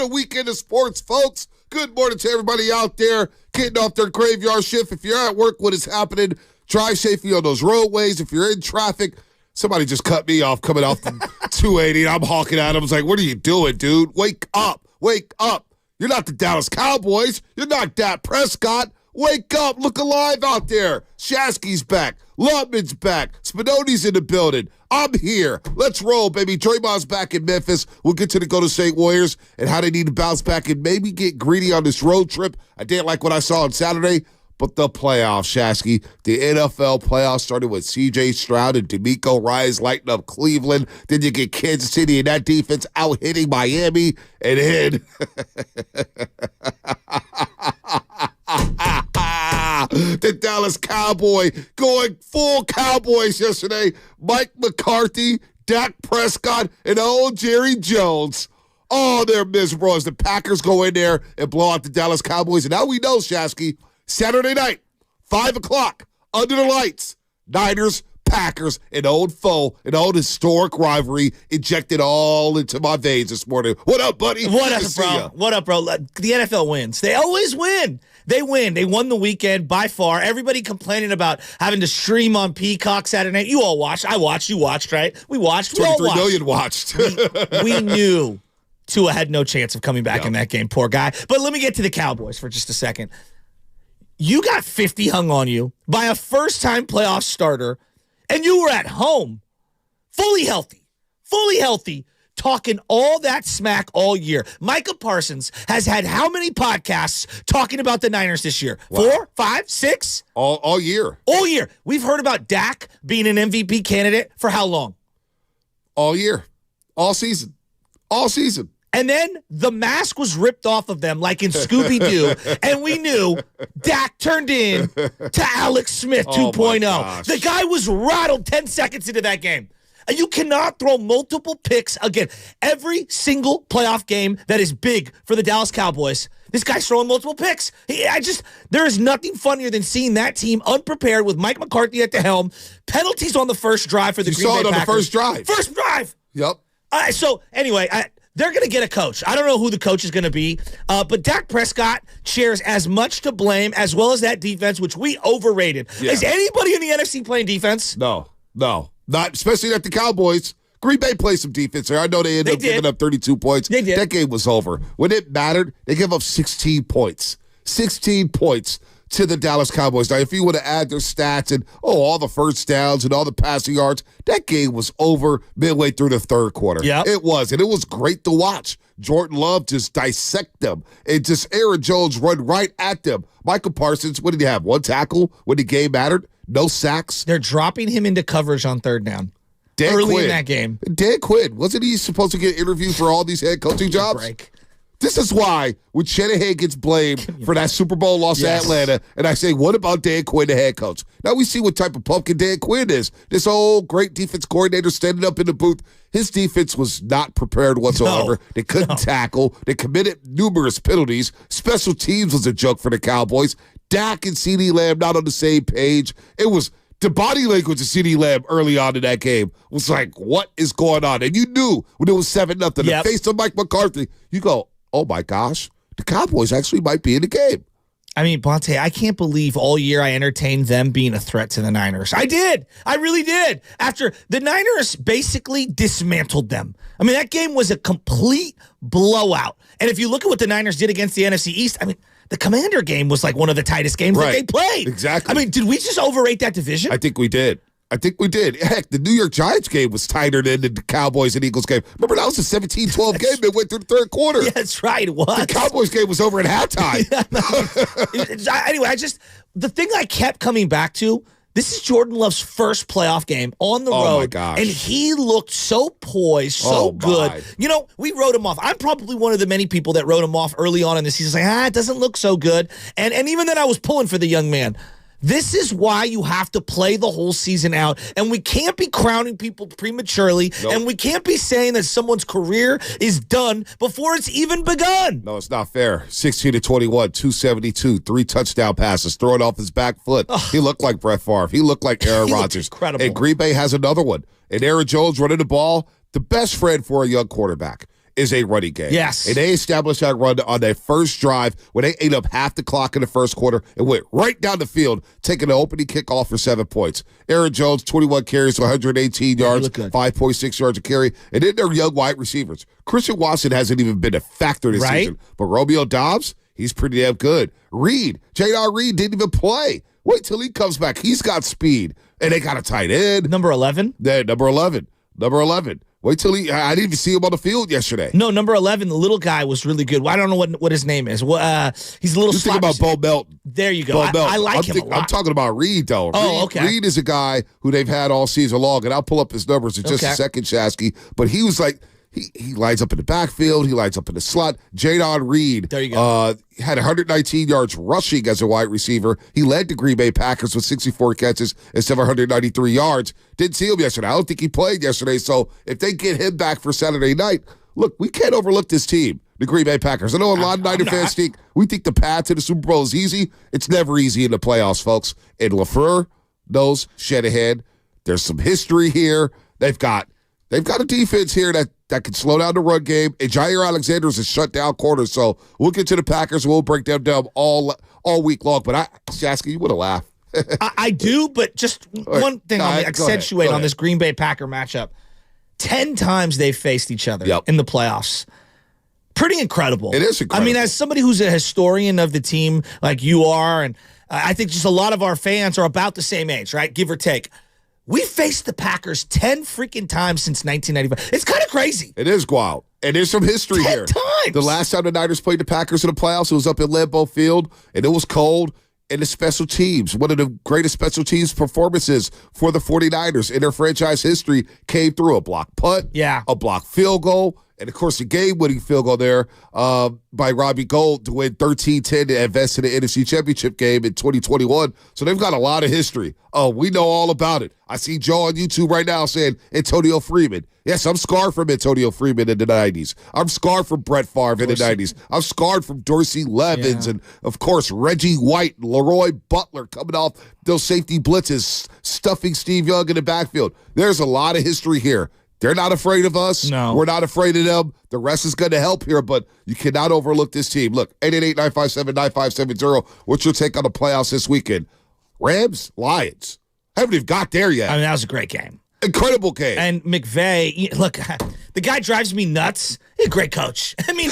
What a weekend of sports, folks. Good morning to everybody out there getting off their graveyard shift. If you're at work, what is happening? Drive safely on those roadways. If you're in traffic, somebody just cut me off coming off the 280. I'm honking at him. I was like, what are you doing, dude? Wake up. Wake up. You're not the Dallas Cowboys. You're not Dak Prescott. Wake up. Look alive out there. Shasky's back. Lubman's back. Spinoni's in the building. I'm here. Let's roll, baby. Draymond's back in Memphis. We'll get to the Golden State Warriors and how they need to bounce back and maybe get greedy on this road trip. I didn't like what I saw on Saturday, but the playoffs, Shasky. The NFL playoffs started with C.J. Stroud and DeMeco Ryans lighting up Cleveland. Then you get Kansas City and that defense out-hitting Miami. And then the Dallas Cowboy going full Cowboys yesterday. Mike McCarthy, Dak Prescott, and old Jerry Jones. Oh, they're miserable as the Packers go in there and blow out the Dallas Cowboys. And now we know, Shasky, Saturday night, 5 o'clock, under the lights, Niners, Packers, an old foe, an old historic rivalry injected all into my veins this morning. What up, buddy? What up, bro? What up, bro? The NFL wins. They always win. They win. They won the weekend by far. Everybody complaining about having to stream on Peacock Saturday night. You all watched. I watched. You watched, right? We watched. We all watched. 23 million watched. We knew Tua had no chance of coming back in that game. Poor guy. But let me get to the Cowboys for just a second. You got 50 hung on you by a first-time playoff starter, and you were at home, fully healthy, talking all that smack all year. Micah Parsons has had how many podcasts talking about the Niners this year? Wow. 4, 5, 6? All year. All year. We've heard about Dak being an MVP candidate for how long? All year. All season. All season. And then the mask was ripped off of them like in Scooby-Doo, and we knew Dak turned in to Alex Smith 2.0. The guy was rattled 10 seconds into that game. And you cannot throw multiple picks again. Every single playoff game that is big for the Dallas Cowboys, this guy's throwing multiple picks. There is nothing funnier than seeing that team unprepared with Mike McCarthy at the helm. Penalties on the first drive for the Green Bay Packers. You saw it on the first drive. First drive. Yep. So anyway, they're going to get a coach. I don't know who the coach is going to be, but Dak Prescott shares as much to blame as well as that defense, which we overrated. Yeah. Is anybody in the NFC playing defense? No. Not especially at the Cowboys. Green Bay played some defense there. I know they ended up giving up 32 points. They did. That game was over. When it mattered, they gave up 16 points. 16 points to the Dallas Cowboys. Now, if you want to add their stats and, all the first downs and all the passing yards, that game was over midway through the third quarter. Yeah, it was. And it was great to watch. Jordan Love just dissect them. And just Aaron Jones run right at them. Michael Parsons, what did he have? 1 tackle when the game mattered? No sacks. They're dropping him into coverage on third down. Early in that game. Dan Quinn, wasn't he supposed to get interviewed for all these head coaching jobs? Break. This is why when Shanahan gets blamed for that Super Bowl loss at Atlanta, and I say, what about Dan Quinn, the head coach? Now we see what type of pumpkin Dan Quinn is. This old great defense coordinator standing up in the booth. His defense was not prepared whatsoever. They couldn't tackle. They committed numerous penalties. Special teams was a joke for the Cowboys. Dak and CeeDee Lamb not on the same page. It was the body language of CeeDee Lamb early on in that game was like, what is going on? And you knew when it was 7-0, the face of Mike McCarthy, you go, oh my gosh, the Cowboys actually might be in the game. I mean, Bonte, I can't believe all year I entertained them being a threat to the Niners. I did. I really did. After the Niners basically dismantled them. I mean, that game was a complete blowout. And if you look at what the Niners did against the NFC East, I mean, the Commander game was like one of the tightest games that they played. Exactly. I mean, did we just overrate that division? I think we did. Heck, the New York Giants game was tighter than the Cowboys and Eagles game. Remember, that was a 17-12 game that went through the third quarter. Yeah, that's right, it was. The Cowboys game was over at halftime. Anyway, the thing I kept coming back to, this is Jordan Love's first playoff game on the road. Oh, my gosh. And he looked so poised, so good. You know, we wrote him off. I'm probably one of the many people that wrote him off early on in the season, saying, it doesn't look so good. And even then, I was pulling for the young man. This is why you have to play the whole season out, and we can't be crowning people prematurely, and we can't be saying that someone's career is done before it's even begun. No, it's not fair. 16-21, 272, 3 touchdown passes, throwing off his back foot. He looked like Brett Favre. He looked like Aaron Rodgers. Incredible. And Green Bay has another one. And Aaron Jones running the ball, the best friend for a young quarterback. is a running game. Yes. And they established that run on their first drive when they ate up half the clock in the first quarter and went right down the field, taking the opening kickoff for 7 points. Aaron Jones, 21 carries, 118 yards, 5.6 yards a carry. And then their young wide receivers. Christian Watson hasn't even been a factor this season. But Romeo Doubs, he's pretty damn good. Jadon Reed didn't even play. Wait till he comes back. He's got speed. And they got a tight end. Number 11? Yeah, number 11. Wait till I didn't even see him on the field yesterday. No, number 11, the little guy was really good. I don't know what his name is. He's a little. You think about Bo Melton. There you go. I like him a lot. I'm talking about Reed, though. Okay. Reed is a guy who they've had all season long, and I'll pull up his numbers in just a second, Shasky. But he was like, he lines up in the backfield. He lines up in the slot. Jadon Reed. There you go. Had 119 yards rushing as a wide receiver. He led the Green Bay Packers with 64 catches and 793 yards. Didn't see him yesterday. I don't think he played yesterday. So if they get him back for Saturday night, look, we can't overlook this team, the Green Bay Packers. I know a lot of Niner fans think we think the path to the Super Bowl is easy. It's never easy in the playoffs, folks. And LaFleur knows Shanahan. There's some history here. They've got a defense here that can slow down the run game. And Jair Alexander is a shutdown corner. So we'll get to the Packers. We'll break them down all week long. But Shasky, you would have laughed. I do, but just one thing I'll accentuate on this Green Bay Packer matchup. 10 times they've faced each other in the playoffs. Pretty incredible. It is incredible. I mean, as somebody who's a historian of the team like you are, and I think just a lot of our fans are about the same age, right? Give or take. We faced the Packers 10 freaking times since 1995. It's kind of crazy. It is wild. And there's some history 10 here. times. The last time the Niners played the Packers in the playoffs, it was up at Lambeau Field, and it was cold. And the special teams, one of the greatest special teams performances for the 49ers in their franchise history, came through a block punt, a block field goal, and, of course, the game-winning field goal there by Robbie Gould to win 13-10 to advance to the NFC Championship game in 2021. So they've got a lot of history. Oh, we know all about it. I see Joe on YouTube right now saying Antonio Freeman. Yes, I'm scarred from Antonio Freeman in the 90s. I'm scarred from Brett Favre in the 90s. I'm scarred from Dorsey Levens and, of course, Reggie White and Leroy Butler coming off those safety blitzes, stuffing Steve Young in the backfield. There's a lot of history here. They're not afraid of us. No. We're not afraid of them. The rest is going to help here, but you cannot overlook this team. Look, 888-957-9570. What's your take on the playoffs this weekend? Rams, Lions. Haven't even got there yet. I mean, that was a great game. Incredible game. And McVay, look, the guy drives me nuts. He's a great coach. I mean,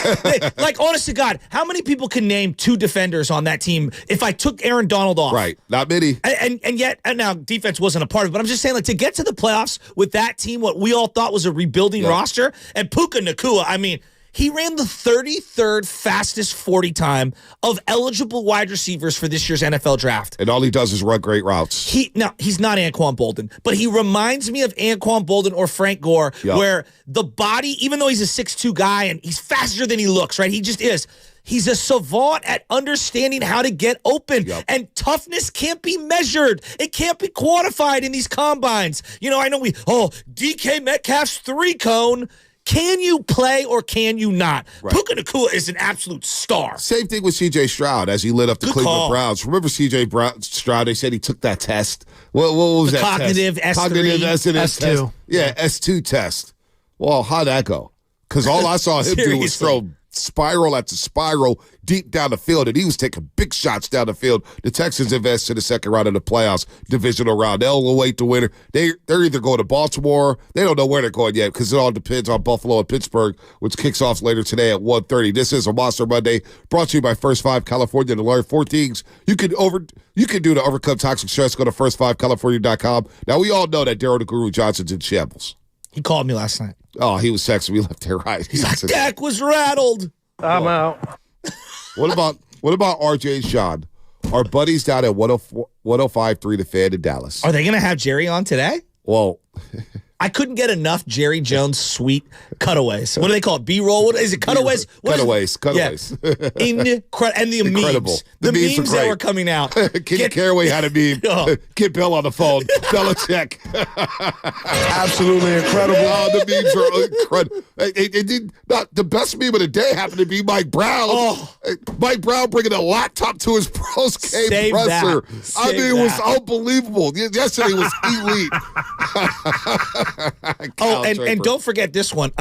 like, honest to God, how many people can name 2 defenders on that team if I took Aaron Donald off? Right, not many. And yet, and now defense wasn't a part of it, but I'm just saying, like, to get to the playoffs with that team, what we all thought was a rebuilding roster, and Puka Nacua, I mean, he ran the 33rd fastest 40 time of eligible wide receivers for this year's NFL draft. And all he does is run great routes. He's not Anquan Boldin, but he reminds me of Anquan Boldin or Frank Gore, where the body, even though he's a 6'2 guy and he's faster than he looks, right? He just is. He's a savant at understanding how to get open. And toughness can't be measured. It can't be quantified in these combines. You know, I know DK Metcalf's 3-cone. Can you play or can you not? Right. Puka Nacua is an absolute star. Same thing with C.J. Stroud as he lit up the Cleveland Browns. Remember C.J. Stroud? They said he took that test. What was that cognitive test? S3. Cognitive S2. S2. Yeah, S2 test. Well, how'd that go? Because all I saw him do was throw spiral after spiral deep down the field, and he was taking big shots down the field. The Texans advance to the second round of the playoffs, divisional round. They'll await the winner. They're either going to Baltimore. They don't know where they're going yet because it all depends on Buffalo and Pittsburgh, which kicks off later today at 1:30. This is a Monster Monday brought to you by First 5 California. To learn 4 things you can do to overcome toxic stress. Go to first5california.com. Now, we all know that Daryl the Guru Johnson's in shambles. He called me last night. Oh, he was texting me left and right. He's like, Dak was rattled. I'm out. What about RJ and Sean? Our buddies down at 105.3 The Fan in Dallas. Are they going to have Jerry on today? Well, I couldn't get enough Jerry Jones sweet cutaways. What do they call it? B-roll? What is it? Cutaways? Cutaways. Yeah. And the memes. The memes that were coming out. Kenny Caraway had a meme. Get Bill on the phone. Belichick. Absolutely incredible. Oh, the memes are incredible. The best meme of the day happened to be Mike Brown. Mike Brown bringing a laptop to his post-game presser. I mean, it was unbelievable. Yesterday was elite. And don't forget this one.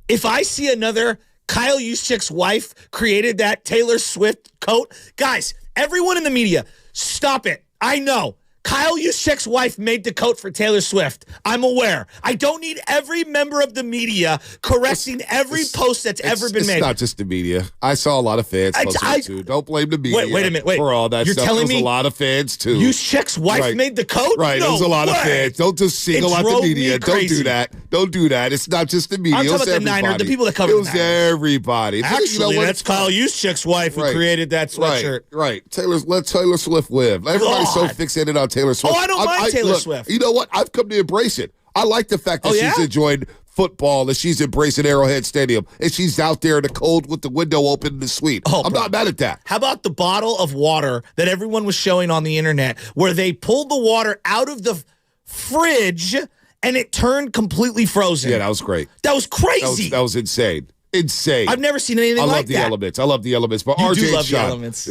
if I see another Kyle Juszczyk's wife created that Taylor Swift coat, guys, everyone in the media, stop it. I know. Kyle Juszczyk's wife made the coat for Taylor Swift. I'm aware. I don't need every member of the media correcting every post that's ever been made. It's not just the media. I saw a lot of fans posting it too. Don't blame the media. Wait a minute. For all that You're stuff. telling There was me a lot of fans too. Juszczyk's wife made the coat? Right. No There was a lot way. of fans. Don't just single out the media. Don't do that. Don't do that. It's not just the media. I'm it was talking about the everybody. Niners, the people that cover it the was Niners. everybody. Actually, that's Kyle Juszczyk's wife who created that sweatshirt. Right. Let Taylor Swift live. Everybody's so fixated on Taylor Swift. Oh, I don't mind Taylor Swift. You know what? I've come to embrace it. I like the fact that she's enjoying football, that she's embracing Arrowhead Stadium, and she's out there in the cold with the window open in the suite. I'm not mad at that. How about the bottle of water that everyone was showing on the internet where they pulled the water out of the fridge and it turned completely frozen? Yeah, that was great. That was crazy. That was insane. Insane. I've never seen anything like that. I love the elements. But You RJ do love Sean, the elements.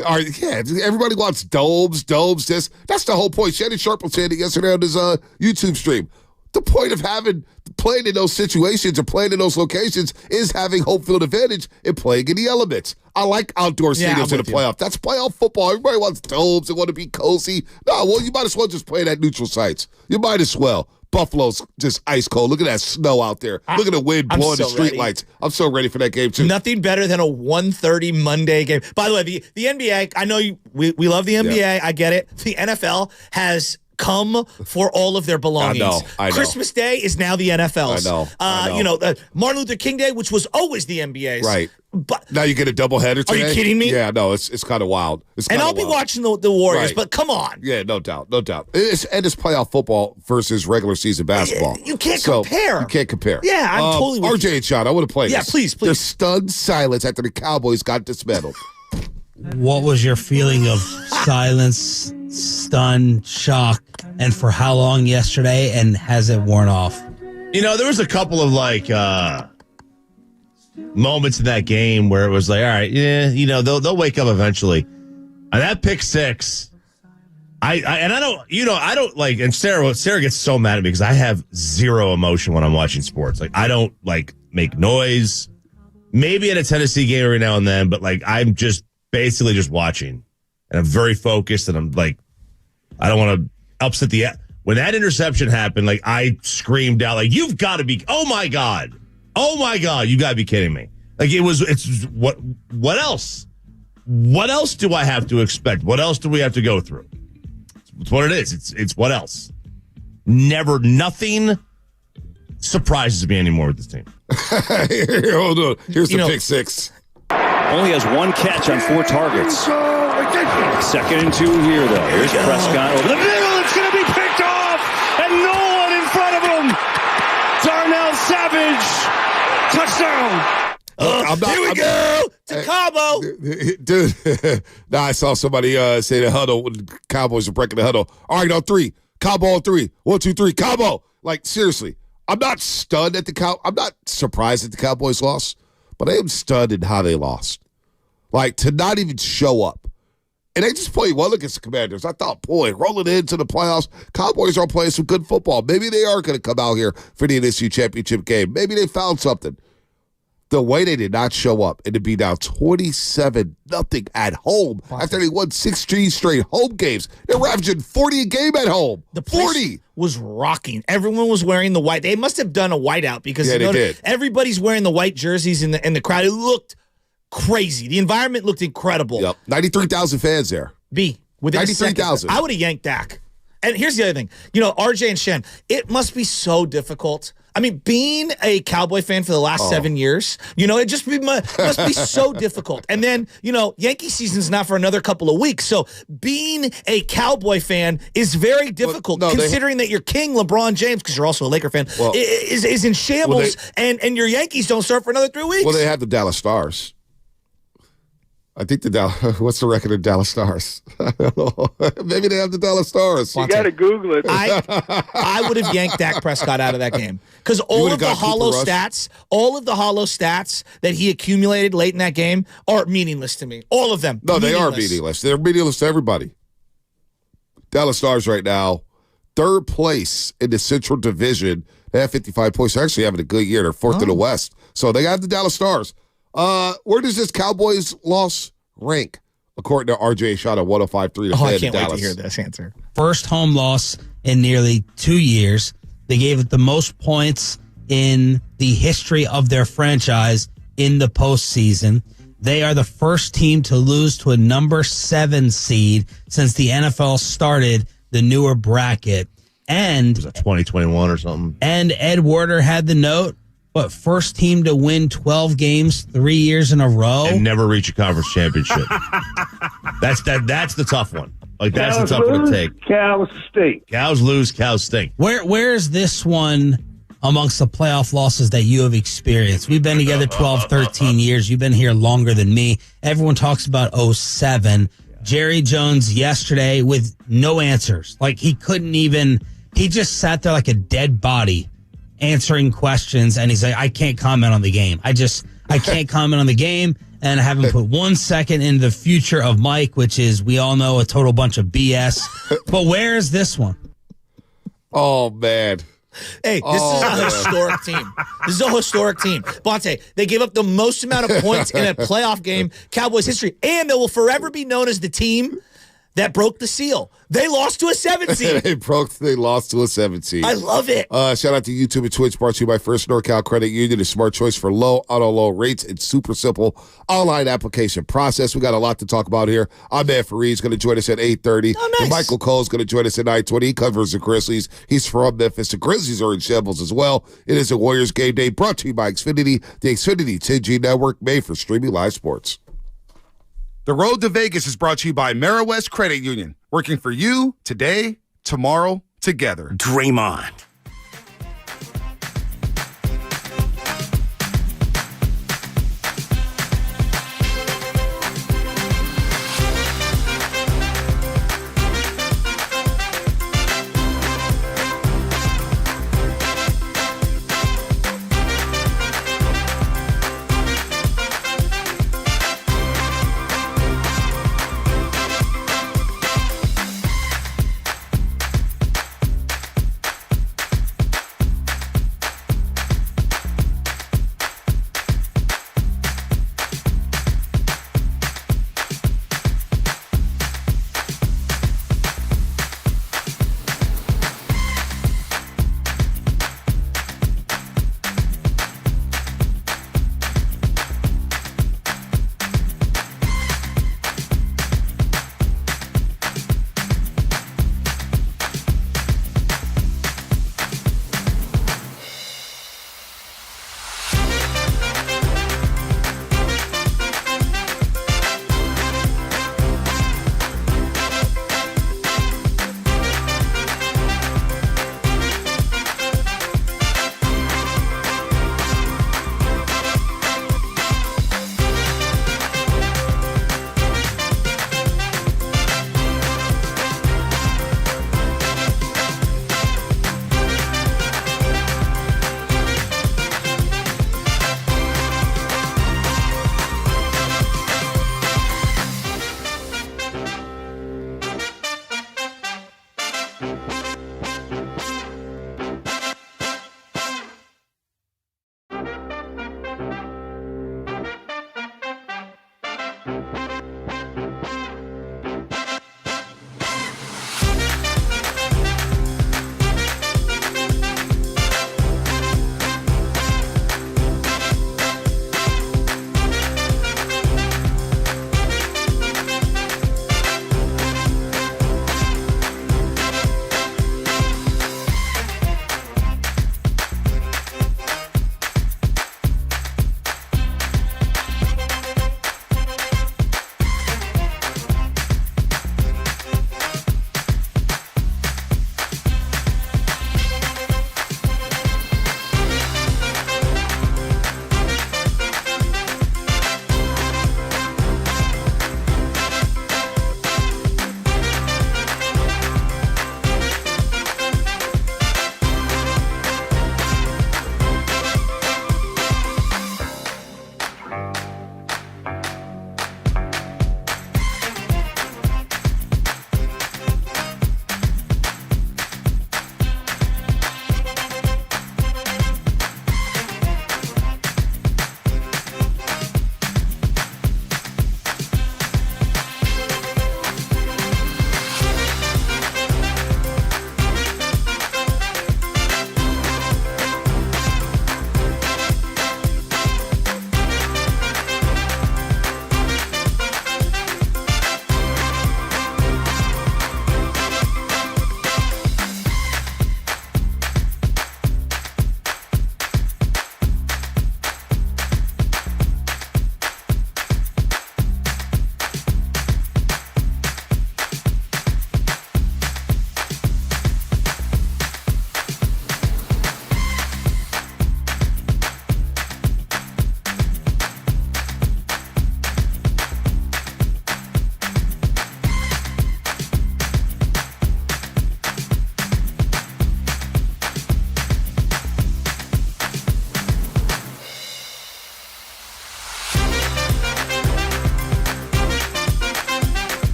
Everybody wants domes. That's the whole point. Shannon Sharp was saying it yesterday on his YouTube stream. The point of playing in those situations or playing in those locations is having home field advantage and playing in the elements. I like outdoor stadiums in the playoff. That's playoff football. Everybody wants domes. They want to be cozy. No, well, you might as well just play at neutral sites. You might as well. Buffalo's just ice cold. Look at that snow out there. Look at the wind blowing the street lights. I'm so ready for that game, too. Nothing better than a 1:30 Monday game. By the way, the NBA, I know we love the NBA. Yeah. I get it. The NFL has come for all of their belongings. I know. Christmas Day is now the NFL's. I know. Martin Luther King Day, which was always the NBA's. Right. But now you get a doubleheader today? Are you kidding me? Yeah, no, it's kind of wild. And I'll be watching the Warriors, but come on. Yeah, no doubt. It's playoff football versus regular season basketball. You can't compare. You can't compare. Yeah, I'm totally with RJ and Sean, I want to play this. Yeah, please. There's stunned silence after the Cowboys got dismantled. What was your feeling of silence, stun, shock, and for how long yesterday, and has it worn off? There was a couple of moments in that game where it was like, all right, they'll wake up eventually. And that pick six, I don't like, and Sarah gets so mad at me because I have zero emotion when I'm watching sports. Like, I don't make noise. Maybe at a Tennessee game every now and then, but I'm just basically just watching, and I'm very focused, and I'm I don't want to upset when that interception happened, I screamed out, you've got to be, oh my God, you got to be kidding me. It's what else? What else do I have to expect? What else do we have to go through? It's what it is. It's what else? Nothing surprises me anymore with this team. Hold on. Here's the pick six. Only has one catch on 4 targets. Second and 2 here, though. Here's Prescott over the middle. It's going to be picked off, and no one in front of him. Darnell Savage. Touchdown. Here we go to Cabo. Dude, now I saw somebody say the huddle when the Cowboys are breaking the huddle. All right, on 3. Cabo on 3. 1, 2, 3. Cabo. Seriously, I'm not stunned at I'm not surprised that the Cowboys lost, but I am stunned at how they lost. To not even show up. And they just played well against the Commanders. I thought, boy, rolling into the playoffs, Cowboys are playing some good football. Maybe they are going to come out here for the NFC Championship game. Maybe they found something. The way they did not show up and to be down 27-0 at home after they won 16 straight home games. They're ravaging 40 a game at home. The place 40 was rocking. Everyone was wearing the white. They must have done a whiteout because they did. Everybody's wearing the white jerseys in the crowd. It looked crazy. The environment looked incredible. Yep, 93,000 fans there. Within 93,000. I would have yanked Dak. And here's the other thing. RJ and Shen, it must be so difficult. I mean, being a Cowboy fan for the last 7 years, it just must be so difficult. And then, Yankee season's not for another couple of weeks. So being a Cowboy fan is very difficult, considering that your king, LeBron James, because you're also a Laker fan, is in shambles, and your Yankees don't start for another 3 weeks. Well, they have the Dallas Stars. I think what's the record of Dallas Stars? I don't know. Maybe they have the Dallas Stars. You got to Google it. I would have yanked Dak Prescott out of that game because all of the hollow stats that he accumulated late in that game are meaningless to me. All of them. No, they are meaningless. They're meaningless to everybody. Dallas Stars right now, 3rd place in the Central Division. They have 55 points. They're actually having a good year. They're fourth in the West. So they got the Dallas Stars. Where does this Cowboys loss rank? According to RJ, shot at 105.3 to I Dallas. can't wait to hear this answer. First home loss in nearly 2 years. They gave it the most points in the history of their franchise in the postseason. They are the first team to lose to a number 7 seed since the NFL started the newer bracket. And Was it 2021 or something? And Ed Werder had the note, but first team to win 12 games 3 years in a row. And never reach a conference championship. That's the tough one. Like, that's the tough one to take. Cows stink. Cows lose, cows stink. Where is this one amongst the playoff losses that you have experienced? We've been together 12, 13 years. You've been here longer than me. Everyone talks about 07. Jerry Jones yesterday with no answers. Like, he just sat there like a dead body answering questions, and he's like, I can't comment on the game. I can't comment on the game, and I haven't put 1 second into the future of Mike, which is, we all know, a total bunch of BS. But where is this one? Oh, man. Hey, this is a historic team. This is a historic team. Bonte, they gave up the most amount of points in a playoff game, Cowboys history, and they will forever be known as the team that broke the seal. They lost to a 7 seed. They lost to a 7 seed. I love it. Shout out to YouTube and Twitch, brought to you by First NorCal Credit Union, a smart choice for low auto rates and super simple online application process. We got a lot to talk about here. I'm Ed Fareed's going to join us at 8:30. Oh, nice. And Michael Cole's going to join us at 9:20. He covers the Grizzlies. He's from Memphis. The Grizzlies are in shambles as well. It is a Warriors game day brought to you by Xfinity, the Xfinity 10G network made for streaming live sports. The Road to Vegas is brought to you by Ameriwest Credit Union. Working for you today, tomorrow, together. Draymond.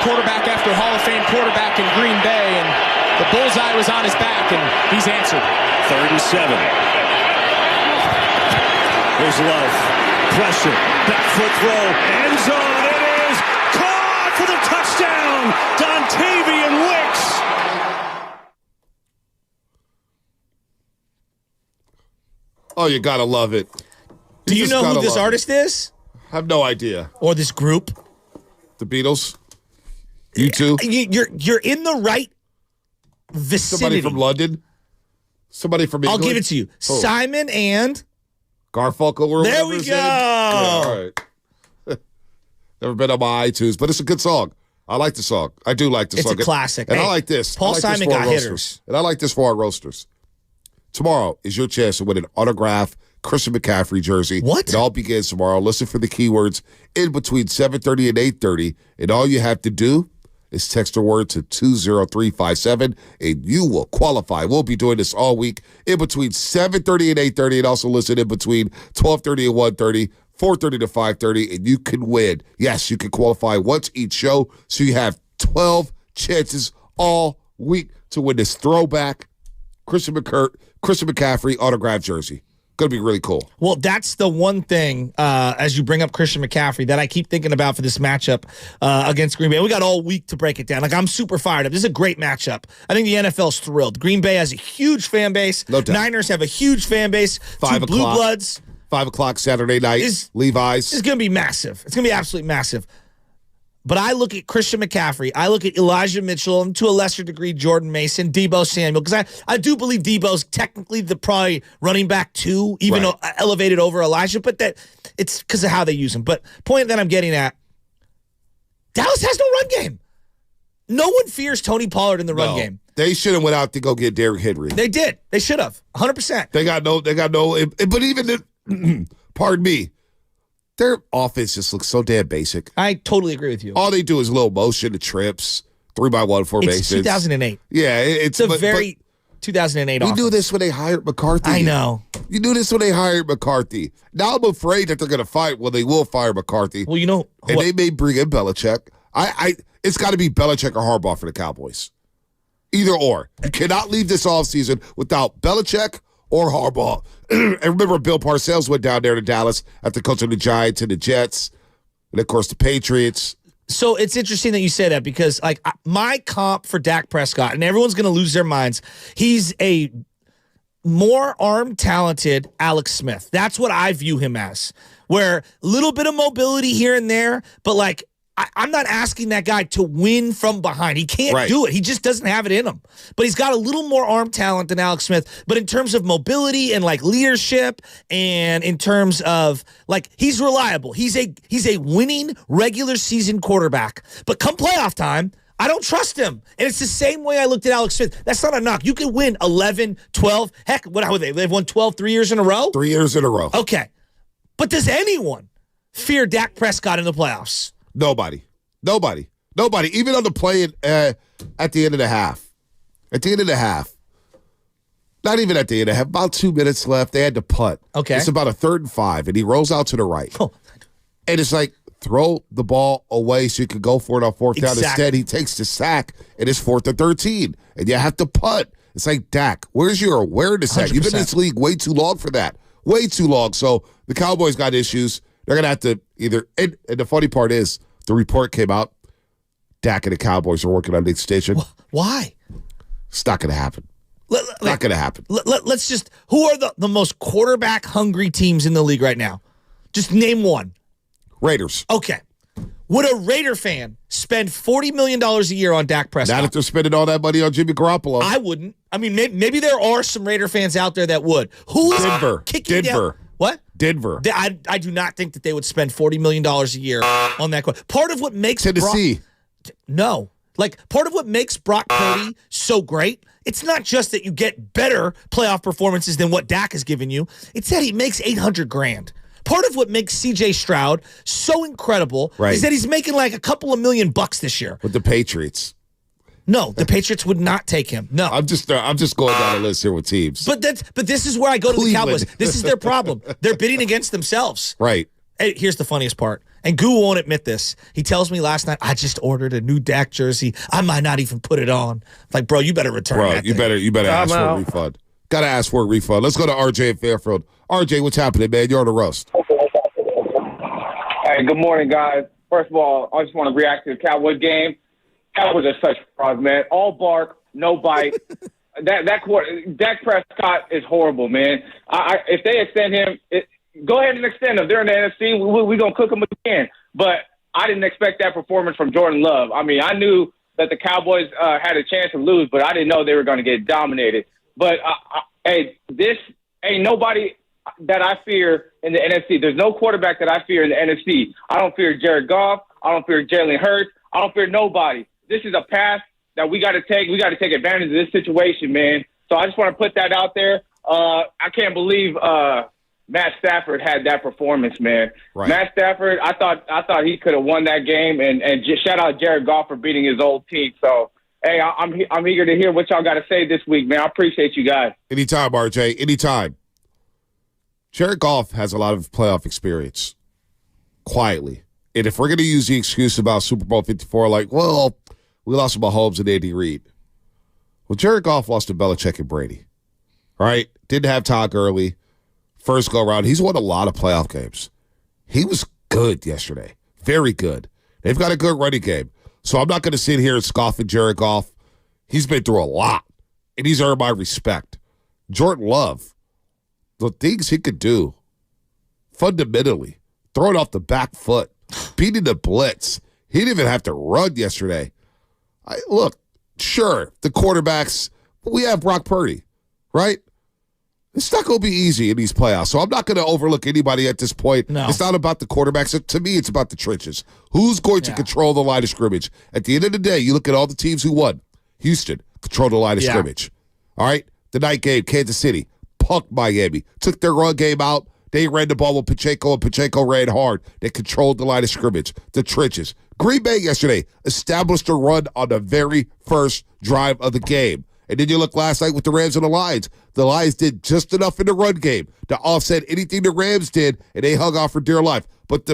quarterback after Hall of Fame quarterback in Green Bay, and the bullseye was on his back, and he's answered. 3rd and 7. Here's Love. Pressure. Back foot throw. End zone. It is caught for the touchdown. Dontavian Wicks. Oh, you gotta love it. Do you know who this artist is? I have no idea. Or this group? The Beatles? You too? You're in the right vicinity. Somebody from London? Somebody from England? I'll give it to you. Oh. Simon and Garfunkel. Or there we go. Yeah, all right. Never been on my iTunes, but it's a good song. I like the song. I do like the song. It's a classic. And Hey, I like this. Paul I like Simon this for got our roasters. hitters. And I like this for our roasters. Tomorrow is your chance to win an autographed Christian McCaffrey jersey. What? It all begins tomorrow. Listen for the keywords in between 7:30 and 8:30. And all you have to do is text a word to 20357 and you will qualify. We'll be doing this all week in between 7:30 and 8:30, and also listen in between 12:30 and 1:30, 4:30 to 5:30, and you can win. Yes, you can qualify once each show, so you have 12 chances all week to win this throwback Christian McCaffrey autographed jersey. Going to be really cool. Well, that's the one thing, as you bring up Christian McCaffrey, that I keep thinking about for this matchup against Green Bay. We got all week to break it down. Like, I'm super fired up. This is a great matchup. I think the NFL's thrilled. Green Bay has a huge fan base. No doubt. Niners have a huge fan base. 5 Two Blue o'clock. Bloods. 5 o'clock Saturday night, Levi's. It's going to be massive. It's going to be absolutely massive. But I look at Christian McCaffrey. I look at Elijah Mitchell, and to a lesser degree, Jordan Mason, Deebo Samuel, because I do believe Deebo's technically the probably running back 2, even though elevated over Elijah, but that it's because of how they use him. But point that I'm getting at, Dallas has no run game. No one fears Tony Pollard in the run game. They should have went out to go get Derrick Henry. They did. They should have. 100%. They got no, but even, pardon me, their offense just looks so damn basic. I totally agree with you. All they do is little motion, the trips, 3x1 formations. It's 2008. Yeah, It's a very 2008 we offense. knew this when they hired McCarthy. I know. You knew this when they hired McCarthy. Now I'm afraid that they're going to fight. Well, they will fire McCarthy. Well, you know, and they may bring in Belichick. It's got to be Belichick or Harbaugh for the Cowboys. Either or. You cannot leave this offseason without Belichick or Harbaugh. And remember, Bill Parcells went down there to Dallas after coaching the Giants and the Jets, and of course the Patriots. So it's interesting that you say that because, like, my comp for Dak Prescott, and everyone's going to lose their minds, he's a more arm-talented Alex Smith. That's what I view him as, where a little bit of mobility here and there, but, like, I'm not asking that guy to win from behind. He can't do it. He just doesn't have it in him. But he's got a little more arm talent than Alex Smith. But in terms of mobility and like leadership, and in terms of like he's reliable. He's a winning regular season quarterback. But come playoff time, I don't trust him. And it's the same way I looked at Alex Smith. That's not a knock. You can win 11, 12. Heck, how are they? They've won 12 3 years in a row? 3 years in a row. Okay. But does anyone fear Dak Prescott in the playoffs? Nobody. Even on the play at the end of the half. At the end of the half. Not even at the end of the half. About 2 minutes left. They had to punt. Okay. It's about a 3rd and 5, and he rolls out to the right. Oh. And it's like, throw the ball away so you can go for it on 4th down. Exactly. Instead, he takes the sack, and it's 4th and 13. And you have to punt. It's like, Dak, where's your awareness at? You've been in this league way too long for that. Way too long. So the Cowboys got issues. They're going to have to either – and the funny part is, the report came out, Dak and the Cowboys are working on the extension. Why? It's not going to happen. Not going to happen. Let's just, who are the most quarterback-hungry teams in the league right now? Just name one. Raiders. Okay. Would a Raider fan spend $40 million a year on Dak Prescott? Not if they're spending all that money on Jimmy Garoppolo. I wouldn't. I mean, maybe there are some Raider fans out there that would. Who is kicking down? What? Denver. I do not think that they would spend $40 million a year on that. Part of what makes Tennessee. Part of what makes Brock Purdy so great, it's not just that you get better playoff performances than what Dak has given you. It's that he makes $800,000. Part of what makes C.J. Stroud so incredible is that he's making like a couple of $1 million this year With the Patriots. No, the Patriots would not take him. No, I'm just going down the list here with teams. But this is where I go to Cleveland. the Cowboys. This is their problem. They're bidding against themselves. Right. Hey, here's the funniest part. And Goo won't admit this. He tells me last night, I just ordered a new Dak jersey. I might not even put it on. Like, bro, you better return that you thing. better ask for a refund. Got to ask for a refund. Let's go to RJ in Fairfield. RJ, what's happening, man? You're on the roast. Hey, good morning, guys. First of all, I just want to react to the Cowboys game. Cowboys are such frauds, man. All bark, no bite. Dak Prescott is horrible, man. If they extend him, go ahead and extend him. They're in the NFC. We're going to cook them again. But I didn't expect that performance from Jordan Love. I mean, I knew that the Cowboys had a chance to lose, but I didn't know they were going to get dominated. But, this ain't nobody that I fear in the NFC. There's no quarterback that I fear in the NFC. I don't fear Jared Goff. I don't fear Jalen Hurts. I don't fear nobody. This is a path that we got to take. We got to take advantage of this situation, man. So I just want to put that out there. I can't believe Matt Stafford had that performance, man. Right. Matt Stafford, I thought he could have won that game, and just shout out Jared Goff for beating his old team. So, hey, I'm eager to hear what y'all got to say this week, man. I appreciate you guys. Anytime, RJ. Anytime. Jared Goff has a lot of playoff experience, quietly. And if we're going to use the excuse about Super Bowl 54, like, well, we lost to Mahomes and Andy Reid. Well, Jared Goff lost to Belichick and Brady. All right? Didn't have Todd Gurley. First go-around. He's won a lot of playoff games. He was good yesterday. Very good. They've got a good running game. So I'm not going to sit here and scoff at Jared Goff. He's been through a lot, and he's earned my respect. Jordan Love, the things he could do, fundamentally, throwing off the back foot, beating the blitz. He didn't even have to run yesterday. Look, sure, the quarterbacks, but we have Brock Purdy, right? It's not going to be easy in these playoffs, so I'm not going to overlook anybody at this point. No. It's not about the quarterbacks. To me, it's about the trenches. Who's going to control the line of scrimmage? At the end of the day, you look at all the teams who won. Houston controlled the line of scrimmage. All right? The night game, Kansas City, punked Miami. Took their run game out. They ran the ball with Pacheco, and Pacheco ran hard. They controlled the line of scrimmage, the trenches. Green Bay yesterday established a run on the very first drive of the game. And then you look last night with the Rams and the Lions. The Lions did just enough in the run game to offset anything the Rams did, and they hung off for dear life. But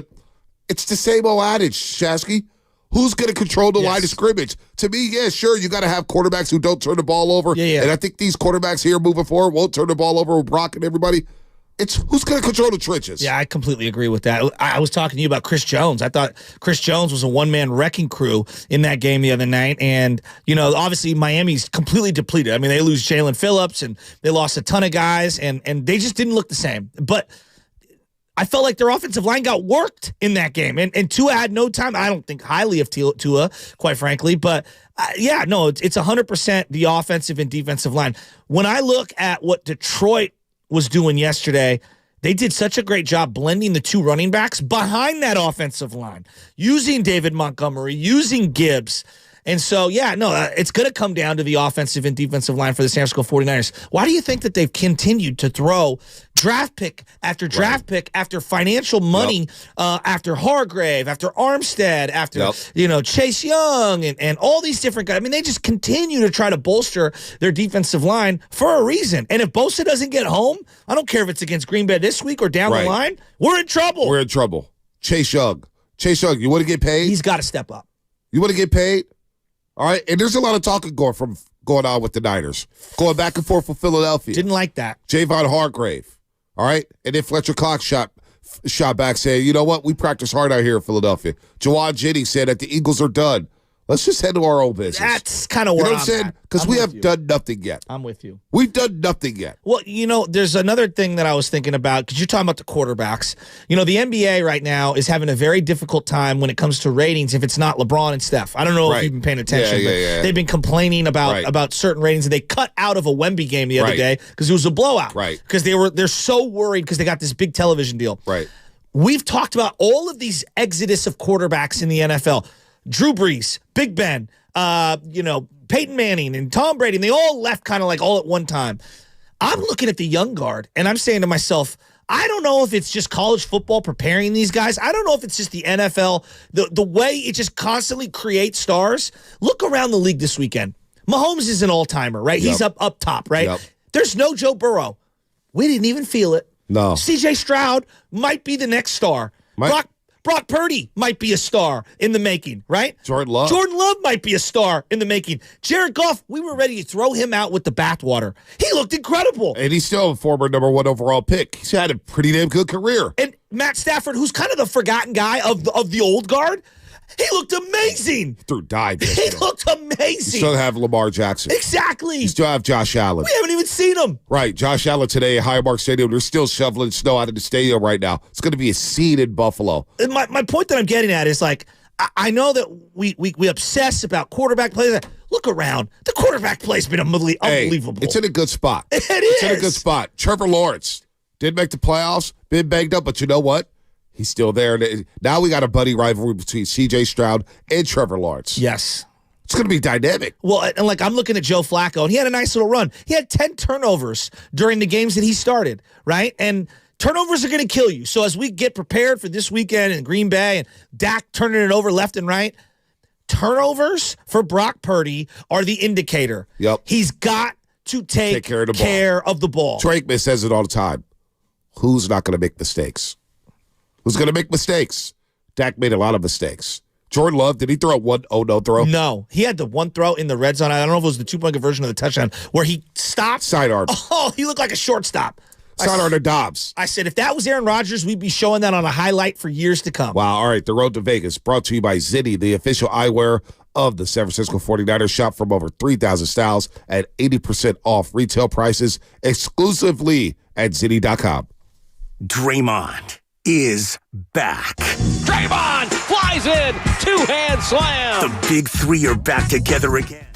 it's the same old adage, Shasky. Who's going to control the line of scrimmage? To me, yeah, sure, you got to have quarterbacks who don't turn the ball over. Yeah. And I think these quarterbacks here moving forward won't turn the ball over with Brock and everybody. It's who's going to control the trenches. Yeah, I completely agree with that. I was talking to you about Chris Jones. I thought Chris Jones was a one-man wrecking crew in that game the other night. And, obviously Miami's completely depleted. I mean, they lose Jalen Phillips, and they lost a ton of guys, and they just didn't look the same. But I felt like their offensive line got worked in that game. And Tua had no time. I don't think highly of Tua, quite frankly. But, it's 100% the offensive and defensive line. When I look at what Detroit was doing yesterday, they did such a great job blending the two running backs behind that offensive line, using David Montgomery, using Gibbs. And so, it's going to come down to the offensive and defensive line for the San Francisco 49ers. Why do you think that they've continued to throw draft pick after draft pick after financial money, after Hargrave, after Armstead, after, Chase Young and all these different guys? I mean, they just continue to try to bolster their defensive line for a reason. And if Bosa doesn't get home, I don't care if it's against Green Bay this week or down the line, we're in trouble. We're in trouble. Chase Young, you want to get paid? He's got to step up. You want to get paid? All right, and there's a lot of talking going on with the Niners, going back and forth with Philadelphia. Didn't like that. Javon Hargrave, all right, and then Fletcher Cox shot back saying, you know what, we practice hard out here in Philadelphia. Jawan Jennings said that the Eagles are done. Let's just head to our own business. That's kind of where I'm saying? Because we have done nothing yet. I'm with you. We've done nothing yet. Well, there's another thing that I was thinking about, because you're talking about the quarterbacks. The NBA right now is having a very difficult time when it comes to ratings if it's not LeBron and Steph. I don't know if you've been paying attention, but they've been complaining about certain ratings, and they cut out of a Wemby game the other day because it was a blowout. Right. Because they're so worried because they got this big television deal. Right. We've talked about all of these exodus of quarterbacks in the NFL. Drew Brees, Big Ben, Peyton Manning and Tom Brady, and they all left kind of like all at one time. I'm looking at the young guard, and I'm saying to myself, I don't know if it's just college football preparing these guys. I don't know if it's just the NFL, the way it just constantly creates stars. Look around the league this weekend. Mahomes is an all-timer, right? Yep. He's up top, right? Yep. There's no Joe Burrow. We didn't even feel it. No. CJ Stroud might be the next star. Brock Purdy might be a star in the making, right? Jordan Love might be a star in the making. Jared Goff, we were ready to throw him out with the bathwater. He looked incredible. And he's still a former number 1 overall pick. He's had a pretty damn good career. And Matt Stafford, who's kind of the forgotten guy of the old guard, he looked amazing. Through dive. He looked amazing. You still have Lamar Jackson. Exactly. You still have Josh Allen. We haven't even seen him. Right. Josh Allen today at Highmark Stadium. They're still shoveling snow out of the stadium right now. It's going to be a scene in Buffalo. And my point that I'm getting at is, like, I know that we obsess about quarterback plays. Look around. The quarterback play's been unbelievable. It's in a good spot. It's in a good spot. Trevor Lawrence did make the playoffs, been banged up, but you know what? He's still there. Now we got a buddy rivalry between C.J. Stroud and Trevor Lawrence. Yes. It's going to be dynamic. Well, and like I'm looking at Joe Flacco, and he had a nice little run. He had 10 turnovers during the games that he started, right? And turnovers are going to kill you. So as we get prepared for this weekend in Green Bay and Dak turning it over left and right, turnovers for Brock Purdy are the indicator. Yep. He's got to take care of the ball. Draymond says it all the time. Who's not going to make mistakes? Who's going to make mistakes? Dak made a lot of mistakes. Jordan Love, did he throw one no throw? No. He had the one throw in the red zone. I don't know if it was the 2-point conversion of the touchdown where he stopped. Sidearm. Oh, he looked like a shortstop. Sidearm to Dobbs. I said, if that was Aaron Rodgers, we'd be showing that on a highlight for years to come. Wow. All right. The road to Vegas brought to you by Zinni, the official eyewear of the San Francisco 49ers. Shop from over 3,000 styles at 80% off retail prices exclusively at Zinni.com. Draymond is back. Draymond flies in, 2-hand slam. The big three are back together again.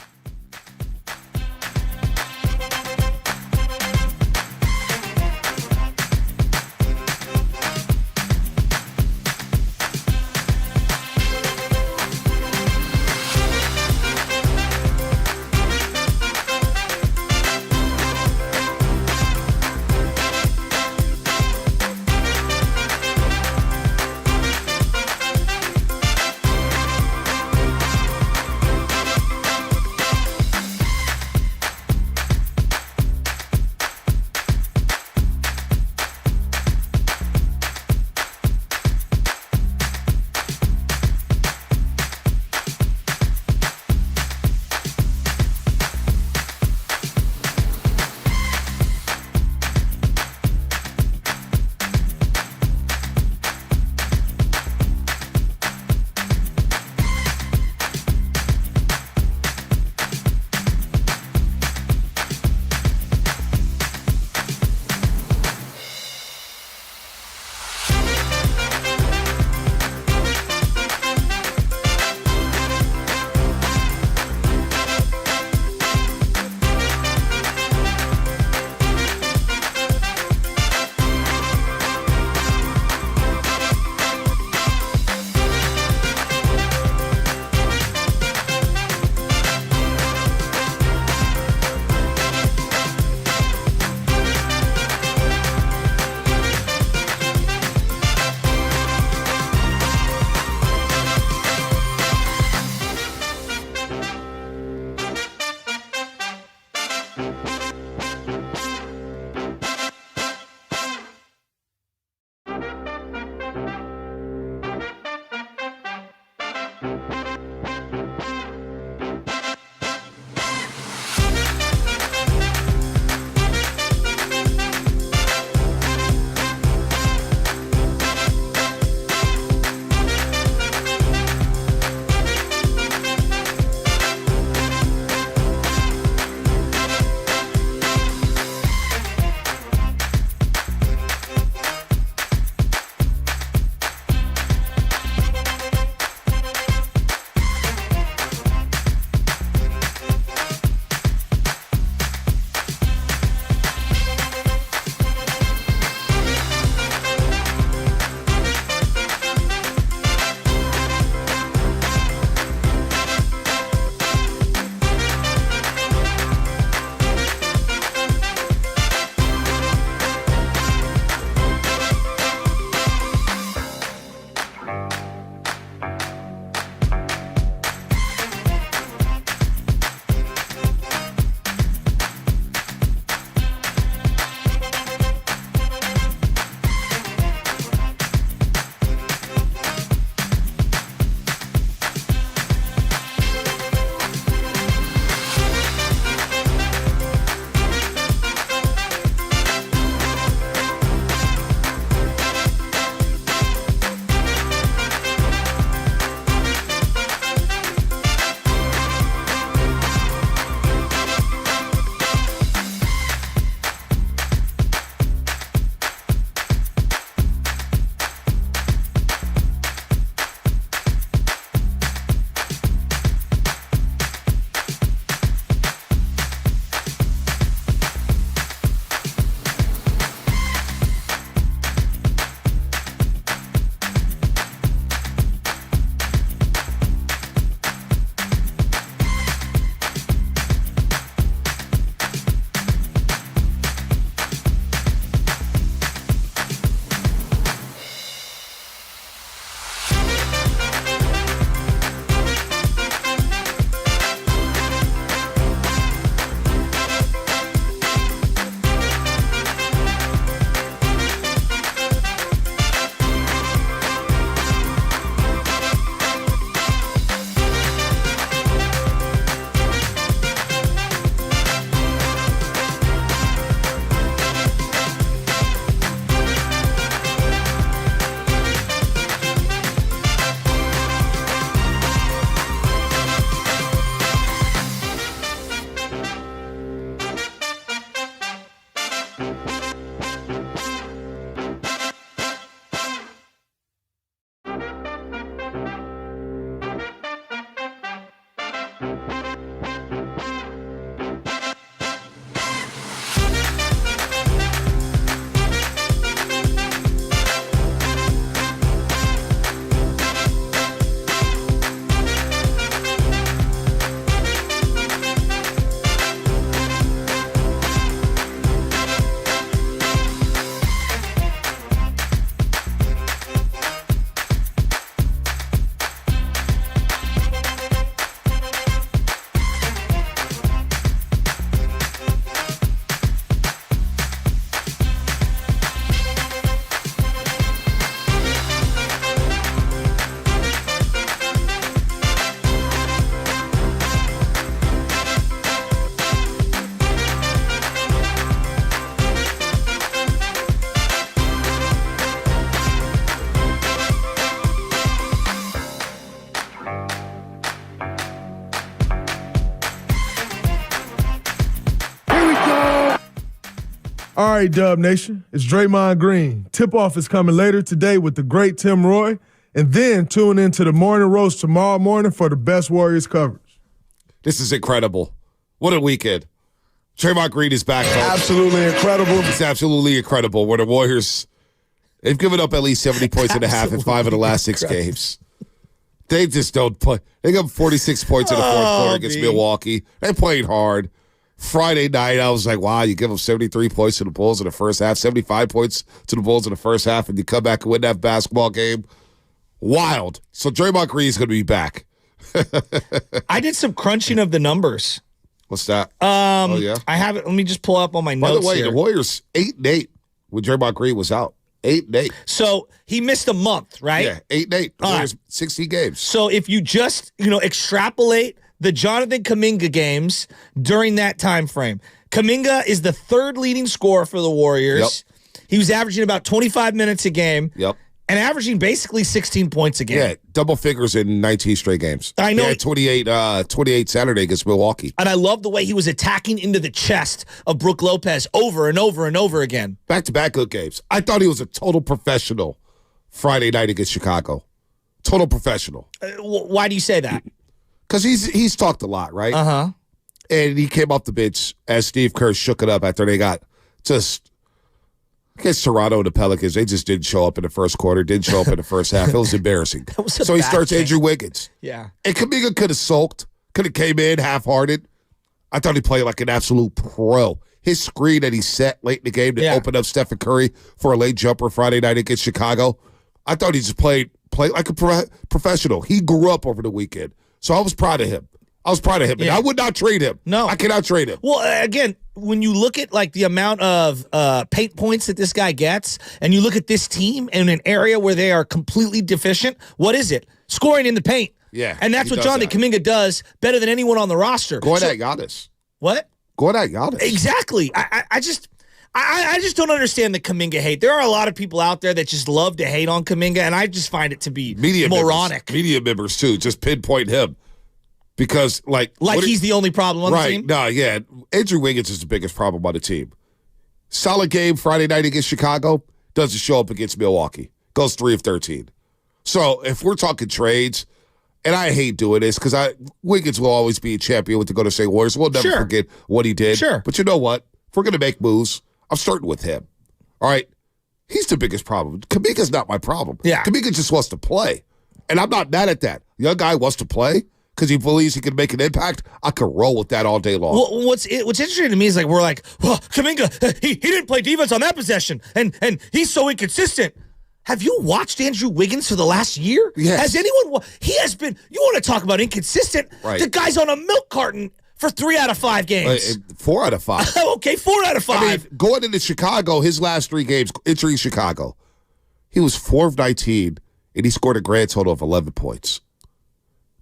All right, Dub Nation, it's Draymond Green. Tip-off is coming later today with the great Tim Roy, and then tune into the Morning Roast tomorrow morning for the best Warriors coverage. This is incredible. What a weekend. Draymond Green is back, folks. Absolutely incredible. It's absolutely incredible. Where the Warriors, they've given up at least 70 points and a half in 5 of the last 6 games. They just don't play. They got 46 points in the fourth quarter against Milwaukee. They played hard. Friday night, I was like, wow, you give them 73 points to the Bulls in the first half, 75 points to the Bulls in the first half, and you come back and win that basketball game. Wild. So Draymond Green is going to be back. I did some crunching of the numbers. What's that? Oh, yeah? I have it. Let me just pull up on my notes. By the way, here. the Warriors 8-8 when Draymond Green was out. 8-8. So he missed a month, right? Yeah, 8-8. The Warriors, 60 games. So if you just, extrapolate the Jonathan Kuminga games during that time frame. Kuminga is the 3rd leading scorer for the Warriors. Yep. He was averaging about 25 minutes a game. Yep. And averaging basically 16 points a game. Yeah, double figures in 19 straight games. I know. He had 28 Saturday against Milwaukee. And I love the way he was attacking into the chest of Brook Lopez over and over and over again. Back-to-back good games. I thought he was a total professional Friday night against Chicago. Total professional. Why do you say that? Because he's talked a lot, right? Uh-huh. And he came off the bench as Steve Kerr shook it up after they got just against Toronto and the Pelicans. They just didn't show up in the first quarter, didn't show up in the first half. It was embarrassing. So he starts Andrew Wiggins. Yeah. And Kuminga could have sulked, could have came in half-hearted. I thought he played like an absolute pro. His screen that he set late in the game to open up Stephen Curry for a late jumper Friday night against Chicago, I thought he just played like a professional. He grew up over the weekend. So I was proud of him. And I would not trade him. No. I cannot trade him. Well, again, when you look at the amount of paint points that this guy gets, and you look at this team in an area where they are completely deficient, what is it? Scoring in the paint. Yeah. And that's what Jonathan Kuminga does better than anyone on the roster. Going at Giannis. What? Going at Giannis. Exactly. I just don't understand the Kuminga hate. There are a lot of people out there that just love to hate on Kuminga, and I just find it to be moronic. Media members, too, just pinpoint him. Because, he's the only problem on the team? No, yeah. Andrew Wiggins is the biggest problem on the team. Solid game Friday night against Chicago. Doesn't show up against Milwaukee. Goes 3 of 13. So, if we're talking trades, and I hate doing this because Wiggins will always be a champion with the Golden State Warriors. We'll never forget what he did. Sure. But you know what? If we're going to make moves, I'm starting with him. All right? He's the biggest problem. Kuminga's not my problem. Yeah. Kuminga just wants to play. And I'm not mad at that. Young guy wants to play because he believes he can make an impact. I could roll with that all day long. Well, what's interesting to me is we're like, well, Kuminga, he didn't play defense on that possession, and he's so inconsistent. Have you watched Andrew Wiggins for the last year? Yes. Has anyone? He has been. You want to talk about inconsistent? Right. The guy's on a milk carton for 3 out of 5 games. 4 out of 5. Okay, 4 out of 5. I mean, going into Chicago, his last 3 games, entering Chicago, he was 4 of 19, and he scored a grand total of 11 points.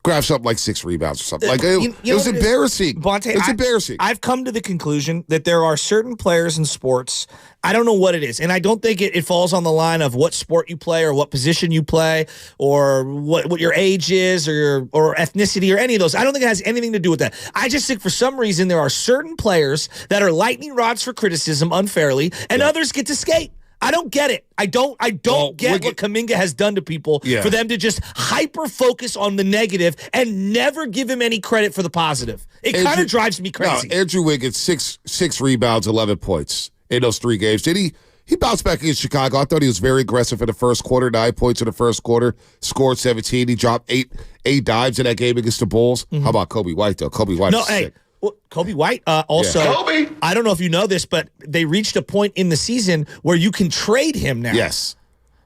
grab something like 6 rebounds or something. Like it was embarrassing. Bonte, it's embarrassing. I've come to the conclusion that there are certain players in sports. I don't know what it is, and I don't think it falls on the line of what sport you play or what position you play or what your age is or ethnicity or any of those. I don't think it has anything to do with that. I just think for some reason there are certain players that are lightning rods for criticism unfairly, and others get to skate. I don't get it. I don't get what Kuminga has done to people for them to just hyper focus on the negative and never give him any credit for the positive. It kind of drives me crazy. No, Andrew Wiggins, six rebounds, 11 points in those 3 games. Did he bounced back against Chicago? I thought he was very aggressive in the first quarter. 9 points in the first quarter. Scored 17. He dropped eight dimes in that game against the Bulls. How about Kobe White though? Kobe White. Sick. Well, Kobe White also. Kobe. I don't know if you know this, but they reached a point in the season where you can trade him now. Yes,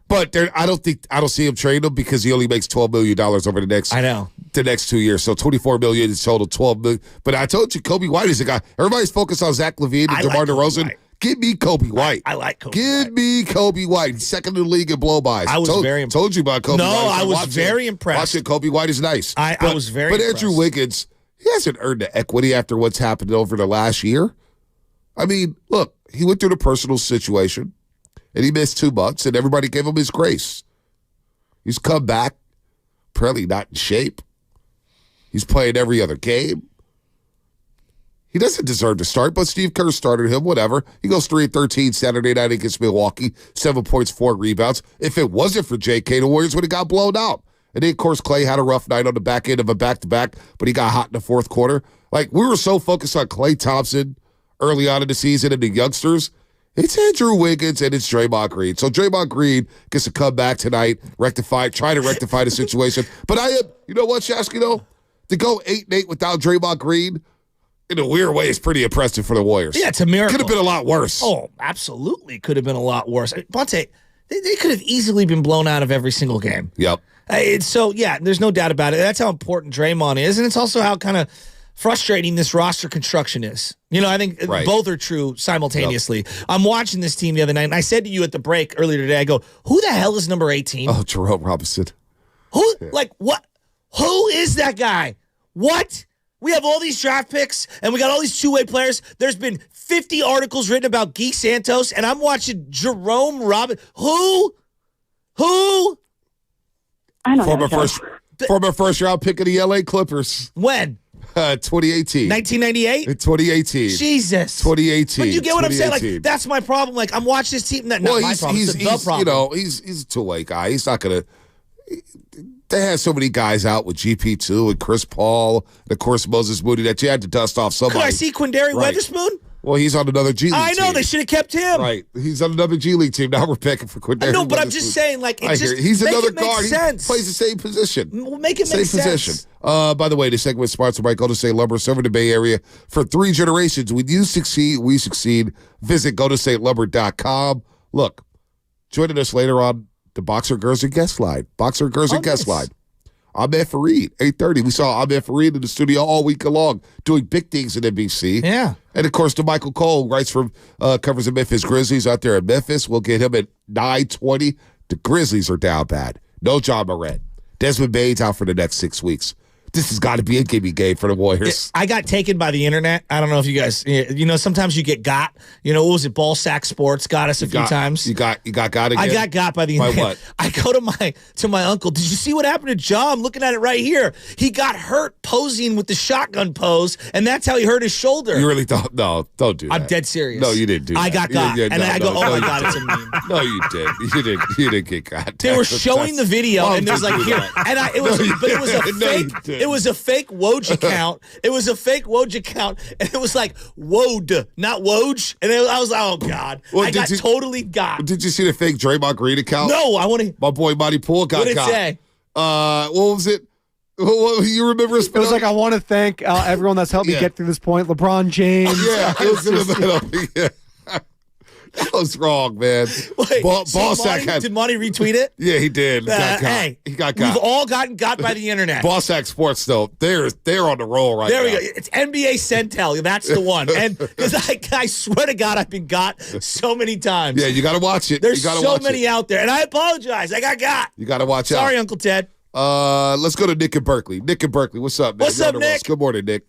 but I don't see him trading him because he only makes $12 million over the next 2 years. So $24 million is total, $12 million. But I told you, Kobe White is a guy. Everybody's focused on Zach LaVine and DeMar DeRozan. Give me Kobe White. I like Kobe White. Give me Kobe White. He's second in the league in blow-bys. I was very impressed. Told you about Kobe White. No, I was very impressed. Watching Kobe White is nice. I was very impressed. But Andrew Wiggins, he hasn't earned the equity after what's happened over the last year. I mean, look, he went through the personal situation, and he missed 2 months, and everybody gave him his grace. He's come back, apparently not in shape. He's playing every other game. He doesn't deserve to start, but Steve Kerr started him, whatever. He goes 3-13 Saturday night against Milwaukee, 7 points, 4 rebounds. If it wasn't for J.K., the Warriors would have got blown out. And then, of course, Clay had a rough night on the back end of a back-to-back, but he got hot in the fourth quarter. Like, we were so focused on Klay Thompson early on in the season and the youngsters. It's Andrew Wiggins and it's Draymond Green. So Draymond Green gets to come back tonight, try to rectify the situation. But you know what, Shasky, though? To go 8-8 without Draymond Green, in a weird way, is pretty impressive for the Warriors. Yeah, it's a miracle. Could have been a lot worse. Oh, absolutely could have been a lot worse. Bonte, they could have easily been blown out of every single game. Yep. So, yeah, there's no doubt about it. That's how important Draymond is, and it's also how kind of frustrating this roster construction is. You know, I think both are true simultaneously. Yep. I'm watching this team the other night, and I said to you at the break earlier today, I go, who the hell is number 18? Oh, Jerome Robinson. What? Who is that guy? What? We have all these draft picks, and we got all these two-way players. There's been 50 articles written about Guy Santos, and I'm watching Jerome Robinson. Who? I don't know. Former first-round pick of the LA Clippers. When? 2018. 1998? 2018. Jesus. 2018. But you get what I'm saying? Like, that's my problem. Like, I'm watching this team. Not my problem. It's the problem. You know, he's a two-way guy. He's not going to... They had so many guys out with GP2 and Chris Paul, and of course Moses Moody, that you had to dust off somebody. Could I see Quindary Weatherspoon? Well, he's on another G League team. I know, they should have kept him. Right. He's on another G League team. Now we're picking for Quindary. No, but I'm just saying, like, he's another guard. Sense. He plays the same position. Make it make sense. Position. By the way, the segment is sponsored by Golden State Lumber, serving the Bay Area for 3 generations. When you succeed, we succeed. Visit GoldenStateLumber.com. Look, joining us later on the Boxer Girls and Guest Line. Boxer Girls and Guest Line. Ahmed Fareed, 8:30. We saw Ahmed Fareed in the studio all week long doing big things at NBC. Yeah. And, of course, DeMichael Cole writes from covers the Memphis Grizzlies out there in Memphis. We'll get him at 9:20. The Grizzlies are down bad. No John Morant. Desmond Bane's out for the next 6 weeks. This has got to be a gimme game for the Warriors. I got taken by the internet. I don't know if you guys, sometimes you get got. What was it? Ball Sack Sports got us a few times. You got again? I got got by the internet. By what? I go to my uncle. Did you see what happened to John? I'm looking at it right here. He got hurt posing with the shotgun pose, and that's how he hurt his shoulder. You really don't? No, don't do that. I'm dead serious. No, you didn't do that. I got got. I go, oh my God, it's a meme. No, you did. You didn't get got. They were showing the video, and there's like here, and it was a fake. It was a fake Woj account. It was a fake Woj account, and it was like Woj, not Woj. And I was like, oh God, I got totally got. Did you see the fake Draymond Green account? No, I want to. My boy Monty Poole got got. What did it say? What was it? What, you remember? It was like, I want to thank everyone that's helped me get through this point. LeBron James. Yeah, it was in the middle. Yeah. That was wrong, man. Wait, did Monty retweet it? Yeah, he did. Hey, he got got. We've all gotten got by the internet. Ball Sack Sports, though, they're on the roll right now. There we go. It's NBA Centel. That's the one. And because I swear to God, I've been got so many times. Yeah, you got to watch it. There's so many out there. And I apologize. I got. You got to watch out. Sorry, Uncle Ted. Let's go to Nick in Berkeley. Nick in Berkeley, what's up, man? What's up, Nick? Good morning, Nick.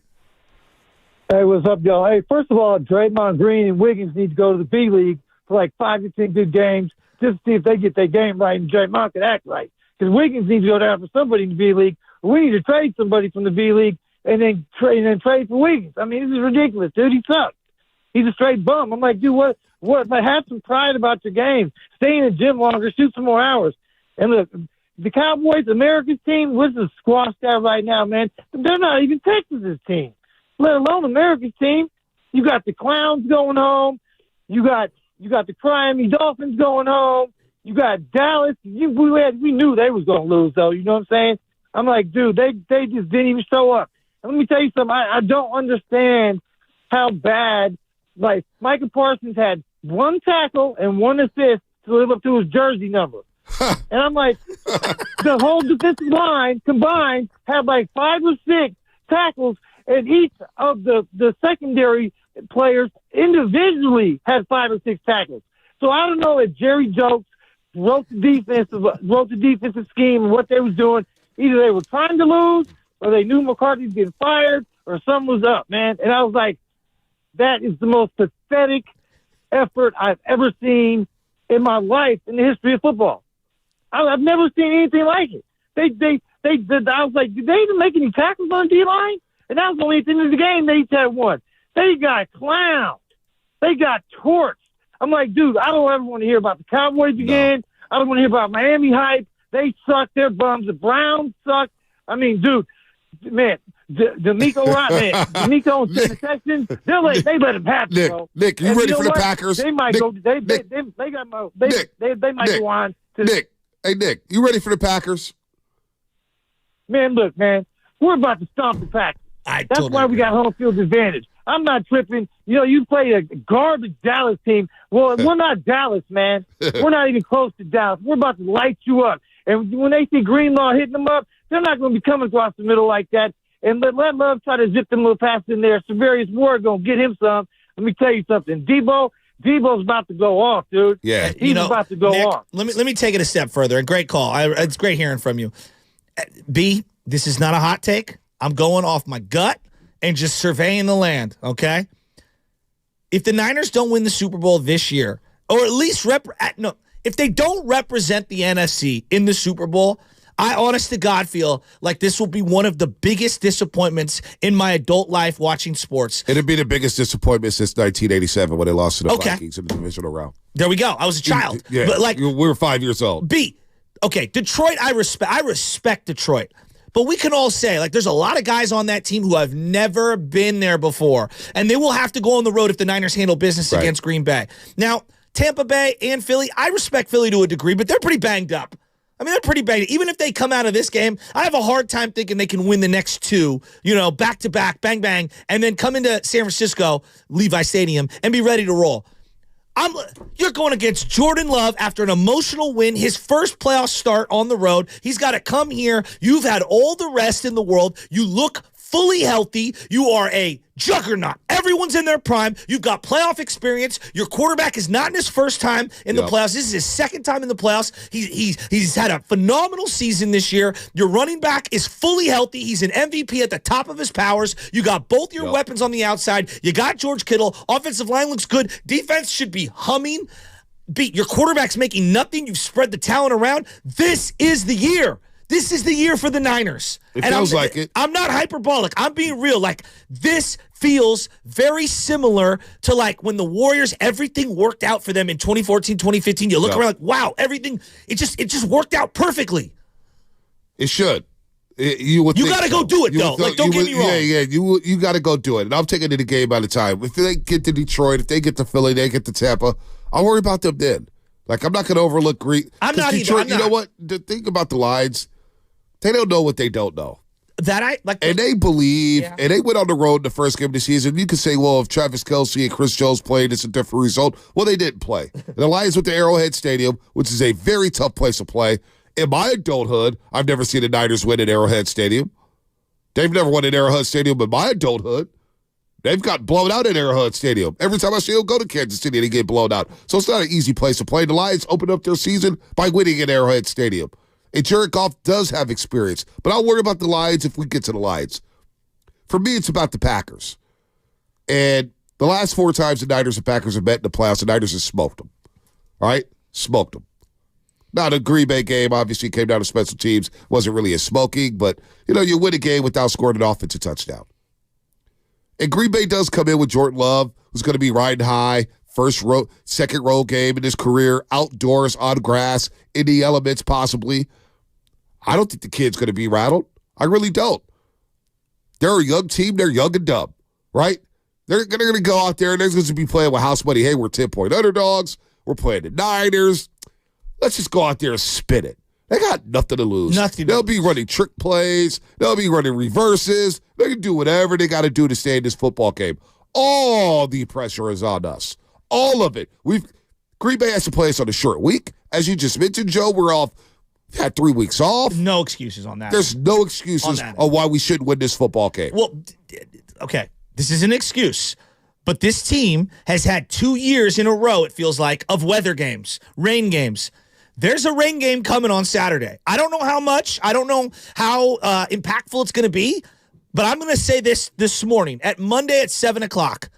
Hey, what's up, y'all? Hey, first of all, Draymond Green and Wiggins need to go to the B League for like 5 to 10 good games just to see if they get their game right and Draymond can act right. Because Wiggins needs to go down for somebody in the B League. Or we need to trade somebody from the B League and then trade for Wiggins. I mean, this is ridiculous, dude. He sucks. He's a straight bum. I'm like, dude, what? Like, have some pride about your game. Stay in the gym longer. Shoot some more hours. And look, the Cowboys, America's team, what's the squash that right now, man? They're not even Texas's team, let alone America's team. You got the Clowns going home. You got the Miami Dolphins going home. You got Dallas. We knew they was going to lose, though. You know what I'm saying? I'm like, dude, they just didn't even show up. And let me tell you something. I don't understand how bad. Like, Micah Parsons had 1 tackle and 1 assist to live up to his jersey number. And I'm like, the whole defensive line combined had like 5 or 6 tackles, and each of the secondary players individually had 5 or 6 tackles. So I don't know if Jerry Jokes wrote the defensive scheme and what they was doing. Either they were trying to lose, or they knew McCarthy was getting fired, or something was up, man. And I was like, that is the most pathetic effort I've ever seen in my life in the history of football. I've never seen anything like it. I was like, did they even make any tackles on D-line? And that was only at the end of the game they each had 1. They got clowned. They got torched. I'm like, dude, I don't ever want to hear about the Cowboys again. No. I don't want to hear about Miami hype. They suck. They're bums. The Browns suck. I mean, dude, man, D'Amico and the Texans, they let him have it, bro. Nick, you ready for the Packers? They might go. They might go on to Nick. Hey, Nick, you ready for the Packers? Man, look, man, we're about to stomp the Packers. That's why we got home field advantage. I'm not tripping. You know, you play a garbage Dallas team. Well, we're not Dallas, man. We're not even close to Dallas. We're about to light you up. And when they see Greenlaw hitting them up, they're not going to be coming across the middle like that. And let Love try to zip them little passes in there. Severius Ward going to get him some. Let me tell you something. Debo's about to go off, dude. Yeah. He's about to go off. Let me take it a step further. A great call. It's great hearing from you. B, this is not a hot take. I'm going off my gut and just surveying the land, okay? If the Niners don't win the Super Bowl this year, or at least if they don't represent the NFC in the Super Bowl, I honest to God feel like this will be one of the biggest disappointments in my adult life watching sports. It'd be the biggest disappointment since 1987 when they lost to the Vikings in the divisional round. There we go. I was a child. Yeah, but we were 5 years old. Detroit, I respect Detroit. But we can all say, like, there's a lot of guys on that team who have never been there before, and they will have to go on the road if the Niners handle business against Green Bay. Now, Tampa Bay and Philly, I respect Philly to a degree, but they're pretty banged up. I mean, they're pretty banged up. Even if they come out of this game, I have a hard time thinking they can win the next 2, back-to-back, bang, bang, and then come into San Francisco, Levi Stadium, and be ready to roll. You're going against Jordan Love after an emotional win, his first playoff start on the road. He's got to come here. You've had all the rest in the world. You look fully healthy. You are a juggernaut. Everyone's in their prime. You've got playoff experience. Your quarterback is not in his first time in the playoffs. This is his second time in the playoffs. He's had a phenomenal season this year. Your running back is fully healthy. He's an MVP at the top of his powers. You got both your weapons on the outside. You got George Kittle. Offensive line looks good. Defense should be humming. Your quarterback's making nothing. You've spread the talent around. This is the year. This is the year for the Niners. It feels like it. I'm not hyperbolic. I'm being real. Like, this feels very similar to, like, when the Warriors, everything worked out for them in 2014, 2015. You look around like, wow, everything, it just worked out perfectly. It should. You got to go do it, though. Don't get me wrong. Yeah. You got to go do it. And I'm taking it a game at a time. If they get to Detroit, if they get to Philly, they get to Tampa, I'll worry about them then. Like, I'm not going to overlook Green. I'm not Detroit, either. You know what? The thing about the Lions, they don't know what they don't know. And they believe, and they went on the road the first game of the season. You could say, well, if Travis Kelce and Chris Jones played, it's a different result. Well, they didn't play. The Lions went to Arrowhead Stadium, which is a very tough place to play. In my adulthood, I've never seen the Niners win at Arrowhead Stadium. They've never won at Arrowhead Stadium in my adulthood. They've got blown out at Arrowhead Stadium. Every time I see them go to Kansas City, they get blown out. So it's not an easy place to play. The Lions opened up their season by winning at Arrowhead Stadium. And Jared Goff does have experience. But I'll worry about the Lions if we get to the Lions. For me, it's about the Packers. And the last 4 times the Niners and Packers have met in the playoffs, the Niners have smoked them. All right? Smoked them. Now, the Green Bay game obviously came down to special teams. Wasn't really a smoking, but, you win a game without scoring an offensive touchdown. And Green Bay does come in with Jordan Love, who's going to be riding high, second row game in his career, outdoors, on grass, in the elements possibly. I don't think the kid's going to be rattled. I really don't. They're a young team. They're young and dumb, right? They're going to go out there and they're going to be playing with house money. Hey, we're 10-point underdogs. We're playing the Niners. Let's just go out there and spin it. They got nothing to lose. They'll be running trick plays. They'll be running reverses. They can do whatever they got to do to stay in this football game. All the pressure is on us. All of it. Green Bay has to play us on a short week. As you just mentioned, Joe, we've had 3 weeks off. No excuses on that. There's no excuses on why we shouldn't win this football game. Well, okay, this is an excuse. But this team has had 2 years in a row, it feels like, of weather games, rain games. There's a rain game coming on Saturday. I don't know how much. I don't know how impactful it's going to be. But I'm going to say this morning, at Monday at 7 o'clock.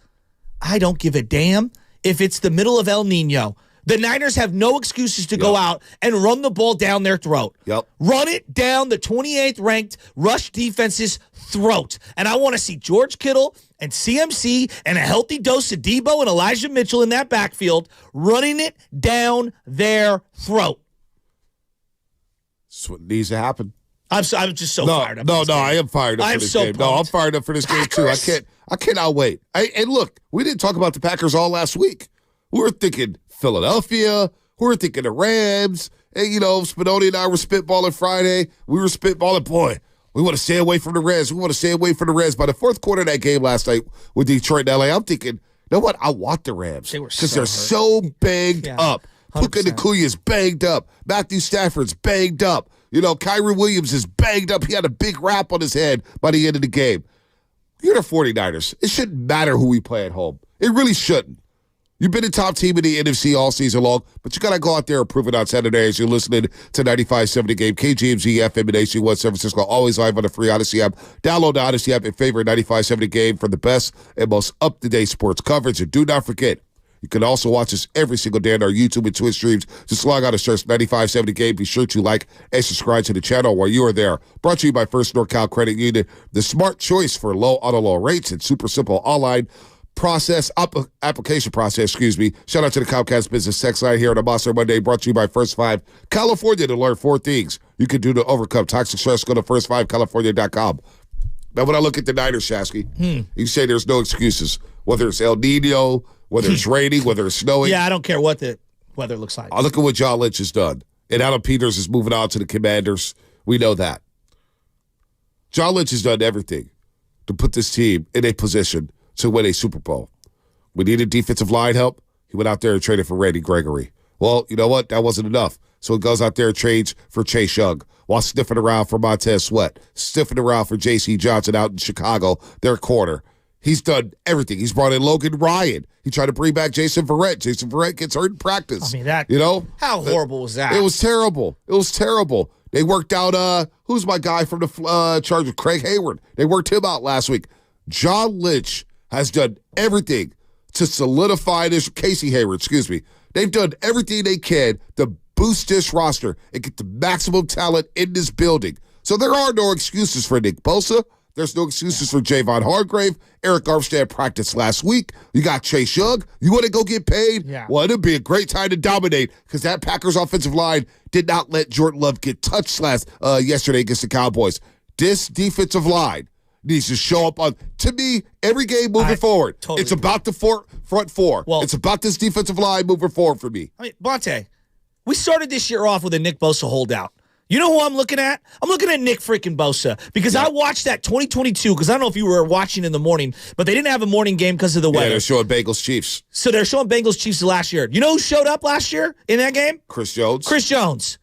I don't give a damn if it's the middle of El Nino. The Niners have no excuses to go out and run the ball down their throat. Yep. Run it down the 28th ranked rush defense's throat. And I want to see George Kittle and CMC and a healthy dose of Debo and Elijah Mitchell in that backfield running it down their throat. That's what needs to happen. I'm just so fired up. I am fired up for this game. Pumped. No, I'm fired up for this game too. I cannot wait. And look, we didn't talk about the Packers all last week. We were thinking Philadelphia. We were thinking the Rams. And, Spinoni and I were spitballing Friday. We were spitballing, boy, we want to stay away from the Rams. We want to stay away from the Rams. By the fourth quarter of that game last night with Detroit and LA, I'm thinking, you know what? I want the Rams. Because they're so banged up. Puka Nakuya's banged up. Matthew Stafford's banged up. Kyrie Williams is banged up. He had a big rap on his head by the end of the game. You're the 49ers. It shouldn't matter who we play at home. It really shouldn't. You've been a top team in the NFC all season long, but you got to go out there and prove it on Saturday as you're listening to 95.7 The Game, KGMZ, FM, and AC1 San Francisco, always live on the free Odyssey app. Download the Odyssey app and favorite 95.7 The Game for the best and most up-to-date sports coverage. And do not forget, you can also watch us every single day on our YouTube and Twitch streams. Just log on to search 95.7 The Game. Be sure to like and subscribe to the channel while you are there. Brought to you by First NorCal Credit Union, the smart choice for low auto loan rates and super simple online application process. Shout out to the Comcast Business Text Line here on a Monster Monday, brought to you by First 5 California to learn 4 things you can do to overcome toxic stress. Go to first5california.com. Now, when I look at the Niners, Shasky, you say there's no excuses, whether it's El Nino, whether it's raining, whether it's snowing. Yeah, I don't care what the weather looks like. I look at what John Lynch has done. And Adam Peters is moving on to the Commanders. We know that. John Lynch has done everything to put this team in a position to win a Super Bowl. We needed defensive line help. He went out there and traded for Randy Gregory. Well, you know what? That wasn't enough. So he goes out there and trades for Chase Young while sniffing around for Montez Sweat, sniffing around for J.C. Johnson out in Chicago, their corner. He's done everything. He's brought in Logan Ryan. He tried to bring back Jason Verrett. Jason Verrett gets hurt in practice. I mean, that, how horrible was that? It was terrible. It was terrible. They worked out, who's my guy from the Chargers? Craig Hayward. They worked him out last week. John Lynch has done everything to solidify this. Casey Hayward, They've done everything they can to boost this roster and get the maximum talent in this building. So there are no excuses for Nick Bosa. There's no excuses for Javon Hargrave. Eric Armstead practiced last week. You got Chase Young. You want to go get paid? Yeah. Well, it'd be a great time to dominate because that Packers offensive line did not let Jordan Love get touched yesterday against the Cowboys. This defensive line needs to show up to me, every game moving forward. Totally it's about the front four. Well, it's about this defensive line moving forward for me. I mean, Bonte, we started this year off with a Nick Bosa holdout. You know who I'm looking at? I'm looking at Nick freaking Bosa because I watched that 2022 because I don't know if you were watching in the morning, but they didn't have a morning game because of the weather. Yeah, they're showing Bengals Chiefs. So they're showing Bengals Chiefs last year. You know who showed up last year in that game? Chris Jones.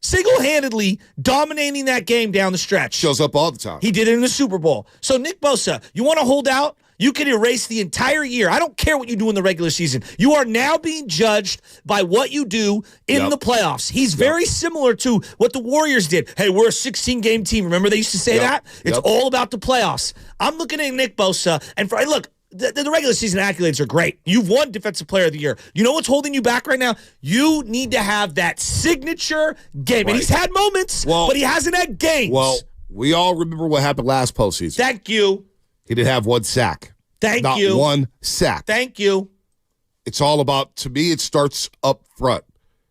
Single-handedly dominating that game down the stretch. Shows up all the time. He did it in the Super Bowl. So Nick Bosa, you want to hold out? You can erase the entire year. I don't care what you do in the regular season. You are now being judged by what you do in the playoffs. He's very similar to what the Warriors did. Hey, we're a 16-game team. Remember they used to say that? It's all about the playoffs. I'm looking at Nick Bosa, and look, the regular season accolades are great. You've won Defensive Player of the Year. You know what's holding you back right now? You need to have that signature game. Right. And he's had moments, but he hasn't had games. Well, we all remember what happened last postseason. Thank you. He didn't have one sack. Thank you. Not one sack. Thank you. It's all about, to me, it starts up front.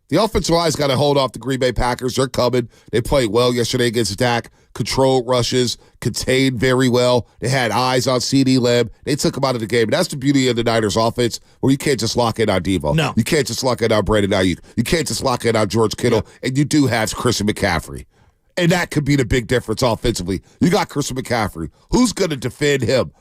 The offensive line's got to hold off the Green Bay Packers. They're coming. They played well yesterday against Dak. Controlled rushes, contained very well. They had eyes on CeeDee Lamb. They took him out of the game. And that's the beauty of the Niners offense, where you can't just lock in on Devo. No. You can't just lock in on Brandon Ayuk. You can't just lock in on George Kittle. And you do have Christian McCaffrey. And that could be the big difference offensively. You got Christian McCaffrey. Who's going to defend him?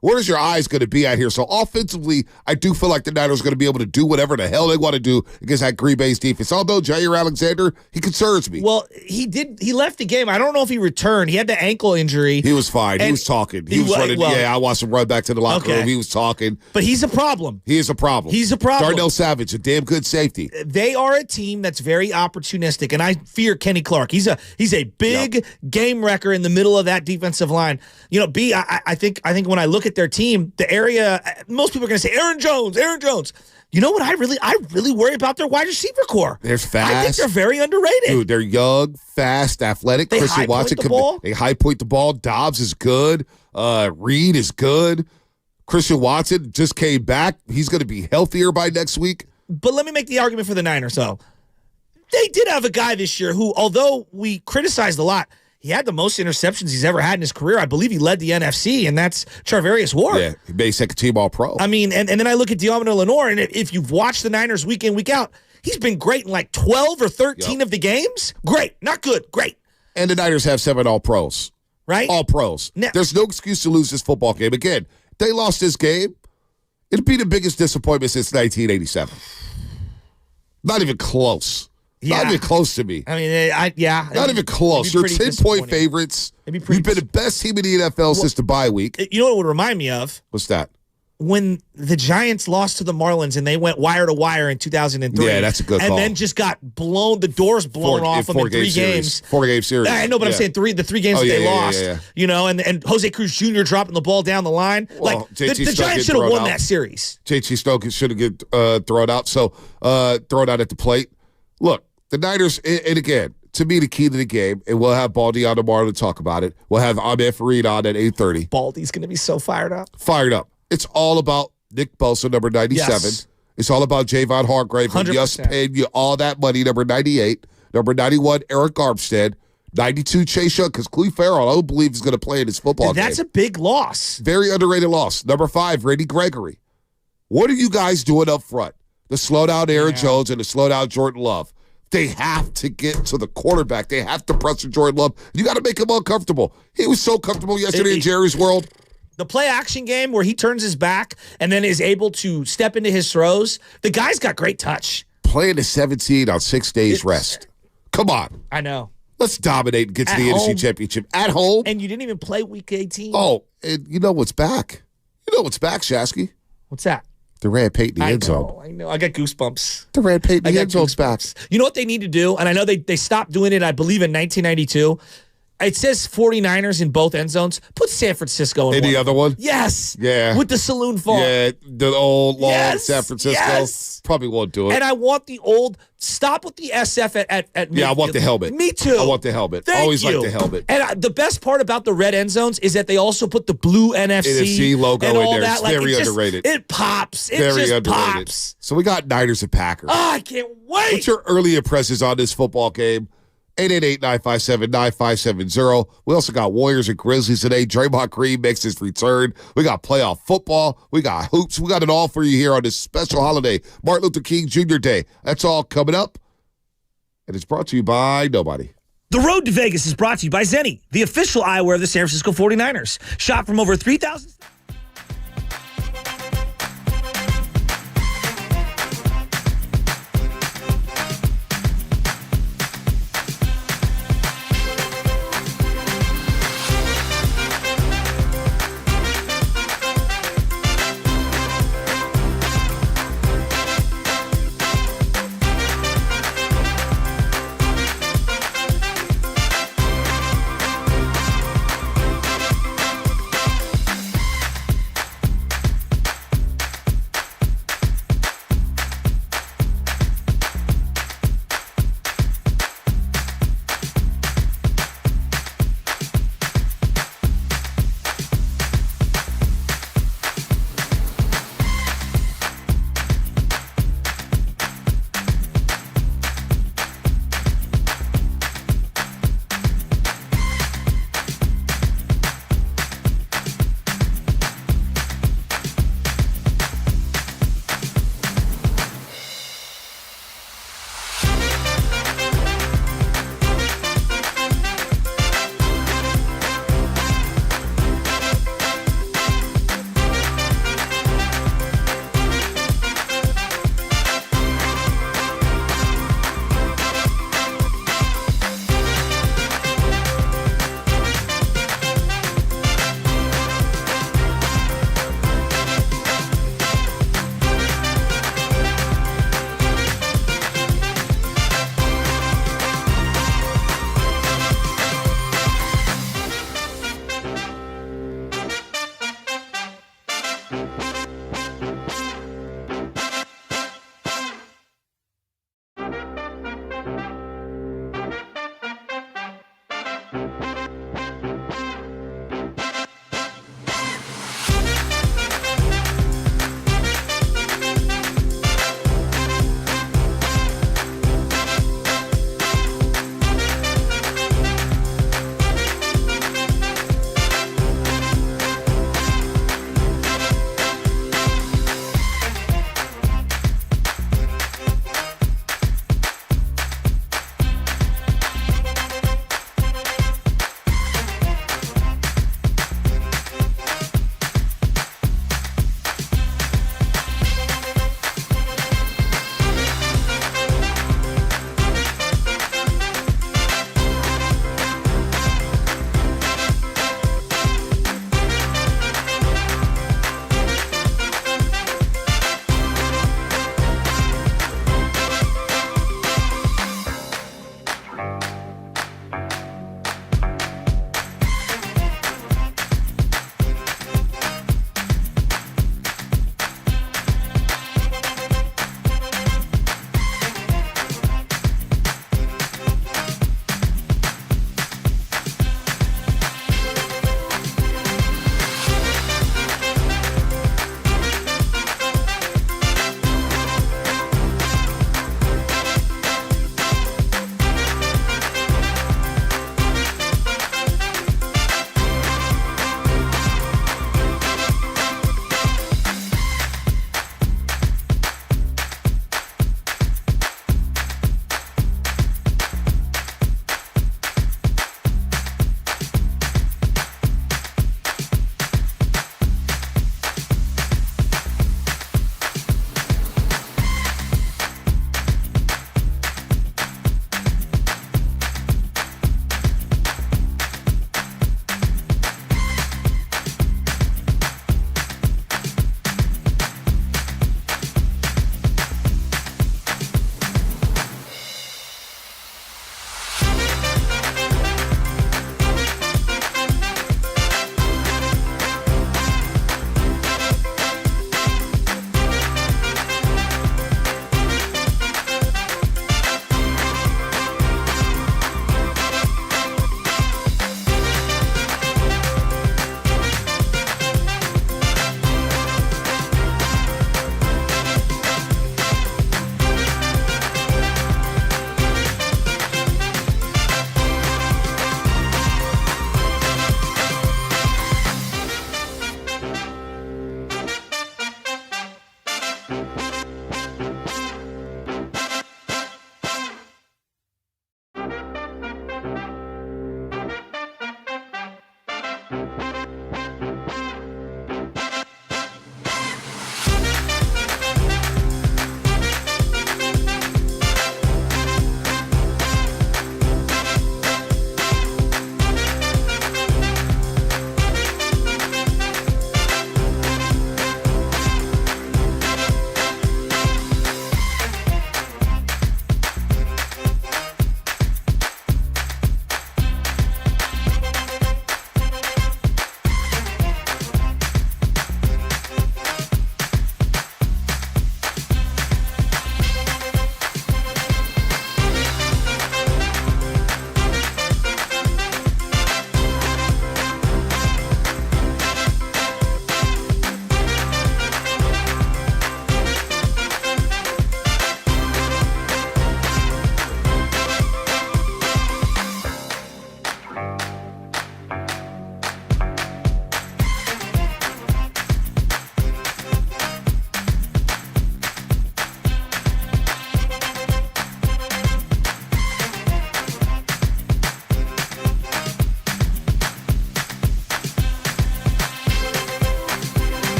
Where's your eyes going to be at here? So offensively, I do feel like the Niners are going to be able to do whatever the hell they want to do against that Green Bay's defense. Although Jair Alexander, he concerns me. Well, he left the game. I don't know if he returned. He had the ankle injury. He was fine. He was talking. He was running. I watched him run back to the locker room. He was talking. But he's a problem. He is a problem. He's a problem. Darnell Savage, a damn good safety. They are a team that's very opportunistic, and I fear Kenny Clark. He's a big game wrecker in the middle of that defensive line. You know, I think when I look at their team, the area, most people are going to say Aaron Jones. You know what I really worry about their wide receiver core. They're fast. I think they're very underrated. Dude, they're young, fast, athletic. They Christian Watson they high point the ball. Dobbs is good. Reed is good. Christian Watson just came back. He's going to be healthier by next week. But let me make the argument for the Niners, though. They did have a guy this year who, although we criticized a lot, he had the most interceptions he's ever had in his career. I believe he led the NFC, and that's Charvarius Ward. Yeah, he made second-team All-Pro. I mean, and then I look at Deommodore Lenoir, and if you've watched the Niners week in, week out, he's been great in like 12 or 13 of the games. Great. Not good. Great. And the Niners have 7 All-Pros. Right? All-Pros. Now, there's no excuse to lose this football game. Again, if they lost this game, it'd be the biggest disappointment since 1987. Not even close. Yeah. Not even close to me. I mean, not even close. You're 10-point favorites. You've been the best team in the NFL since the bye week. You know what it would remind me of? What's that? When the Giants lost to the Marlins and they went wire to wire in 2003. Yeah, that's a good call. And then just got the doors blown off them in 3 games. 4-game series. I know, but I'm saying the three games that they lost. You know, and Jose Cruz Jr. dropping the ball down the line. Well, like the Giants should have won that series. JT Stokes should have get thrown out. So thrown out at the plate. Look, the Niners, and again, to me, the key to the game, and we'll have Baldy on tomorrow to talk about it. We'll have Ahmed Fareed on at 8:30. Baldy's going to be so fired up. Fired up. It's all about Nick Bosa, number 97. Yes. It's all about Javon Hargrave, who just paid you all that money, number 98. Number 91, Eric Armstead. 92, Chase Young, because Cleve Farrell, I don't believe he's going to play in his football game. That's a big loss. Very underrated loss. Number 5, Randy Gregory. What are you guys doing up front? The slow down Aaron Jones and the slow down Jordan Love. They have to get to the quarterback. They have to pressure Jordan Love. You got to make him uncomfortable. He was so comfortable yesterday in Jerry's world. The play-action game where he turns his back and then is able to step into his throws, the guy's got great touch. Playing a 17 on 6 days rest. Come on. I know. Let's dominate and get to the NFC Championship. At home. And you didn't even play Week 18. Oh, and you know what's back? You know what's back, Shasky? What's that? The Rand Payton end zone. I know. I got goosebumps. The Rand Payton end zone's back. You know what they need to do? And I know they stopped doing it, I believe, in 1992. It says 49ers in both end zones. Put San Francisco in the other one? Yes. Yeah. With the saloon phone. Yeah, the old long San Francisco. Yes. Probably won't do it. And I want the old, stop with the SF at Yeah, I want the helmet. Me too. I want the helmet. Thank Always you. like the helmet. And the best part about the red end zones is that they also put the blue NFC logo and in all there. That. It's very underrated. It pops. It very just underrated. pops. So we got Niners and Packers. Oh, I can't wait. What's your early impressions on this football game? 888-957-9570. We also got Warriors and Grizzlies today. Draymond Green makes his return. We got playoff football. We got hoops. We got it all for you here on this special holiday, Martin Luther King Jr. Day. That's all coming up. And it's brought to you by nobody. The Road to Vegas is brought to you by Zenni, the official eyewear of the San Francisco 49ers. Shop from over 3,000...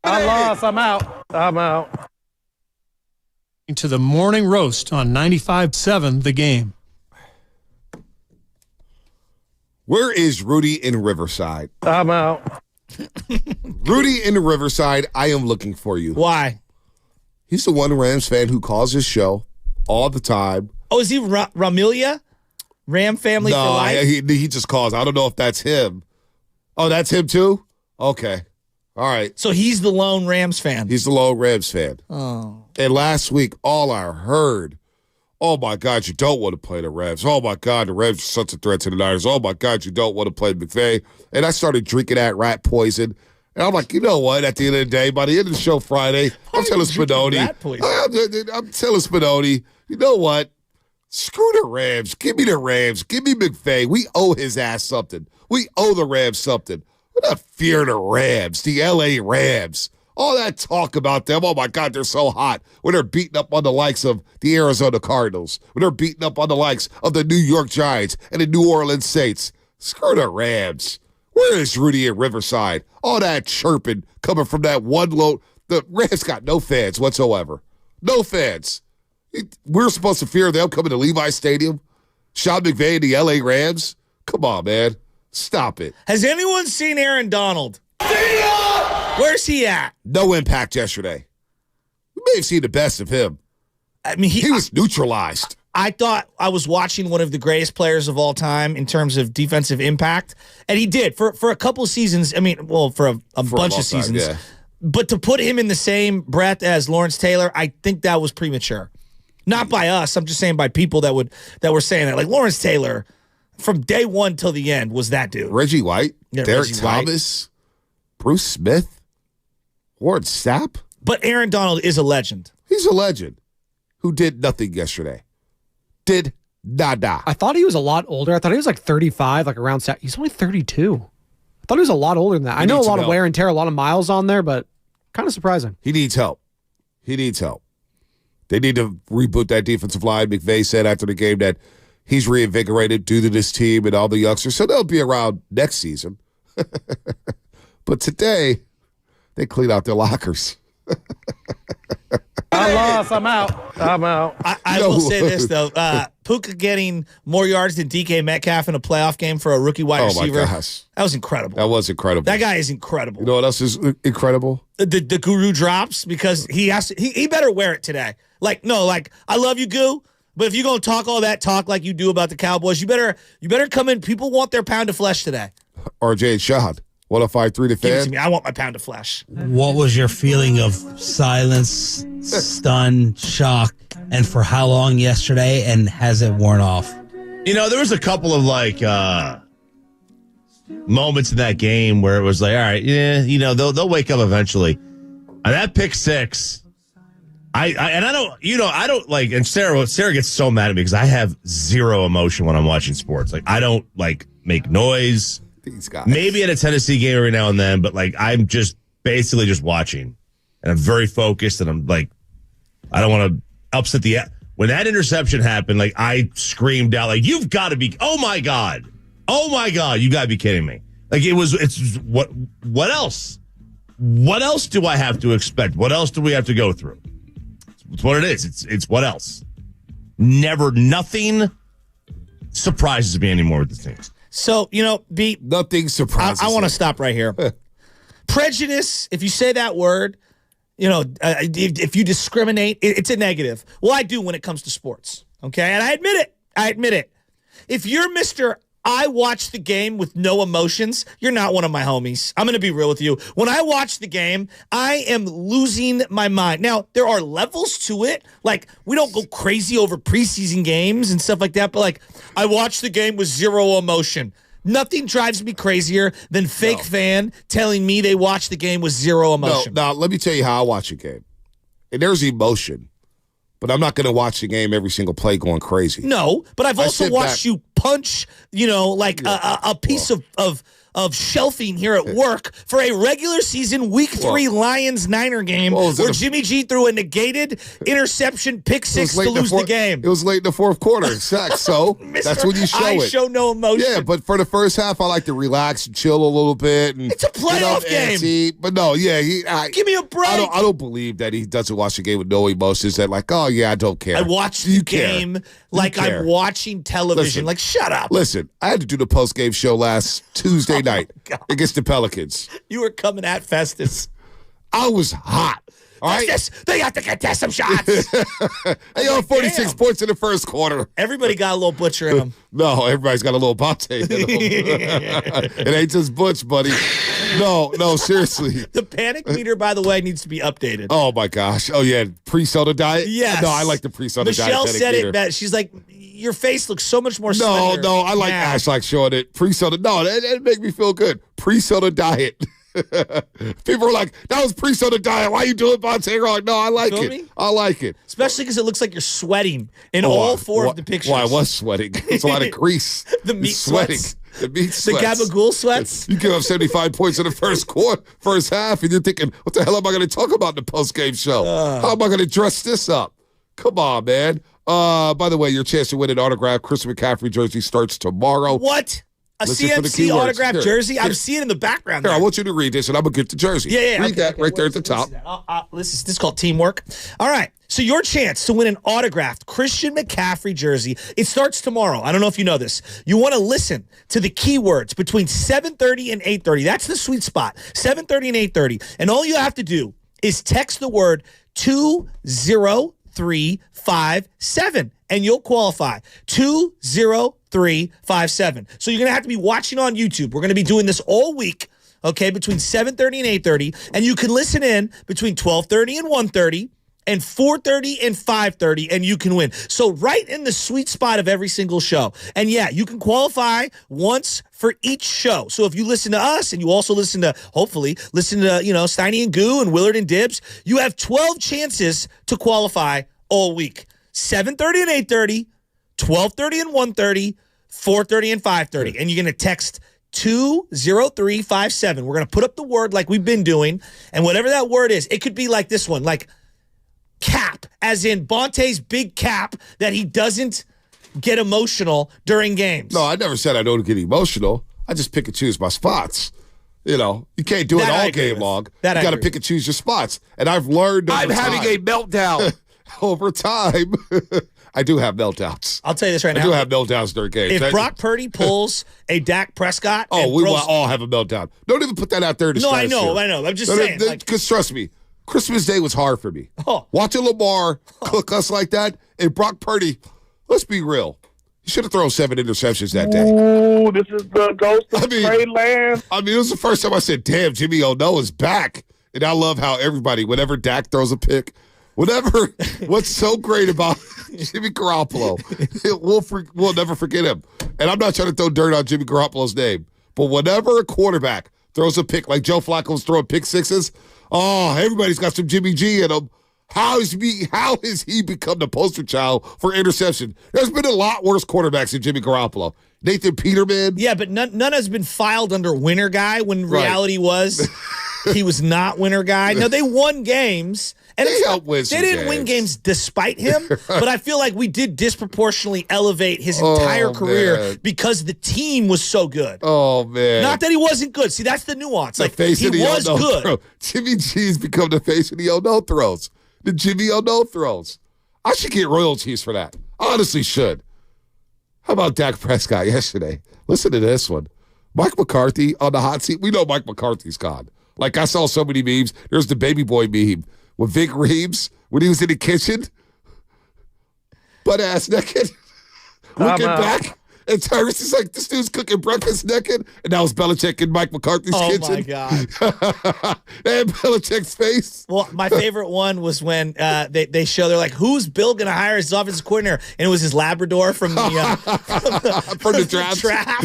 I lost. I'm out. To the morning roast on 95.7 The Game. Where is Rudy in Riverside? I'm out. Rudy in Riverside, I am looking for you. Why? He's the one Rams fan who calls his show all the time. Oh, is he Ramelia? Ram family for No, life? he just calls. I don't know if that's him. Oh, that's him too? Okay. All right. So he's the lone Rams fan. He's the lone Rams fan. Oh. And last week, all I heard, oh my God, you don't want to play the Rams. Oh my God, the Rams are such a threat to the Niners. Oh my God, you don't want to play McVay. And I started drinking that rat poison. And I'm like, you know what? At the end of the day, by the end of the show Friday, I'm telling Spinoni, I'm telling Spinoni, you know what? Screw the Rams. Give me the Rams. Give me McVay. We owe his ass something. We owe the Rams something. We're not fear the Rams, the L.A. Rams. All that talk about them, oh my God, they're so hot. When they're beating up on the likes of the Arizona Cardinals, when they're beating up on the likes of the New York Giants and the New Orleans Saints. Screw the Rams. Where is Rudy at Riverside? All that chirping coming from that one load. The Rams got no fans whatsoever. No fans. We're supposed to fear them coming to Levi Stadium? Sean McVay and the L.A. Rams? Come on, man. Stop it. Has anyone seen Aaron Donald? Where's he at? No impact yesterday. We may have seen the best of him. I mean, he was neutralized. I thought I was watching one of the greatest players of all time in terms of defensive impact, and he did for a couple seasons. I mean, well, for a bunch of seasons. Yeah. But to put him in the same breath as Lawrence Taylor, I think that was premature. Not by us. I'm just saying by people that were saying that. Like Lawrence Taylor, from day one till the end, was that dude. Reggie White, Yeah, Derek Reggie Thomas, Bruce Smith, Ward Sapp. But Aaron Donald is a legend. He's a legend who did nothing yesterday. Did nada. I thought he was a lot older. I thought he was like 35, like around. He's only 32. I thought he was a lot older than that. I know a lot of wear and tear, a lot of miles on there, but kind of surprising. He needs help. He needs help. They need to reboot that defensive line. McVay said after the game that he's reinvigorated due to this team and all the youngsters, so they'll be around next season. But today, they clean out their lockers. I lost. I'm out. I will say this, though. Puka getting more yards than DK Metcalf in a playoff game for a rookie wide receiver. Oh, my gosh. That was incredible. That was incredible. That guy is incredible. You know what else is incredible? The guru drops because he better wear it today. Like, no, like, I love you, Goo, but if you're going to talk all that talk like you do about the Cowboys, you better come in. People want their pound of flesh today. RJ and Shad, 105.3 The Give it Fan. to me. I want my pound of flesh. What was your feeling of silence, stun, shock, and for how long yesterday, and has it worn off? You know, there was a couple of moments in that game where it was like, all right, yeah, you know, they'll wake up eventually. And that pick six, I don't like, and Sarah gets so mad at me because I have zero emotion when I'm watching sports. Like, I don't like make noise. These guys. Maybe at a Tennessee game every now and then, but like I'm just basically just watching, and I'm very focused, and I'm like, I don't want to upset the. When that interception happened, like I screamed out, like you've got to be, oh my god, you got to be kidding me! Like it's what else? What else do I have to expect? What else do we have to go through? It's what it is. It's what else? Nothing surprises me anymore with the things. So, nothing surprises I want to stop right here. Prejudice, if you say that word, if you discriminate, it's a negative. Well, I do when it comes to sports, okay? And I admit it. If you're Mr. I watch the game with no emotions, you're not one of my homies. I'm going to be real with you. When I watch the game, I am losing my mind. Now, there are levels to it. Like, we don't go crazy over preseason games and stuff like that, but like, I watch the game with zero emotion. Nothing drives me crazier than fake fan telling me they watch the game with zero emotion. No, let me tell you how I watch a game. And there's emotion. But I'm not going to watch the game every single play going crazy. No, but I've also watched you punch, a piece of shelving here at work for a regular season Week 3 Lions-Niner game where Jimmy G threw a negated interception pick six to lose the game. It was late in the fourth quarter, exact. So that's when you show it. I show no emotion. Yeah, but for the first half, I like to relax and chill a little bit. And it's a playoff game. But no, give me a break. I don't believe that he doesn't watch the game with no emotions. That like, oh yeah, I don't care. I watch the game like I'm watching television. Like, shut up. Listen, I had to do the post-game show last Tuesday night against the Pelicans. You were coming at Festus. I was hot. All right? They got to get some shots. They got 46 points in the first quarter. Everybody got a little Butcher in them. No, everybody's got a little Bonte in them. It ain't just Butch, buddy. No, seriously. The panic meter, by the way, needs to be updated. Oh, my gosh. Oh, yeah. Pre-soda diet? Yes. No, I like the pre-soda diet. Michelle said it best. She's like, your face looks so much more slender. No, I like Ash like showing it. Pre-soda. No, that make me feel good. Pre-soda diet. People are like, that was pre-soda diet. Why are you doing Bonte? Like, no, I like it. I like it. Especially because it looks like you're sweating in all four of the pictures. Well, I was sweating. It's a lot of grease. The meat sweating. sweats. The meat sweats. The gabagool sweats. You give up 75 points in the first half, and you're thinking, what the hell am I going to talk about in the post-game show? How am I going to dress this up? Come on, man. By the way, your chance to win an autographed Chris McCaffrey jersey starts tomorrow. What? A CMC autographed jersey? I'm seeing it in the background. Here, I want you to read this, and I'm going to get the jersey. Yeah. Read that right there at the top. This is called teamwork. All right. So your chance to win an autographed Christian McCaffrey jersey, it starts tomorrow. I don't know if you know this. You want to listen to the keywords between 7:30 and 8:30. That's the sweet spot, 7:30 and 8:30. And all you have to do is text the word 20357, and you'll qualify. 20357. So you're going to have to be watching on YouTube. We're going to be doing this all week, okay, between 7:30 and 8:30. And you can listen in between 12:30 and 1:30 and 4:30 and 5:30, and you can win. So right in the sweet spot of every single show. And yeah, you can qualify once for each show. So if you listen to us and you also hopefully listen to, Steiny and Goo and Willard and Dibbs, you have 12 chances to qualify all week. 7:30 and 8:30, 12:30 and 1:30, 4:30 and 5:30. And you're going to text 20357. We're going to put up the word like we've been doing. And whatever that word is, it could be like this one, like cap, as in Bonte's big cap that he doesn't get emotional during games. No, I never said I don't get emotional. I just pick and choose my spots. You can't do it all game long. You got to pick and choose your spots. And I've learned over time. I'm having a meltdown. Over time, I do have meltdowns. I'll tell you this right now. I do have meltdowns during games. If Brock Purdy pulls a Dak Prescott, we will all have a meltdown. Don't even put that out there. I know. I'm just saying. Because trust me, Christmas Day was hard for me. Watching Lamar cook us like that, and Brock Purdy, let's be real. He should have thrown 7 interceptions that day. Ooh, this is the ghost of Trey Lance. It was the first time I said, damn, Jimmy O'No is back. And I love how everybody, whenever Dak throws a pick, what's so great about Jimmy Garoppolo, we'll never forget him. And I'm not trying to throw dirt on Jimmy Garoppolo's name, but whenever a quarterback throws a pick, like Joe Flacco's throwing pick sixes, everybody's got some Jimmy G in them. How has he become the poster child for interception? There's been a lot worse quarterbacks than Jimmy Garoppolo. Nathan Peterman. Yeah, but none has been filed under winner guy when reality was he was not winner guy. No, they won games. And They helped win some They didn't win games despite him, but I feel like we did disproportionately elevate his entire career man. because the team was so good. Oh, man. Not that he wasn't good. See, that's the nuance. The Like, face he of the was oh-no good. throw. Jimmy G's become the face of the oh-no throws. The Jimmy oh-no throws. I should get royalties for that. I honestly should. How about Dak Prescott yesterday? Listen to this one. Mike McCarthy on the hot seat. We know Mike McCarthy's gone. Like, I saw so many memes. There's the baby boy meme with Vic Reeves when he was in the kitchen, butt-ass naked, looking back. And Tyrus is like, this dude's cooking breakfast naked. And that was Belichick in Mike McCarthy's kitchen. Oh, my God. And Belichick's face. Well, my favorite one was when they show, they're like, who's Bill going to hire as his offensive coordinator? And it was his Labrador from the draft.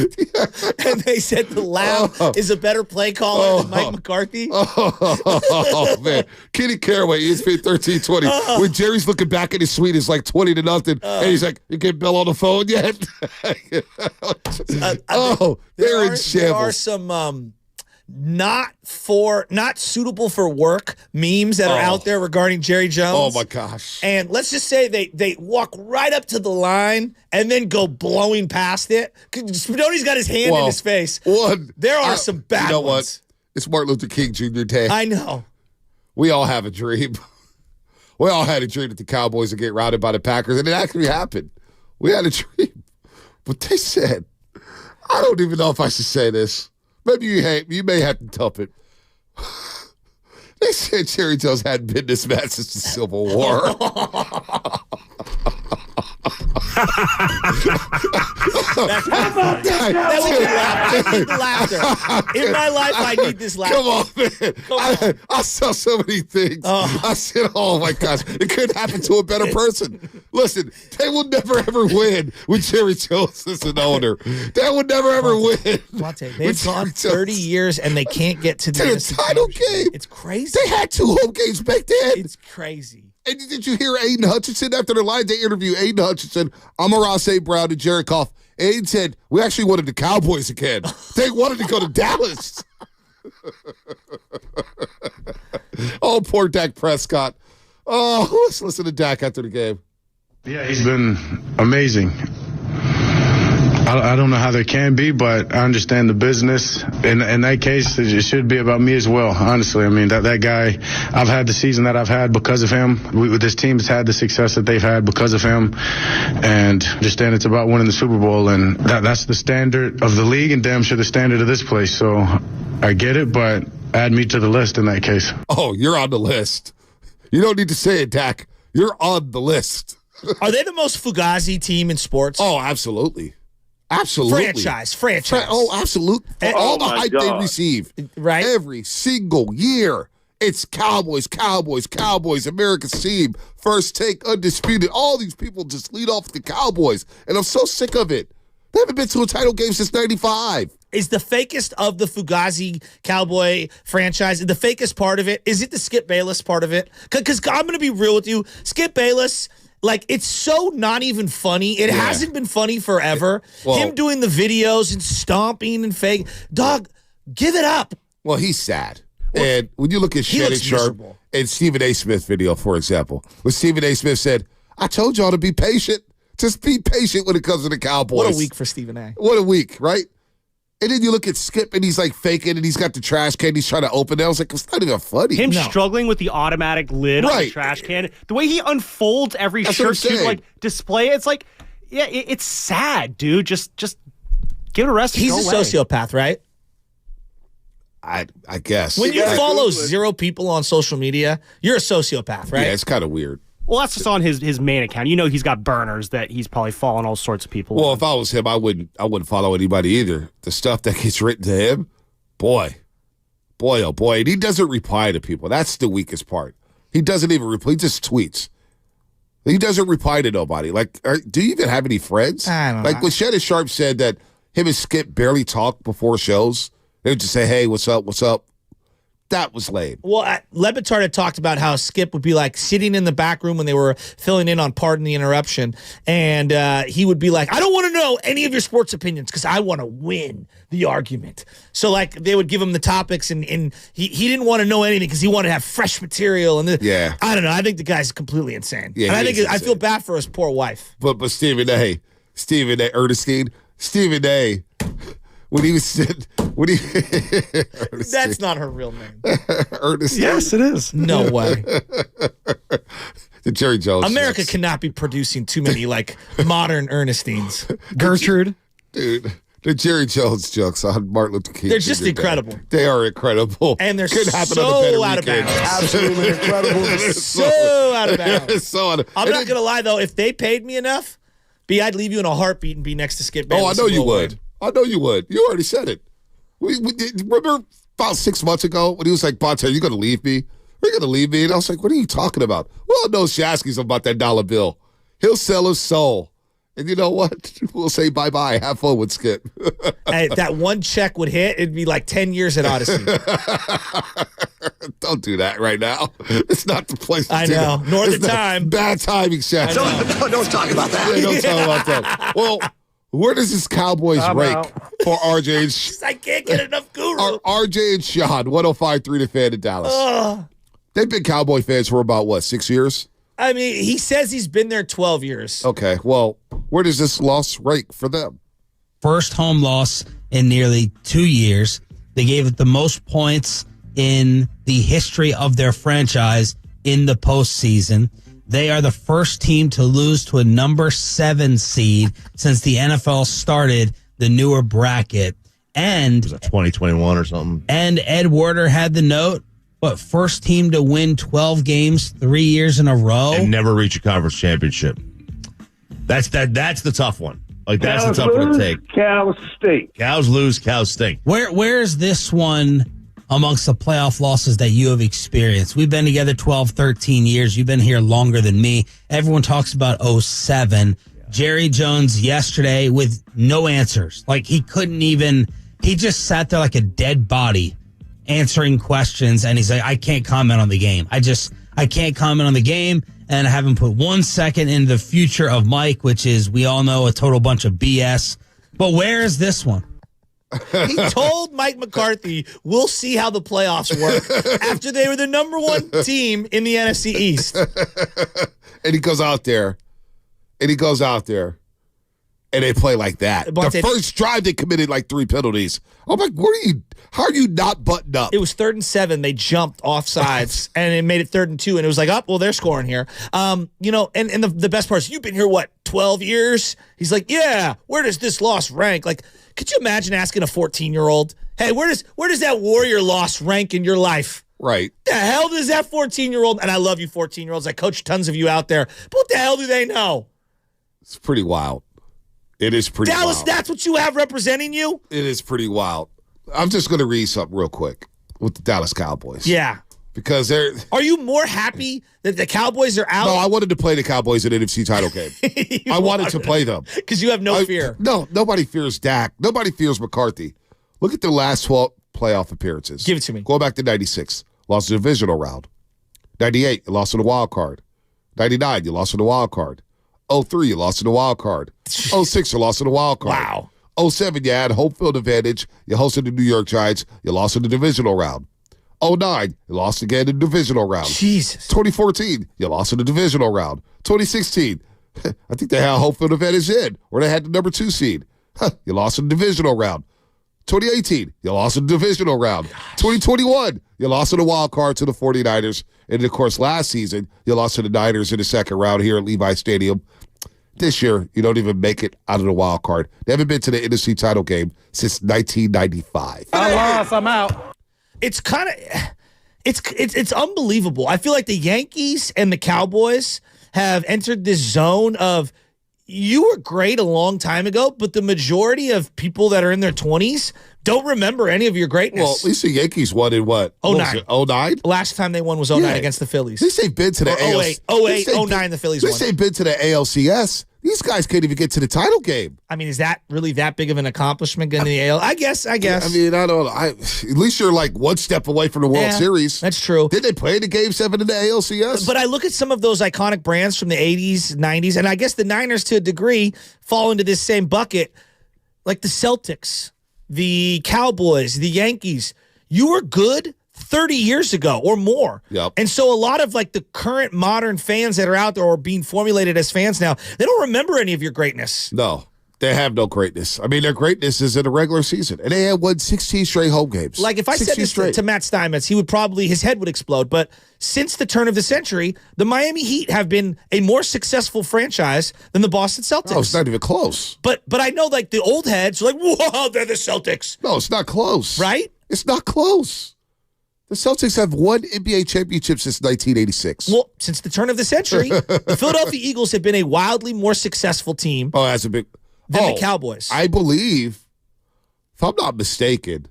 And they said the Lab is a better play caller than Mike McCarthy. Oh, man. Kenny Caraway, ESPN 1320. When Jerry's looking back at his suite, it's like 20-0. And he's like, you get Bill on the phone yet? They're in shambles. There are some not suitable for work memes that are out there regarding Jerry Jones. Oh, my gosh. And let's just say they walk right up to the line and then go blowing past it. Spinoni's got his hand in his face. There are some bad You know ones. what? It's Martin Luther King Jr. Day. I know. We all have a dream. We all had a dream that the Cowboys would get routed by the Packers, and it actually happened. We had a dream. But they said, I don't even know if I should say this. Maybe you may have to dump it. They said Jerry Jones hadn't been this mad since the Civil War. That was I need the laughter. In my life, I need this laughter. Come on, man. I saw so many things. I said, oh, my gosh. It could happen to a better person. Listen, they will never, ever win with Jerry Jones as an owner. They will never, ever win. They've gone 30 years, and they can't get to the title game. It's crazy. They had 2 home games back then. It's crazy. And did you hear Aiden Hutchinson after the line? They interviewed Aiden Hutchinson, Amon-Ra St. Brown, and Jared Goff. Aiden said, we actually wanted the Cowboys again. They wanted to go to Dallas. Oh, poor Dak Prescott. Oh, let's listen to Dak after the game. Yeah, he's been amazing. I don't know how there can be, but I understand the business. In that case, it should be about me as well, honestly. I mean, that guy, I've had the season that I've had because of him. This team has had the success that they've had because of him. And understand it's about winning the Super Bowl, and that's the standard of the league and damn sure the standard of this place. So I get it, but add me to the list in that case. Oh, you're on the list. You don't need to say it, Dak. You're on the list. Are they the most fugazi team in sports? Oh, absolutely. Absolutely. Franchise. Oh, absolutely. For all the hype they receive. Right. Every single year. It's Cowboys, America's team. First take, undisputed. All these people just lead off the Cowboys. And I'm so sick of it. They haven't been to a title game since 95. Is the fakest of the Fugazi Cowboy franchise, the fakest part of it, is it the Skip Bayless part of it? Because I'm going to be real with you. Skip Bayless, like, it's so not even funny. It hasn't been funny forever. Him doing the videos and stomping and fake. Dog, give it up. Well, he's sad. And when you look at Shannon Sharp and Stephen A. Smith video, for example, when Stephen A. Smith said, I told y'all to be patient. Just be patient when it comes to the Cowboys. What a week for Stephen A. What a week, right? And then you look at Skip, and he's like faking, and he's got the trash can. He's trying to open it. I was like, it's not even funny. Him struggling with the automatic lid on the trash can. The way he unfolds every shirt to like display it, it's like, it's sad, dude. Just give it a rest. He's a sociopath, right? I guess. When you follow 0 people on social media, you're a sociopath, right? Yeah, it's kind of weird. Well, that's just on his main account. You know, he's got burners that he's probably following all sorts of people. Well, if I was him, I wouldn't follow anybody either. The stuff that gets written to him, boy, oh boy, and he doesn't reply to people. That's the weakest part. He doesn't even reply. He just tweets. He doesn't reply to nobody. Like, do you even have any friends? I don't know. Like when Shannon Sharp said that him and Skip barely talk before shows. They would just say, "Hey, what's up? What's up?" That was lame. Well, Le Batard had talked about how Skip would be like sitting in the back room when they were filling in on Pardon the Interruption, and he would be like, I don't want to know any of your sports opinions because I want to win the argument. So, like, they would give him the topics, and he didn't want to know anything because he wanted to have fresh material. And I don't know. I think the guy's completely insane. Yeah, and I feel bad for his poor wife. But Stephen A. When he was sitting, that's not her real name. Ernestine. Yes, it is. No way. The Jerry Jones. America jokes. cannot be producing too many like modern Ernestines. Gertrude. Dude, the Jerry Jones jokes on Martin Luther King. They're just Jr. incredible. Day. They are incredible. And they're Couldn't happen so on a better out of weekend. bounds. Absolutely incredible. So out of bounds. I'm not going to lie, though. If they paid me enough, I'd leave you in a heartbeat and be next to Skip Bayless. Oh, I know you would. I know you would. You already said it. We remember about 6 months ago when he was like, Bonte, are you going to leave me? Are you going to leave me? And I was like, what are you talking about? Well, no, Shasky's about that dollar bill. He'll sell his soul. And you know what? We'll say bye-bye. Have fun with Skip. Hey, if that one check would hit, it'd be like 10 years at Odyssey. Don't do that right now. It's not the place to I do know. that. Nor It's the not- time. Bad timing, Shasky. Don't talk about that. Yeah, don't talk about that. Well, where does this Cowboys rank for RJ and I can't get enough guru. RJ and Sean, 105.3 The Fan in Dallas. They've been Cowboy fans for about, 6 years? I mean, he says he's been there 12 years. Okay, well, where does this loss rank for them? First home loss in nearly 2 years. They gave it the most points in the history of their franchise in the postseason. They are the first team to lose to a number 7 seed since the NFL started the newer bracket. And Was it 2021 or something? And Ed Werder had the note, but first team to win 12 games 3 years in a row. And never reach a conference championship. That's the tough one. Like, that's the tough one to take. Cows stink. Cows lose, cows stink. Where is this one amongst the playoff losses that you have experienced? We've been together 12, 13 years. You've been here longer than me. Everyone talks about 07. Jerry Jones yesterday with no answers. Like, he just sat there like a dead body answering questions, and he's like, I can't comment on the game. I can't comment on the game, and I haven't put 1 second in the future of Mike, which is, we all know, a total bunch of BS. But where is this one? He told Mike McCarthy, we'll see how the playoffs work after they were the number 1 team in the NFC East. And he goes out there, and they play like that. The first drive, they committed like 3 penalties. I'm like, how are you not buttoned up? It was 3rd and 7. They jumped off sides, and it made it 3rd and 2, and it was like, they're scoring here. And the best part is, you've been here, 12 years? He's like, yeah, where does this loss rank? Like, could you imagine asking a 14-year-old, hey, where does that Warrior loss rank in your life? Right. The hell does that 14-year-old, and I love you 14-year-olds, I coach tons of you out there, but what the hell do they know? It's pretty wild. It is pretty Dallas, wild. that's what you have representing you? It is pretty wild. I'm just going to read something real quick with the Dallas Cowboys. Yeah. Because they're... Are you more happy that the Cowboys are out? No, I wanted to play the Cowboys in an NFC title game. I wanted to play them. Because you have no fear. No, nobody fears Dak. Nobody fears McCarthy. Look at their last 12 playoff appearances. Give it to me. Going back to 96. Lost the divisional round. 98, you lost in the wild card. 99, you lost in the wild card. 03, you lost in the wild card. 06, you lost in the wild card. Wow. 07, you had home field advantage. You hosted the New York Giants. You lost in the divisional round. 09, you lost again in the divisional round. Jesus. 2014, you lost in the divisional round. 2016, I think they had home field advantage in, or they had the number 2 seed. You lost in the divisional round. 2018, you lost in the divisional round. 2021, you lost in the wild card to the 49ers. And, of course, last season, you lost to the Niners in the second round here at Levi Stadium. This year, you don't even make it out of the wild card. They haven't been to the NFC title game since 1995. I lost. I'm out. It's kind of it's unbelievable. I feel like the Yankees and the Cowboys have entered this zone of, you were great a long time ago, but the majority of people that are in their 20s don't remember any of your greatness. Well, at least the Yankees won in what? 09. 09? Last time they won was 09 against the Phillies. At least they've been to the ALCS. 08, 09, the Phillies At least won. they've been to the ALCS. These guys can't even get to the title game. I mean, is that really that big of an accomplishment in the AL? I guess. I mean, I don't know. At least you're like one step away from the World Series. That's true. Did they play the Game 7 in the ALCS? But I look at some of those iconic brands from the 80s, 90s, and I guess the Niners, to a degree, fall into this same bucket. Like the Celtics, the Cowboys, the Yankees. You were good 30 years ago or more. Yep. And so a lot of like the current modern fans that are out there or being formulated as fans now, they don't remember any of your greatness. No, they have no greatness. I mean, their greatness is in the regular season. And they had won 16 straight home games. Like if I said this to Matt Steinmetz, his head would explode. But since the turn of the century, the Miami Heat have been a more successful franchise than the Boston Celtics. Oh, it's not even close. But I know like the old heads are like, whoa, they're the Celtics. No, it's not close. Right? It's not close. The Celtics have won NBA championship since 1986. Well, since the turn of the century, the Philadelphia Eagles have been a wildly more successful team than the Cowboys. I believe, if I'm not mistaken,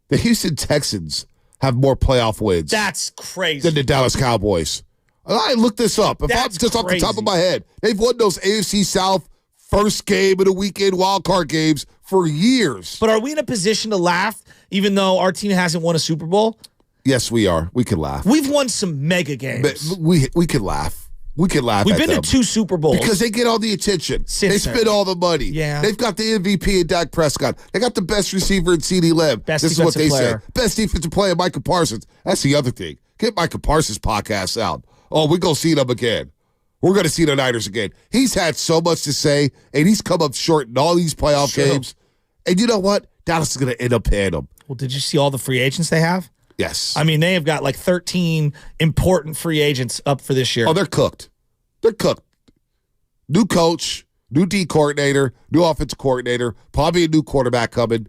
the Houston Texans have more playoff wins. That's crazy. Than the Dallas Cowboys. I looked this up. If I'm just off the top of my head, they've won those AFC South first game of the weekend wildcard games for years. But are we in a position to laugh even though our team hasn't won a Super Bowl? Yes, we are. We can laugh. We've won some mega games. But we can laugh. We can laugh. We've at been them. to 2 Super Bowls. Because they get all the attention. They spend all the money. Yeah. They've got the MVP in Dak Prescott. They got the best receiver in CeeDee Lamb. Best this is what they defensive say. Best defensive player, Micah Parsons. That's the other thing. Get Micah Parsons' podcast out. Oh, we're going to see them again. We're going to see the Niners again. He's had so much to say, and he's come up short in all these playoff games. And you know what? Dallas is going to end up paying him. Well, did you see all the free agents they have? Yes. I mean, they have got like 13 important free agents up for this year. Oh, they're cooked. They're cooked. New coach, new D coordinator, new offensive coordinator, probably a new quarterback coming.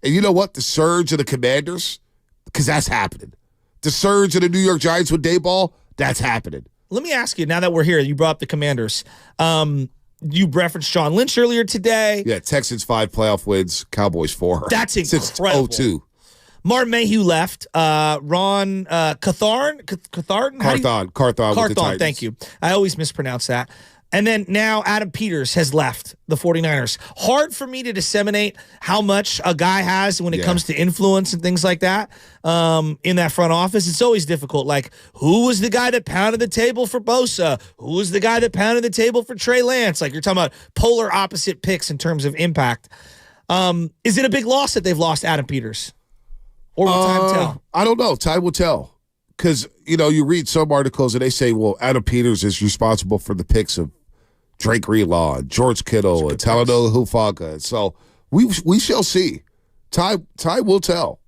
And you know what? The surge of the Commanders, because that's happening. The surge of the New York Giants with Dayball, that's happening. Let me ask you, now that we're here, you brought up the Commanders. You referenced John Lynch earlier today. Yeah, Texans 5 playoff wins, Cowboys 4. That's incredible. Since 2002. Martin Mayhew left. Ron Carthon with the Titans. Thank you. I always mispronounce that. And then now Adam Peters has left the 49ers. Hard for me to disseminate how much a guy has when it comes to influence and things like that in that front office. It's always difficult. Like, who was the guy that pounded the table for Bosa? Who was the guy that pounded the table for Trey Lance? Like, you're talking about polar opposite picks in terms of impact. Is it a big loss that they've lost Adam Peters? Or will time tell? I don't know. Time will tell. Because, you read some articles and they say, well, Adam Peters is responsible for the picks of Drake Greenlaw and George Kittle and Talanoa Hufanga. So we shall see. Time will tell.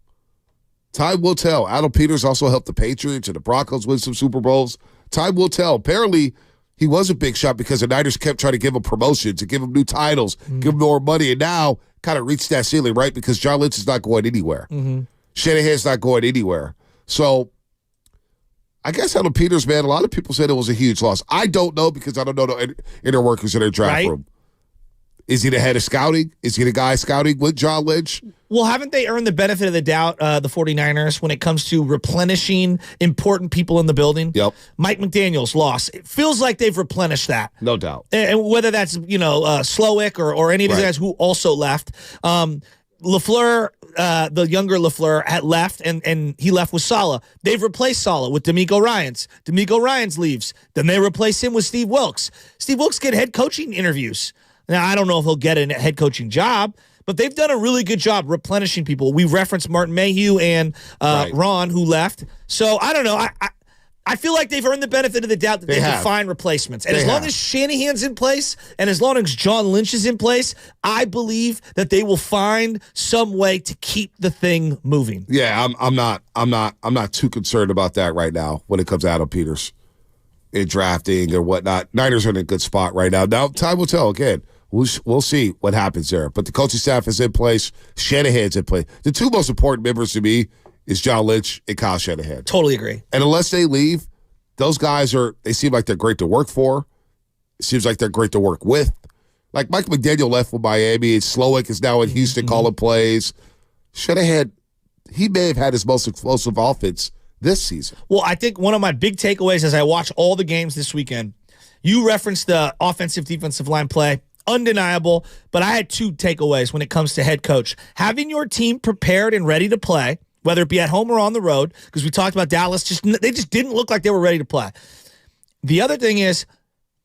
Time will tell. Adam Peters also helped the Patriots and the Broncos win some Super Bowls. Time will tell. Apparently, he was a big shot because the Niners kept trying to give him promotions and give him new titles, give him more money, and now kind of reached that ceiling, right? Because John Lynch is not going anywhere. Shanahan's not going anywhere. So I guess Adam Peters, man, a lot of people said it was a huge loss. I don't know because I don't know the inner workings in their draft room. Is he the head of scouting? Is he the guy scouting with John Lynch? Well, haven't they earned the benefit of the doubt, the 49ers, when it comes to replenishing important people in the building? Yep. Mike McDaniel's loss. It feels like they've replenished that. No doubt. And whether that's, Slowick or any of these guys who also left. LaFleur, the younger LaFleur, had left, and he left with Saleh. They've replaced Saleh with D'Amico Ryans. D'Amico Ryans leaves. Then they replace him with Steve Wilkes. Steve Wilkes get head coaching interviews. Now, I don't know if he'll get a head coaching job, but they've done a really good job replenishing people. We referenced Martin Mayhew and Ron, who left. So, I don't know. I feel like they've earned the benefit of the doubt that they can find replacements. And as long as Shanahan's in place and as long as John Lynch is in place, I believe that they will find some way to keep the thing moving. Yeah, I'm not too concerned about that right now when it comes to Adam Peters in drafting or whatnot. Niners are in a good spot right now. Now, time will tell again. We'll see what happens there. But the coaching staff is in place. Shanahan's in place. The two most important members to me is John Lynch and Kyle Shanahan. Totally agree. And unless they leave, those guys they seem like they're great to work for. It seems like they're great to work with. Like Mike McDaniel left with Miami, and Slowick is now in Houston calling plays. Shanahan, he may have had his most explosive offense this season. Well, I think one of my big takeaways as I watch all the games this weekend, You referenced the offensive-defensive line play. Undeniable, but I had 2 takeaways when it comes to head coach. Having your team prepared and ready to play, whether it be at home or on the road, because we talked about Dallas, they just didn't look like they were ready to play. The other thing is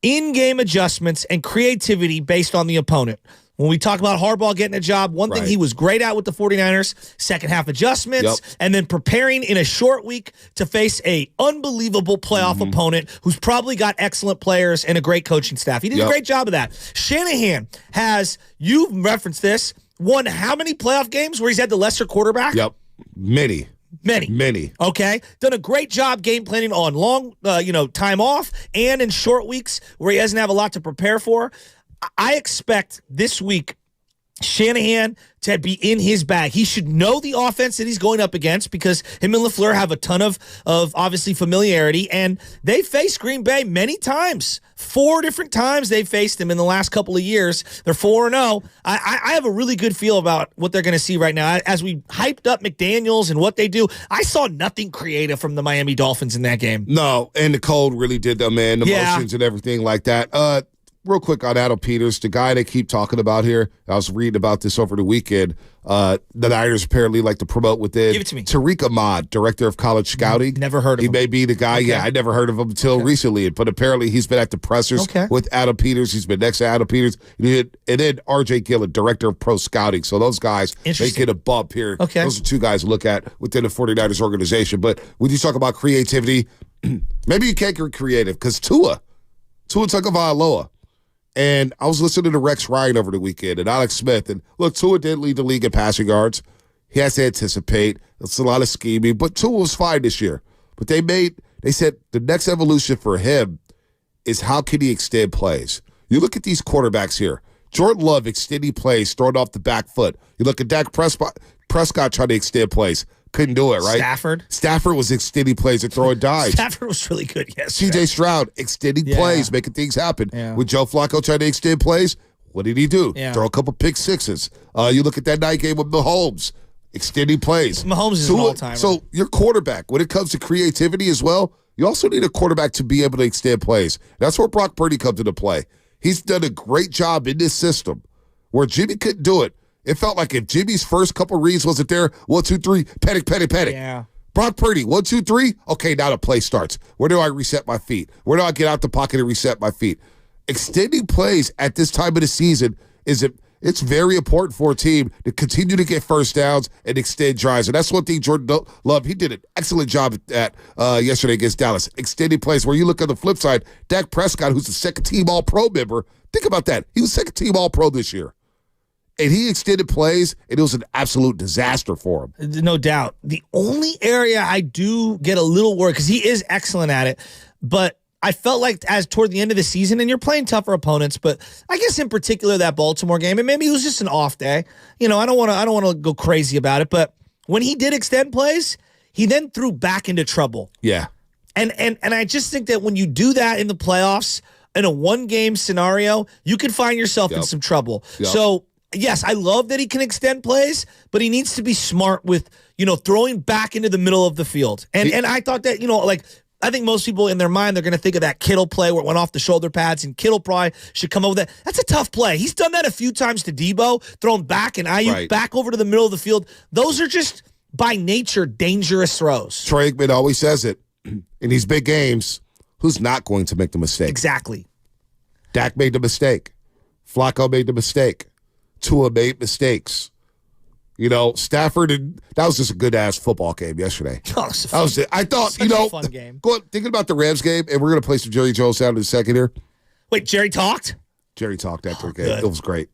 in-game adjustments and creativity based on the opponent. When we talk about Harbaugh getting a job, one thing he was great at with the 49ers, second half adjustments, and then preparing in a short week to face a unbelievable playoff opponent who's probably got excellent players and a great coaching staff. He did a great job of that. Shanahan has, you've referenced this, won how many playoff games where he's had the lesser quarterback? Yep. Many. Okay. Done a great job game planning on long, time off and in short weeks where he doesn't have a lot to prepare for. I expect this week Shanahan to be in his bag. He should know the offense that he's going up against because him and LaFleur have a ton of obviously familiarity, and they faced Green Bay many times. 4 different times they faced them in the last couple of years. They're 4-0. I have a really good feel about what they're going to see right now. As we hyped up McDaniels and what they do, I saw nothing creative from the Miami Dolphins in that game. No, and the cold really did them, man. The motions and everything like that. Real quick on Adam Peters, the guy they keep talking about here. I was reading about this over the weekend. The Niners apparently like to promote within. Give it to me. Tariq Ahmad, director of college scouting. Never heard of him. He may be the guy. Okay. Yeah, I never heard of him until recently. But apparently he's been at the pressers with Adam Peters. He's been next to Adam Peters. And then R.J. Gillen, director of pro scouting. So those guys, they get a bump here. Okay. Those are 2 guys to look at within the 49ers organization. But when you talk about creativity, maybe you can't get creative because Tua Tagovailoa. And I was listening to Rex Ryan over the weekend and Alex Smith. And look, Tua did lead the league in passing yards. He has to anticipate. It's a lot of scheming. But Tua was fine this year. But they said the next evolution for him is how can he extend plays. You look at these quarterbacks here. Jordan Love extending plays, throwing off the back foot. You look at Dak Prescott trying to extend plays. Couldn't do it, right? Stafford was extending plays and throwing dives. Stafford was really good yesterday. CJ Stroud extending plays, making things happen. Yeah. With Joe Flacco trying to extend plays, what did he do? Yeah. Throw a couple pick sixes. You look at that night game with Mahomes, extending plays. Mahomes is an all-timer. So your quarterback, when it comes to creativity as well, you also need a quarterback to be able to extend plays. That's where Brock Purdy comes into play. He's done a great job in this system where Jimmy couldn't do it. It felt like if Jimmy's first couple reads wasn't there, 1, 2, 3, panic. Yeah. Brock Purdy, 1, 2, 3. Okay, now the play starts. Where do I reset my feet? Where do I get out the pocket and reset my feet? Extending plays at this time of the season it's very important for a team to continue to get first downs and extend drives. And that's one thing Jordan Love, he did an excellent job at yesterday against Dallas. Extending plays where you look on the flip side, Dak Prescott, who's the second-team All-Pro member, think about that. He was second-team All-Pro this year. And he extended plays, and it was an absolute disaster for him. No doubt. The only area I do get a little worried, because he is excellent at it, but I felt like as toward the end of the season, and you're playing tougher opponents, but I guess in particular that Baltimore game, and maybe it was just an off day. I don't want to go crazy about it, but when he did extend plays, he then threw back into trouble. Yeah. And I just think that when you do that in the playoffs, in a one-game scenario, you could find yourself in some trouble. So, yes, I love that he can extend plays, but he needs to be smart with, throwing back into the middle of the field. And I thought that, I think most people in their mind, they're going to think of that Kittle play where it went off the shoulder pads, and Kittle probably should come over that. That's a tough play. He's done that a few times to Debo, thrown back and Ayuk back over to the middle of the field. Those are just, by nature, dangerous throws. Troy Aikman always says it. In these big games, who's not going to make the mistake? Exactly. Dak made the mistake. Flacco made the mistake. Tua made mistakes. Stafford, and that was just a good-ass football game yesterday. I thought, a fun game. Thinking about the Rams game, and we're going to play some Jerry Jones sound in a second here. Wait, Jerry talked? Jerry talked after the game. It was great.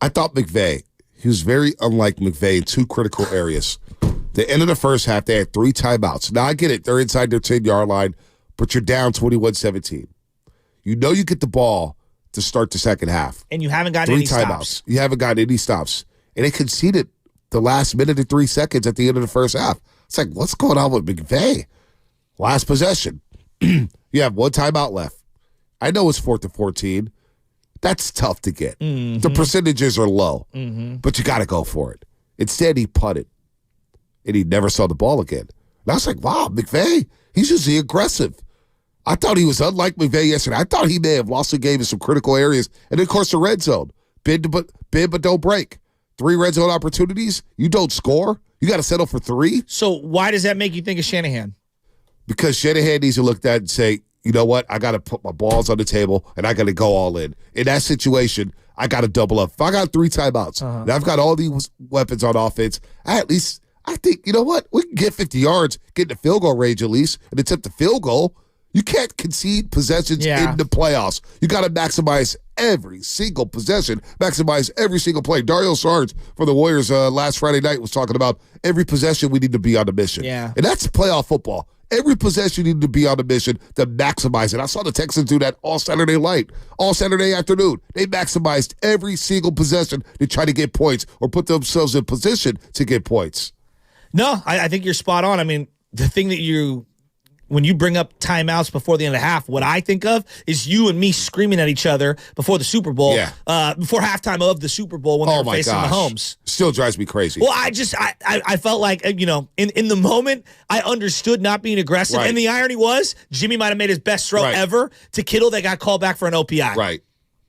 I thought McVay, he was very unlike McVay in 2 critical areas. The end of the first half, they had 3 timeouts. Now, I get it. They're inside their 10-yard line, but you're down 21-17. You get the ball to start the second half. And you haven't gotten any stops. You haven't gotten any stops. And they conceded the last minute and 3 seconds at the end of the first half. It's like, what's going on with McVay? Last possession. You have 1 timeout left. I know it's 4th and 14. That's tough to get. Mm-hmm. The percentages are low, but you got to go for it. Instead, he punted, and he never saw the ball again. And I was like, wow, McVay, he's usually aggressive. I thought he was unlike McVay yesterday. I thought he may have lost the game in some critical areas. And, of course, the red zone. Bend but don't break. 3 red zone opportunities. You don't score. You got to settle for 3. So why does that make you think of Shanahan? Because Shanahan needs to look at that and say, you know what? I got to put my balls on the table, and I got to go all in. In that situation, I got to double up. If I got 3 timeouts, and I've got all these weapons on offense, I think, you know what? We can get 50 yards, get in the field goal range at least, and attempt the field goal. You can't concede possessions in the playoffs. You got to maximize every single possession, maximize every single play. Dario Saric for the Warriors last Friday night was talking about every possession we need to be on the mission. Yeah. And that's playoff football. Every possession you need to be on the mission to maximize it. I saw the Texans do that all Saturday night, all Saturday afternoon. They maximized every single possession to try to get points or put themselves in position to get points. No, I think you're spot on. I mean, the thing that when you bring up timeouts before the end of the half, what I think of is you and me screaming at each other before the Super Bowl, before halftime of the Super Bowl when they were facing Mahomes. Still drives me crazy. Well, I felt like, in the moment, I understood not being aggressive. Right. And the irony was, Jimmy might have made his best throw ever to Kittle that got called back for an OPI. Right.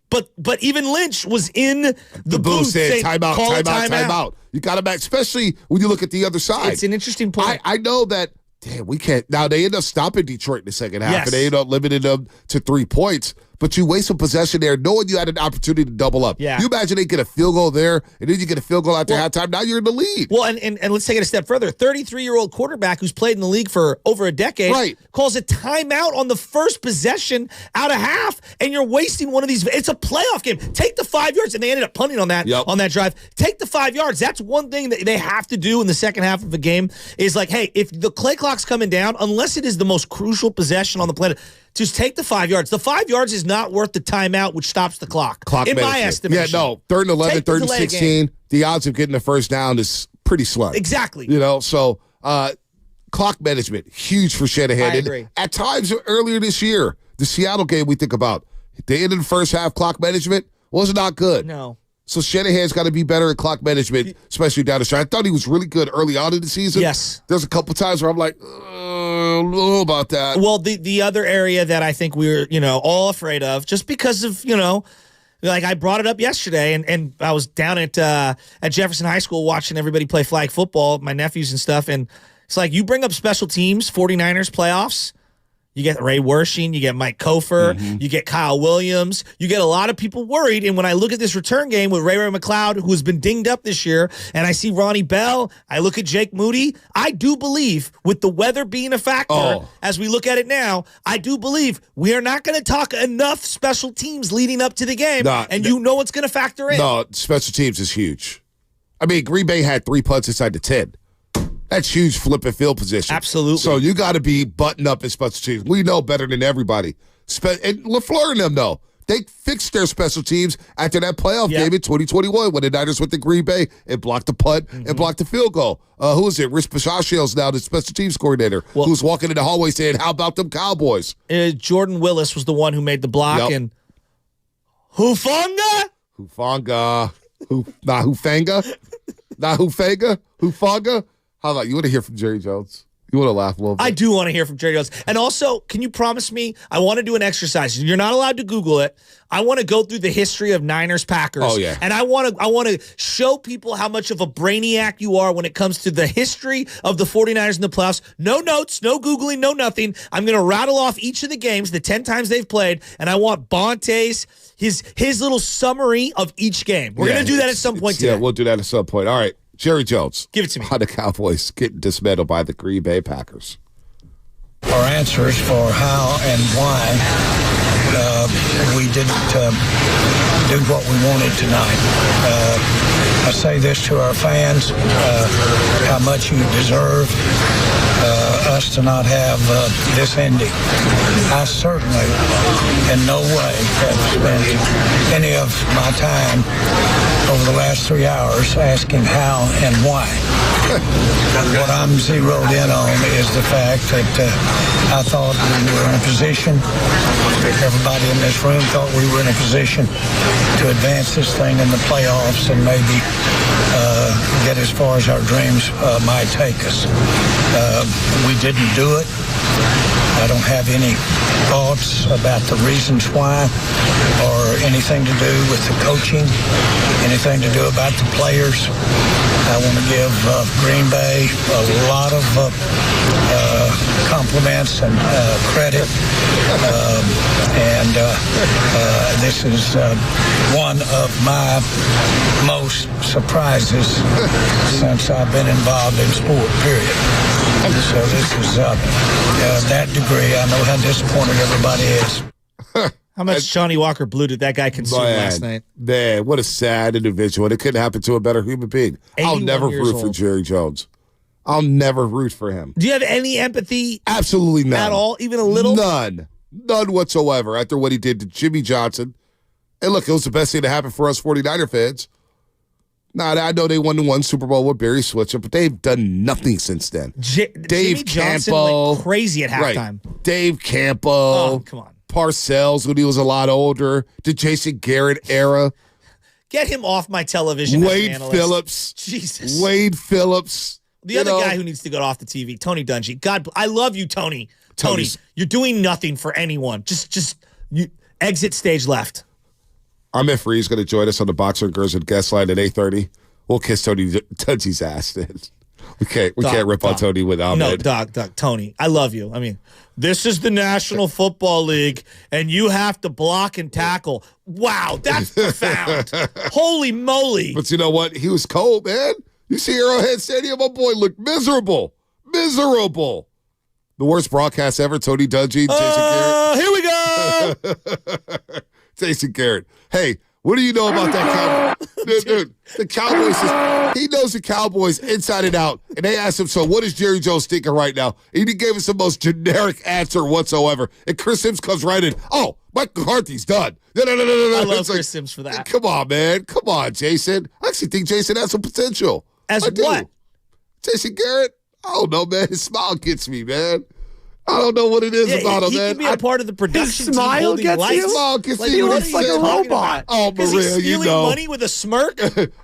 But even Lynch was in the booth saying, timeout. You got to back, especially when you look at the other side. It's an interesting point. I know that. Damn, we can't. Now, they end up stopping Detroit in the second half, and they end up limiting them to 3 points. But you waste some possession there knowing you had an opportunity to double up. Yeah. You imagine they get a field goal there, and then you get a field goal after halftime. Now you're in the lead. Well, and let's take it a step further. 33-year-old quarterback who's played in the league for over a decade calls a timeout on the first possession out of half, and you're wasting one of these. It's a playoff game. Take the 5 yards, and they ended up punting on that drive. Take the 5 yards. That's one thing that they have to do in the second half of a game is like, hey, if the play clock's coming down, unless it is the most crucial possession on the planet, just take the 5 yards. The 5 yards is not worth the timeout, which stops the clock in my estimation. Yeah, no. 3rd and 11, 3rd and 16, the odds of getting the first down is pretty slim. Exactly. So clock management, huge for Shanahan. I agree. And at times earlier this year, the Seattle game we think about, the end of the first half clock management was not good. No. So Shanahan's got to be better at clock management, especially down the stretch. I thought he was really good early on in the season. Yes. There's a couple times where I'm like, I don't know about that. Well, the other area that I think we're, all afraid of, just because of, like I brought it up yesterday, and I was down at Jefferson High School watching everybody play flag football, my nephews and stuff, and it's like you bring up special teams, 49ers playoffs, you get Ray Wershing, you get Mike Kofer, you get Kyle Williams, you get a lot of people worried. And when I look at this return game with Ray McLeod, who has been dinged up this year, and I see Ronnie Bell, I look at Jake Moody, I do believe, with the weather being a factor, as we look at it now, I do believe we are not going to talk enough special teams leading up to the game, you know what's going to factor in. No, special teams is huge. I mean, Green Bay had 3 punts inside the 10. That's huge flip and field position. Absolutely. So you got to be buttoned up in special teams. We know better than everybody. And LaFleur and them know. They fixed their special teams after that playoff game in 2021 when the Niners went to Green Bay and blocked the punt and blocked the field goal. Who is it? Rich Pistachio's now the special teams coordinator who's walking in the hallway saying, how about them Cowboys? Jordan Willis was the one who made the block. And Hufanga? Hufanga. Hufanga? How about you want to hear from Jerry Jones? You want to laugh a little bit? I do want to hear from Jerry Jones. And also, can you promise me, I want to do an exercise. You're not allowed to Google it. I want to go through the history of Niners-Packers. Oh, yeah. And I want to show people how much of a brainiac you are when it comes to the history of the 49ers in the playoffs. No notes, no Googling, no nothing. I'm going to rattle off each of the games, the 10 times they've played, and I want Bonte's, his little summary of each game. We're going to do that at some point today. Yeah, we'll do that at some point. All right. Jerry Jones. Give it to me. How the Cowboys getting dismantled by the Green Bay Packers. Our answers for how and why we didn't do what we wanted tonight. I say this to our fans, how much you deserve us to not have this ending. I certainly in no way have spent any of my time over the last 3 hours asking how and why. What I'm zeroed in on is the fact that I thought we were in a position, everybody in this room thought we were in a position to advance this thing in the playoffs and maybe get as far as our dreams might take us. We didn't do it. I don't have any thoughts about the reasons why or anything to do with the coaching, anything to do about the players. I want to give Green Bay a lot of compliments and credit. This is one of my most surprises since I've been involved in sport, period. So this is that degree. I know how disappointed everybody is. How much Johnny Walker Blue did that guy consume last night? Man, what a sad individual. It couldn't happen to a better human being. I'll never root for Jerry Jones. I'll never root for him. Do you have any empathy? Absolutely none. At all? Even a little? None. None whatsoever after what he did to Jimmy Johnson. And look, it was the best thing to happen for us 49er fans. Now, I know they won the one Super Bowl with Barry Switzer, but they've done nothing since then. Jimmy Johnson went crazy at halftime. Right. Dave Campo. Oh, come on. Parcells when he was a lot older. The Jason Garrett era. Get him off my television. Wade Phillips. Jesus. Wade Phillips. The other guy who needs to go off the TV, Tony Dungy. God, I love you, Tony. Tony, you're doing nothing for anyone. Just you exit stage left. Ahmed Free's going to join us on the Boxer and Girls and Guest Line at 8:30. We'll kiss Tony Dungy's ass then. We can't rip on Tony with Ahmed. No, Doc, Tony, I love you. I mean, this is the National Football League, and you have to block and tackle. Wow, that's profound. Holy moly. But you know what? He was cold, man. You see Arrowhead Stadium, my boy looked miserable. Miserable. The worst broadcast ever, Tony Dungy, Jason Garrett. Here we go. Jason Garrett. Hey, what do you know about that Cowboys? Dude, the Cowboys, he knows the Cowboys inside and out. And they asked him, so what is Jerry Jones thinking right now? And he gave us the most generic answer whatsoever. And Chris Sims comes right in. Oh, Mike McCarthy's done. No. I love Chris Sims for that. Come on, man. Come on, Jason. I actually think Jason has some potential. As what? Jason Garrett? I don't know, man. His smile gets me, man. I don't know what it is about him, man. He can be a part of the production His smile team gets lights. you? Smile gets He looks like a robot. Oh, Is he Maria, you stealing know. money with a smirk?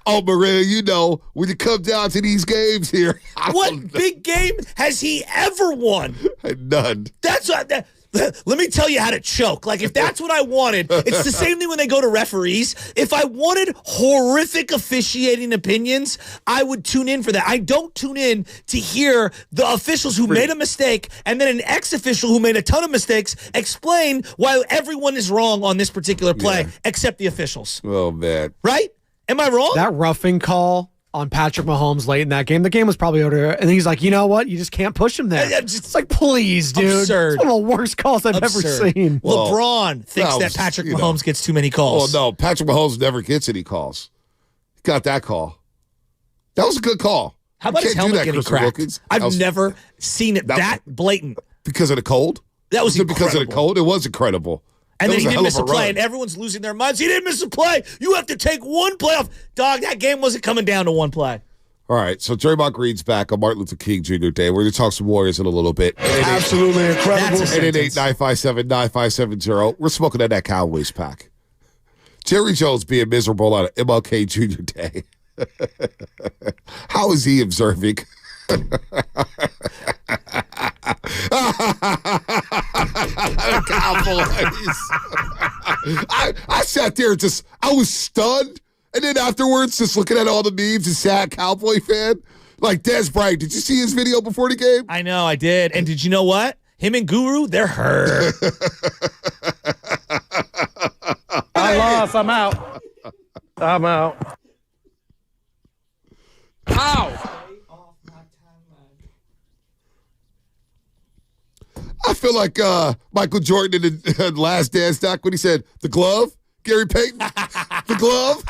Oh, Maria, you know, when you come down to these games here. What big game has he ever won? None. That's what. Let me tell you how to choke. Like, if that's what I wanted, it's the same thing when they go to referees. If I wanted horrific officiating opinions, I would tune in for that. I don't tune in to hear the officials who made a mistake and then an ex-official who made a ton of mistakes explain why everyone is wrong on this particular play, except the officials. Oh, man. Right? Am I wrong? That roughing call on Patrick Mahomes late in that game. The game was probably over, and he's like, you know what? You just can't push him there. It's like, please, dude. Absurd. It's one of the worst calls I've ever seen. LeBron thinks that Patrick Mahomes gets too many calls. Oh, no. Patrick Mahomes never gets any calls. He got that call. That was a good call. How about his helmet getting cracked? I've never seen it that blatant. Because of the cold? That was incredible. Because of the cold? It was incredible. And then he didn't miss a play, and everyone's losing their minds. He didn't miss a play. You have to take one play off. Dog, that game wasn't coming down to one play. All right, so Draymond Green's back on Martin Luther King Jr. Day. We're going to talk some Warriors in a little bit. Absolutely incredible. 888-957-9570. We're smoking at that Cowboys pack. Jerry Jones being miserable on MLK Jr. Day. How is he observing? Cowboys. I sat there I was stunned. And then afterwards, just looking at all the memes and sad Cowboy fan. Like Des Bryant, did you see his video before the game? I know, I did. And did you know what? Him and Guru, they're hurt. I lost. I'm out. I'm out. Ow! I feel like Michael Jordan in the Last Dance doc when he said, the glove, Gary Payton, the glove.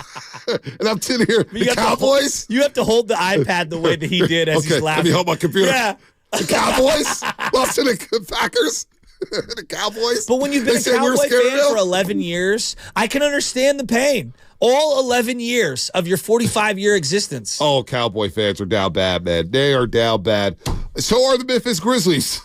And I'm sitting here, the Cowboys. You have to hold the iPad the way that he did as he's laughing. Let me hold my computer. Yeah. The Cowboys lost to the Packers. The Cowboys. But when you've been a Cowboy fan for 11 years, I can understand the pain. All 11 years of your 45-year existence. Oh, Cowboy fans are down bad, man. They are down bad. So are the Memphis Grizzlies.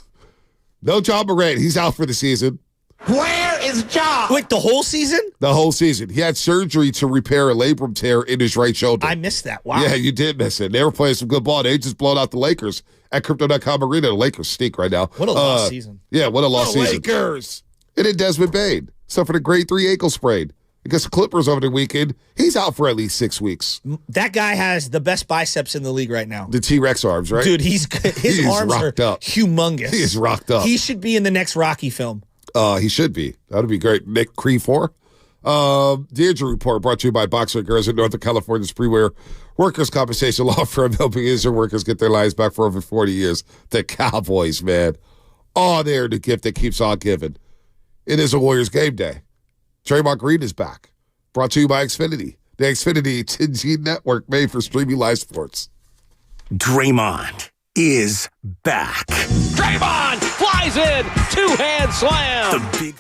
No John Morant. He's out for the season. Where his job. Wait, the whole season? The whole season. He had surgery to repair a labrum tear in his right shoulder. I missed that. Wow. Yeah, you did miss it. They were playing some good ball. They just blown out the Lakers at Crypto.com Arena. The Lakers stink right now. What a lost season. Yeah, what a lost season. Lakers. And then Desmond Bane suffered a grade 3 ankle sprain against the Clippers over the weekend. He's out for at least 6 weeks. That guy has the best biceps in the league right now. The T-Rex arms, right? Dude, his arms are up. humongous. He is rocked up. He should be in the next Rocky film. He should be. That would be great. Nick Creefor. The injury report brought to you by Boxer Girls in Northern California's premier workers' compensation law firm helping injured workers get their lives back for over 40 years. The Cowboys, man. Oh, they're the gift that keeps on giving. It is a Warriors game day. Draymond Green is back. Brought to you by Xfinity. The Xfinity 10G network made for streaming live sports. Draymond is back. Draymond flies in, two-hand slam. The big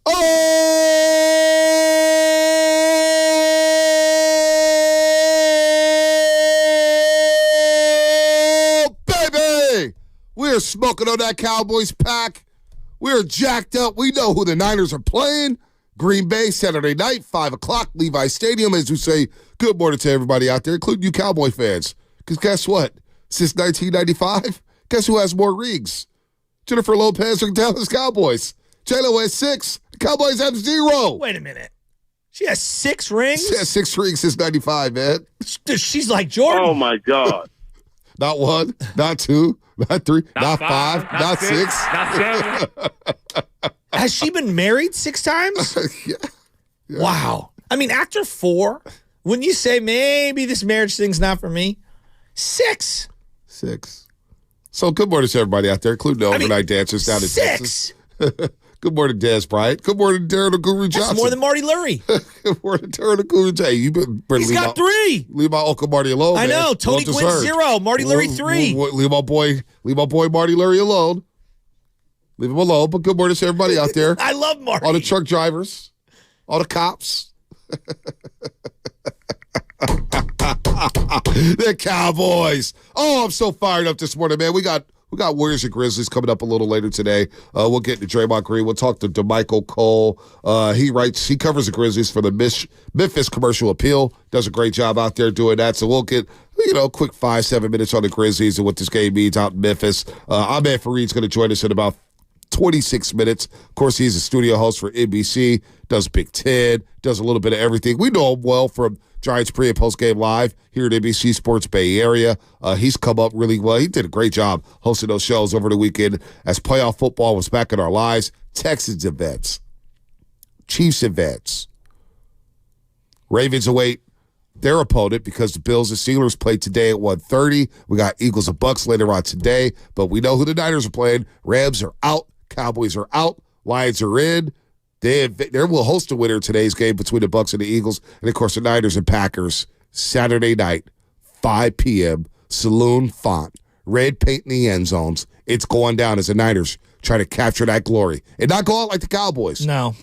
Oh, baby! We're smoking on that Cowboys pack. We're jacked up. We know who the Niners are playing. Green Bay, Saturday night, 5 o'clock, Levi Stadium. As we say, good morning to everybody out there, including you Cowboy fans. Because guess what? Since 1995, guess who has more rings? Jennifer Lopez or Dallas Cowboys. J-Lo has 6. The Cowboys have 0. Wait a minute. She has 6 rings? She has 6 rings since 95, man. She's like Jordan. Oh, my God. Not 1, not 2, not 3, not 5, not 6. Not 7. Has she been married 6 times? Yeah. Wow. I mean, after 4, when you say maybe this marriage thing's not for me, 6. 6. So good morning to everybody out there, including the overnight dancers down in 6. Texas. Good morning, Des Bryant. Good morning, Darren the Guru Johnson. That's more than Marty Lurie. Good morning, Darren the Guru Johnson. You better He's got 3. Leave my Uncle Marty alone. I know. Man. Tony Gwynn 0. Marty Lurie 3. Leave my boy Marty Lurie alone. Leave him alone. But good morning to everybody out there. I love Marty. All the truck drivers. All the cops. The Cowboys. Oh, I'm so fired up this morning, man. We got Warriors and Grizzlies coming up a little later today. We'll get to Draymond Green. We'll talk to DeMichael Cole. He covers the Grizzlies for the Memphis Commercial Appeal. Does a great job out there doing that. So we'll get, a quick 5-7 minutes on the Grizzlies and what this game means out in Memphis. Ahmed Fareed's going to join us in about 26 minutes. Of course, he's a studio host for NBC, does Big Ten, does a little bit of everything. We know him well from Giants pre- and post-game live here at NBC Sports Bay Area. He's come up really well. He did a great job hosting those shows over the weekend as playoff football was back in our lives. Texans events, Chiefs events. Ravens await their opponent because the Bills and Steelers play today at 1:30. We got Eagles and Bucks later on today, but we know who the Niners are playing. Rams are out. Cowboys are out. Lions are in. They will host a winner today's game between the Bucks and the Eagles. And, of course, the Niners and Packers, Saturday night, 5 p.m., Saloon Font. Red paint in the end zones. It's going down as the Niners try to capture that glory and not go out like the Cowboys. No.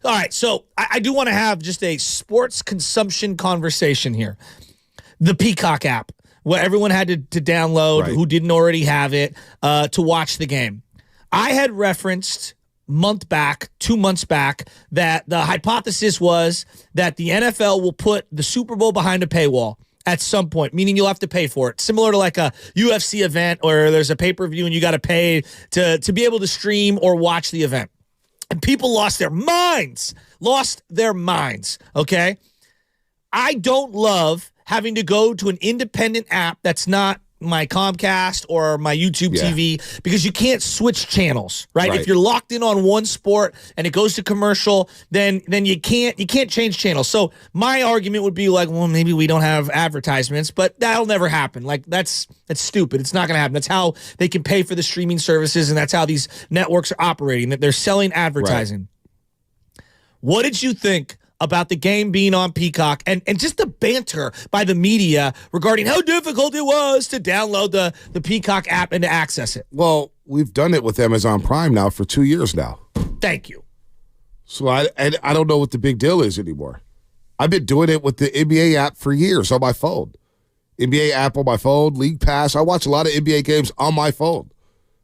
All right, so I do want to have just a sports consumption conversation here. The Peacock app, what everyone had to download, who didn't already have it, to watch the game. I had referenced 2 months back, that the hypothesis was that the NFL will put the Super Bowl behind a paywall at some point, meaning you'll have to pay for it. Similar to like a UFC event where there's a pay-per-view and you got to pay to be able to stream or watch the event. And people lost their minds lost their minds, okay? I don't love having to go to an independent app that's not my Comcast or my YouTube TV because you can't switch channels, right? If you're locked in on one sport and it goes to commercial, then you can't change channels. So my argument would be like, well, maybe we don't have advertisements, but that'll never happen. Like that's stupid. It's not going to happen. That's how they can pay for the streaming services, and that's how these networks are operating. That they're selling advertising. Right. What did you think about the game being on Peacock and just the banter by the media regarding how difficult it was to download the Peacock app and to access it? Well, we've done it with Amazon Prime now for 2 years now. Thank you. So I don't know what the big deal is anymore. I've been doing it with the NBA app for years on my phone. NBA app on my phone, League Pass. I watch a lot of NBA games on my phone.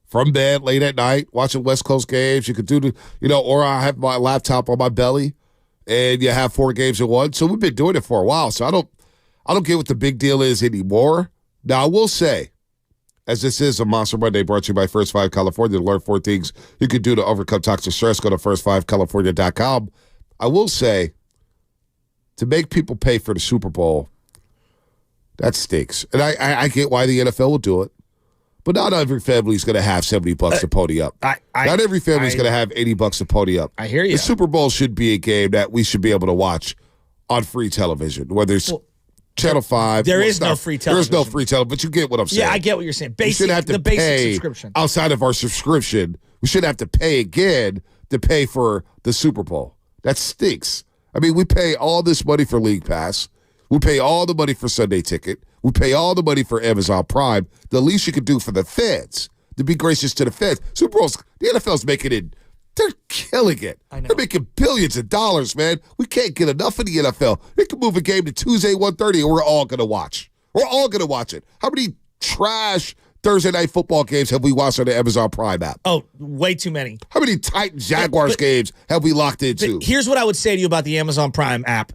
From bed, late at night, watching West Coast games. You could do or I have my laptop on my belly. And you have 4 games in one. So we've been doing it for a while. So I don't get what the big deal is anymore. Now, I will say, as this is a Monster Monday brought to you by First 5 California, to learn 4 things you can do to overcome toxic stress, go to first5california.com. I will say, to make people pay for the Super Bowl, that stinks. And I get why the NFL will do it. But not every family is going to have $70 to pony up. Not every family is going to have $80 to pony up. I hear you. The Super Bowl should be a game that we should be able to watch on free television, whether it's Channel 5. There is no free television. There is no free television, but you get what I'm saying. Yeah, I get what you're saying. We shouldn't have to pay subscription. outside of our subscription. We shouldn't have to pay again to pay for the Super Bowl. That stinks. I mean, we pay all this money for League Pass. We pay all the money for Sunday Ticket. We pay all the money for Amazon Prime. The least you could do for the feds, to be gracious to the feds. Super Bowls, the NFL's making it, they're killing it. I know. They're making billions of dollars, man. We can't get enough of the NFL. They can move a game to Tuesday, 1:30, and we're all going to watch. We're all going to watch it. How many trash Thursday night football games have we watched on the Amazon Prime app? Oh, way too many. How many Titans-Jaguars games have we locked into? Here's what I would say to you about the Amazon Prime app.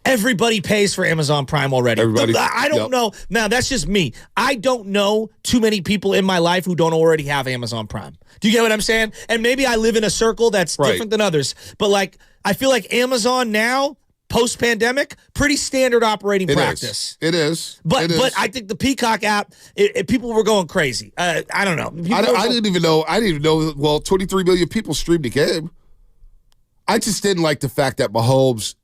Everybody pays for Amazon Prime already. I don't know. Now, that's just me. I don't know too many people in my life who don't already have Amazon Prime. Do you get what I'm saying? And maybe I live in a circle that's different than others. But, like, I feel like Amazon now, post-pandemic, pretty standard operating practice. It is. But I think the Peacock app, people were going crazy. I don't know. I didn't even know. Well, 23 million people streamed the game. I just didn't like the fact that Mahomes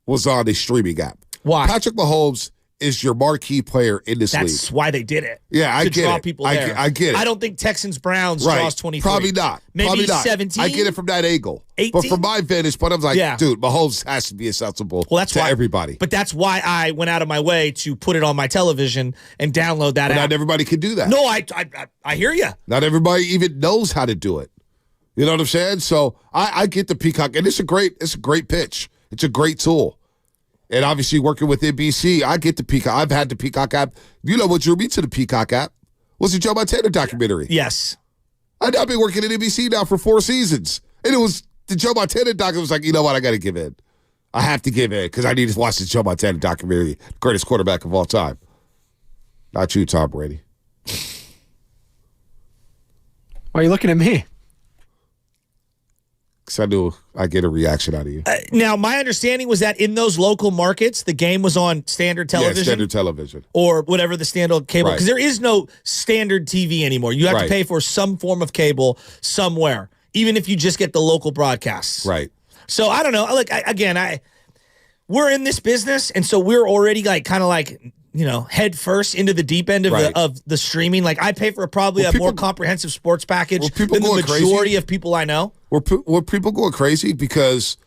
was on a streaming app. Why? Patrick Mahomes is your marquee player in this league. That's why they did it. Yeah, I to get draw it. people there. I get it. I don't think Texans-Browns draws 23. Probably not. Maybe Probably not. 17? I get it from that angle. 18? But from my vantage point, I'm like, dude, Mahomes has to be accessible to everybody. But that's why I went out of my way to put it on my television and download that app. Not everybody can do that. No, I hear you. Not everybody even knows how to do it. You know what I'm saying? So I get the Peacock, and it's a great pitch. It's a great tool. And obviously working with NBC, I get the Peacock. I've had the Peacock app. You know what drew me to the Peacock app? Was the Joe Montana documentary. Yes. I've been working at NBC now for 4 seasons. And it was the Joe Montana documentary. Was like, you know what? I got to give in. I have to give in because I need to watch the Joe Montana documentary. Greatest quarterback of all time. Not you, Tom Brady. Why are you looking at me? Because I knew I'd get a reaction out of you. Now, my understanding was that in those local markets, the game was on standard television. Yeah, standard television. Or whatever the standard cable. Because Right. there is no standard TV anymore. You have to Right. pay for some form of cable somewhere, even if you just get the local broadcasts. Right. So, I don't know. Look, we're in this business, and so we're already head first into the deep end of the streaming. Like, I pay for probably a more comprehensive sports package than the majority of people I know. Were people going crazy? Because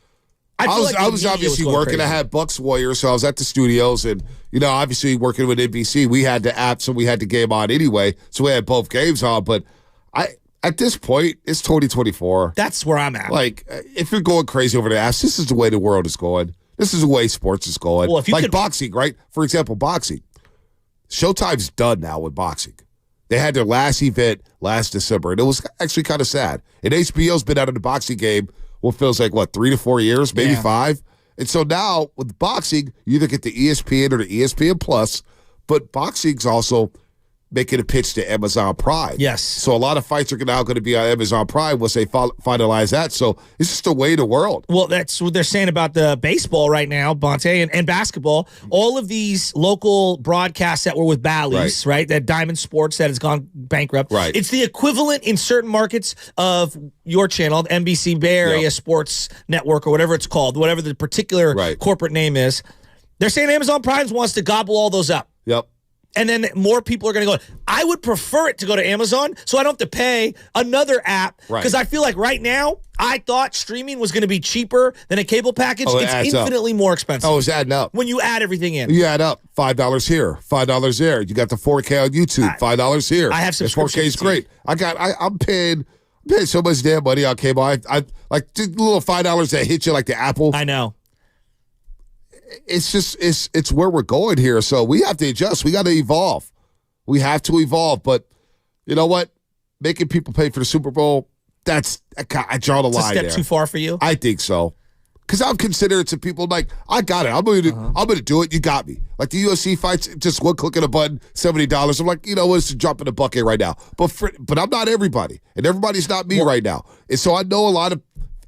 I was obviously working. I had Bucks Warriors, so I was at the studios, and obviously working with NBC, we had the app, so we had the game on anyway. So we had both games on. But at this point, it's 2024. That's where I'm at. Like, if you're going crazy over the apps, this is the way the world is going. This is the way sports is going. Well, if you boxing, right? For example, boxing. Showtime's done now with boxing. They had their last event last December, and it was actually kind of sad. And HBO's been out of the boxing game, what feels like, 3 to 4 years, maybe 5. And so now with boxing, you either get the ESPN or the ESPN Plus, but boxing's also making a pitch to Amazon Prime. Yes. So a lot of fights are now going to be on Amazon Prime once they finalize that. So it's just the way of the world. Well, that's what they're saying about the baseball right now, Bonte, and basketball. All of these local broadcasts that were with Bally's, right? That Diamond Sports that has gone bankrupt. Right. It's the equivalent in certain markets of your channel, NBC Bay Area Sports Network or whatever it's called, whatever the particular corporate name is. They're saying Amazon Prime wants to gobble all those up. Yep. And then more people are going to go. I would prefer it to go to Amazon so I don't have to pay another app. Because I feel like right now, I thought streaming was going to be cheaper than a cable package. It's infinitely more expensive. Oh, it's adding up. When you add everything in. You add up. $5 here, $5 there. You got the 4K on YouTube, $5 here. I have subscriptions. 4K is great. I'm paying so much damn money on cable. I like the little $5 that hit you like the Apple. I know. It's just it's where we're going here. So we have to adjust. We got to evolve. We have to evolve. But you know what? Making people pay for the Super Bowl, I draw the line there. It's a step too far for you? I think so. Because I'm considerate to people like, I got it. I'm going to do it. You got me. Like the UFC fights, just one click of a button, $70. I'm like, you know what? It's a drop in the bucket right now. But I'm not everybody. And everybody's not me right now. And so I know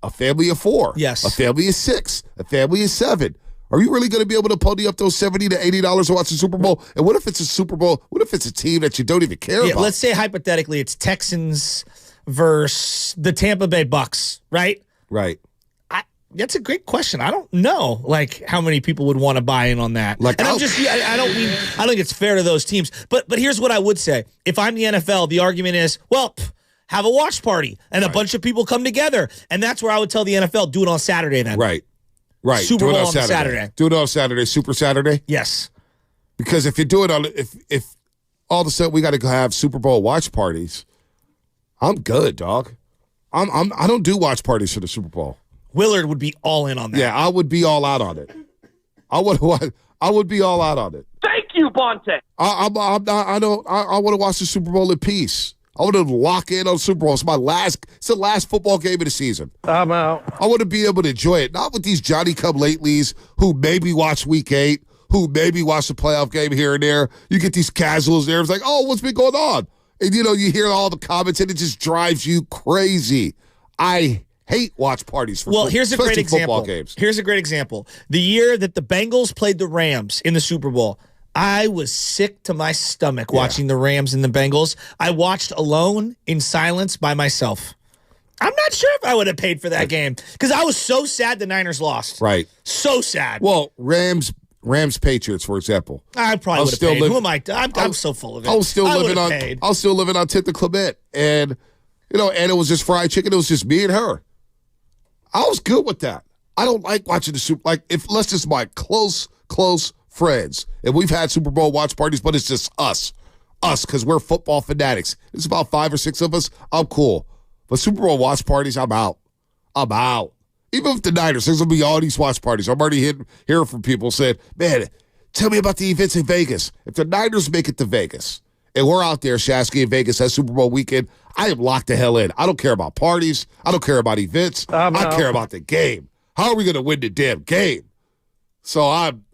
a family of 4. Yes. A family of 6. A family of 7. Are you really going to be able to pony up those $70 to $80 to watch the Super Bowl? And what if it's a Super Bowl? What if it's a team that you don't even care about? Let's say hypothetically it's Texans versus the Tampa Bay Bucks, right? Right. That's a great question. I don't know, like how many people would want to buy in on that. Like, and I don't think it's fair to those teams. But here's what I would say: if I'm the NFL, the argument is, well, have a watch party and a bunch of people come together, and that's where I would tell the NFL, do it on Saturday then. Right. Super Bowl on Saturday. Do it on Saturday. Super Saturday. Yes. Because if you do it on, if all of a sudden we got to have Super Bowl watch parties, I'm good, dog. I don't do watch parties for the Super Bowl. Willard would be all in on that. Yeah, I would be all out on it. I would be all out on it. Thank you, Bonte. I want to watch the Super Bowl in peace. I want to lock in on Super Bowl. It's the last football game of the season. I'm out. I want to be able to enjoy it. Not with these Johnny-come-latelys who maybe watch Week 8, who maybe watch the playoff game here and there. You get these casuals there. It's like, oh, what's been going on? And, you hear all the comments, and it just drives you crazy. I hate watch parties for here's a great example. Football games. Here's a great example. The year that the Bengals played the Rams in the Super Bowl, I was sick to my stomach watching the Rams and the Bengals. I watched alone in silence by myself. I'm not sure if I would have paid for that game because I was so sad the Niners lost. Right. So sad. Well, Rams Patriots, for example. I probably would have paid. Who am I? I'm so full of it. I was still living on 10th and Clement. And, and it was just fried chicken. It was just me and her. I was good with that. I don't like watching the Super Bowl. Unless it's my close friends. And we've had Super Bowl watch parties, but it's just us. Us, because we're football fanatics. It's about 5 or 6 of us. I'm cool. But Super Bowl watch parties, I'm out. Even with the Niners, there's going to be all these watch parties. I'm already hearing from people saying, man, tell me about the events in Vegas. If the Niners make it to Vegas, and we're out there, Shasky, in Vegas, that Super Bowl weekend, I am locked the hell in. I don't care about parties. I don't care about events. I care about the game. How are we going to win the damn game? So I'm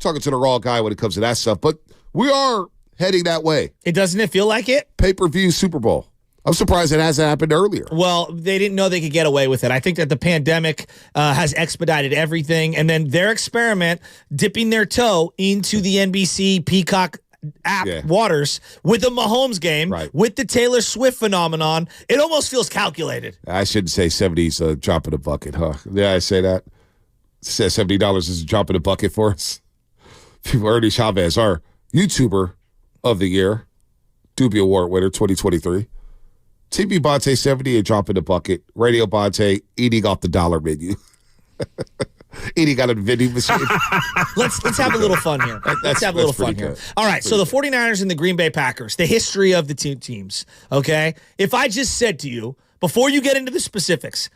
talking to the wrong guy when it comes to that stuff, but we are heading that way. Doesn't it feel like it? Pay-per-view Super Bowl. I'm surprised it hasn't happened earlier. Well, they didn't know they could get away with it. I think that the pandemic has expedited everything, and then their experiment, dipping their toe into the NBC Peacock app waters with the Mahomes game, with the Taylor Swift phenomenon, it almost feels calculated. I shouldn't say 70's a drop in the bucket, huh? Yeah, I say that. Say $70 is a drop in the bucket for us. People, Ernie Chavez, our YouTuber of the year, Doobie Award winner 2023. TV Bonte 70, a drop in the bucket. Radio Bonte eating off the dollar menu. Eating out of the vending machine. Let's have a little fun here. Let's have a little fun here. All right, so the 49ers and the Green Bay Packers, the history of the two teams, okay? If I just said to you, before you get into the specifics,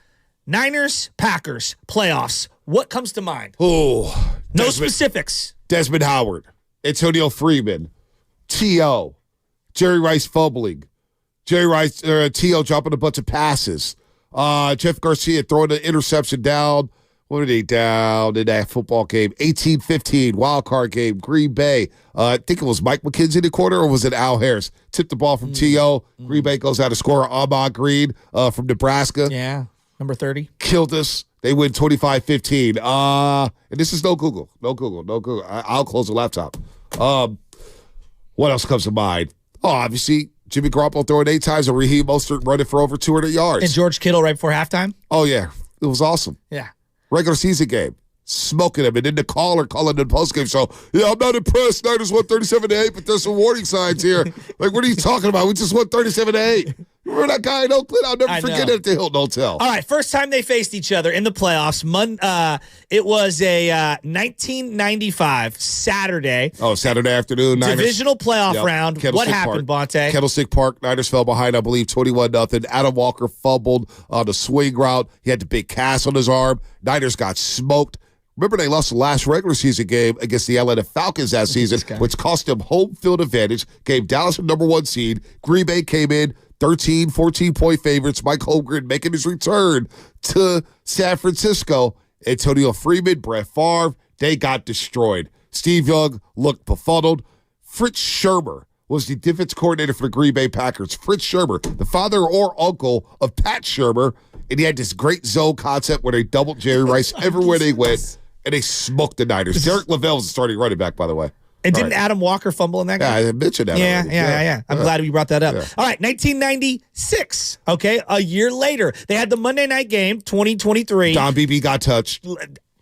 Niners, Packers, playoffs, what comes to mind? Oh, no specifics. Desmond Howard, Antonio Freeman, T.O., Jerry Rice fumbling, T.O. dropping a bunch of passes, Jeff Garcia throwing an interception down What are they down in that football game? 18-15, wild card game, Green Bay. I think it was Mike McKenzie in the corner, or was it Al Harris? Tipped the ball from T.O. Green Bay goes out to score. Ahmad Green from Nebraska. Yeah, number 30. Killed us. They win 25-15. And this is no Google. I'll close the laptop. What else comes to mind? Oh, obviously, Jimmy Garoppolo throwing 8 times and Raheem Mostert running for over 200 yards. And George Kittle right before halftime? Oh, yeah. It was awesome. Yeah. Regular season game. Smoking him. And then the caller calling the postgame show. Yeah, I'm not impressed. Niners won 37-8, but there's some warning signs here. Like, what are you talking about? We just won 37-8. Remember that guy in Oakland? I'll never forget it at the Hilton Hotel. All right, first time they faced each other in the playoffs. It was a 1995 Saturday. Oh, Saturday afternoon. Divisional playoff round. What happened, Bonte? Candlestick Park. Niners fell behind, I believe, 21-0. Adam Walker fumbled on the swing route. He had the big cast on his arm. Niners got smoked. Remember, they lost the last regular season game against the Atlanta Falcons that season, which cost them home field advantage, gave Dallas a number 1 seed. Green Bay came in 13, 14-point favorites. Mike Holmgren making his return to San Francisco. Antonio Freeman, Brett Favre, they got destroyed. Steve Young looked befuddled. Fritz Shurmur was the defense coordinator for the Green Bay Packers. Fritz Shurmur, the father or uncle of Pat Shurmur, and he had this great zone concept where they doubled Jerry Rice everywhere they went. And they smoked the Niners. Derek Lavelle was the starting running back, by the way. And didn't Adam Walker fumble in that game? Yeah, I mentioned that. Yeah. I'm glad we brought that up. Yeah. All right, 1996. Okay, a year later. They had the Monday night game, 2023. Don Beebe got touched.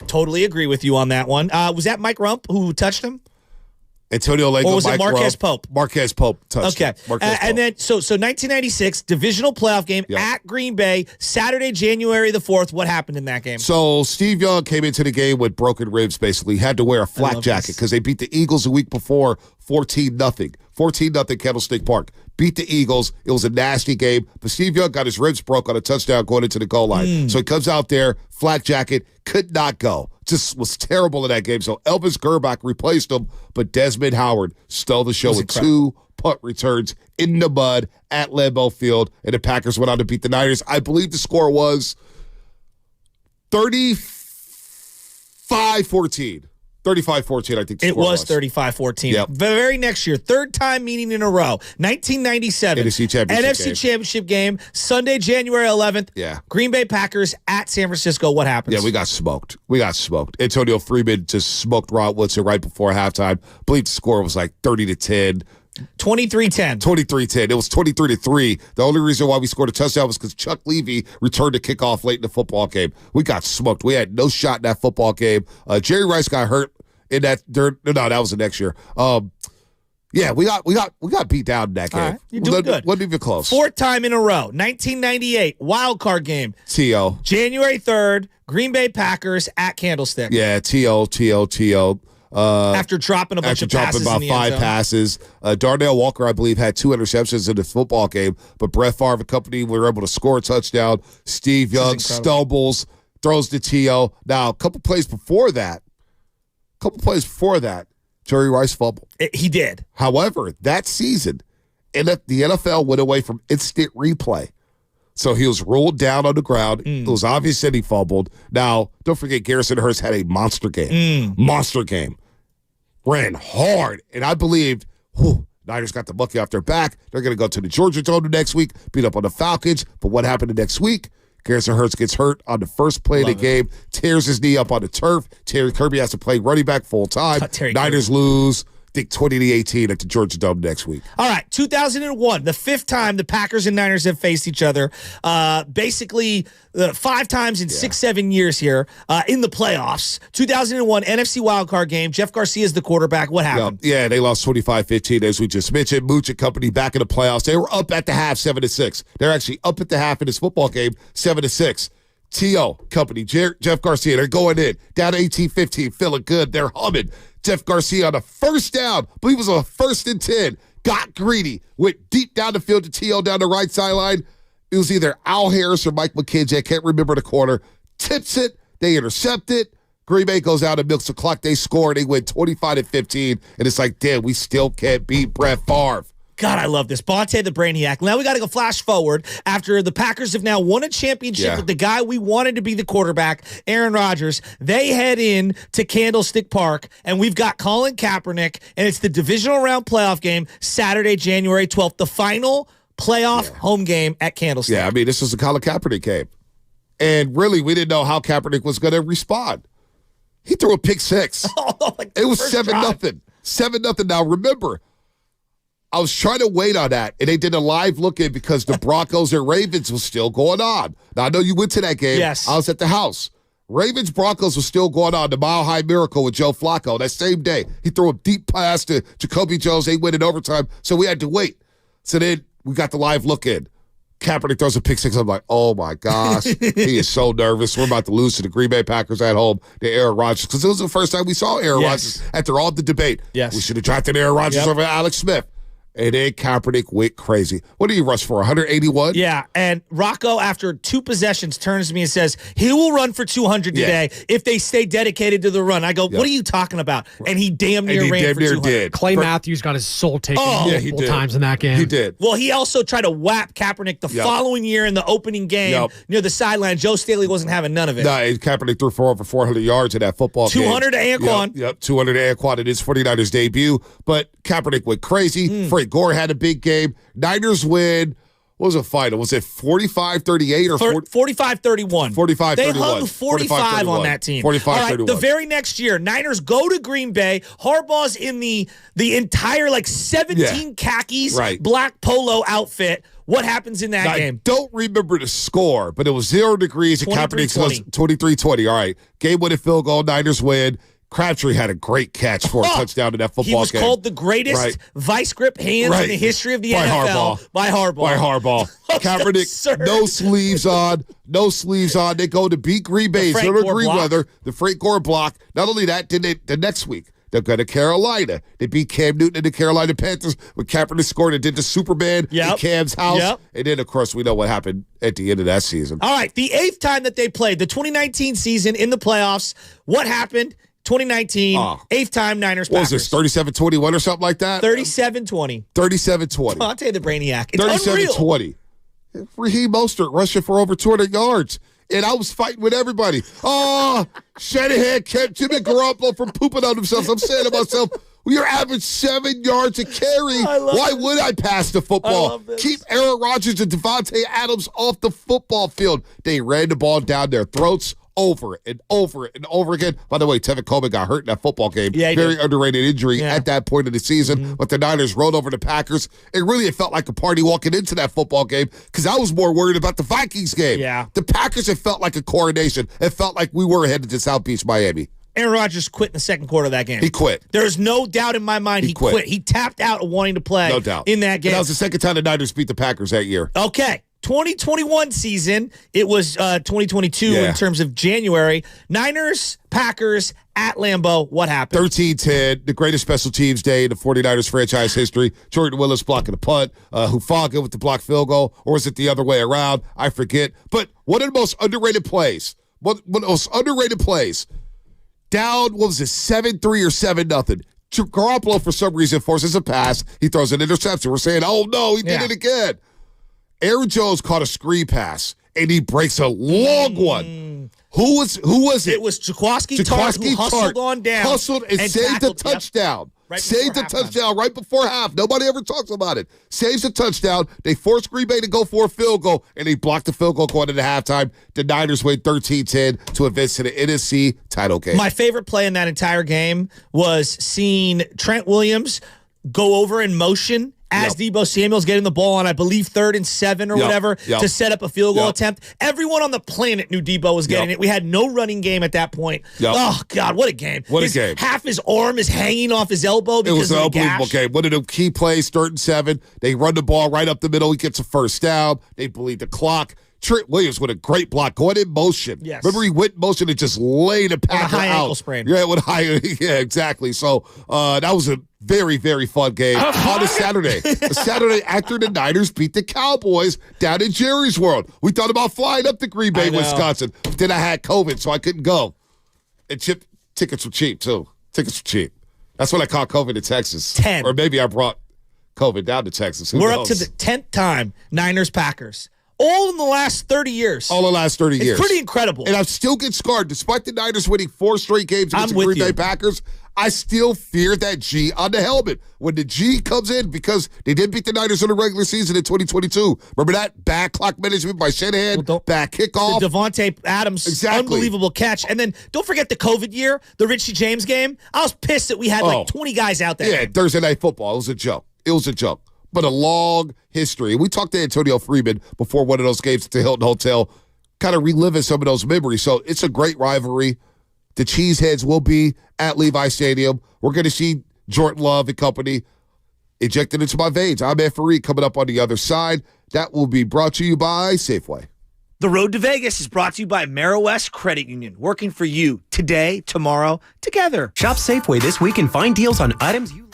Totally agree with you on that one. Was that Mike Rump who touched him? Antonio Lego, or was it Marquez Pope? Marquez Pope touched him. And then, so 1996, divisional playoff game at Green Bay, Saturday, January the 4th. What happened in that game? So Steve Young came into the game with broken ribs, basically. He had to wear a flak jacket because they beat the Eagles the week before 14-0. 14-0 Candlestick Park. Beat the Eagles. It was a nasty game. But Steve Young got his ribs broke on a touchdown going into the goal line. So he comes out there, flak jacket, could not go. Just was terrible in that game. So Elvis Gerbach replaced him, but Desmond Howard stole the show with 2 punt returns in the mud at Lambeau Field, and the Packers went on to beat the Niners. I believe the score was 35-14. 35-14, I think the it score was 35-14. Yep. The very next year, third time meeting in a row, 1997. NFC Championship game, Sunday, January 11th. Yeah. Green Bay Packers at San Francisco. What happens? Yeah, we got smoked. Antonio Freeman just smoked Rod Woodson right before halftime. I believe the score was like 30-10. 23-10. 23-10. It was 23-3. The only reason why we scored a touchdown was because Chuck Levy returned the kickoff late in the football game. We got smoked. We had no shot in that football game. Jerry Rice got hurt in that. No, that was the next year. Yeah, we got beat down in that game. Right, you're doing good. Wasn't even close. 4th time in a row. 1998 wild card game. T.O. January 3rd. Green Bay Packers at Candlestick. Yeah, T.O. After dropping a bunch of passes about in the 5 passes. Darnell Walker, I believe, had 2 interceptions in the football game, but Brett Favre and company were able to score a touchdown. Steve Young stumbles, throws to T.O. Now, a couple plays before that, Jerry Rice fumbled. He did. However, that season, the NFL went away from instant replay. So he was rolled down on the ground. It was obvious that he fumbled. Now, don't forget, Garrison Hurst had a monster game. Monster game. Ran hard. And I believed, Niners got the monkey off their back. They're going to go to the Georgia Dome next week, beat up on the Falcons. But what happened the next week? Garrison Hurst gets hurt on the first play of the game, tears his knee up on the turf. Terry Kirby has to play running back full time. Niners lose. I think 20-18 at the Georgia Dome next week. All right, 2001, the 5th time the Packers and Niners have faced each other. Basically, 5 times in 6-7 years here in the playoffs. 2001 NFC wildcard game. Jeff Garcia is the quarterback. What happened? Yeah, they lost 25-15, as we just mentioned. Mooch and company back in the playoffs. They were up at the half, 7-6. They're actually up at the half in this football game, 7-6. T.O. company, Jeff Garcia, they're going in. Down 18-15, feeling good. They're humming. Jeff Garcia on the first down, I believe it was a 1st and 10, got greedy, went deep down the field to T.O. down the right sideline. It was either Al Harris or Mike McKenzie. I can't remember the corner. Tips it. They intercept it. Green Bay goes out and milks the clock. They score. They win 25-15. And it's like, damn, we still can't beat Brett Favre. God, I love this. Bonte the Brainiac. Now we got to go flash forward after the Packers have now won a championship with the guy we wanted to be the quarterback, Aaron Rodgers. They head in to Candlestick Park, and we've got Colin Kaepernick, and it's the divisional round playoff game, Saturday, January 12th, the final playoff home game at Candlestick. Yeah, I mean, this was the Colin Kaepernick game. And really, we didn't know how Kaepernick was going to respond. He threw a pick six. It was 7-0. 7-0. Now, remember, I was trying to wait on that, and they did a live look-in because the Broncos and Ravens was still going on. Now, I know you went to that game. Yes. I was at the house. Ravens-Broncos was still going on, the Mile High Miracle with Joe Flacco. That same day, he threw a deep pass to Jacoby Jones. They win in overtime, so we had to wait. So then we got the live look-in. Kaepernick throws a pick six. I'm like, oh, my gosh. He is so nervous. We're about to lose to the Green Bay Packers at home, to Aaron Rodgers, because it was the first time we saw Aaron Rodgers after all the debate. Yes. We should have drafted Aaron Rodgers over Alex Smith. And then Kaepernick went crazy. What did he rush for, 181? Yeah, and Rocco, after 2 possessions, turns to me and says, he will run for 200 today if they stay dedicated to the run. I go, what are you talking about? And he damn near ran for 200. Did. Clay Matthews got his soul taken multiple times in that game. He did. Well, he also tried to whap Kaepernick the following year in the opening game near the sideline. Joe Staley wasn't having none of it. No, Kaepernick threw for over 400 yards in that football game. 200 to Anquan. Yep, 200 to Anquan in his 49ers debut. But Kaepernick went crazy. Frank Gore had a big game. Niners win. What was the final? Was it 45-38 or 45-31? 45-31. They hung 45 on that team. 45-31. All right, the very next year, Niners go to Green Bay. Harbaugh's in the entire 17 khakis, black polo outfit. What happens in that game? I don't remember the score, but it was 0 degrees and Kaepernick was 23-20. All right. Game-winning field goal. Niners win. Crabtree had a great catch for a touchdown in that football game. He was called the greatest vice grip hands in the history of the NFL by Harbaugh. Kaepernick, no sleeves on. No sleeves on. They go to beat Green Bay. It's under green weather. The Frank Gore block. Not only that, did they the next week? They'll go to Carolina. They beat Cam Newton and the Carolina Panthers when Kaepernick scored and did the Superman in Cam's house. And then, of course, we know what happened at the end of that season. All right, the 8th time that they played, the 2019 season in the playoffs, what happened? 2019, 8th time Niners Packers. What was this, 37-21 or something like that? 37-20. 37-20. Bonte the Brainiac. It's 37-20. Raheem Mostert rushing for over 200 yards. And I was fighting with everybody. Shanahan kept Jimmy Garoppolo from pooping on himself. I'm saying to myself, well, you're average 7 yards a carry. Why would I pass the football? Keep Aaron Rodgers and Devontae Adams off the football field. They ran the ball down their throats over and over and over again. By the way, Tevin Coleman got hurt in that football game. Very underrated injury at that point of the season. But the Niners rolled over the Packers. It felt like a party walking into that football game because I was more worried about the Vikings game. The Packers, it felt like a coronation. It felt like we were headed to South Beach, Miami. Aaron Rodgers quit in the second quarter of that game. He quit. There's no doubt in my mind he quit. He tapped out of wanting to play in that game. And that was the second time the Niners beat the Packers that year. Okay. 2021 season, it was 2022 in terms of January. Niners, Packers at Lambeau. What happened? 13-10, the greatest special teams day in the 49ers franchise history. Jordan Willis blocking the punt, Hufanga with the blocked field goal, or was it the other way around? I forget. But one of the most underrated plays, down, what was it, 7-3 or 7-0. Garoppolo, for some reason, forces a pass. He throws an interception. We're saying, oh, no, he did it again. Aaron Jones caught a screen pass, and he breaks a long one. Who was it? It was Jaquaski Tart who hustled on down. Hustled and saved the touchdown. Saved the touchdown right before half. Nobody ever talks about it. Saves the touchdown. They forced Green Bay to go for a field goal, and he blocked the field goal going into halftime. The Niners win 13-10 to advance to the NFC title game. My favorite play in that entire game was seeing Trent Williams go over in motion as Deebo Samuel's getting the ball on, I believe, 3rd and 7 or whatever to set up a field goal attempt. Everyone on the planet knew Deebo was getting it. We had no running game at that point. Oh, God, what a game. What a game. Half his arm is hanging off his elbow because it was an of unbelievable game. One of the key plays, 3rd and 7. They run the ball right up the middle. He gets a first down. They bleed the clock. Trent Williams with a great block, going in motion. Yes. Remember, he went in motion and just laid a Packer high out. Ankle sprain. Yeah, exactly. So that was a very, very fun game on a Saturday. A Saturday after the Niners beat the Cowboys down in Jerry's World. We thought about flying up to Green Bay, Wisconsin. But then I had COVID, so I couldn't go. And tickets were cheap, too. Tickets were cheap. That's when I caught COVID in Texas. 10. Or maybe I brought COVID down to Texas. Who We're knows? up to the 10th time Niners-Packers. All in the last 30 years. All the last 30 years. It's pretty incredible. And I still get scarred. Despite the Niners winning 4 straight games against the Green Bay Packers, I still fear that G on the helmet. When the G comes in, because they did beat the Niners in the regular season in 2022. Remember that? Bad clock management by Shanahan, bad kickoff. The Devontae Adams unbelievable catch. And then don't forget the COVID year, the Richie James game. I was pissed that we had like 20 guys out there. Yeah, Thursday Night Football. It was a joke. It was a joke. But a long history. We talked to Antonio Freeman before one of those games at the Hilton Hotel, kind of reliving some of those memories. So it's a great rivalry. The Cheeseheads will be at Levi Stadium. We're going to see Jordan Love and company injected into my veins. I'm Ed Fareed coming up on the other side. That will be brought to you by Safeway. The Road to Vegas is brought to you by AmeriWest Credit Union, working for you today, tomorrow, together. Shop Safeway this week and find deals on items you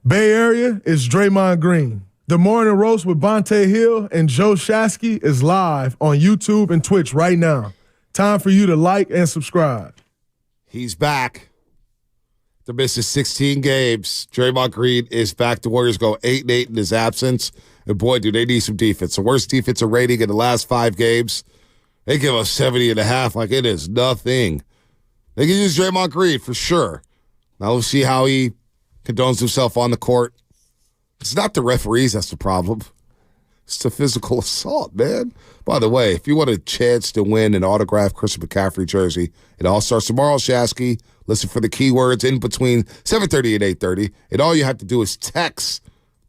Bay Area is Draymond Green. The Morning Roast with Bonte Hill and Joe Shasky is live on YouTube and Twitch right now. Time for you to like and subscribe. He's back. They're missing 16 games. Draymond Green is back. The Warriors go 8-8 in his absence. And boy, do they need some defense. The worst defensive rating in the last 5 games. They give us 70.5 like it is nothing. They can use Draymond Green for sure. Now we'll see how he condones himself on the court. It's not the referees that's the problem. It's the physical assault, man. By the way, if you want a chance to win an autographed Christian McCaffrey jersey, it all starts tomorrow, Shasky. Listen for the keywords in between 7:30 and 8:30. And all you have to do is text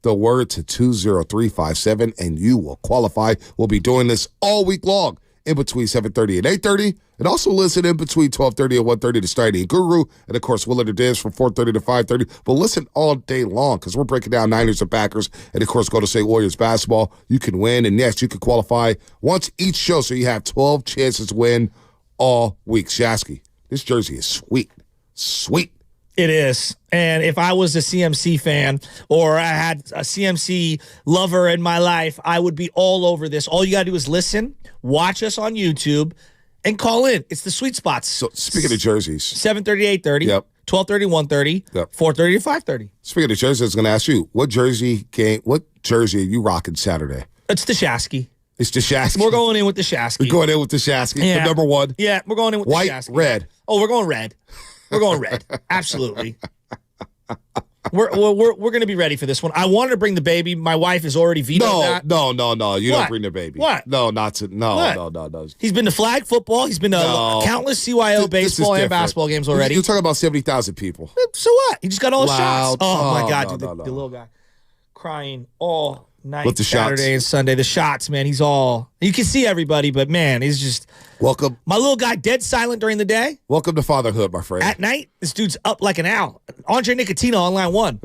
the word to 20357, and you will qualify. We'll be doing this all week long in between 7:30 and 8:30. And also listen in between 12:30 and 1:30 to Steiny and Guru. And, of course, Willard and Diz from 4:30 to 5:30. But listen all day long because we're breaking down Niners and Packers. And, of course, go to State Warriors basketball. You can win. And, yes, you can qualify once each show. So you have 12 chances to win all week. Shasky, this jersey is sweet. Sweet. It is. And if I was a CMC fan or I had a CMC lover in my life, I would be all over this. All you got to do is listen, watch us on YouTube, and call in. It's the sweet spots. So speaking of jerseys. 7:30, 8:30. Yep. 12:30, 1:30. Yep. 4:30 to 5:30. Speaking of jerseys, I was going to ask you, what jersey are you rocking Saturday? It's the Shasky. It's the Shasky. We're going in with the Shasky. We're going in with the Shasky. Yeah. The number one. Yeah, we're going in with White, the Shasky. red. Oh, we're going red. We're going red. Absolutely. We're going to be ready for this one. I wanted to bring the baby. My wife has already vetoed that. No. You What? don't bring the baby. What? No, not to. No, What? no. He's been to flag football. He's been to countless CYO baseball and basketball games already. You're talking about 70,000 people. So what? He just got all the Loud. shots. Oh, my God, no, dude. The little guy crying all night, With the Saturday shots. and Sunday. The shots, man. He's all. You can see everybody, but man, he's just. Welcome. My little guy dead silent during the day. Welcome to fatherhood, my friend. At night, this dude's up like an owl. Andre Nicotino on line 1.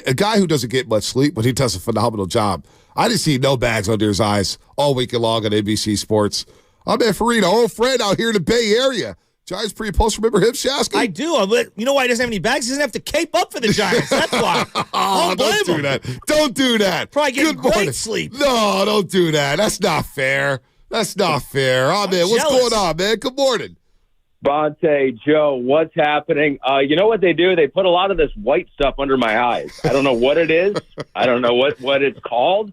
A guy who doesn't get much sleep, but he does a phenomenal job. I didn't see no bags under his eyes all weekend long on ABC Sports. I'm Ed Farina, old friend out here in the Bay Area. Giants pre and post, remember him, Shasky? I do. But you know why he doesn't have any bags? He doesn't have to cape up for the Giants. That's why. Don't do that. Don't do that. Probably getting Good morning. great sleep. No, don't do that. That's not fair. That's not fair. Oh, man, what's jealous. going on, man? Good morning. Bonte, Joe, what's happening? You know what they do? They put a lot of this white stuff under my eyes. I don't know what it is. I don't know what it's called.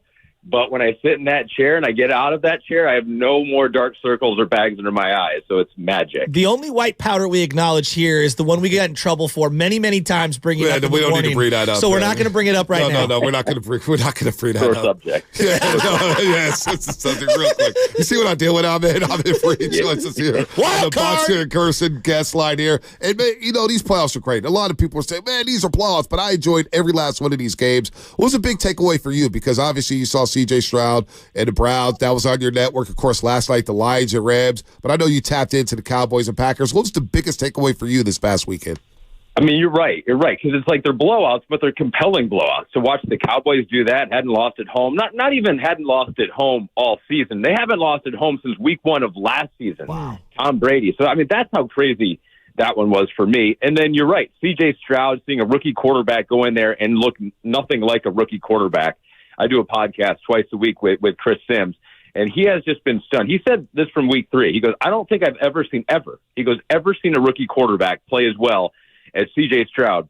But when I sit in that chair and I get out of that chair, I have no more dark circles or bags under my eyes. So it's magic. The only white powder we acknowledge here is the one we got in trouble for many, many times bringing it up in we the don't morning. need to bring that up. So we're not going to bring it up right now. No, we're not going to bring that Sore up. subject. Yes, it's a subject real quick. You see what I deal with? I'm in free choices here. Wild the Box card. here, Carson guest line here. And, man, these playoffs are great. A lot of people are saying, man, these are playoffs, but I enjoyed every last one of these games. What was a big takeaway for you? Because obviously you saw C.J. Stroud and the Browns. That was on your network. Of course, last night, the Lions and Rams. But I know you tapped into the Cowboys and Packers. What was the biggest takeaway for you this past weekend? I mean, you're right. Because it's like they're blowouts, but they're compelling blowouts. To watch the Cowboys do that, hadn't lost at home. Not even hadn't lost at home all season. They haven't lost at home since week 1 of last season. Wow. Tom Brady. So, I mean, that's how crazy that one was for me. And then you're right. C.J. Stroud, seeing a rookie quarterback go in there and look nothing like a rookie quarterback. I do a podcast twice a week with Chris Sims, and he has just been stunned. He said this from week 3. He goes, I don't think I've ever seen a rookie quarterback play as well as C.J. Stroud.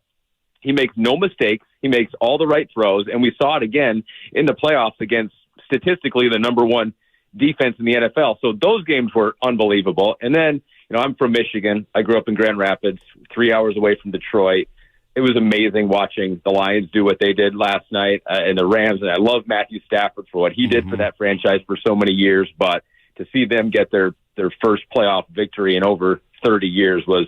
He makes no mistakes. He makes all the right throws, and we saw it again in the playoffs against statistically the number 1 defense in the NFL. So those games were unbelievable. And then, I'm from Michigan. I grew up in Grand Rapids, 3 hours away from Detroit. It was amazing watching the Lions do what they did last night and the Rams. And I love Matthew Stafford for what he did for that franchise for so many years. But to see them get their first playoff victory in over 30 years was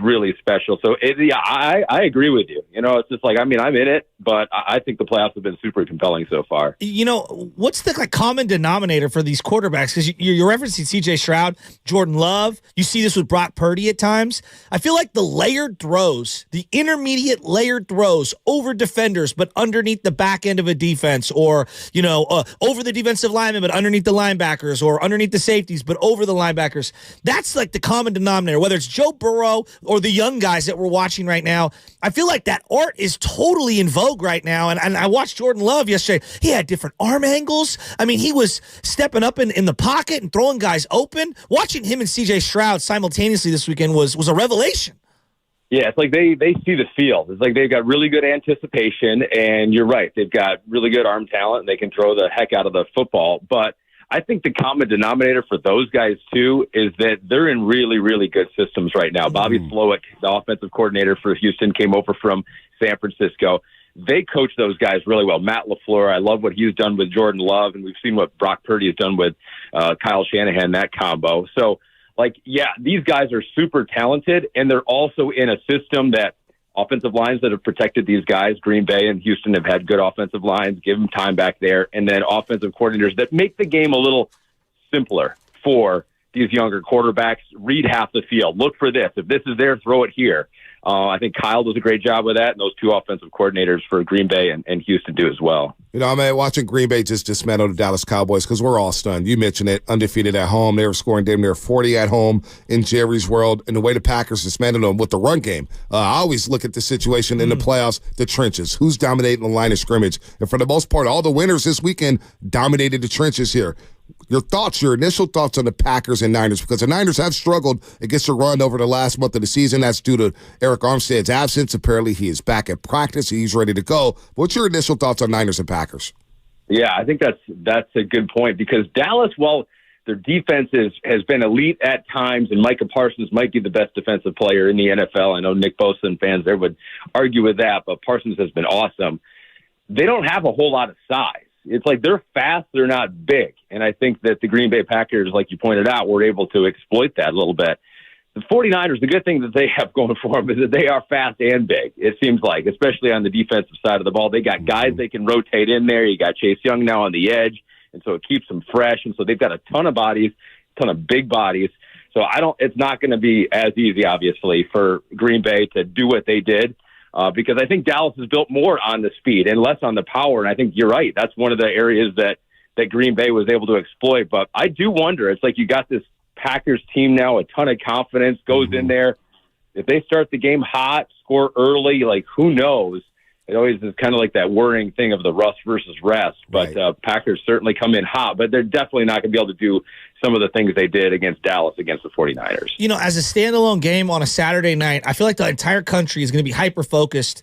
really special. So, I agree with you. It's just like, I'm in it, but I think the playoffs have been super compelling so far. You know, what's the common denominator for these quarterbacks? Because you're referencing C.J. Stroud, Jordan Love. You see this with Brock Purdy at times. I feel like the layered throws, the intermediate layered throws over defenders, but underneath the back end of a defense, or, over the defensive lineman, but underneath the linebackers, or underneath the safeties, but over the linebackers. That's like the common denominator, whether it's Joe Burrow or the young guys that we're watching right now. I feel like that art is totally in vogue right now. And I watched Jordan Love yesterday. He had different arm angles. I mean, he was stepping up in the pocket and throwing guys open. Watching him and C.J. Stroud simultaneously this weekend was a revelation. Yeah, it's like they see the field. It's like they've got really good anticipation, and you're right. They've got really good arm talent, and they can throw the heck out of the football. But I think the common denominator for those guys, too, is that they're in really, really good systems right now. Bobby Slowick, the offensive coordinator for Houston, came over from San Francisco. They coach those guys really well. Matt LaFleur, I love what he's done with Jordan Love, and we've seen what Brock Purdy has done with Kyle Shanahan, that combo. So, these guys are super talented, and they're also in a system that offensive lines that have protected these guys, Green Bay and Houston, have had good offensive lines, give them time back there, and then offensive coordinators that make the game a little simpler for these younger quarterbacks. Read half the field. Look for this. If this is there, throw it here. I think Kyle does a great job with that, and those two offensive coordinators for Green Bay and Houston do as well. Watching Green Bay just dismantle the Dallas Cowboys, because we're all stunned. You mentioned it, undefeated at home. They were scoring damn near 40 at home in Jerry's world, and the way the Packers dismantled them with the run game. I always look at the situation in the playoffs, the trenches. Who's dominating the line of scrimmage? And for the most part, all the winners this weekend dominated the trenches here. Your initial thoughts on the Packers and Niners, because the Niners have struggled against the run over the last month of the season. That's due to Eric Armstead's absence. Apparently, he is back at practice. He's ready to go. What's your initial thoughts on Niners and Packers? Yeah, I think that's a good point, because Dallas, while their defense has been elite at times, and Micah Parsons might be the best defensive player in the NFL. I know Nick Bosa and fans there would argue with that, but Parsons has been awesome. They don't have a whole lot of size. It's like they're fast, they're not big. And I think that the Green Bay Packers, like you pointed out, were able to exploit that a little bit. The 49ers, the good thing that they have going for them is that they are fast and big, it seems like, especially on the defensive side of the ball. They got guys they can rotate in there. You got Chase Young now on the edge, and so it keeps them fresh. And so they've got a ton of bodies, a ton of big bodies. So it's not going to be as easy, obviously, for Green Bay to do what they did. Because I think Dallas is built more on the speed and less on the power. And I think you're right. That's one of the areas that Green Bay was able to exploit. But I do wonder, it's like you got this Packers team now, a ton of confidence, goes in there. If they start the game hot, score early, who knows? It always is kind of like that worrying thing of the rust versus rest. But Packers certainly come in hot, but they're definitely not going to be able to do some of the things they did against Dallas, against the 49ers. As a standalone game on a Saturday night, I feel like the entire country is going to be hyper-focused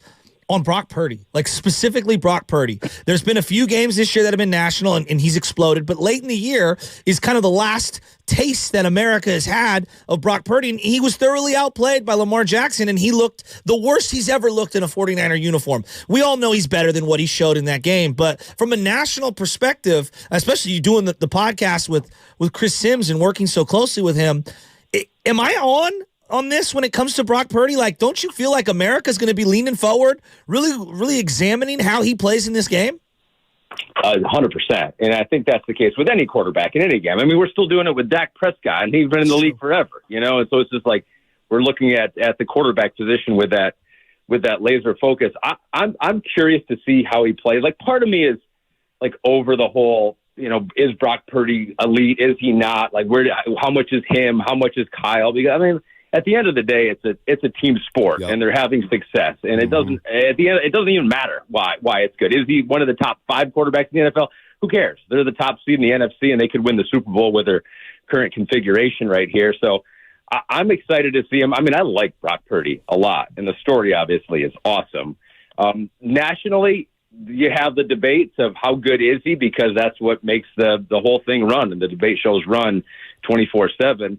on Brock Purdy, specifically Brock Purdy. There's been a few games this year that have been national, and he's exploded, but late in the year is kind of the last taste that America has had of Brock Purdy, and he was thoroughly outplayed by Lamar Jackson, and he looked the worst he's ever looked in a 49er uniform. We all know he's better than what he showed in that game, but from a national perspective, especially you doing the podcast with Chris Sims and working so closely with him, am I on this when it comes to Brock Purdy? Don't you feel like America's going to be leaning forward, really, really examining how he plays in this game? 100%. And I think that's the case with any quarterback in any game. I mean, we're still doing it with Dak Prescott, and he's been in the league forever, and so it's just like we're looking at the quarterback position with that laser focus. I'm curious to see how he plays. Part of me is over the whole, is Brock Purdy elite? Is he not? How much is him? How much is Kyle? Because at the end of the day, it's a team sport, and they're having success. And it doesn't it doesn't even matter why it's good. Is he one of the top 5 quarterbacks in the NFL? Who cares? They're the top seed in the NFC, and they could win the Super Bowl with their current configuration right here. So I'm excited to see him. I mean, I like Brock Purdy a lot, and the story obviously is awesome. Nationally, you have the debates of how good is he, because that's what makes the whole thing run, and the debate shows run 24/7.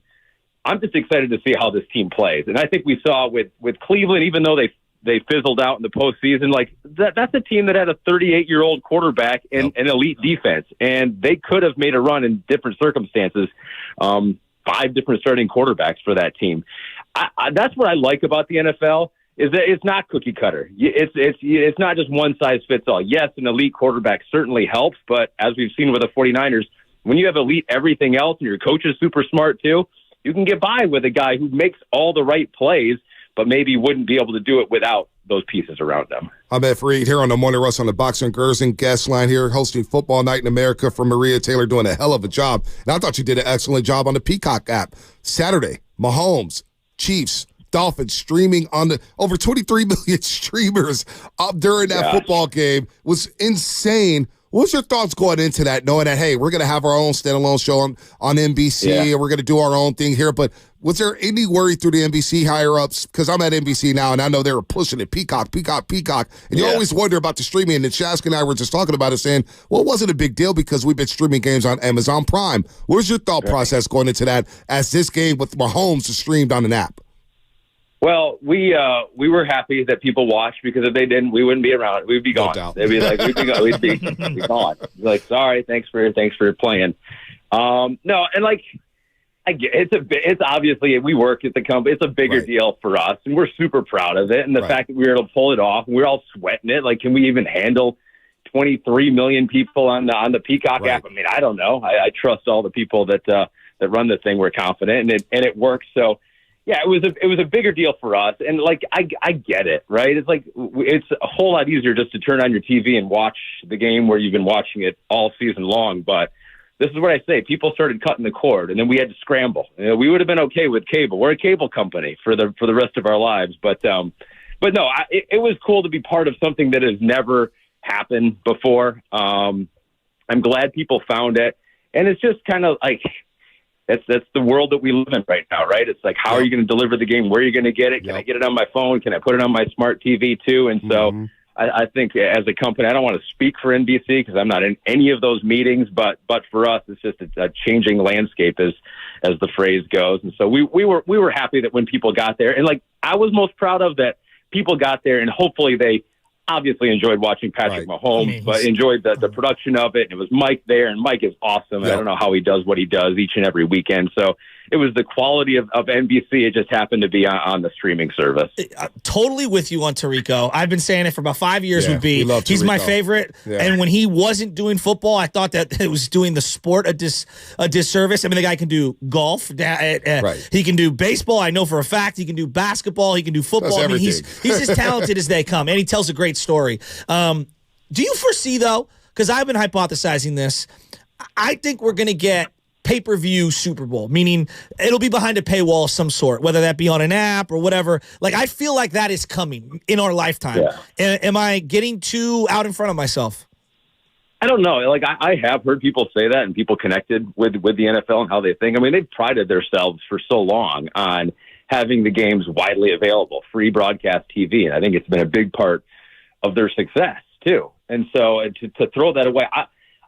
I'm just excited to see how this team plays. And I think we saw with Cleveland, even though they fizzled out in the postseason, that's a team that had a 38-year-old quarterback and an elite defense. And they could have made a run in different circumstances, 5 different starting quarterbacks for that team. That's what I like about the NFL, is that it's not cookie cutter. It's not just one size fits all. Yes, an elite quarterback certainly helps, but as we've seen with the 49ers, when you have elite everything else and your coach is super smart too, you can get by with a guy who makes all the right plays, but maybe wouldn't be able to do it without those pieces around them. I'm F. Reed here on the Morning Rush on the Boxer and Gerson guest line here, hosting Football Night in America for Maria Taylor, doing a hell of a job. And I thought you did an excellent job on the Peacock app. Saturday, Mahomes, Chiefs, Dolphins streaming on the over 23 million streamers up during that football game was insane. What's your thoughts going into that, knowing that, hey, we're going to have our own standalone show on NBC and we're going to do our own thing here? But was there any worry through the NBC higher-ups? Because I'm at NBC now, and I know they were pushing it, Peacock. And you always wonder about the streaming. And Shask and I were just talking about it, saying, well, it wasn't a big deal because we've been streaming games on Amazon Prime. What was your thought process going into that as this game with Mahomes is streamed on an app? Well, we were happy that people watched, because if they didn't, we wouldn't be around. We'd be gone. No They'd be like, we'd be gone. Like, sorry, thanks for playing. No, and like, I get it's obviously, we work at the company. It's a bigger deal for us, and we're super proud of it. And the fact that we were able to pull it off, and we're all sweating it. Like, can we even handle 23 million people on the Peacock app? I mean, I don't know. I trust all the people that run the thing. We're confident, and it works. So. Yeah, it was a bigger deal for us, and like I get it, right? It's like it's a whole lot easier just to turn on your TV and watch the game where you've been watching it all season long. But this is what I say: people started cutting the cord, and then we had to scramble. You know, we would have been okay with cable. We're a cable company for the rest of our lives, but no, it was cool to be part of something that has never happened before. I'm glad people found it, and it's just kind of like. That's the world that we live in right now, right? It's like, how are you going to deliver the game? Where are you going to get it? Can I get it on my phone? Can I put it on my smart TV too? And so I think as a company, I don't want to speak for NBC because I'm not in any of those meetings, but for us, it's just a changing landscape as the phrase goes. And so we were happy that when people got there, and like I was most proud of that people got there, and hopefully they obviously enjoyed watching Patrick Mahomes, but enjoyed the production of it. And it was Mike there, and Mike is awesome. I don't know how he does what he does each and every weekend. So it was the quality of NBC. It just happened to be on the streaming service. Totally with you on Tirico. I've been saying it for about 5 years would be. He's my favorite. Yeah. And when he wasn't doing football, I thought that it was doing the sport a disservice. I mean, the guy can do golf. He can do baseball. I know for a fact he can do basketball. He can do football. I mean, he's as talented as they come, and he tells a great story. Do you foresee, though, because I've been hypothesizing this, I think we're going to get pay-per-view Super Bowl, meaning it'll be behind a paywall of some sort, whether that be on an app or whatever. Like, I feel like that is coming in our lifetime. Yeah. Am I getting too out in front of myself? I don't know. Like, I have heard people say that, and people connected with the NFL and how they think. I mean, they've prided themselves for so long on having the games widely available, free broadcast TV, and I think it's been a big part of their success, too. And so to throw that away,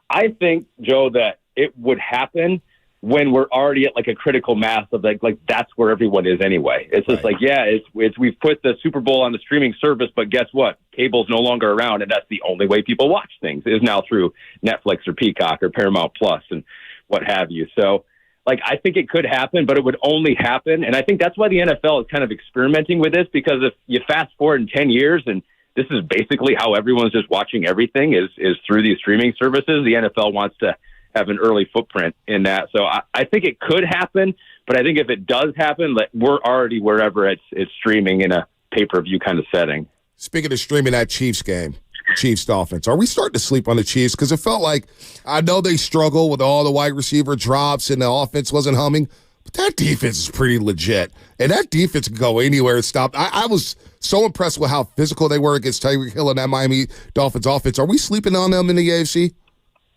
I think, Joe, that it would happen when we're already at like a critical mass of like that's where everyone is anyway. It's just like, it's we've put the Super Bowl on the streaming service, but guess what? Cable's no longer around, and that's the only way people watch things is now through Netflix or Peacock or Paramount Plus and what have you. So like, I think it could happen, but it would only happen. And I think that's why the NFL is kind of experimenting with this, because if you fast forward in 10 years and this is basically how everyone's just watching everything is through these streaming services, the NFL wants to have an early footprint in that. So I think it could happen, but I think if it does happen, we're already wherever it's streaming in a pay-per-view kind of setting. Speaking of streaming that Chiefs game, Chiefs-Dolphins, are we starting to sleep on the Chiefs? Because it felt like, I know they struggle with all the wide receiver drops and the offense wasn't humming, but that defense is pretty legit. And that defense can go anywhere and stop. I was so impressed with how physical they were against Tyreek Hill and that Miami Dolphins offense. Are we sleeping on them in the AFC?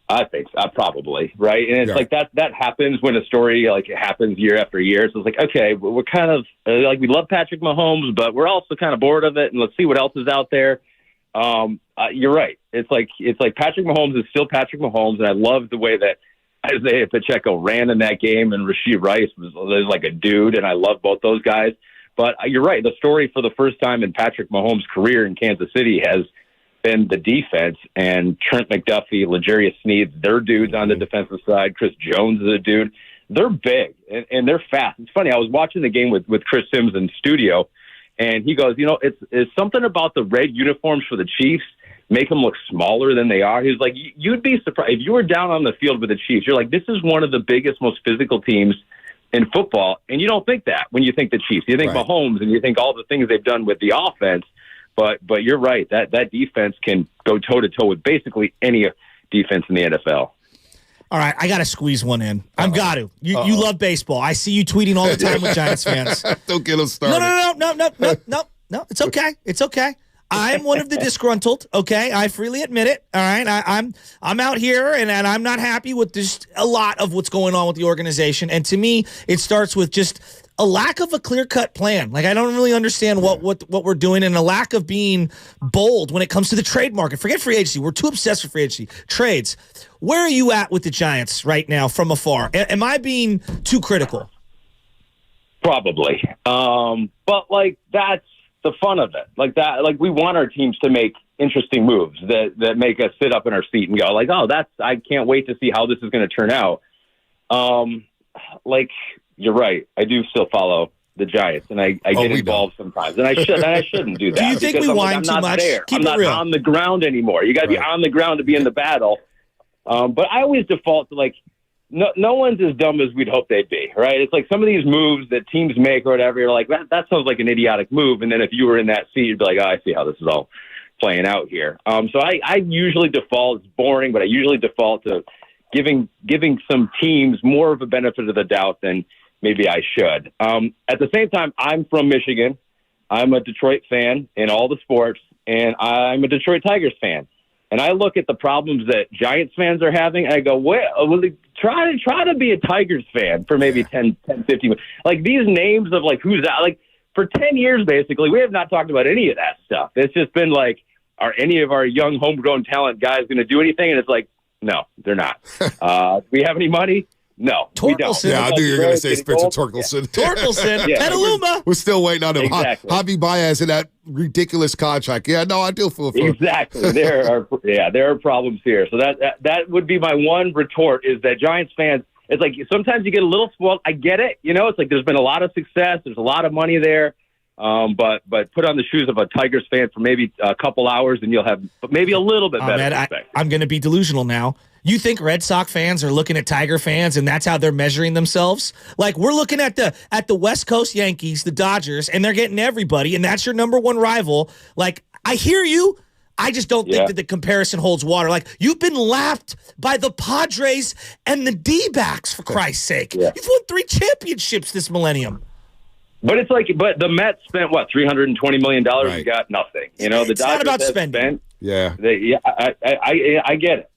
I think probably, right? And it's like that happens when a story like it happens year after year. So it's like, okay, we're kind of like, we love Patrick Mahomes, but we're also kind of bored of it, and let's see what else is out there. You're right. It's like Patrick Mahomes is still Patrick Mahomes, and I love the way that Isaiah Pacheco ran in that game, and Rashee Rice was like a dude, and I love both those guys. But you're right. The story for the first time in Patrick Mahomes' career in Kansas City has been the defense, and Trent McDuffie, L'Jarius Sneed, they're dudes on the defensive side. Chris Jones is a dude. They're big, and they're fast. It's funny. I was watching the game with Chris Sims in studio, And he goes, it's something about the red uniforms for the Chiefs make them look smaller than they are. He was like, you'd be surprised if you were down on the field with the Chiefs. You're like, this is one of the biggest, most physical teams in football. And you don't think that when you think the Chiefs. You think Mahomes and you think all the things they've done with the offense. But you're right. That defense can go toe-to-toe with basically any defense in the NFL. All right, I got to squeeze one in. I've got to. You love baseball. I see you tweeting all the time with Giants fans. Don't get us started. No. It's okay. It's okay. I'm one of the disgruntled. Okay, I freely admit it. All right, I'm out here and I'm not happy with just a lot of what's going on with the organization. And to me, it starts with just a lack of a clear-cut plan. Like, I don't really understand what we're doing, and a lack of being bold when it comes to the trade market. Forget free agency. We're too obsessed with free agency. Trades. Where are you at with the Giants right now from afar? Am I being too critical? Probably. But, that's the fun of it. We want our teams to make interesting moves that make us sit up in our seat and go, I can't wait to see how this is going to turn out. You're right. I do still follow the Giants, and I get involved sometimes, and I shouldn't do that. Do you think we whine too much? I'm not on the ground anymore. You got to be on the ground to be in the battle. But I always default to no one's as dumb as we'd hope they'd be, right? It's like some of these moves that teams make or whatever. You're like, that sounds like an idiotic move, and then if you were in that seat, you'd be like, I see how this is all playing out here. So I usually default. It's boring, but I usually default to giving some teams more of a benefit of the doubt than maybe I should. At the same time, I'm from Michigan. I'm a Detroit fan in all the sports, and I'm a Detroit Tigers fan. And I look at the problems that Giants fans are having, and I go, try to be a Tigers fan for maybe 10, 15 minutes. These names of who's that? For 10 years, basically, we have not talked about any of that stuff. It's just been are any of our young homegrown talent guys going to do anything? And it's no, they're not. Do we have any money? No, we don't. Yeah, I knew you were going to say Spencer Torkelson. Torkelson, Petaluma. We're still waiting on him. Exactly. Javi Baez in that ridiculous contract. Yeah, no, I do feel for him. Exactly. There are problems here. So that would be my one retort is that Giants fans, it's sometimes you get a little spoiled. I get it. It's there's been a lot of success. There's a lot of money there. But put on the shoes of a Tigers fan for maybe a couple hours and you'll have maybe a little bit better perspective. I'm going to be delusional now. You think Red Sox fans are looking at Tiger fans and that's how they're measuring themselves? We're looking at the West Coast Yankees, the Dodgers, and they're getting everybody, and that's your number one rival. I hear you. I just don't think that the comparison holds water. You've been lapped by the Padres and the D-backs, for Christ's sake. Yeah. You've won 3 championships this millennium. But it's but the Mets spent $320 million. Right. You got nothing. The Dodgers not about spending. Spent, yeah. I get it.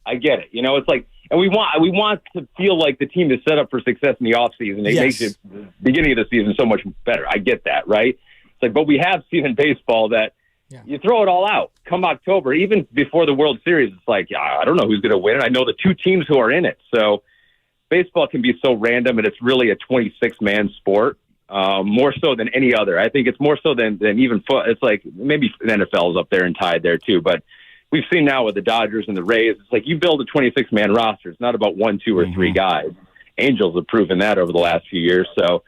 It's and we want to feel like the team is set up for success in the offseason. It makes the beginning of the season so much better. I get that, right? It's but we have seen in baseball that you throw it all out. Come October, even before the World Series, it's I don't know who's going to win. I know the 2 teams who are in it. So baseball can be so random, and it's really a 26-man sport. More so than any other. I think it's more so than even foot. It's maybe the NFL is up there and tied there too. But we've seen now with the Dodgers and the Rays, it's you build a 26-man roster. It's not about 1, 2, or 3 guys. Angels have proven that over the last few years. So,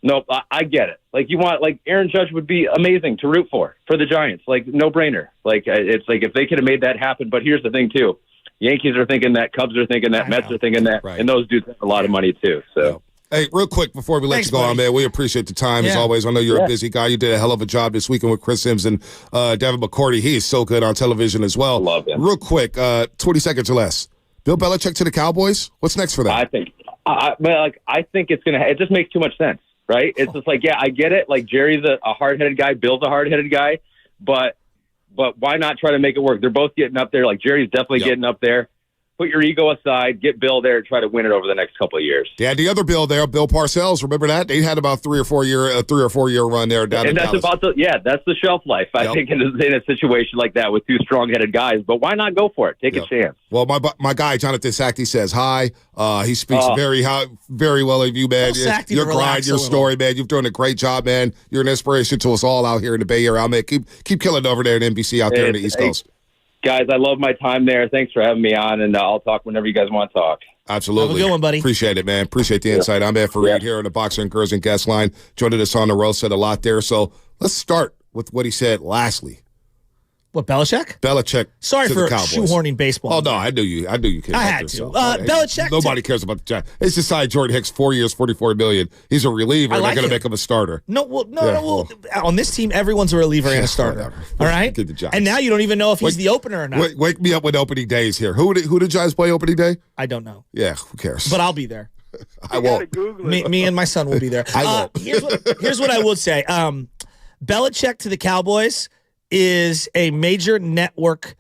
no, I get it. You want Aaron Judge would be amazing to root for the Giants. No brainer. It's if they could have made that happen. But here's the thing too: Yankees are thinking that, Cubs are thinking that, Mets are thinking that, and those dudes have a lot of money too. So. Hey, real quick before we let you go on, man, we appreciate the time as always. I know you're a busy guy. You did a hell of a job this weekend with Chris Sims and Devin McCourty. He is so good on television as well. Love him. Real quick, 20 seconds or less. Bill Belichick to the Cowboys? What's next for that? I think it's going to – it just makes too much sense, right? It's just I get it. Jerry's a hard-headed guy. Bill's a hard-headed guy. But why not try to make it work? They're both getting up there. Jerry's definitely getting up there. Put your ego aside, get Bill there, and try to win it over the next couple of years. Yeah, the other Bill there, Bill Parcells. Remember that? They had about 3 or 4 year run there down in Dallas. That's the shelf life. I think in a situation like that with 2 strong-headed guys. But why not go for it? Take a chance. Well, my guy Jonathan Sackey says hi. He speaks very well of you, man. Your grind, your story, man. You've done a great job, man. You're an inspiration to us all out here in the Bay Area. Man, keep killing it over there at NBC out there in the East Coast. Guys, I love my time there. Thanks for having me on, and I'll talk whenever you guys want to talk. Absolutely. Have a good one, buddy. Appreciate it, man. Appreciate the insight. I'm Ed Fareed here on the Boxer and Girls and Guest Line. Joining us on the road, said a lot there. So let's start with what he said lastly. What, Belichick? Belichick. Sorry to for the Cowboys. shoehorning baseball. Oh, no, I knew you cared. I about had yourself. to. Belichick. Nobody cares about the Giants. It's decided Jordan Hicks, 4 years, $44 million. He's a reliever. They're going to make him a starter. No, on this team, everyone's a reliever and a starter. All right? Get the Giants. And now you don't even know if he's the opener or not. Wake me up when opening day is here. Who did Giants play opening day? I don't know. Yeah, who cares? But I'll be there. I won't. Me and my son will be there. I won't. Here's what I would say. Belichick to the Cowboys is a major network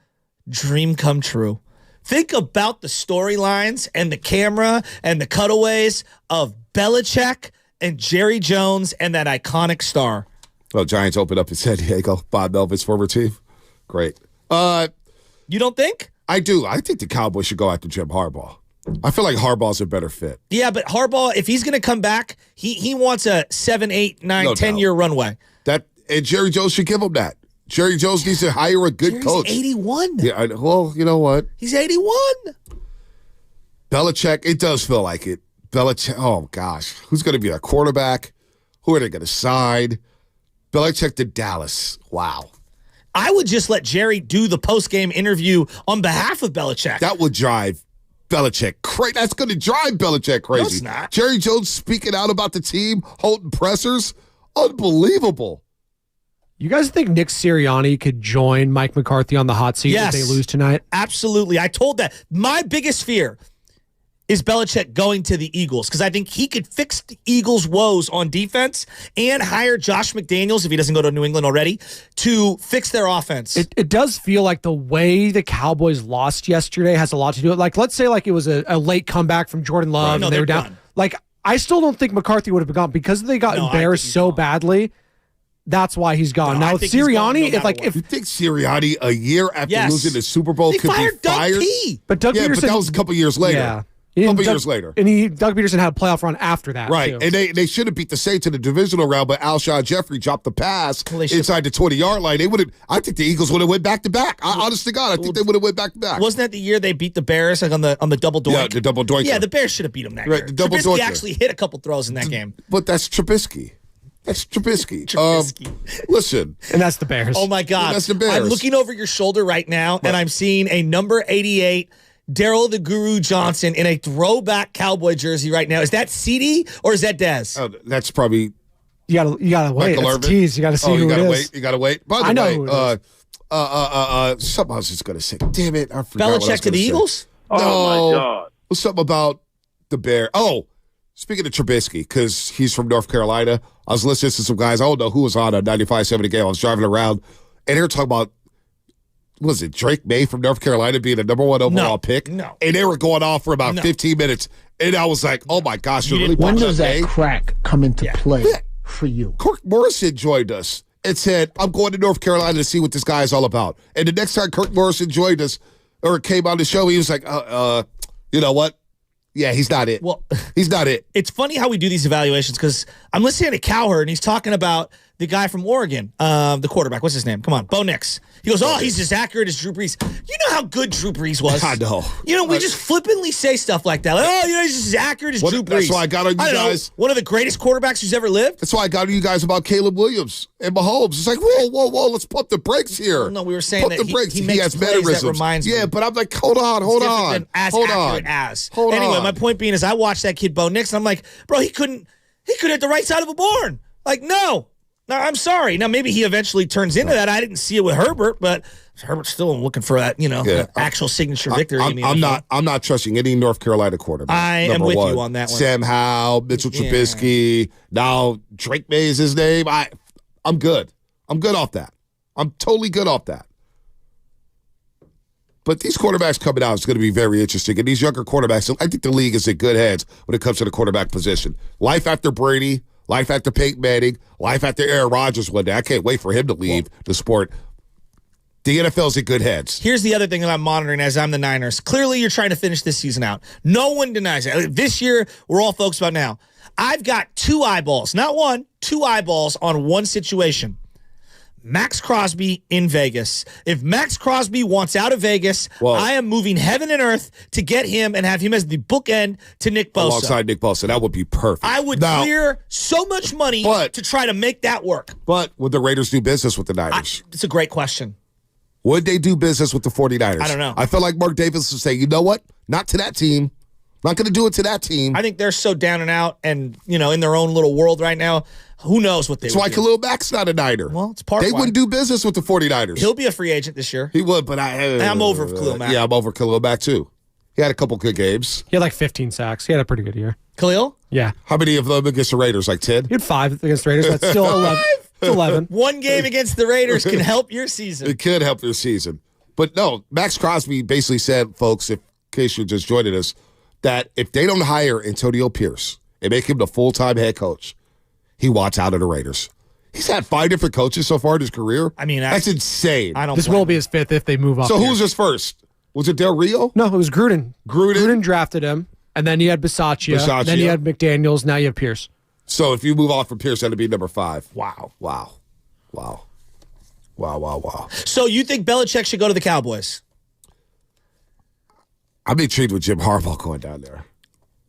dream come true. Think about the storylines and the camera and the cutaways of Belichick and Jerry Jones and that iconic star. Well, Giants open up in San Diego. Bob Melvin's former team. Great. You don't think? I do. I think the Cowboys should go after Jim Harbaugh. I feel like Harbaugh's a better fit. Yeah, but Harbaugh, if he's going to come back, he wants a 7, 8, 9, 10-year runway. And Jerry Jones should give him that. Jerry Jones needs to hire a good coach. He's 81. Yeah, well, you know what? He's 81. Belichick, it does feel like it. Belichick, oh gosh. Who's going to be a quarterback? Who are they going to sign? Belichick to Dallas. Wow. I would just let Jerry do the post-game interview on behalf of Belichick. That would drive Belichick crazy. That's going to drive Belichick crazy. No, it's not. Jerry Jones speaking out about the team, holding pressers. Unbelievable. You guys think Nick Sirianni could join Mike McCarthy on the hot seat if they lose tonight? Absolutely. I told that. My biggest fear is Belichick going to the Eagles because I think he could fix the Eagles' woes on defense and hire Josh McDaniels, if he doesn't go to New England already, to fix their offense. It does feel like the way the Cowboys lost yesterday has a lot to do with it. Like, let's say like it was a late comeback from Jordan Love and they were down. Like, I still don't think McCarthy would have gone because they got embarrassed so badly. That's why he's gone. Now with Sirianni, if you think Sirianni a year after losing the Super Bowl could be fired, but Doug Peterson, but that was a couple years later. Yeah. Years later. And Doug Peterson had a playoff run after that. Right. Too. And they should have beat the Saints in the divisional round, but Alshon Jeffrey dropped the pass inside the 20-yard line. I think the Eagles would have went back-to-back. Honest to God, I think they would have went back-to-back. Wasn't that the year they beat the Bears like on the double doink? Yeah, the double doink. Yeah, the Bears should have beat them that year. The double Trubisky doink. actually hit a couple throws in that game. But that's Trubisky. That's Trubisky. Listen. And that's the Bears. Oh, my God. And that's the Bears. I'm looking over your shoulder right now, and I'm seeing a number 88 Daryl the Guru Johnson in a throwback Cowboy jersey right now. Is that CD or is that Dez? Oh, that's probably... You gotta wait. Michael It's Irvin. a tease. You gotta see who it is. You gotta wait. By the I know way, who it is. something I was just gonna say. Damn it, I forgot. what I Belichick was to the gonna say. Eagles? No, Oh, my God. Something about the Bear. Oh, speaking of Trubisky, because he's from North Carolina, I was listening to some guys. I don't know who was on a 95.7 game. I was driving around, and they were talking about, was it Drake May from North Carolina being the number 1 overall pick? No. And they were going off for about 15 minutes, and I was like, oh my gosh, you're really When watching does that May? crack come into play for you? Kirk Morrison joined us and said, I'm going to North Carolina to see what this guy is all about. And the next time Kirk Morrison joined us or came on the show, he was like, you know what? Yeah, he's not it. Well, he's not it. It's funny how we do these evaluations because I'm listening to Cowherd and he's talking about the guy from Oregon, the quarterback. What's his name? Come on, Bo Nix. He goes, he's as accurate as Drew Brees. You know how good Drew Brees was? I know. You know, we just flippantly say stuff like that. Like, he's just as accurate as Drew Brees. That's why I got on you guys. Know, one of the greatest quarterbacks who's ever lived. That's why I got on you guys about Caleb Williams and Mahomes. It's like, whoa, let's pump the brakes here. No, we were saying pump that the brakes. He makes has plays mannerisms. that reminds me. Yeah, but I'm like, hold on. Hold Anyway, on. My point being is I watched that kid Bo Nix and I'm like, bro, he couldn't hit the right side of a barn. Like, no, I'm sorry. Now, maybe he eventually turns into that. I didn't see it with Herbert, but Herbert's still looking for that, actual signature victory. I'm not trusting any North Carolina quarterback. I am with you on that one. Sam Howell, Mitchell Trubisky. Now Drake May is his name. I'm good. I'm good off that. I'm totally good off that. But these quarterbacks coming out is going to be very interesting. And these younger quarterbacks, I think the league is in good hands when it comes to the quarterback position. Life after Brady, life after Peyton Manning, life after Aaron Rodgers one day. I can't wait for him to leave the sport. The NFL's in good hands. Here's the other thing that I'm monitoring as I'm the Niners. Clearly, you're trying to finish this season out. No one denies it. This year, we're all focused about now. I've got 2 eyeballs, not one, 2 eyeballs on one situation. Max Crosby in Vegas. If Max Crosby wants out of Vegas, I am moving heaven and earth to get him and have him as the bookend to Nick Bosa. Alongside Nick Bosa. That would be perfect. I would clear so much money to try to make that work. But would the Raiders do business with the Niners? It's a great question. Would they do business with the 49ers? I don't know. I feel like Mark Davis would say, you know what? Not to that team. Not going to do it to that team. I think they're so down and out and, in their own little world right now. Who knows what they would do. That's why Khalil Mack's not a Niner. Well, it's part They why. wouldn't do business with the 49ers. He'll be a free agent this year. He would, but I'm over Khalil Mack. Yeah, I'm over Khalil Mack, too. He had a couple good games. He had like 15 sacks. He had a pretty good year. Khalil? Yeah. How many of them against the Raiders? Like 10? He had 5 against the Raiders. That's still 11. It's 11. One game against the Raiders can help your season. It could help your season. But no, Max Crosby basically said, folks, in case you're just joining us, that if they don't hire Antonio Pierce and make him the full-time head coach, he wants out of the Raiders. He's had 5 different coaches so far in his career. I mean, that's insane. This will be his 5th if they move up. So who was his first? Was it Del Rio? No, it was Gruden. Gruden drafted him, and then you had Bisaccia. Then you had McDaniels. Now you have Pierce. So if you move on from Pierce, that'd be number 5. Wow. So you think Belichick should go to the Cowboys? I'm intrigued with Jim Harbaugh going down there.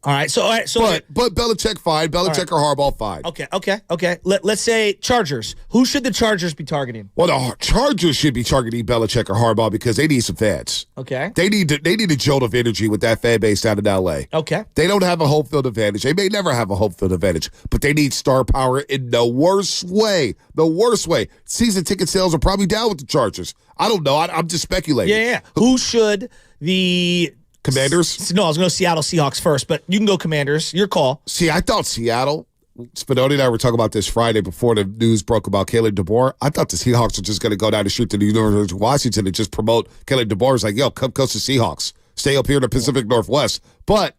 All right. So but Belichick fine. Belichick or Harbaugh fine. Okay. Let's say Chargers. Who should the Chargers be targeting? Well, the Chargers should be targeting Belichick or Harbaugh because they need some fans. Okay. They need a jolt of energy with that fan base down in L.A. Okay. They don't have a home field advantage. They may never have a home field advantage, but they need star power in the worst way. The worst way. Season ticket sales are probably down with the Chargers. I don't know. I'm just speculating. Yeah. Who should the Commanders? No, I was going to Seattle Seahawks first, but you can go Commanders. Your call. See, I thought Seattle. Spinoni and I were talking about this Friday before the news broke about Kalen DeBoer. I thought the Seahawks were just going to go down the street to the University of Washington and just promote Kalen DeBoer. It's like, yo, come coach the Seahawks. Stay up here in the Pacific Northwest. But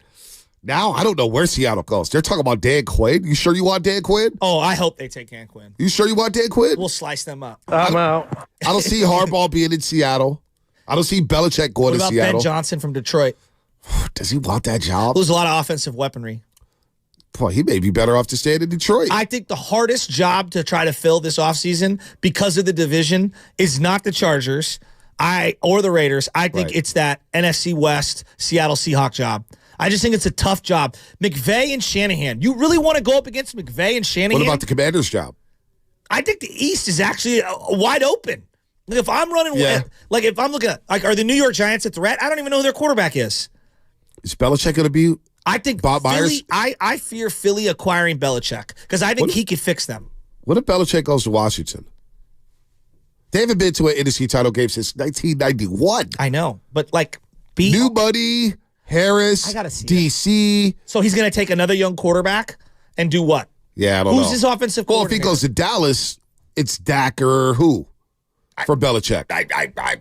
now I don't know where Seattle goes. They're talking about Dan Quinn. You sure you want Dan Quinn? Oh, I hope they take Dan Quinn. You sure you want Dan Quinn? We'll slice them up. I'm out. I don't see Harbaugh being in Seattle. I don't see Belichick going What about to Seattle. Ben Johnson from Detroit? Does he want that job? There's a lot of offensive weaponry. Boy, he may be better off to stay in Detroit. I think the hardest job to try to fill this offseason because of the division is not the Chargers or the Raiders. I think it's that NFC West Seattle Seahawks job. I just think it's a tough job. McVay and Shanahan. You really want to go up against McVay and Shanahan? What about the Commanders' job? I think the East is actually wide open. Like if I'm running, like if I'm looking at, like, are the New York Giants a threat? I don't even know who their quarterback is. Is Belichick going to be? I think Bob Philly. Myers? I fear Philly acquiring Belichick because I think he could fix them. What if Belichick goes to Washington? They haven't been to an NFC title game since 1991. I know, but like new buddy Harris, I gotta see DC. So he's going to take another young quarterback and do what? Yeah, I don't know. Who's his offensive Well, coordinator? if he goes to Dallas, it's Dak or who? For Belichick.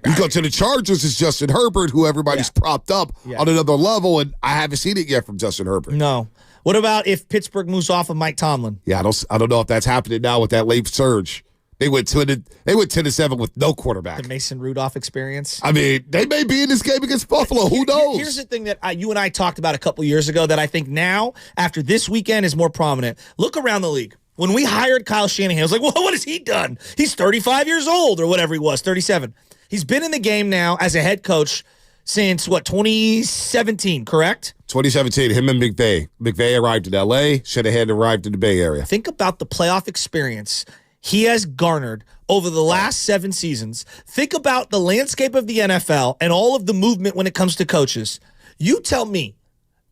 You go to the Chargers, it's Justin Herbert, who everybody's propped up on another level, and I haven't seen it yet from Justin Herbert. No. What about if Pittsburgh moves off of Mike Tomlin? Yeah, I don't know if that's happening now with that late surge. They went 10-7 with no quarterback. The Mason Rudolph experience. I mean, they may be in this game against Buffalo. Who knows? Here's the thing that you and I talked about a couple years ago that I think now, after this weekend, is more prominent. Look around the league. When we hired Kyle Shanahan, I was like, well, what has he done? He's 35 years old or whatever he was, 37. He's been in the game now as a head coach since, 2017, correct? 2017, him and McVay. McVay arrived in L.A., Shanahan arrived in the Bay Area. Think about the playoff experience he has garnered over the last 7 seasons. Think about the landscape of the NFL and all of the movement when it comes to coaches. You tell me,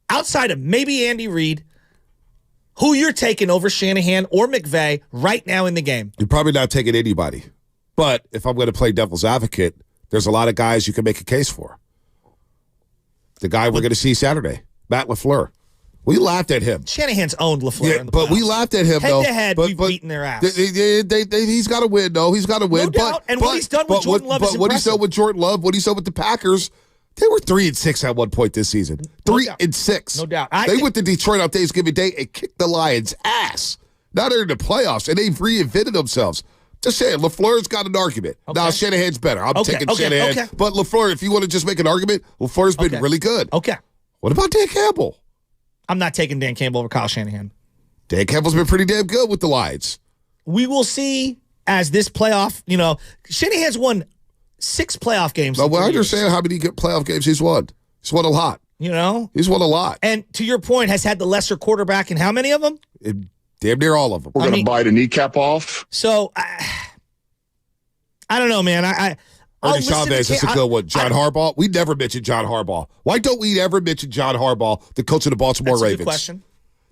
outside of maybe Andy Reid, who you're taking over Shanahan or McVay right now in the game? You're probably not taking anybody. But if I'm going to play devil's advocate, there's a lot of guys you can make a case for. The guy we're going to see Saturday, Matt LaFleur. We laughed at him. Shanahan's owned LaFleur in the but we laughed at him, though. Head-to-head, we've beaten their ass. He's got to win, though. He's got to win. No doubt. And what he's done with Jordan Love is But what he's impressive. done with Jordan Love, what he's done with the Packers, they were 3-6 at one point this season. 3-6. No doubt. They went to Detroit on Thanksgiving Day and kicked the Lions' ass. Now they're in the playoffs, and they've reinvented themselves. Just saying, LaFleur's got an argument. Now Shanahan's better. I'm taking Shanahan. Okay. But LaFleur, if you want to just make an argument, LaFleur's been really good. Okay. What about Dan Campbell? I'm not taking Dan Campbell over Kyle Shanahan. Dan Campbell's been pretty damn good with the Lions. We will see as this playoff, Shanahan's won 6 playoff games. Well, I understand how many playoff games he's won. He's won a lot. He's won a lot. And to your point, has had the lesser quarterback in how many of them? Damn near all of them. We're going to bite a kneecap off. So, I don't know, man. Ernie Chavez is a good one. John Harbaugh. We never mentioned John Harbaugh. Why don't we ever mention John Harbaugh, the coach of the Baltimore Ravens? Good question.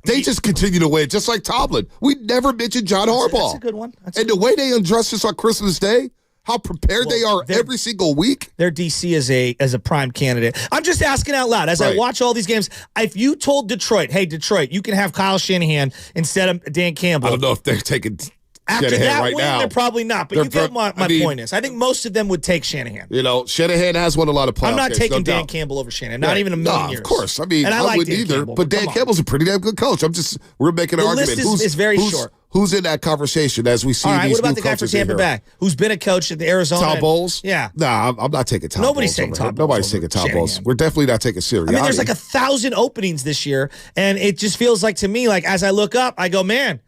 They just continue to win, just like Tomlin. We never mentioned John Harbaugh. That's a good one. And the way they undress us on Christmas Day, how prepared they are every single week. Their DC is a prime candidate. I'm just asking out loud as I watch all these games. If you told Detroit, hey, Detroit, you can have Kyle Shanahan instead of Dan Campbell. I don't know if they're taking after Shanahan that right win, now. They're probably not. But you get my point is. I think most of them would take Shanahan. Shanahan has won a lot of playoff I'm not games, taking no Dan doubt. Campbell over Shanahan. Not even a million years. Of course. I mean, and I like wouldn't Dan either. Campbell, but Dan Campbell's a pretty damn good coach. We're making an the argument. List is very short. Who's in that conversation as we see all right, these what about new the guy for coaches in Tampa here? Bay who's been a coach at the Arizona? Todd Bowles? Yeah. Nah, I'm not taking Todd Bowles. Nobody's taking Todd Bowles. Nobody's taking Todd Bowles. We're definitely not taking Sirianni. I mean, there's like 1,000 openings this year, and it just feels like to me, like as I look up, I go, man,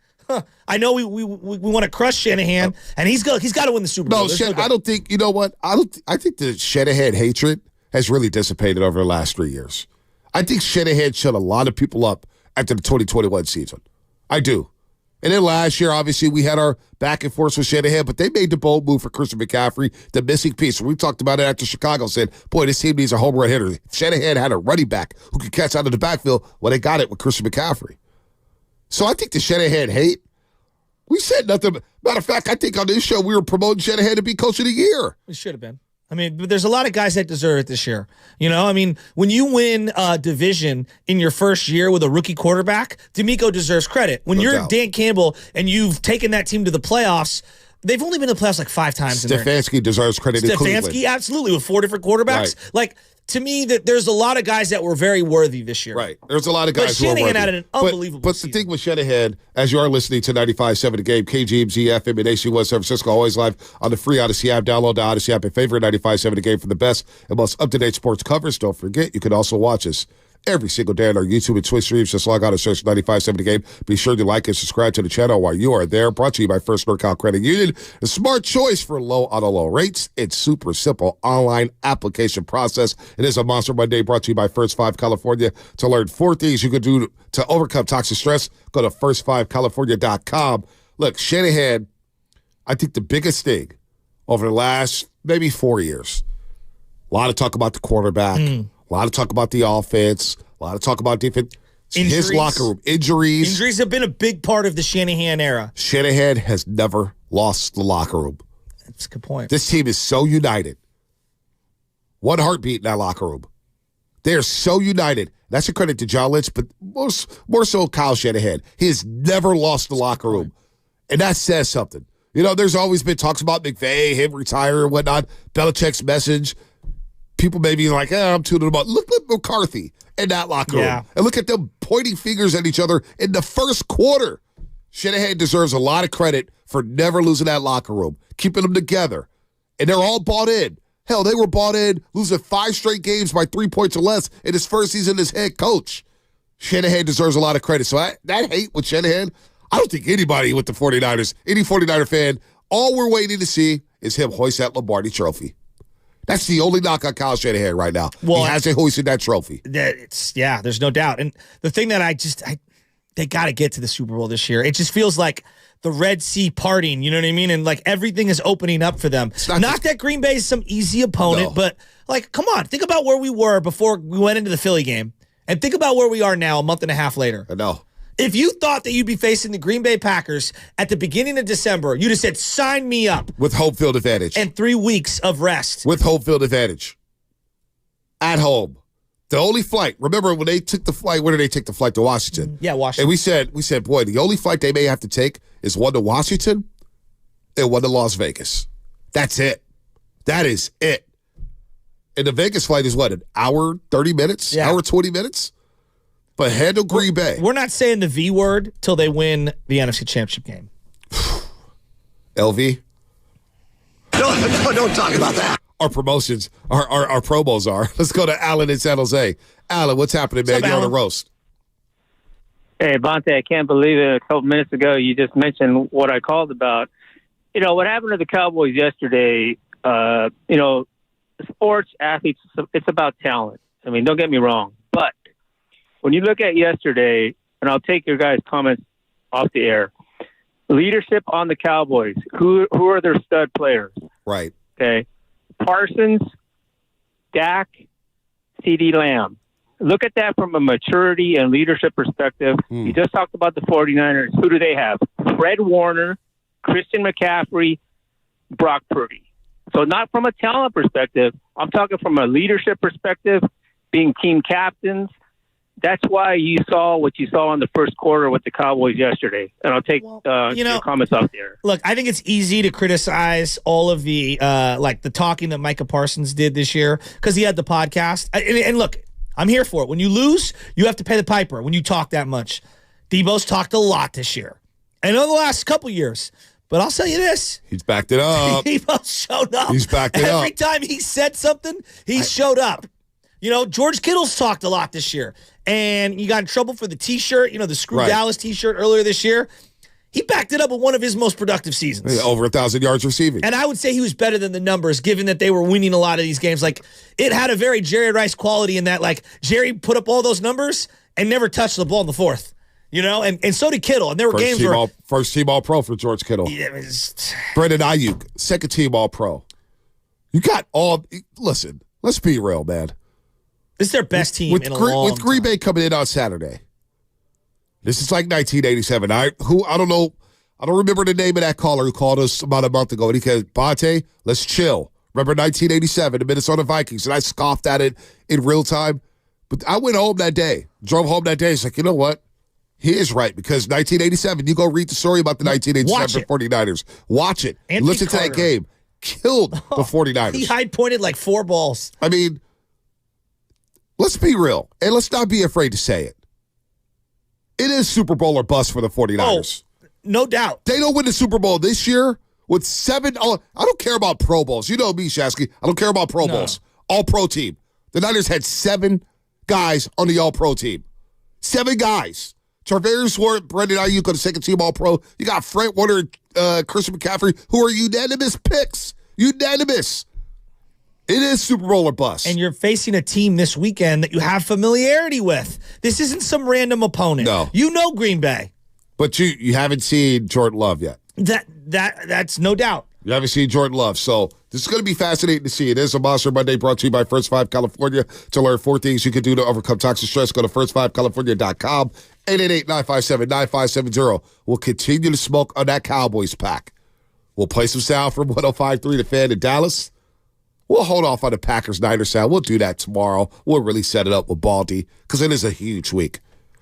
I know we want to crush Shanahan, and he's got to win the Super Bowl. I don't think, you know what? I think the Shanahan hatred has really dissipated over the last 3 years. I think Shanahan shut a lot of people up after the 2021 season. I do. And then last year, obviously, we had our back and forth with Shanahan, but they made the bold move for Christian McCaffrey, the missing piece. We talked about it after Chicago, said, boy, this team needs a home run hitter. Shanahan had a running back who could catch out of the backfield. Well, they got it with Christian McCaffrey. So I think the Shanahan hate, we said nothing. Matter of fact, I think on this show, we were promoting Shanahan to be coach of the year. It should have been. I mean, but there's a lot of guys that deserve it this year. I mean, when you win a division in your first year with a rookie quarterback, D'Amico deserves credit. When you're Dan Campbell and you've taken that team to the playoffs, they've only been to the playoffs like 5 times. Stefanski deserves credit in Cleveland. Stefanski, absolutely, with 4 different quarterbacks. Right. Like, to me, that there's a lot of guys that were very worthy this year. Right. There's a lot of guys who who are worthy. Shanahan had an unbelievable But the thing with Shanahan, as you are listening to 95.7 The Game, KGMZ FM and AC1 San Francisco, always live on the free Odyssey app. Download the Odyssey app and favorite 95.7 The Game for the best and most up-to-date sports coverage. Don't forget, you can also watch us every single day on our YouTube and Twitch streams. Just log on and search 95.7 The Game. Be sure to like and subscribe to the channel while you are there. Brought to you by First NorCal Credit Union. The smart choice for low auto loan rates. It's super simple online application process. It is a Monster Monday brought to you by First 5 California. To learn 4 things you can do to overcome toxic stress, go to first5california.com. Look, Shanahan, I think the biggest thing over the last maybe 4 years, a lot of talk about the quarterback, a lot of talk about the offense, a lot of talk about defense. His locker room, injuries. Injuries have been a big part of the Shanahan era. Shanahan has never lost the locker room. That's a good point. This team is so united. One heartbeat in that locker room. They are so united. That's a credit to John Lynch, but more so Kyle Shanahan. He has never lost the locker room. And that says something. There's always been talks about McVay, him retire and whatnot, Belichick's message. People may be like, I'm tuning them up. Look at McCarthy in that locker room. And look at them pointing fingers at each other in the first quarter. Shanahan deserves a lot of credit for never losing that locker room, keeping them together. And they're all bought in. Hell, they were bought in, losing 5 straight games by 3 points or less in his first season as head coach. Shanahan deserves a lot of credit. So that hate with Shanahan, I don't think anybody with the 49ers, any 49er fan, all we're waiting to see is him hoist that Lombardi trophy. That's the only knock on Kyle Shanahan right now. Well, he hasn't hoisted that trophy. There's no doubt. And the thing that they got to get to the Super Bowl this year. It just feels like the Red Sea parting, you know what I mean? And like everything is opening up for them. Not that Green Bay is some easy opponent, but like, come on, think about where we were before we went into the Philly game. And think about where we are now a month and a half later. I know. If you thought that you'd be facing the Green Bay Packers at the beginning of December, you'd have said, sign me up. With home field advantage. And 3 weeks of rest. With home field advantage. At home. The only flight, remember when they took the flight, where did they take the flight? To Washington. Yeah, Washington. And we said, boy, the only flight they may have to take is one to Washington and one to Las Vegas. That's it. That is it. And the Vegas flight is what, an hour, 30 minutes? Yeah. Hour, 20 minutes? But handle Green Bay. We're not saying the V word till they win the NFC Championship game. LV? Don't talk about that. Our promotions, our promos are. Let's go to Alan in San Jose. Alan, what's happening, man? You're on the roast. Hey, Bonte, I can't believe it. A couple minutes ago, you just mentioned what I called about. what happened to the Cowboys yesterday, sports, athletes, it's about talent. I mean, don't get me wrong. But when you look at yesterday, and I'll take your guys' comments off the air, leadership on the Cowboys, who are their stud players? Right. Okay. Parsons, Dak, CeeDee Lamb. Look at that from a maturity and leadership perspective. You just talked about the 49ers. Who do they have? Fred Warner, Christian McCaffrey, Brock Purdy. So not from a talent perspective. I'm talking from a leadership perspective, being team captains. That's why you saw what you saw in the first quarter with the Cowboys yesterday. And I'll take your comments off there. Look, I think it's easy to criticize all of the the talking that Micah Parsons did this year because he had the podcast. And look, I'm here for it. When you lose, you have to pay the piper when you talk that much. Debo's talked a lot this year. And over the last couple years. But I'll tell you this. He's backed it up. Debo showed up. He's backed it up. Every time he said something, he showed up. George Kittle's talked a lot this year. And you got in trouble for the T-shirt, the Screw Dallas T-shirt earlier this year. He backed it up with one of his most productive seasons. Over 1,000 yards receiving. And I would say he was better than the numbers, given that they were winning a lot of these games. Like, it had a very Jerry Rice quality in that, Jerry put up all those numbers and never touched the ball in the fourth. And so did Kittle. And there were games where... First team All-Pro for George Kittle. Yeah, Brandon Ayuk, second team All-Pro. You got all... Listen, let's be real, man. This is their best team in a long time. With Green Bay coming in on Saturday. This is like 1987. I don't know. I don't remember the name of that caller who called us about a month ago. And he said, Bonte, let's chill. Remember 1987, the Minnesota Vikings. And I scoffed at it in real time. But I went home that day. Drove home that day. It's like, you know what? He is right. Because 1987, you go read the story about the 1987 49ers. Watch it. Listen to that game. Killed the 49ers. He high-pointed like 4 balls. I mean... Let's be real, and let's not be afraid to say it. It is Super Bowl or bust for the 49ers. Oh, no doubt. They don't win the Super Bowl this year with 7. I don't care about Pro Bowls. You know me, Shasky. I don't care about Pro Bowls. All-Pro team. The Niners had 7 guys on the All-Pro team. 7 guys. Charvarius Ward, Brendan Ayuk on the second team All-Pro. You got Fred Warner and Christian McCaffrey, who are unanimous picks. Unanimous. It is Super Bowl or bust. And you're facing a team this weekend that you have familiarity with. This isn't some random opponent. No. You know Green Bay. But you haven't seen Jordan Love yet. That's no doubt. You haven't seen Jordan Love. So this is going to be fascinating to see. It is a Monster Monday brought to you by First 5 California. To learn 4 things you can do to overcome toxic stress, go to first5california.com. 888-957-9570. We'll continue to smoke on that Cowboys pack. We'll play some sound from 105.3 The Fan in Dallas. We'll hold off on the Packers-Niners sound. We'll do that tomorrow. We'll really set it up with Baldy because it is a huge week.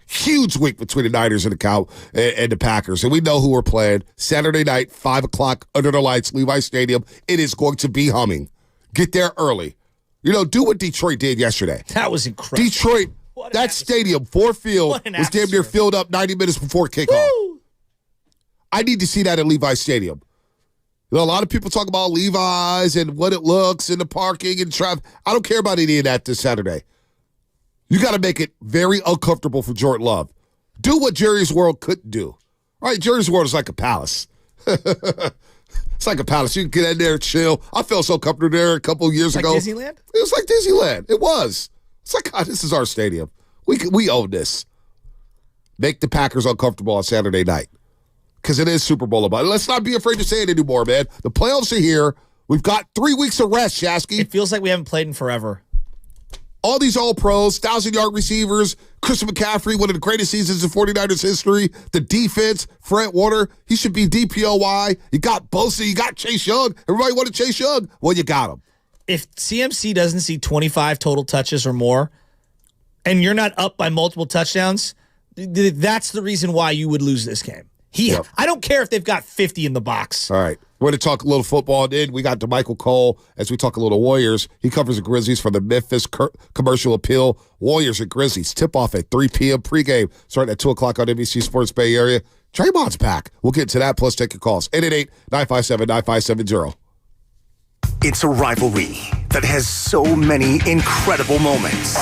Huge week between the Niners and the Packers. And we know who we're playing. Saturday night, 5 o'clock, under the lights, Levi Stadium. It is going to be humming. Get there early. Do what Detroit did yesterday. That was incredible. Detroit, that stadium, Ford Field, was damn near filled up 90 minutes before kickoff. Woo! I need to see that at Levi Stadium. A lot of people talk about Levi's and what it looks and the parking and traffic. I don't care about any of that this Saturday. You got to make it very uncomfortable for Jordan Love. Do what Jerry's World couldn't do. All right, Jerry's World is like a palace. It's like a palace. You can get in there and chill. I felt so comfortable there a couple of years ago. Like Disneyland? It was like Disneyland. It was. It's like, God, this is our stadium. We own this. Make the Packers uncomfortable on Saturday night. Because it is Super Bowl about it. Let's not be afraid to say it anymore, man. The playoffs are here. We've got 3 weeks of rest, Shasky. It feels like we haven't played in forever. All these All-Pros, 1,000-yard receivers, Christian McCaffrey, one of the greatest seasons in 49ers history. The defense, Fred Warner, he should be DPOY. You got Bosa, you got Chase Young. Everybody wanted Chase Young. Well, you got him. If CMC doesn't see 25 total touches or more, and you're not up by multiple touchdowns, that's the reason why you would lose this game. I don't care if they've got 50 in the box. All right. We're going to talk a little football. And then we got DeMichael Cole as we talk a little Warriors. He covers the Grizzlies for the Memphis Commercial Appeal. Warriors and Grizzlies tip off at 3 p.m. pregame starting at 2 o'clock on NBC Sports Bay Area. Draymond's back. We'll get to that, plus take your calls. 888-957-9570. It's a rivalry that has so many incredible moments.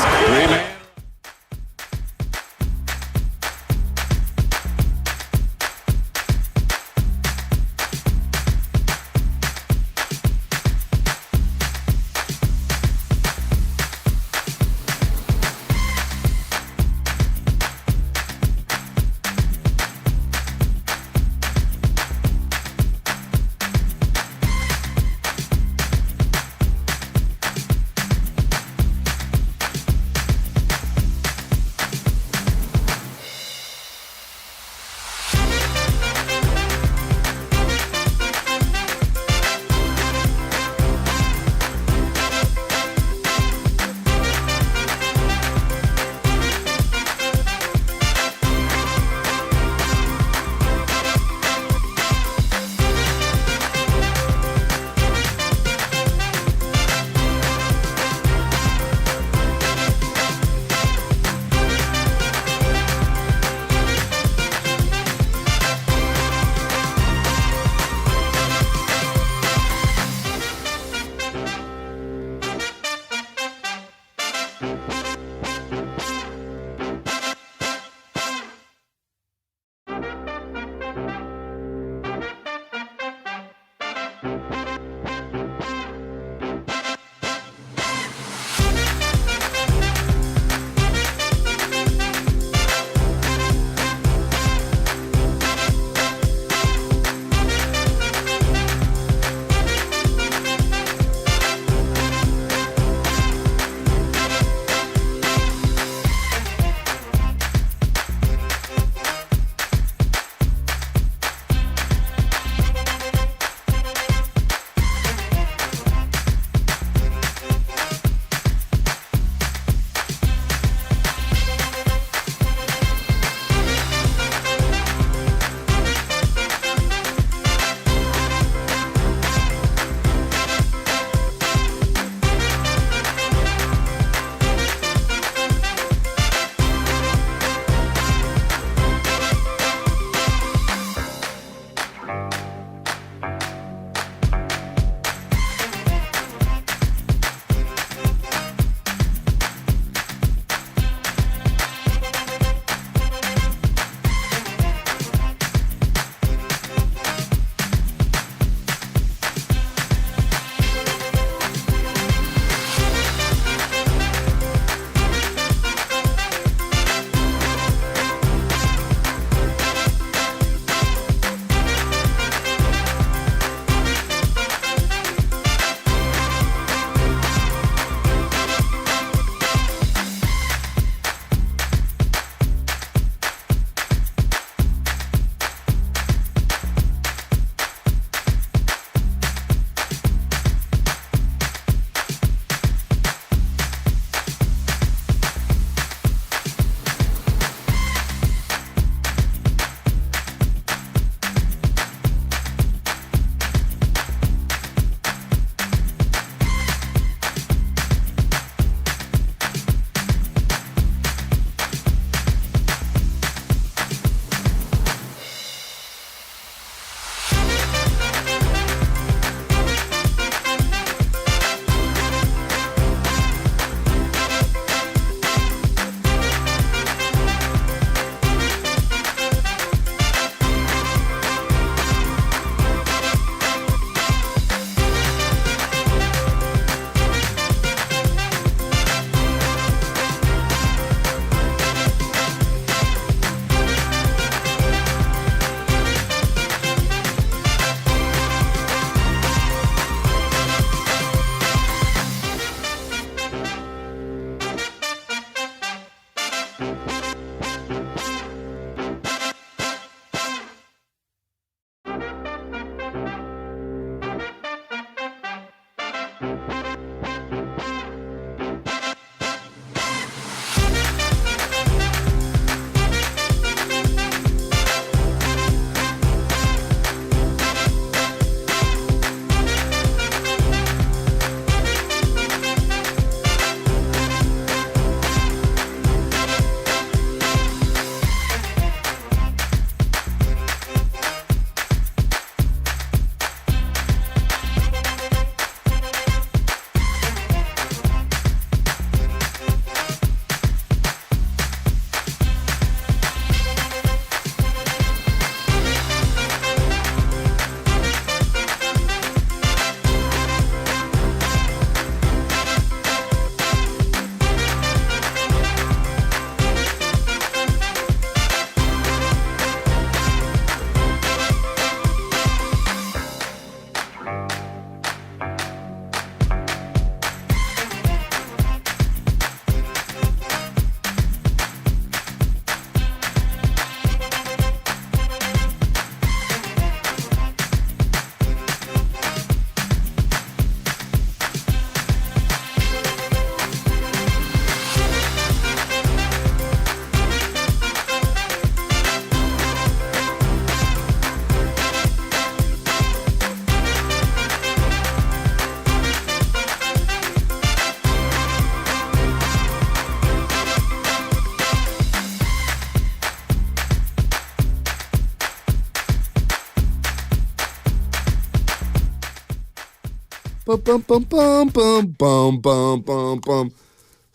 Bum, bum, bum, bum, bum, bum, bum, bum, bum.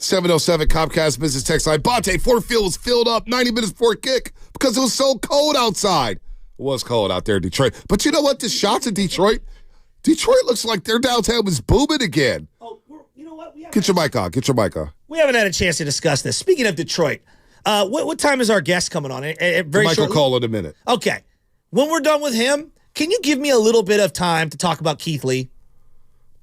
707 Comcast Business Text line. Bonte, Ford Field was filled up 90 minutes before kick because it was so cold outside. It was cold out there in Detroit. But you know what? The shots in Detroit looks like their downtown was booming again. Oh, you know what? Get your mic on. We haven't had a chance to discuss this. Speaking of Detroit, what time is our guest coming on? Very Michael shortly? Cole in a minute. Okay. When we're done with him, can you give me a little bit of time to talk about Keith Lee?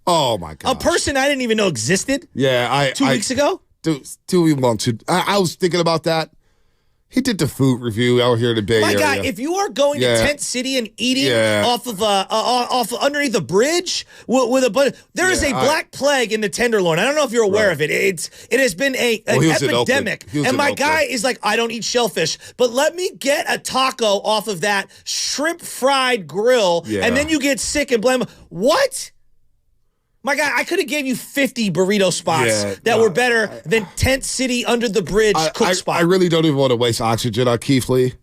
Oh, my God. A person I didn't even know existed? Yeah. 2 weeks ago? Do we want to? I was thinking about that. He did the food review out here in the Bay Area. My God, if you are going to Tent City and eating off of underneath a bridge with a bunch, there is a black plague in the Tenderloin. I don't know if you're aware of it. It has been an epidemic. And my guy is like, I don't eat shellfish, but let me get a taco off of that shrimp fried grill, and then you get sick and blame. What? My God, I could have gave you 50 burrito spots that were better than Tent City under the bridge cook spot. I really don't even want to waste oxygen on Keith Lee.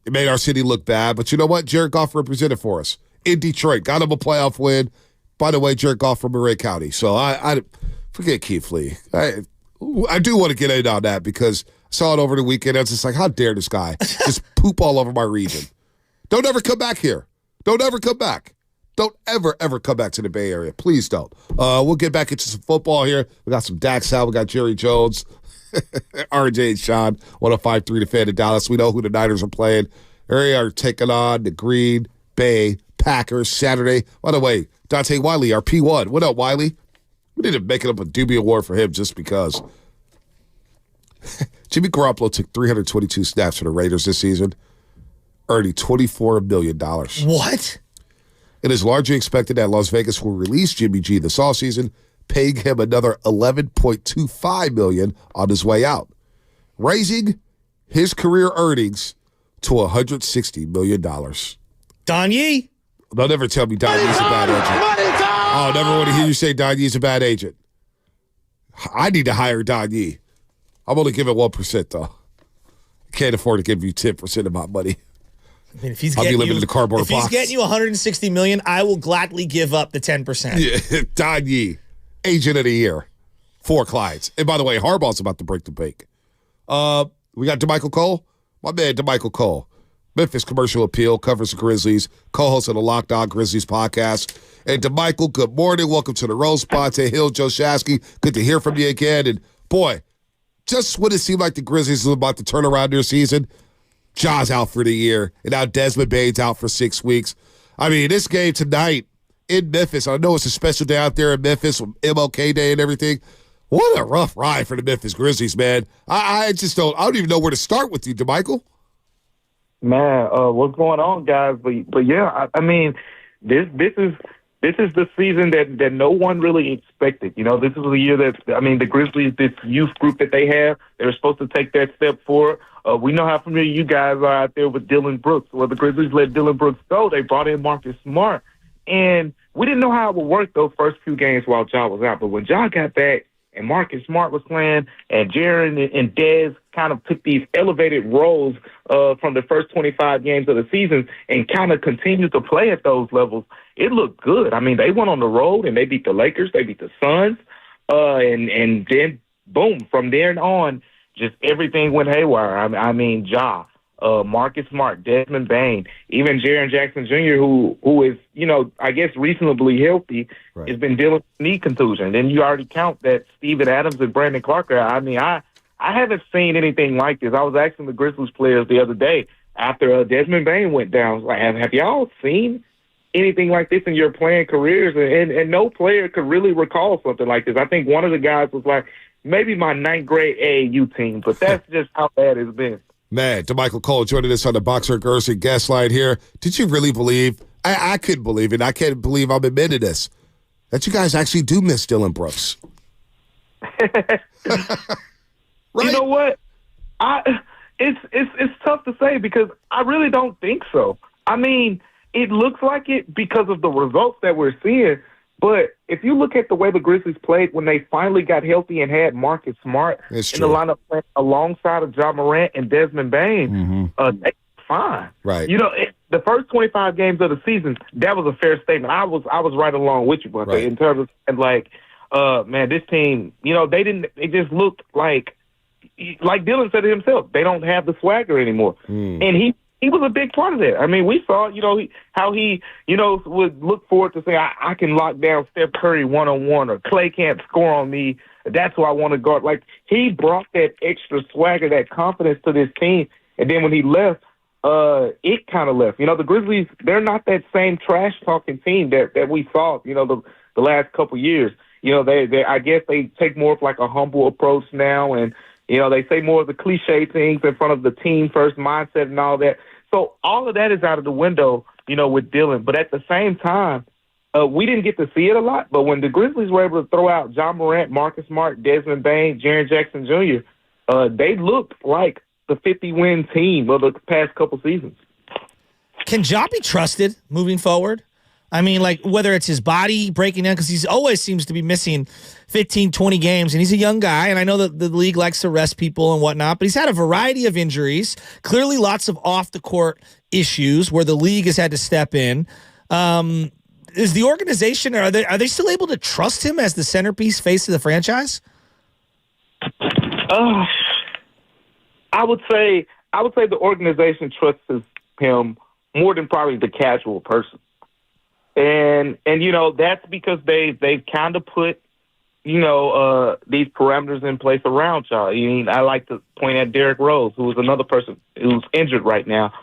It made our city look bad, but you know what? Jared Goff represented for us in Detroit. Got him a playoff win. By the way, Jared Goff from Murray County. So I forget Keith Lee. I do want to get in on that because I saw it over the weekend. I was just like, how dare this guy just poop all over my region? Don't ever come back here. Don't ever come back. Don't ever come back to the Bay Area. Please don't. We'll get back into some football here. We got some Dax out. We got Jerry Jones, RJ and Sean, 105.3 The Fan in Dallas. We know who the Niners are playing. They are taking on the Green Bay Packers Saturday. By the way, Dante Wiley, our P1. What up, Wiley? We need to make it up a Doobie Award for him just because. Jimmy Garoppolo took 322 snaps for the Raiders this season, earning $24 million. What? It is largely expected that Las Vegas will release Jimmy G this offseason, paying him another $11.25 million on his way out, raising his career earnings to $160 million. Don Yee? Don't ever tell me Don Yee's a bad agent. I'll never want to hear you say Don Yee's a bad agent. I need to hire Don Yee. I'm only giving 1%, though. I can't afford to give you 10% of my money. I mean, if he's I'll be living in the cardboard box. If he's getting you $160 million, I will gladly give up the 10%. Yeah, Don Yee, agent of the year, 4 clients. And by the way, Harbaugh's about to break the bank. We got DeMichael Cole, my man DeMichael Cole. Memphis Commercial Appeal covers the Grizzlies, co-host of the Locked On Grizzlies podcast. And DeMichael, good morning. Welcome to the Rose Spot. Hill, Joe Shasky. Good to hear from you again. And boy, just when it seemed like the Grizzlies were about to turn around their season, Ja's out for the year, and now Desmond Bane's out for 6 weeks. I mean, this game tonight in Memphis, I know it's a special day out there in Memphis with MLK Day and everything. What a rough ride for the Memphis Grizzlies, man. I don't even know where to start with you, DeMichael. Man, what's going on, guys? But yeah, I mean, this is the season that no one really expected. You know, this is the year that, I mean, the Grizzlies, this youth group that they have, they're supposed to take that step forward. We know how familiar you guys are out there with Dylan Brooks. Well, the Grizzlies let Dylan Brooks go. They brought in Marcus Smart. And we didn't know how it would work those first few games while Ja was out. But when Ja got back and Marcus Smart was playing and Jaren and Dez kind of took these elevated roles from the first 25 games of the season and kind of continued to play at those levels, it looked good. I mean, they went on the road and they beat the Lakers. They beat the Suns. And then, boom, from there on, just everything went haywire. I mean, Ja, Marcus Smart, Desmond Bane, even Jaren Jackson Jr., who is, you know, I guess reasonably healthy, has been dealing with knee contusion. Then you already count that Steven Adams and Brandon Clark. I mean, I haven't seen anything like this. I was asking the Grizzlies players the other day after Desmond Bane went down, I was like, have y'all seen anything like this in your playing careers? And no player could really recall something like this. I think one of the guys was like, maybe my 9th grade AAU team, but that's just how bad it's been. Man, DeMichael Cole joining us on the Boxer Gerson guest line here. Did you really believe? I couldn't believe it. I can't believe I'm admitting this, that you guys actually do miss Dylan Brooks. Right? You know what? It's tough to say because I really don't think so. I mean, it looks like it because of the results that we're seeing. But if you look at the way the Grizzlies played when they finally got healthy and had Marcus Smart in the lineup playing alongside of Ja Morant and Desmond Bane, they were fine. Right. You know, the first 25 games of the season, that was a fair statement. I was right along with you, but in terms of man, this team, they just looked like Dylan said it himself, they don't have the swagger anymore. And he was a big part of that. I mean, we saw, how he would look forward to say, I can lock down Steph Curry one-on-one, or Clay can't score on me. That's who I want to guard. Like, he brought that extra swagger, that confidence to this team. And then when he left, it kind of left. The Grizzlies, they're not that same trash-talking team that we saw, the last couple years. I guess they take more of like a humble approach now, and, they say more of the cliche things in front of the team-first mindset and all that. So all of that is out of the window, with Dylan. But at the same time, we didn't get to see it a lot. But when the Grizzlies were able to throw out John Morant, Marcus Smart, Desmond Bane, Jaren Jackson Jr., they looked like the 50-win team of the past couple seasons. Can Ja be trusted moving forward? I mean, like, whether it's his body breaking down, because he always seems to be missing 15, 20 games, and he's a young guy, and I know that the league likes to rest people and whatnot, but he's had a variety of injuries, clearly lots of off-the-court issues where the league has had to step in. Is the organization, are they still able to trust him as the centerpiece face of the franchise? I would say the organization trusts him more than probably the casual person. And that's because they've kind of put, these parameters in place around y'all. I like to point at Derrick Rose, who is another person who's injured right now.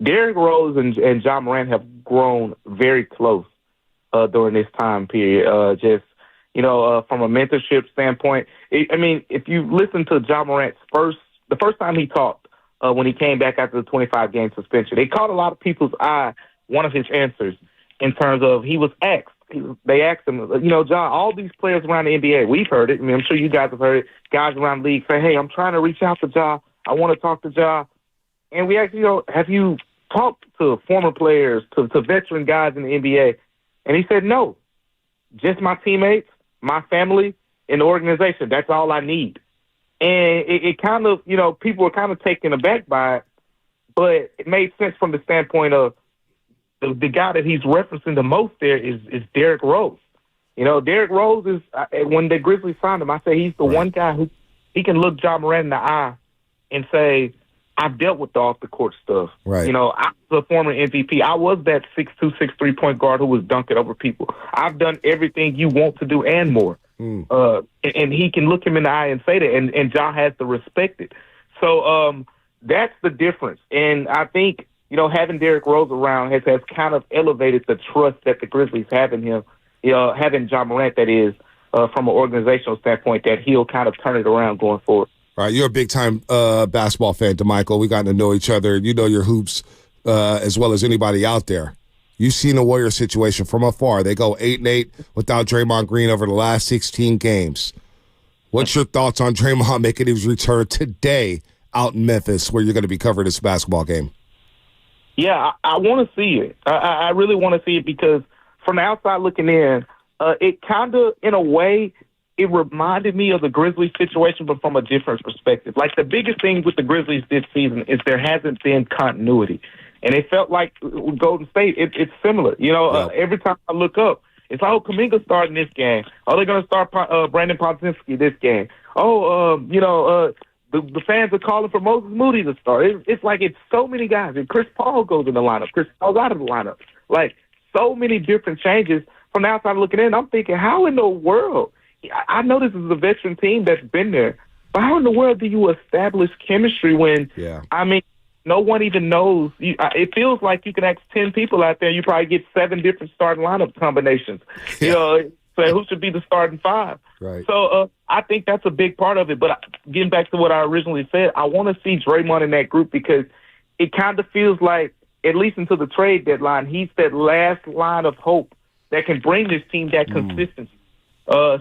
Derrick Rose and John Morant have grown very close during this time period. From a mentorship standpoint. If you listen to John Morant's the first time he talked when he came back after the 25-game suspension, it caught a lot of people's eye, one of his answers, in terms of he was asked. They asked him, John, all these players around the NBA, we've heard it. I'm sure you guys have heard it. Guys around the league say, hey, I'm trying to reach out to Ja. I want to talk to Ja. And we asked, have you talked to former players, to veteran guys in the NBA? And he said, no, just my teammates, my family, and the organization. That's all I need. And it kind of, people were kind of taken aback by it, but it made sense from the standpoint of the guy that he's referencing the most there is Derrick Rose. Derrick Rose is, when the Grizzlies signed him, I say he's the one guy who he can look John Morant in the eye and say, I've dealt with the off-the-court stuff. Right. I was a former MVP. I was that 6'2", 6'3" point guard who was dunking over people. I've done everything you want to do and more. And he can look him in the eye and say that, and John has to respect it. So that's the difference. And I think, having Derrick Rose around has kind of elevated the trust that the Grizzlies have in him, having John Morant, that is, from an organizational standpoint, that he'll kind of turn it around going forward. All right, you're a big-time basketball fan, DeMichael. We got to know each other. You know your hoops as well as anybody out there. You've seen the Warriors situation from afar. They go 8-8 without Draymond Green over the last 16 games. What's your thoughts on Draymond making his return today out in Memphis, where you're going to be covering this basketball game? Yeah, I want to see it. I really want to see it because from the outside looking in, it kind of, in a way, it reminded me of the Grizzlies situation, but from a different perspective. Like, the biggest thing with the Grizzlies this season is there hasn't been continuity. And it felt like Golden State, it's similar. Every time I look up, it's like, Kuminga's starting this game. Oh, they're going to start Brandon Podziemski this game. The fans are calling for Moses Moody to start. It's like it's so many guys. And Chris Paul goes in the lineup. Chris Paul's out of the lineup. Like, so many different changes. From the outside looking in, I'm thinking, how in the world? I know this is a veteran team that's been there, but how in the world do you establish chemistry when, no one even knows? It feels like you can ask 10 people out there, you probably get 7 different starting lineup combinations. So who should be the starting 5? Right. So I think that's a big part of it. But getting back to what I originally said, I want to see Draymond in that group because it kind of feels like, at least until the trade deadline, he's that last line of hope that can bring this team that consistency. His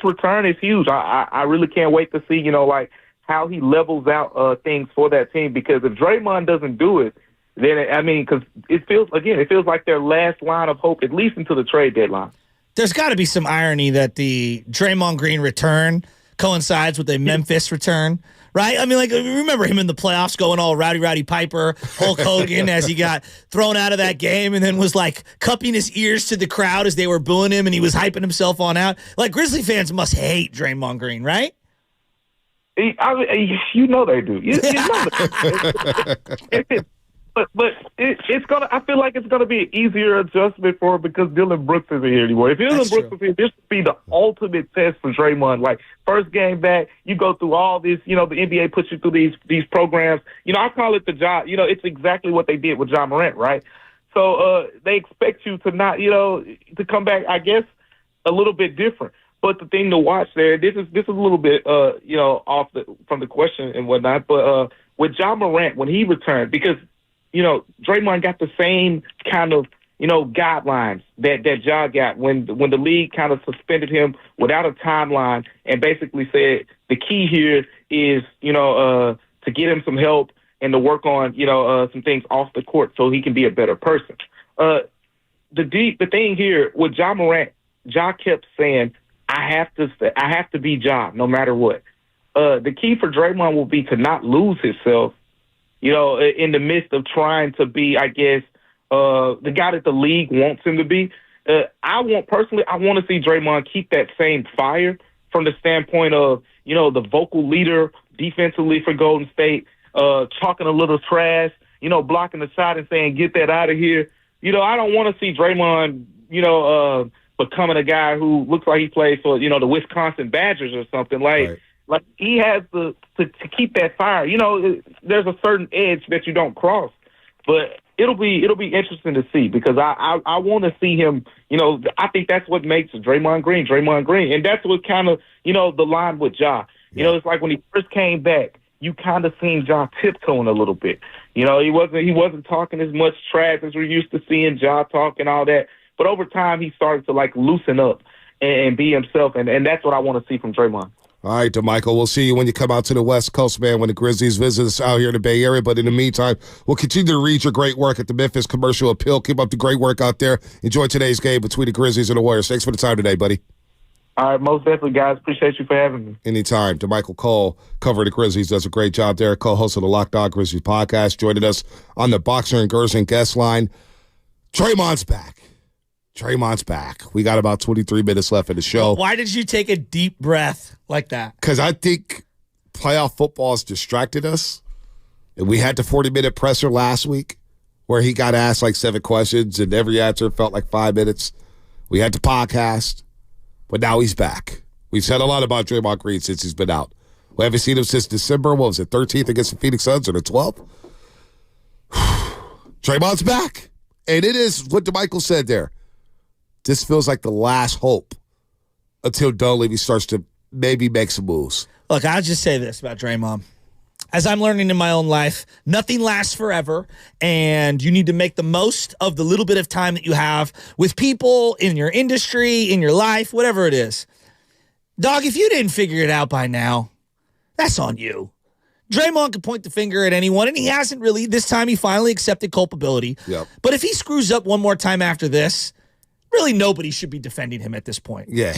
return is huge. I really can't wait to see, how he levels out things for that team, because if Draymond doesn't do it, then, because it feels like their last line of hope, at least until the trade deadline. There's got to be some irony that the Draymond Green return coincides with a Memphis return, right? I mean, like, remember him in the playoffs going all Rowdy Piper, Hulk Hogan, as he got thrown out of that game and then was, like, cupping his ears to the crowd as they were booing him and he was hyping himself on out. Like, Grizzly fans must hate Draymond Green, right? You know they do. You know But it's gonna. I feel like it's gonna be an easier adjustment for him because Dylan Brooks isn't here anymore. If Dylan Brooks was here, this would be the ultimate test for Draymond. Like, first game back, you go through all this. You know, the NBA puts you through these programs. You know, I call it the job. You know, it's exactly what they did with Ja Morant, right? So they expect you to not, you know, to come back, I guess, a little bit different. But the thing to watch there, this is a little bit, you know, from the question and whatnot. But with Ja Morant, when he returned, because, you know, Draymond got the same kind of, you know, guidelines that Ja got when the league kind of suspended him without a timeline and basically said the key here is, you know, to get him some help and to work on, you know, some things off the court so he can be a better person. The thing here with Ja Morant, Ja kept saying, I have to be Ja no matter what. The key for Draymond will be to not lose himself, you know, in the midst of trying to be, I guess, the guy that the league wants him to be. I want to see Draymond keep that same fire from the standpoint of, you know, the vocal leader defensively for Golden State, talking a little trash, you know, blocking the shot and saying, get that out of here. You know, I don't want to see Draymond, you know, becoming a guy who looks like he plays for, you know, the Wisconsin Badgers or something. Like he has to keep that fire. You know, there's a certain edge that you don't cross, but it'll be interesting to see because I want to see him. You know, I think that's what makes Draymond Green, and that's what kind of, you know, the line with Ja. You know, it's like when he first came back, you kind of seen Ja tiptoeing a little bit. You know, he wasn't talking as much trash as we're used to seeing Ja talk and all that. But over time, he started to, like, loosen up and be himself, and that's what I want to see from Draymond. All right, DeMichael, we'll see you when you come out to the West Coast, man, when the Grizzlies visit us out here in the Bay Area. But in the meantime, we'll continue to read your great work at the Memphis Commercial Appeal. Keep up the great work out there. Enjoy today's game between the Grizzlies and the Warriors. Thanks for the time today, buddy. All right, most definitely, guys. Appreciate you for having me. Anytime. DeMichael Cole, covering the Grizzlies, does a great job there. Co-host of the Locked On Grizzlies podcast, joining us on the Boxer and Gerson guest line. Draymond's back. We got about 23 minutes left in the show. Why did you take a deep breath like that? Because I think playoff football has distracted us. And we had the 40-minute presser last week where he got asked like 7 questions and every answer felt like 5 minutes. We had the podcast, but now he's back. We've said a lot about Draymond Green since he's been out. We haven't seen him since December, 13th against the Phoenix Suns or the 12th? Draymond's back. And it is what DeMichael said there. This feels like the last hope until Dunleavy starts to maybe make some moves. Look, I'll just say this about Draymond. As I'm learning in my own life, nothing lasts forever, and you need to make the most of the little bit of time that you have with people in your industry, in your life, whatever it is. Dog, if you didn't figure it out by now, that's on you. Draymond can point the finger at anyone, and he hasn't really. This time he finally accepted culpability. Yep. But if he screws up one more time after this, really nobody should be defending him at this point. Yeah.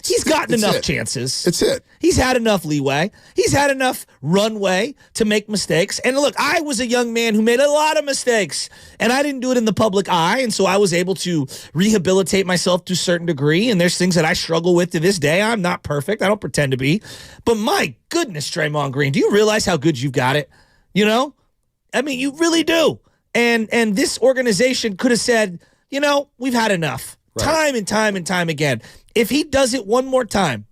He's gotten enough chances. It's it. He's had enough leeway. He's had enough runway to make mistakes. And look, I was a young man who made a lot of mistakes, and I didn't do it in the public eye, and so I was able to rehabilitate myself to a certain degree, and there's things that I struggle with to this day. I'm not perfect. I don't pretend to be. But my goodness, Draymond Green, do you realize how good you've got it? You know? I mean, you really do. And this organization could have said, you know, we've had enough. Right. Time and time and time again. If he does it one more time,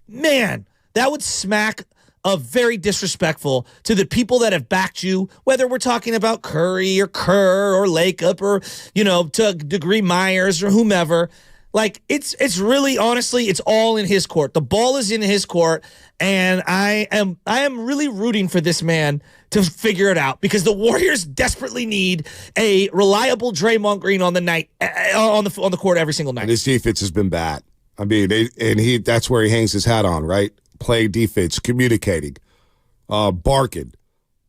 man, that would smack of very disrespectful to the people that have backed you, whether we're talking about Curry or Kerr or Lakeup or, you know, to a degree Myers or whomever. Like, it's really, honestly, it's all in his court. The ball is in his court, and I am really rooting for this man to figure it out because the Warriors desperately need a reliable Draymond Green on the night on the court every single night. And his defense has been bad. I mean, that's where he hangs his hat on, right? Playing defense, communicating, barking.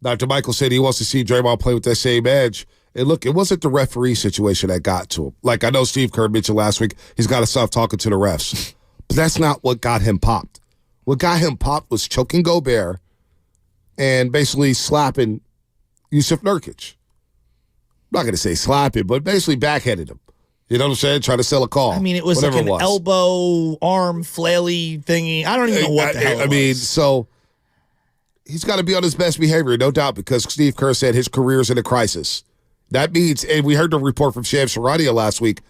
Dr. Michael said he wants to see Draymond play with that same edge. And look, it wasn't the referee situation that got to him. Like, I know Steve Kerr mentioned last week, he's got to stop talking to the refs. But that's not what got him popped. What got him popped was choking Gobert and basically slapping Yusuf Nurkic. I'm not going to say slapping, but basically backhanded him. You know what I'm saying? Trying to sell a call. I mean, it was like an elbow, arm, flaily thingy. I don't even know what the hell it was. I mean, so he's got to be on his best behavior, no doubt, because Steve Kerr said his career's in a crisis. That means, and we heard the report from Shams Charania last week,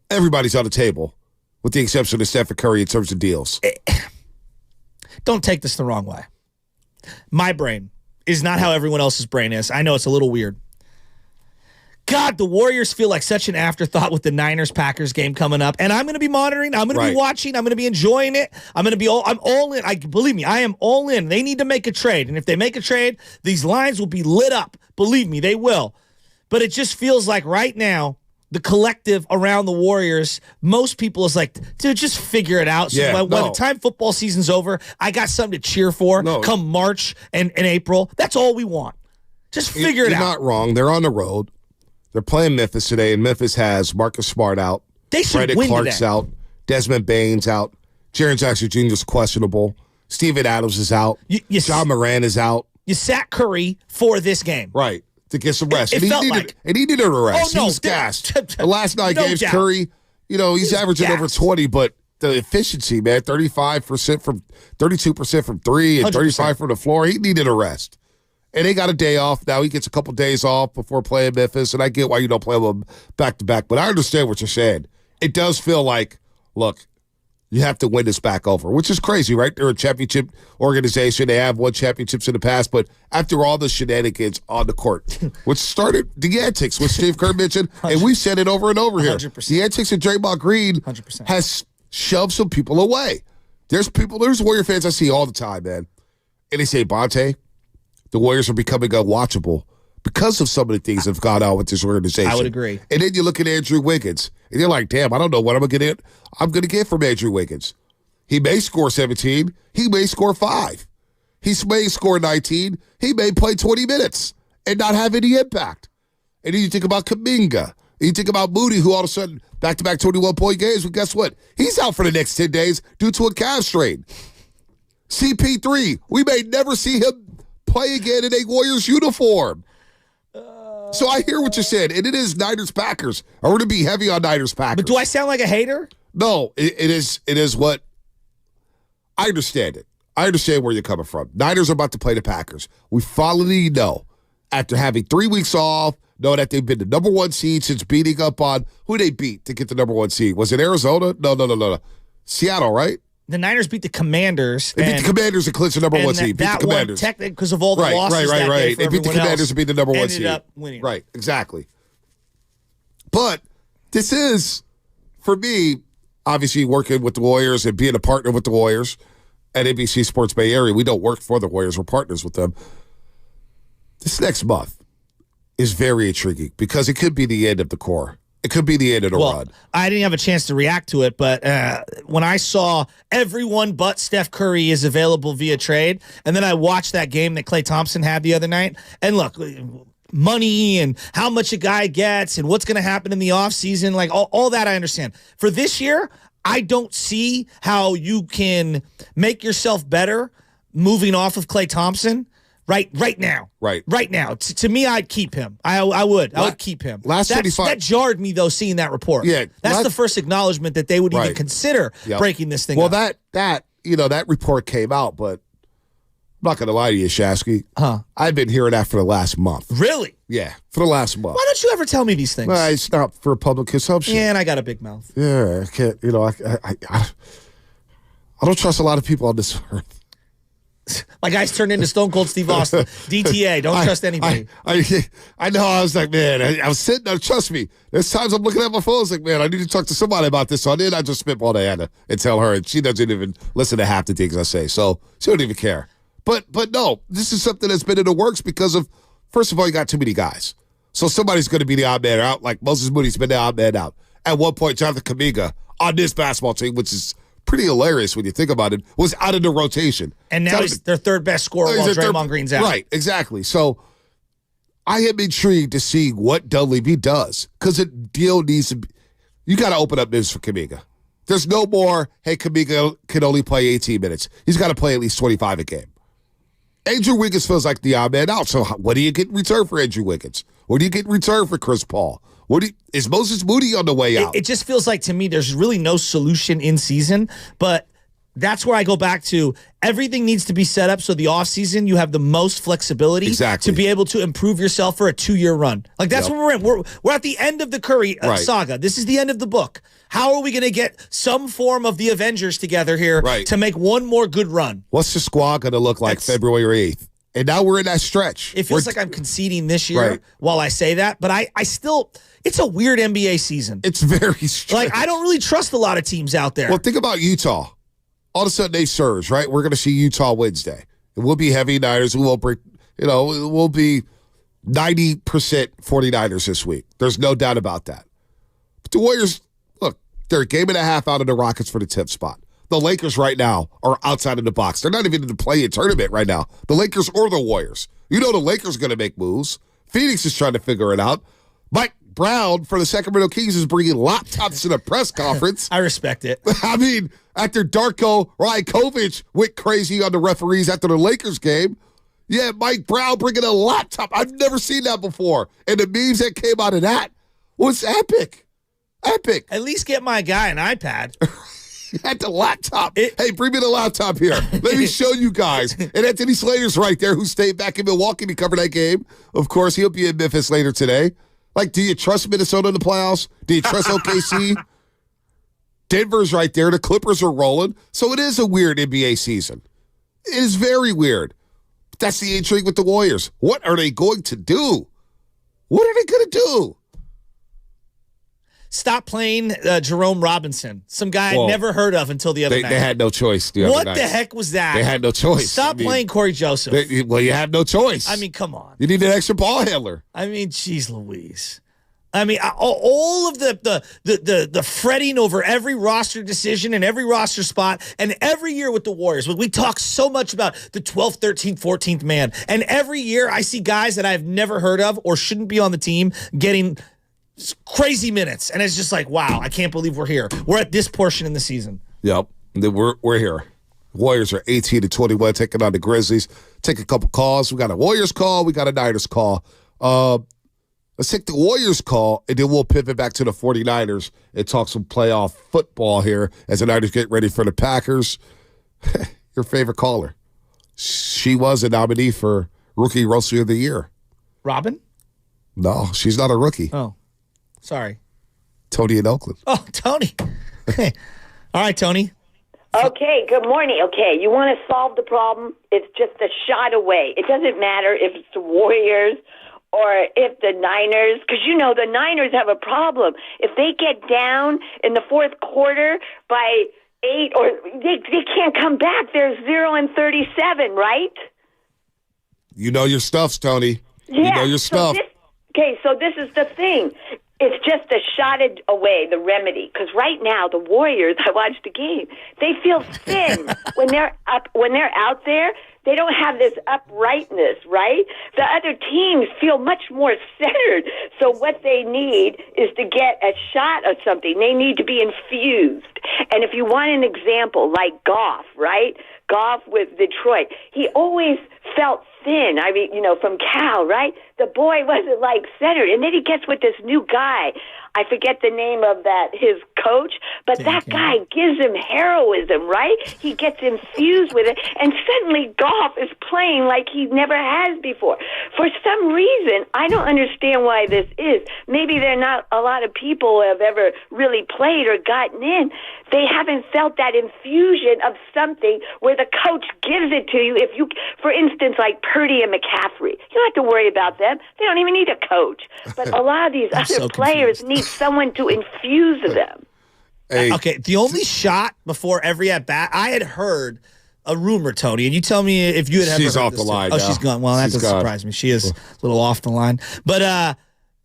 everybody's on the table, with the exception of Stephen Curry in terms of deals. Don't take this the wrong way. My brain is not how everyone else's brain is. I know it's a little weird. God, the Warriors feel like such an afterthought with the Niners-Packers game coming up, and I'm going to be monitoring. I'm going to be watching. I'm going to be enjoying it. I'm all in. Believe me, I am all in. They need to make a trade, and if they make a trade, these lines will be lit up. Believe me, they will. But it just feels like right now, the collective around the Warriors, most people is like, dude, just figure it out. So by the time football season's over, I got something to cheer for come March and April. That's all we want. Just figure it out. You're not wrong. They're on the road. They're playing Memphis today, and Memphis has Marcus Smart out. They should Brandon win Clark's today. out. Desmond Bain's out. Jaren Jackson Jr. is questionable. Steven Adams is out. John Moran is out. You sat Curry for this game. Right. To get some rest. It and, felt he needed a rest. Oh, no, he was gassed. The last 9 games, doubt. Curry, he's averaging over 20, but the efficiency, man, 32% from three and 35 from the floor. He needed a rest. And they got a day off. Now he gets a couple days off before playing Memphis, and I get why you don't play them back-to-back, but I understand what you're saying. It does feel like, look, you have to win this back over, which is crazy, right? They're a championship organization. They have won championships in the past, but after all the shenanigans on the court, which started the antics, which Steve Kerr mentioned, and we've said it over and over here. 100%. The antics of Draymond Green 100%. has shoved some people away. There's Warrior fans I see all the time, man, and they say, Bonte, the Warriors are becoming unwatchable because of some of the things that have gone on with this organization. I would agree. And then you look at Andrew Wiggins, and you're like, damn, I don't know what I'm going to get from Andrew Wiggins. He may score 17. He may score 5. He may score 19. He may play 20 minutes and not have any impact. And then you think about Kuminga. And you think about Moody, who all of a sudden, back-to-back 21-point games. Well, guess what? He's out for the next 10 days due to a calf strain. CP3, we may never see him play again in a Warriors uniform. So I hear what you said, and it is Niners-Packers. I'm going to be heavy on Niners-Packers. But do I sound like a hater? No, it is what I understand it. I understand where you're coming from. Niners are about to play the Packers. We finally know, after having 3 weeks off, know that they've been the number 1 seed since beating up on who they beat to get the number 1 seed. Was it Arizona? No. Seattle, right? The Niners beat the Commanders. They beat the Commanders and clinched the number 1 seed. Beat the Commanders. Technically, because of all the losses that day for They beat the Commanders and beat the number 1 ended seed. up winning. Right, exactly. But this is, for me, obviously working with the Warriors and being a partner with the Warriors at ABC Sports Bay Area. We don't work for the Warriors. We're partners with them. This next month is very intriguing because it could be the end of the core. It could be the end of the run. I didn't have a chance to react to it, but when I saw everyone but Steph Curry is available via trade, and then I watched that game that Klay Thompson had the other night, and look, money and how much a guy gets and what's going to happen in the offseason, like all that I understand. For this year, I don't see how you can make yourself better moving off of Klay Thompson. Right now. Right now. To me, I'd keep him. I would keep him. That jarred me, though, seeing that report. Yeah. That's the first acknowledgement that they would even consider breaking this thing up. Well, that report came out, but I'm not going to lie to you, Shasky. I've been hearing that for the last month. Really? Yeah, for the last month. Why don't you ever tell me these things? Well, it's not for public consumption. Yeah, and I got a big mouth. Yeah, I can't, I don't trust a lot of people on this earth. My guys turned into Stone Cold Steve Austin. DTA, don't trust anybody. I know. I was like, man, I was sitting there. Trust me. There's times I'm looking at my phone. I was like, man, I need to talk to somebody about this. So I did. I just spitball to Anna and tell her, and she doesn't even listen to half the things I say. So she don't even care. But no, this is something that's been in the works because of, first of all, you got too many guys. So somebody's going to be the odd man out. Like Moses Moody's been the odd man out. At one point, Jonathan Kuminga on this basketball team, which is pretty hilarious when you think about it, was out of the rotation. And now he's their third best scorer while Draymond Green's out. Right, exactly. So I am intrigued to see what Dunleavy does because the deal needs to be, you got to open up this for Kuminga. There's no more, hey, Kuminga can only play 18 minutes. He's got to play at least 25 a game. Andrew Wiggins feels like the odd man out. So what do you get in return for Andrew Wiggins? What do you get in return for Chris Paul? Is Moses Moody on the way out? It just feels like to me there's really no solution in season, but that's where I go back to everything needs to be set up so the offseason you have the most flexibility to be able to improve yourself for a 2-year run. Like that's what we're in. We're at the end of the Curry saga. This is the end of the book. How are we going to get some form of the Avengers together here to make one more good run? What's the squad going to look like February 8th? And now we're in that stretch. It feels like I'm conceding this year while I say that, but I still, it's a weird NBA season. It's very strange. Like I don't really trust a lot of teams out there. Well, think about Utah. All of a sudden they surge, right? We're going to see Utah Wednesday. It will be heavy Niners. We will bring, it will be 90% 49ers this week. There's no doubt about that. But the Warriors, look, they're a game and a half out of the Rockets for the 10th spot. The Lakers right now are outside of the box. They're not even in the play-in tournament right now. The Lakers or the Warriors. You know the Lakers are going to make moves. Phoenix is trying to figure it out. Mike Brown for the Sacramento Kings is bringing laptops to the press conference. I respect it. I mean, after Darko Rajakovic went crazy on the referees after the Lakers game, yeah, Mike Brown bringing a laptop. I've never seen that before. And the memes that came out of that was epic. Epic. At least get my guy an iPad. At the laptop. Hey, bring me the laptop here. Let me show you guys. And Anthony Slater's right there, who stayed back in Milwaukee to cover that game. Of course, he'll be in Memphis later today. Like, do you trust Minnesota in the playoffs? Do you trust OKC? Denver's right there. The Clippers are rolling. So it is a weird NBA season. It is very weird. But that's the intrigue with the Warriors. What are they going to do? What are they going to do? Stop playing Jerome Robinson, some guy I'd never heard of until the other night. They had no choice. What the heck was that? They had no choice. Stop playing Corey Joseph. You have no choice. I mean, come on. You need an extra ball handler. I mean, geez Louise. I mean, all of the fretting over every roster decision and every roster spot, and every year with the Warriors, we talk so much about the 12th, 13th, 14th man, and every year I see guys that I've never heard of or shouldn't be on the team getting crazy minutes, and it's just like, wow, I can't believe we're here. We're at this portion in the season. Yep, we're here. Warriors are 18-21, taking on the Grizzlies. Take a couple calls. We got a Warriors call. We got a Niners call. Let's take the Warriors call, and then we'll pivot back to the 49ers and talk some playoff football here as the Niners get ready for the Packers. Your favorite caller. She was a nominee for Rookie Roaster of the Year. Robin? No, she's not a rookie. Oh, sorry. Tony in Oakland. Oh, Tony. All right, Tony. Okay, good morning. Okay, you want to solve the problem? It's just a shot away. It doesn't matter if it's the Warriors or if the Niners, because the Niners have a problem. If they get down in the fourth quarter by 8, or they can't come back. They're 0-37, right? You know your stuff, Tony. Yeah, you know your stuff. So this is the thing. It's just a shot away, the remedy. Because right now, the Warriors, I watched the game, they feel thin when they're out there. They don't have this uprightness, right? The other teams feel much more centered. So what they need is to get a shot of something. They need to be infused. And if you want an example, like Goff, right? Goff with Detroit, he always felt thin. I mean, from Cal, right? The boy wasn't centered. And then he gets with this new guy. I forget the name of his coach, but that guy gives him heroism, right? He gets infused with it, and suddenly Goff is playing like he never has before. For some reason, I don't understand why this is. Maybe there are not a lot of people who have ever really played or gotten in. They haven't felt that infusion of something where the coach gives it to you. If you, for instance, like Purdy and McCaffrey, you don't have to worry about them. They don't even need a coach. But a lot of these other players need someone to infuse them. Hey. Okay, the only shot before every at-bat, I had heard a rumor, Tony, and you tell me if you had ever She's heard off this the line Oh, now. she's gone. Well, that doesn't surprise me. She is a little off the line. But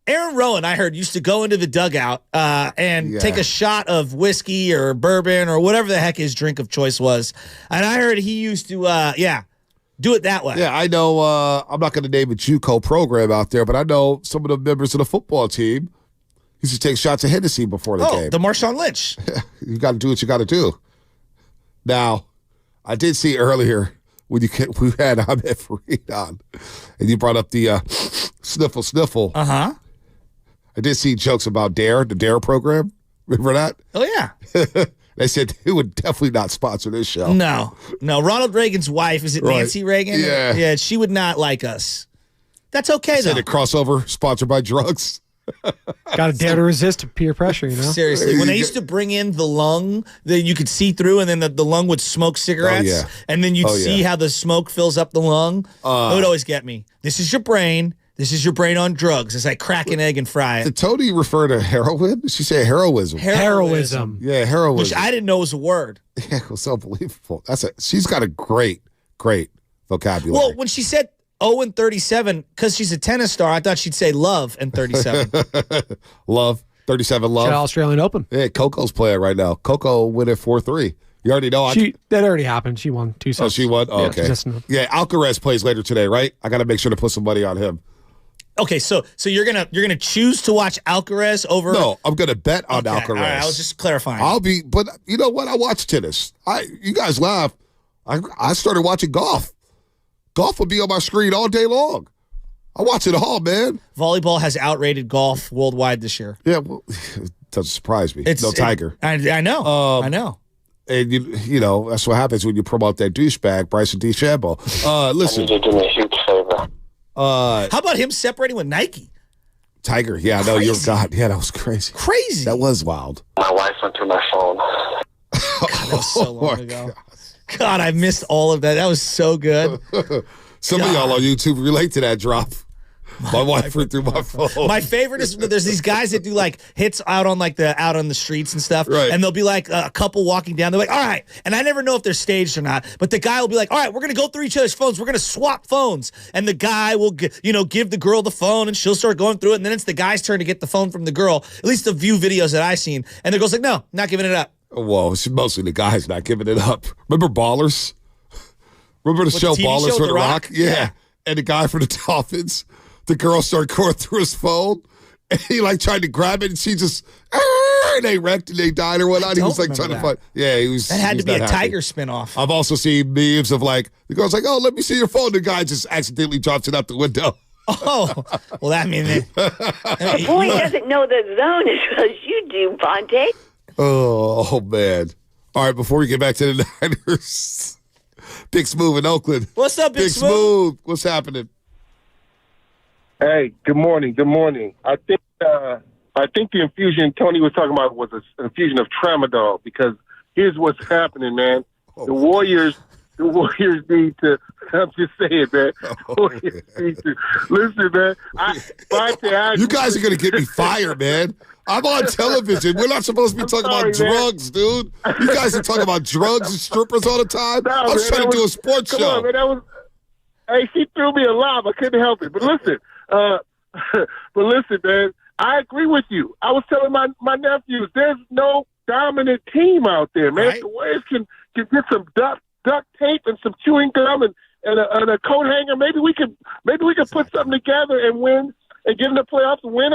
Aaron Rowan, I heard, used to go into the dugout and take a shot of whiskey or bourbon or whatever the heck his drink of choice was. And I heard he used to, do it that way. Yeah, I know. I'm not going to name a JUCO program out there, but I know some of the members of the football team He used to take shots of Hennessy before the game. The Marshawn Lynch. You got to do what you got to do. Now, I did see earlier when we had Ahmed Fareed on, and you brought up the sniffle. Uh-huh. I did see jokes about the DARE program. Remember that? Oh, yeah. They said they would definitely not sponsor this show. No. Ronald Reagan's wife, is it Nancy Reagan? Yeah. Yeah, she would not like us. That's okay, though. Said a crossover sponsored by drugs. Got to dare to resist peer pressure, you know? Seriously. When they used to bring in the lung that you could see through, and then the lung would smoke cigarettes, and then you'd see how the smoke fills up the lung, it would always get me. This is your brain. This is your brain on drugs. It's like crack an egg and fry it. Did Tony refer to heroin? Did she say heroism? Heroism. Yeah, heroism. Which I didn't know was a word. Yeah, it was unbelievable. She's got a great vocabulary. Well, when she said 0 and 37, because she's a tennis star, I thought she'd say love and 37. Love, 37 love. Australian Open. Yeah, Coco's playing right now. Coco win at 4-3. You already know. That already happened. She won 2 sets. Oh, she won? Oh, okay. Yeah, Alcaraz plays later today, right? I got to make sure to put some money on him. Okay, so you're gonna choose to watch Alcaraz over? No, I'm gonna bet on Alcaraz. All right, I was just clarifying. But you know what? I watch tennis. You guys laugh. I started watching golf. Golf will be on my screen all day long. I watch it all, man. Volleyball has outrated golf worldwide this year. Yeah, well, it doesn't surprise me. No Tiger. I know. I know. And you know that's what happens when you promote that douchebag, Bryson DeChambeau. Listen, I need you to do me a huge favor. How about him separating with Nike? Tiger, yeah, no, you're God. Yeah, that was crazy. Crazy. That was wild. My wife went through my phone. God, that was so long ago. God, I missed all of that. That was so good. Some of y'all on YouTube relate to that drop. My wife went through my phone. My favorite is there's these guys that do like hits out on the streets and stuff, right. And they'll be like a couple walking down. They're like, all right, and I never know if they're staged or not. But the guy will be like, all right, we're gonna go through each other's phones. We're gonna swap phones, and the guy will give the girl the phone, and she'll start going through it, and then it's the guy's turn to get the phone from the girl. At least the few videos that I've seen, and the girl's like, no, not giving it up. Well, it's mostly the guys not giving it up. Remember Ballers? Remember the show Ballers for the Rock? Yeah. And the guy for the Dolphins. The girl started going through his phone, and he tried to grab it, and she just and they wrecked and they died or whatnot. He was trying to fight. Yeah, he was. That had to be a happy. Tiger spinoff. I've also seen memes of the girl's like, "Oh, let me see your phone." The guy just accidentally drops it out the window. Oh, well, that means the boy doesn't know the zone as well as you do, Fonte. Oh man! All right, before we get back to the Niners, Big Smooth in Oakland. What's up, Big Smooth? What's happening? Hey, good morning. Good morning. I think the infusion Tony was talking about was an infusion of tramadol, because here's what's happening, man. The Warriors need to. I'm just saying, man. Warriors need to listen, man. You guys are gonna get me fired, man. I'm on television. We're not supposed to be talking about drugs, dude. You guys are talking about drugs and strippers all the time. I was trying to do a sports show. On, man, hey, she threw me a lob. I couldn't help it. But listen. But listen, man, I agree with you. I was telling my nephews, there's no dominant team out there, man. Right. The Warriors can get some duct tape and some chewing gum and a coat hanger. Maybe we could put something together and win and get in the playoffs and win.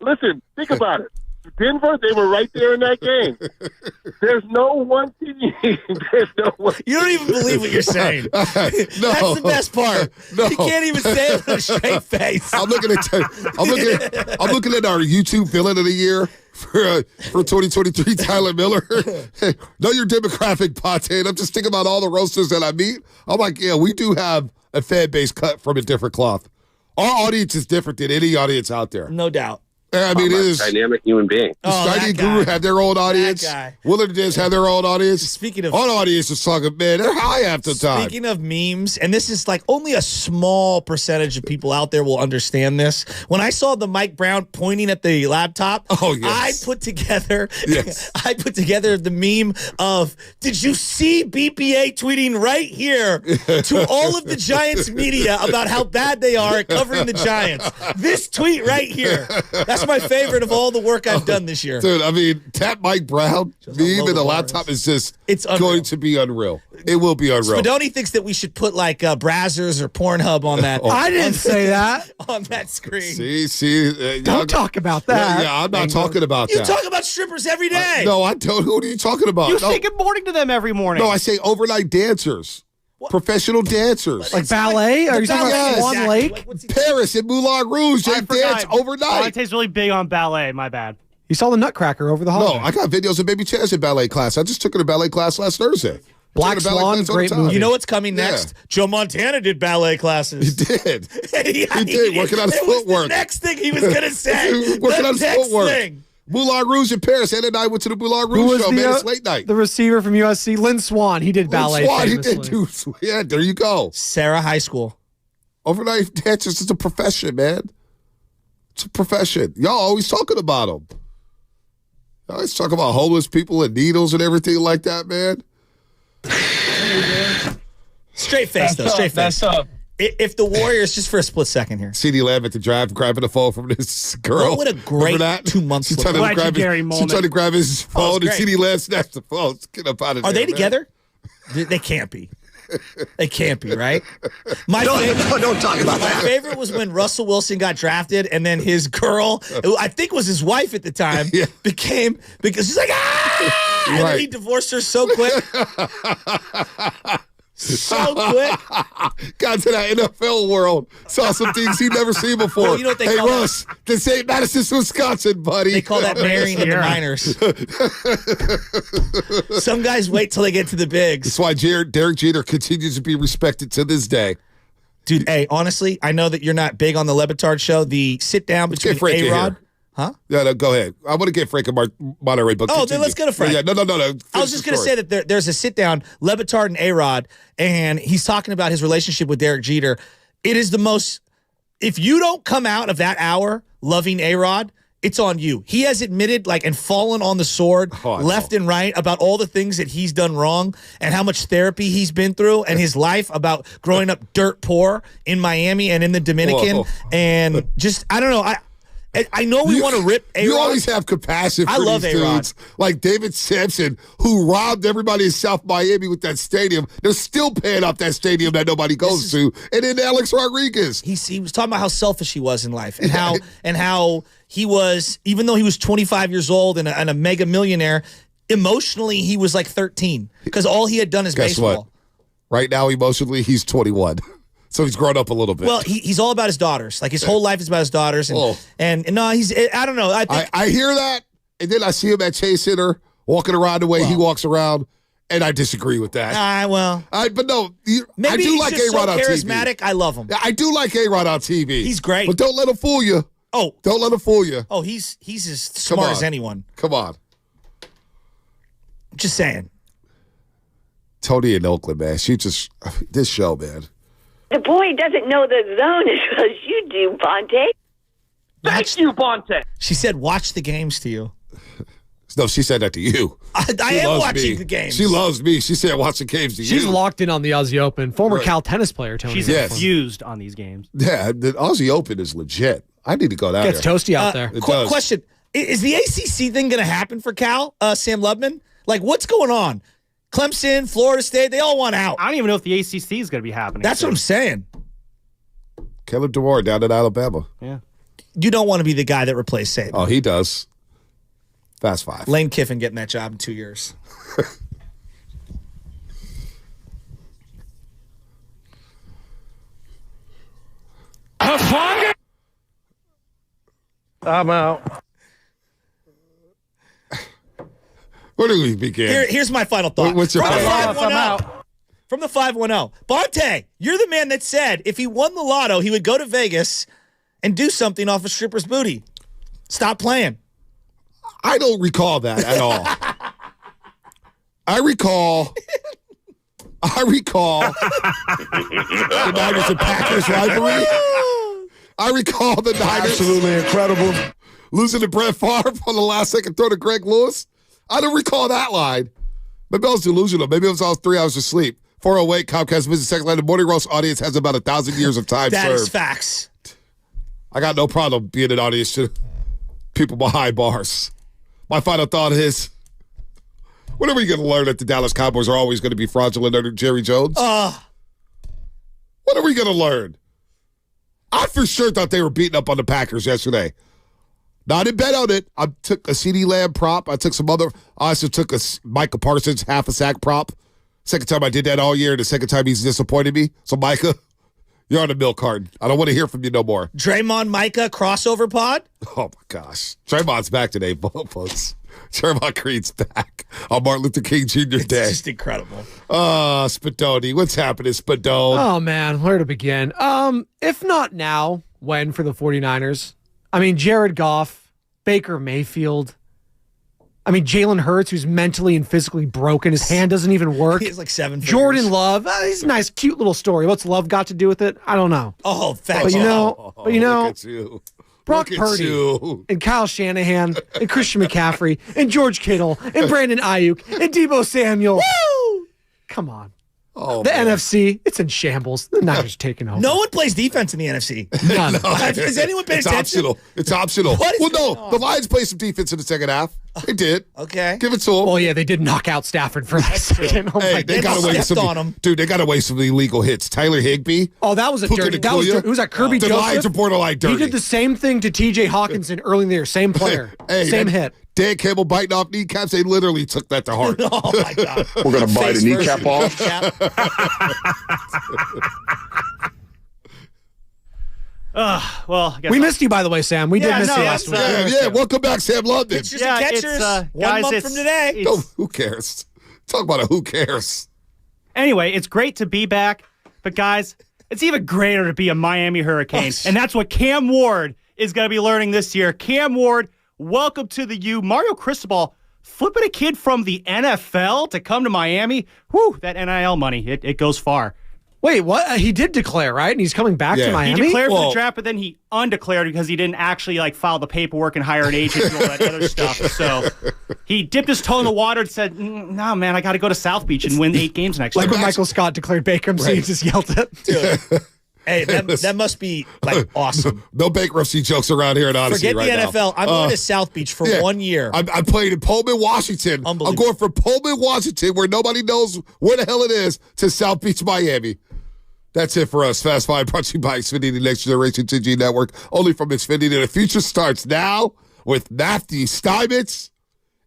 Listen, think about it. Denver, they were right there in that game. There's no one team. There's no one. You don't even believe what you're saying. No. That's the best part. No. You can't even say it with a straight face. I'm looking at our YouTube villain of the year for 2023, Tyler Miller. Know your demographic, Pate. I'm just thinking about all the roasters that I meet. I'm like, yeah, we do have a fan base cut from a different cloth. Our audience is different than any audience out there. No doubt. I mean, it is dynamic human being. Steiny Guru had their own audience. Willard Diz had their own audience. Speaking of, our audience is talking, man, they're high half the time. Speaking of memes, and this is only a small percentage of people out there will understand this. When I saw the Mike Brown pointing at the laptop, I put together the meme of, did you see BPA tweeting right here to all of the Giants media about how bad they are at covering the Giants? This tweet right here. That's my favorite of all the work I've done this year. Dude, I mean, Tap Mike Brown meme and the laptop is just going to be unreal. It will be unreal. Spadoni thinks that we should put like Brazzers or Pornhub on that. I didn't say that. On that screen. See. Don't talk about that. Yeah, I'm not talking about You that. talk about strippers every day. No, I don't. Who are you talking about? You say good morning to them every morning. No, I say overnight dancers. Professional dancers. Like ballet? Are you talking about Swan Lake? Paris and Moulin Rouge, they dance overnight. Monte's really big on ballet. My bad. You saw the Nutcracker over the holiday. No, I got videos of Baby Chaz in ballet class. I just took her to ballet class last Thursday. Black Swan, great movie. You know what's coming next? Joe Montana did ballet classes. He did. He did, working on his footwork. The next thing he was going to say. Working on his footwork. Thing. Moulin Rouge in Paris. Ed and I went to the Moulin Rouge show, man. It's late night. The receiver from USC, Lynn Swan. He did ballet. Swan, he did too. Yeah, there you go. Sarah High School. Overnight dancers is a profession, man. It's a profession. Y'all always talking about them. Y'all always talk about homeless people and needles and everything like that, man. Straight face, though. Straight face. That's tough. If the Warriors, just for a split second here. CeeDee Lamb at the drive, grabbing the phone from this girl. What a great 2 months. She's trying to grab his phone, and CeeDee Lamb snaps the phone. Get up out of there. Are they man. together? They can't be. They can't be, right? Don't talk about that. My favorite was when Russell Wilson got drafted, and then his girl, who I think was his wife at the time, became, because she's like, ah! And then he divorced her so quick. So quick. Got to that NFL world. Saw some things he'd never seen before. Well, you know what they hey, call Russ, this ain't Madison, Wisconsin, buddy. They call that marrying in the minors. Some guys wait till they get to the bigs. That's why Derek Jeter continues to be respected to this day. Dude, hey, honestly, I know that you're not big on the Lebitard show. The sit down between A-Rod. Huh? Yeah, no, go ahead. I want to get Frank and Monterey, but then let's go to Frank. Yeah, no. I was just going to say that there's a sit down, Lebitard and A-Rod, and he's talking about his relationship with Derek Jeter. It is the most, if you don't come out of that hour loving A-Rod, it's on you. He has admitted and fallen on the sword left and right about all the things that he's done wrong and how much therapy he's been through and his life about growing up dirt poor in Miami and in the Dominican. And just, I don't know. I know we want to rip A-Rod. You always have compassion for love these A-Rod. dudes. Like David Sampson, who robbed everybody in South Miami with that stadium. They're still paying off that stadium that nobody goes to. And then Alex Rodriguez. He was talking about how selfish he was in life and how he was, even though he was 25 years old and a mega millionaire, emotionally he was like 13 because all he had done is baseball. What? Right now, emotionally, he's 21. So he's grown up a little bit. Well, he's all about his daughters. Like his whole life is about his daughters. And no, I don't know. I hear that, and then I see him at Chase Center walking around the way he walks around, and I disagree with that. But no, maybe I do he's like just A-Rod so on charismatic. TV. I love him. I do like A-Rod on TV. He's great. But don't let him fool you. Oh, don't let him fool you. Oh, he's as smart as anyone. Come on. Just saying. Tony in Oakland, man. This show, man. The boy doesn't know the zone as well as you do, Bonte. Thank you, Bonte. She said, watch the games to you. No, she said that to you. I am watching the games. She loves me. She said watch the games to you. She's locked in on the Aussie Open. Former Cal tennis player, Tony. She's infused on these games. Yeah, the Aussie Open is legit. I need to go down there. Gets toasty out there. Question. Is the ACC thing going to happen for Cal, Sam Lubman? Like, what's going on? Clemson, Florida State, they all want out. I don't even know if the ACC is going to be happening. That's what I'm saying. Caleb DeMore down in Alabama. Yeah. You don't want to be the guy that replaced Saban. Oh, he does. Fast five. Lane Kiffin getting that job in 2 years. I'm out. Where do we begin? Here's my final thought. What's your From the final thought? 510. From the 510. Bonte, you're the man that said if he won the lotto, he would go to Vegas and do something off a stripper's booty. Stop playing. I don't recall that at all. I recall the Niners and Packers rivalry. I recall the Niners Absolutely incredible. losing to Brett Favre on the last second throw to Greg Lewis. I don't recall that line. Maybe I was delusional. Maybe it was all 3 hours of sleep. 408 Comcast visit second line. The Morning Roast audience has about 1,000 years of time That served. is facts. I got no problem being an audience too. people behind bars. My final thought is, when are we going to learn that the Dallas Cowboys are always going to be fraudulent under Jerry Jones? When are we going to learn? I for sure thought they were beating up on the Packers yesterday. Now, I didn't bet on it. I took a CeeDee Lamb prop. I also took a Micah Parsons half a sack prop. Second time I did that all year. The second time he's disappointed me. So, Micah, you're on the milk carton. I don't want to hear from you no more. Draymond, Micah, crossover pod? Oh, my gosh. Draymond's back today, folks. Draymond Green's back on Martin Luther King Jr. Day. It's just incredible. Spadoni. What's happening, Spadone? Oh, man. Where to begin? If not now, when for the 49ers? I mean, Jared Goff, Baker Mayfield. I mean, Jalen Hurts, who's mentally and physically broken. His hand doesn't even work. He has like 7 fingers. Jordan Love. He's a nice, cute little story. What's Love got to do with it? I don't know. Oh, thanks. But you know, look at you. Brock Look at Purdy you. and Kyle Shanahan and Christian McCaffrey and George Kittle and Brandon Ayuk and Deebo Samuel. Woo! Come on. Oh, the man. NFC, it's in shambles. The Niners taking over. No one plays defense in the NFC. None. Has anyone paid attention? It's optional. What is going on? The Lions played some defense in the second half. They did. Okay. Give it to them. Well, yeah, they did knock out Stafford for that second. Oh, Hey, my they got goodness. away with stepped on some. 'em. Dude, they got away with some illegal hits. Tyler Higbee. Oh, that was a Puka dirty. That was Nacua. who's that? Kirby The Joseph. Lions are borderline dirty. He did the same thing to T.J. Hawkinson early in the year. Same player. Same hit. Dan Campbell biting off kneecaps. They literally took that to heart. Oh, my God. We're going to bite a kneecap off. Well, I guess We missed you, by the way, Sam. We did miss you last week. Yeah, welcome back, Sam London. Pitchers and catchers. guys, 1 month from today. No, who cares? Talk about who cares. Anyway, it's great to be back, but guys, it's even greater to be a Miami Hurricane, and that's what Cam Ward is going to be learning this year. Cam Ward, welcome to the U. Mario Cristobal flipping a kid from the NFL to come to Miami. Whew, that NIL money, it goes far. Wait, what? He did declare, right? And he's coming back to Miami? He declared for the draft, but then he undeclared because he didn't actually file the paperwork and hire an agent and all that other stuff. So he dipped his toe in the water and said, no, man, I got to go to South Beach and win 8 games next year. Like when Michael Scott declared bankruptcy, he just yelled it. Dude. Hey, that must be like awesome. No bankruptcy jokes around here in Odyssey Forget right the NFL. I'm going to South Beach for 1 year. I played in Pullman, Washington. I'm going from Pullman, Washington, where nobody knows where the hell it is, to South Beach, Miami. That's it for us. Fast Five brought to you by Xfinity Next Generation 2G Network. Only from Xfinity. The future starts now with Matthew Steinmetz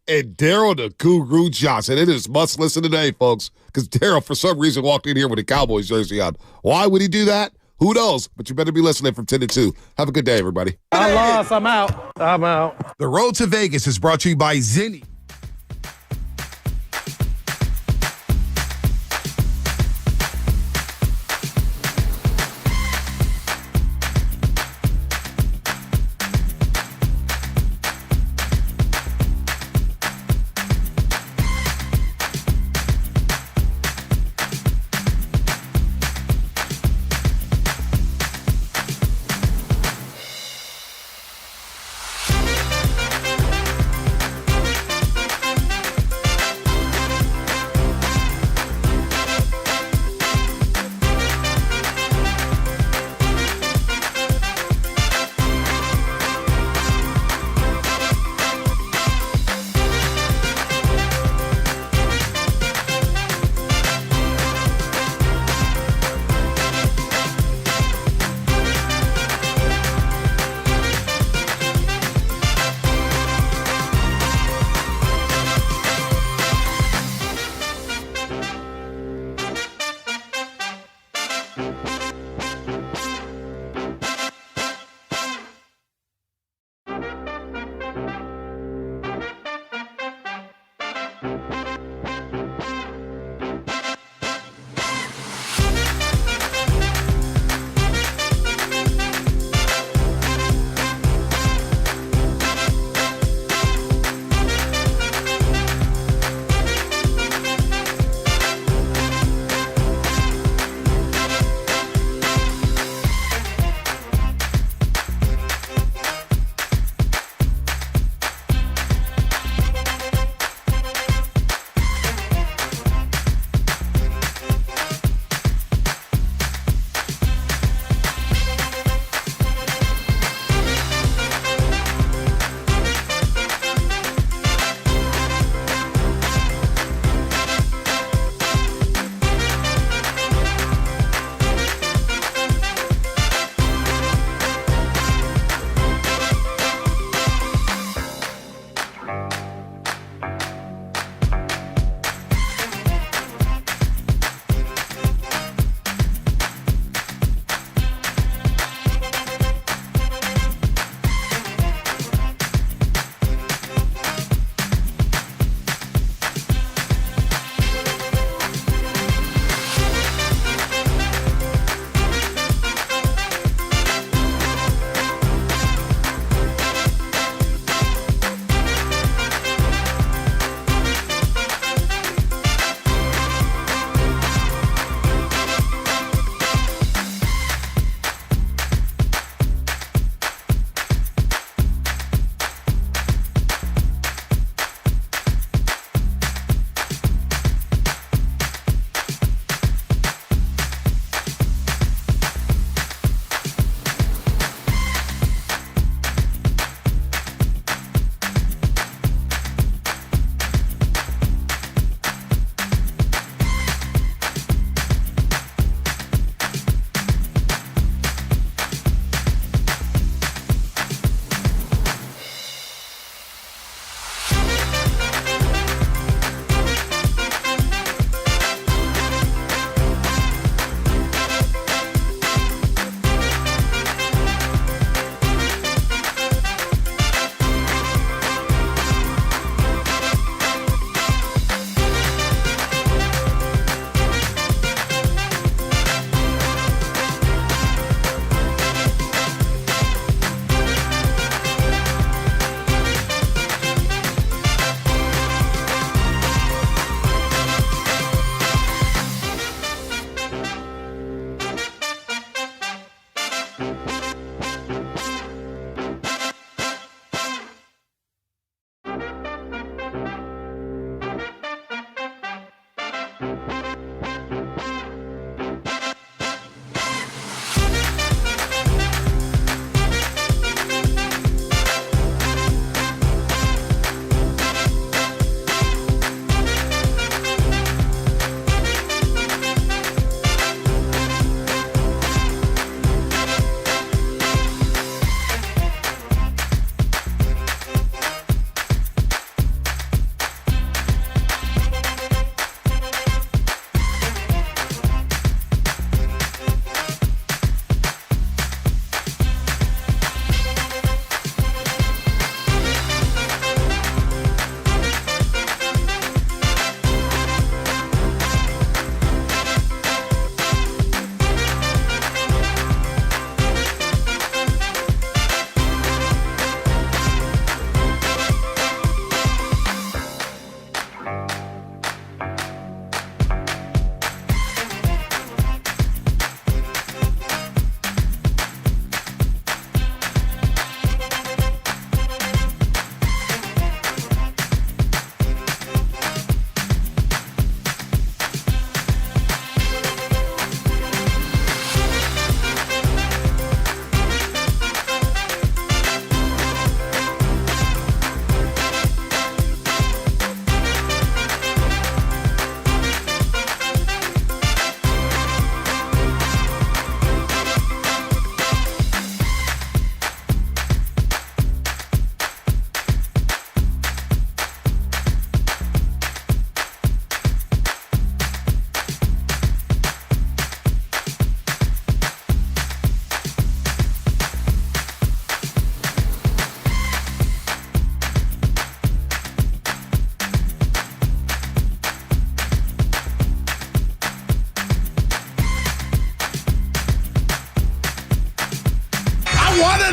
and Daryl the Guru Johnson. It is must listen today, folks, because Daryl, for some reason, walked in here with a Cowboys jersey on. Why would he do that? Who knows? But you better be listening from 10 to 2. Have a good day, everybody. I lost. I'm out. I'm out. The Road to Vegas is brought to you by Zinni.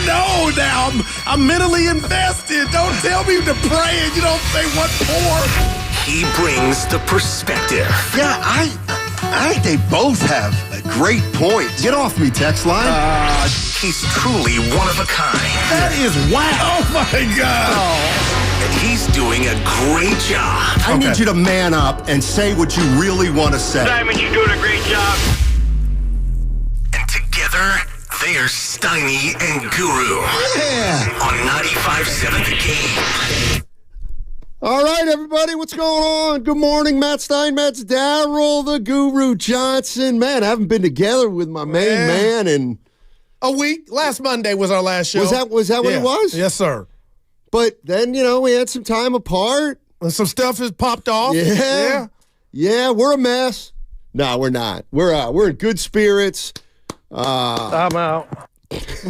know now. I'm mentally invested. Don't tell me to pray and you don't say what for. He brings the perspective. Yeah, I think they both have a great point. Get off me, text line. He's truly one of a kind. That is wow. Oh, my God. And he's doing a great job. I need you to man up and say what you really want to say. Diamond, you're doing a great job. And together, they are Steiny and Guru. Yeah. On 95.7 The Game. All right, everybody, what's going on? Good morning, Matt Stein, Matt's Darryl, the Guru Johnson. Man, I haven't been together with my main man in a week. Last Monday was our last show. Was that what it was? Yes, sir. But then, we had some time apart. And some stuff has popped off. Yeah, we're a mess. No, we're not. We're in good spirits. I'm out.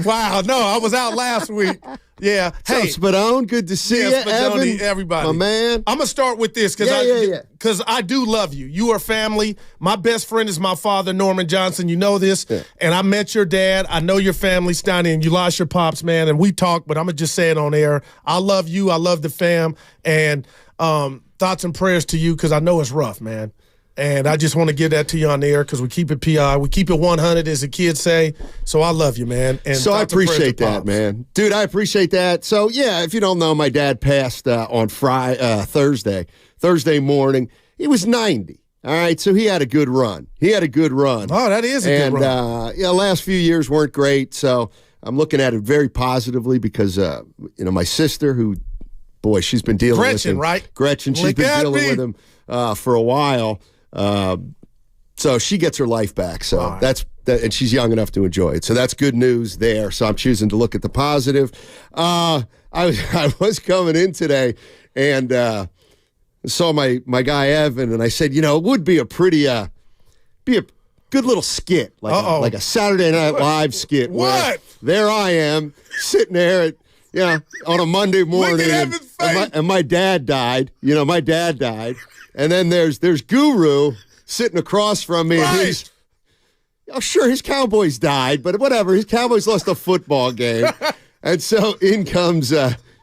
Wow, no, I was out last week. Yeah. Hey, Spadone, good to see you. Evan, everybody. My man. I'm going to start with this because I do love you. You are family. My best friend is my father, Norman Johnson. You know this. Yeah. And I met your dad. I know your family, Steiny, and you lost your pops, man. And we talked, but I'm going to just say it on air. I love you. I love the fam. And thoughts and prayers to you because I know it's rough, man. And I just want to give that to you on the air because we keep it PI. We keep it 100, as the kids say. So I love you, man. And so I appreciate that, man. Dude, I appreciate that. So, yeah, if you don't know, my dad passed on Thursday morning. He was 90. All right, so he had a good run. Oh, that is a good run. Last few years weren't great. So I'm looking at it very positively because, my sister who, boy, she's been dealing with him. Gretchen, she's been dealing with him for a while. So she gets her life back. So that's that, and she's young enough to enjoy it. So that's good news there. So I'm choosing to look at the positive. I was coming in today and saw my guy Evan, and I said, it would be a pretty be a good little skit, like a Saturday Night Live skit. What? There I am sitting there on a Monday morning, and my dad died. My dad died. And then there's Guru sitting across from me. Right. And he's, sure, his Cowboys died, but whatever. His Cowboys lost a football game. And so in comes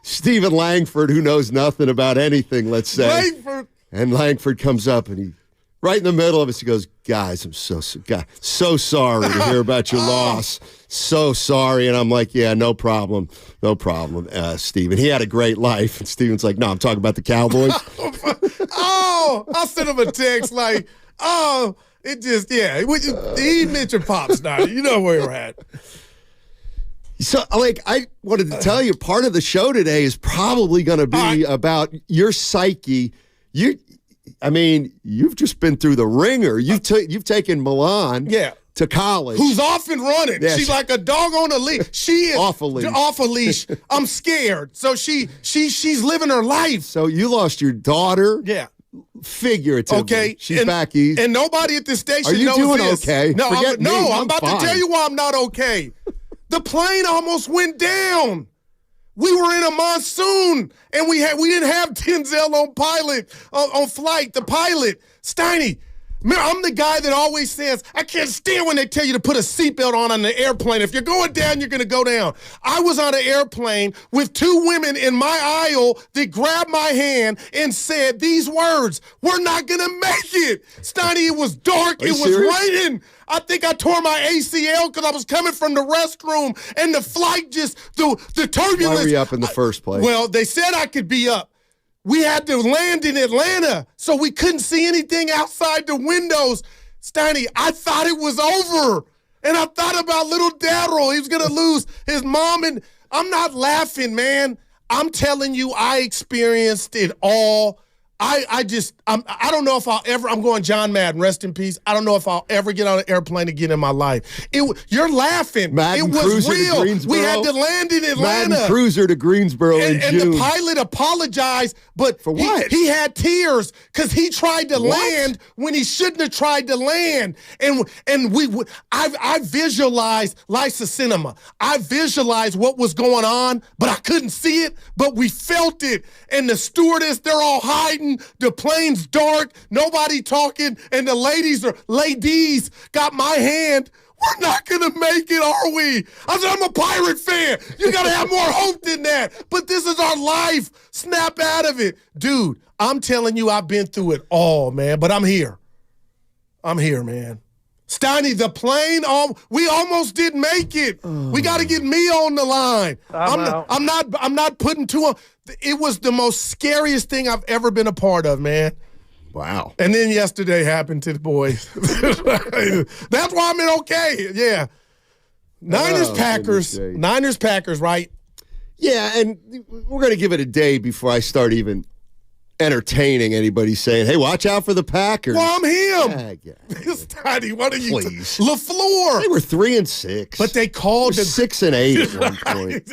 Stephen Langford, who knows nothing about anything, let's say. Langford. And Langford comes up, and he, right in the middle of us, he goes, guys, I'm so sorry to hear about your loss. So sorry. And I'm like, yeah, no problem, Stephen. He had a great life. And Stephen's like, no, I'm talking about the Cowboys. I sent him a text like, it just, he mentioned Pops now. You know where we're at. So, I wanted to tell you, part of the show today is probably going to be about your psyche. You've just been through the ringer. You've taken Milan to college. Who's off and running. Yeah, she's like a dog on a leash. She is off a leash. I'm scared. So she's living her life. So you lost your daughter. Yeah. Figuratively. Okay. She's back east. And nobody at this station knows this. Are you doing this. okay? No, I'm about fine. to tell you why I'm not okay. The plane almost went down. We were in a monsoon, and we didn't have Denzel on flight. The pilot, Steiny. I'm the guy that always says, I can't stand when they tell you to put a seatbelt on the airplane. If you're going down, you're going to go down. I was on an airplane with two women in my aisle that grabbed my hand and said these words, we're not going to make it. Steiny, it was dark. It was raining. I think I tore my ACL because I was coming from the restroom and the flight the turbulence. Why were you up in the first place? Well, they said I could be up. We had to land in Atlanta, so we couldn't see anything outside the windows. Steiny, I thought it was over. And I thought about little Darryl. He was going to lose his mom. And I'm not laughing, man. I'm telling you, I experienced it all. I don't know if I'm going John Madden, rest in peace. I don't know if I'll ever get on an airplane again in my life. You're laughing. Madden it was Cruiser real. To Greensboro. We had to land in Atlanta. Madden Cruiser to Greensboro in June. And the pilot apologized, but for what? He had tears because he tried to land when he shouldn't have tried to land. And I visualized Lysa Cinema. I visualized what was going on, but I couldn't see it, but we felt it. And the stewardess, they're all hiding. The plane's dark, nobody talking, and the ladies got my hand We're not going to make it, are we? I said, I'm a Pirate fan. You got to have more hope than that. But this is our life. Snap out of it. Dude, I'm telling you, I've been through it all, man. But I'm here. I'm here, man. Steiny, the plane, we almost didn't make it. We got to get me on the line. I'm not putting two on. It was the most scariest thing I've ever been a part of, man. Wow. And then yesterday happened to the boys. That's why I'm in okay. Yeah. Niners, Packers, right? Yeah, and we're going to give it a day before I start even entertaining anybody saying, hey, watch out for the Packers. Well, I'm him. Steiny, what are you? Please. LaFleur. They were 3-6. But they called them 6-8 at one point.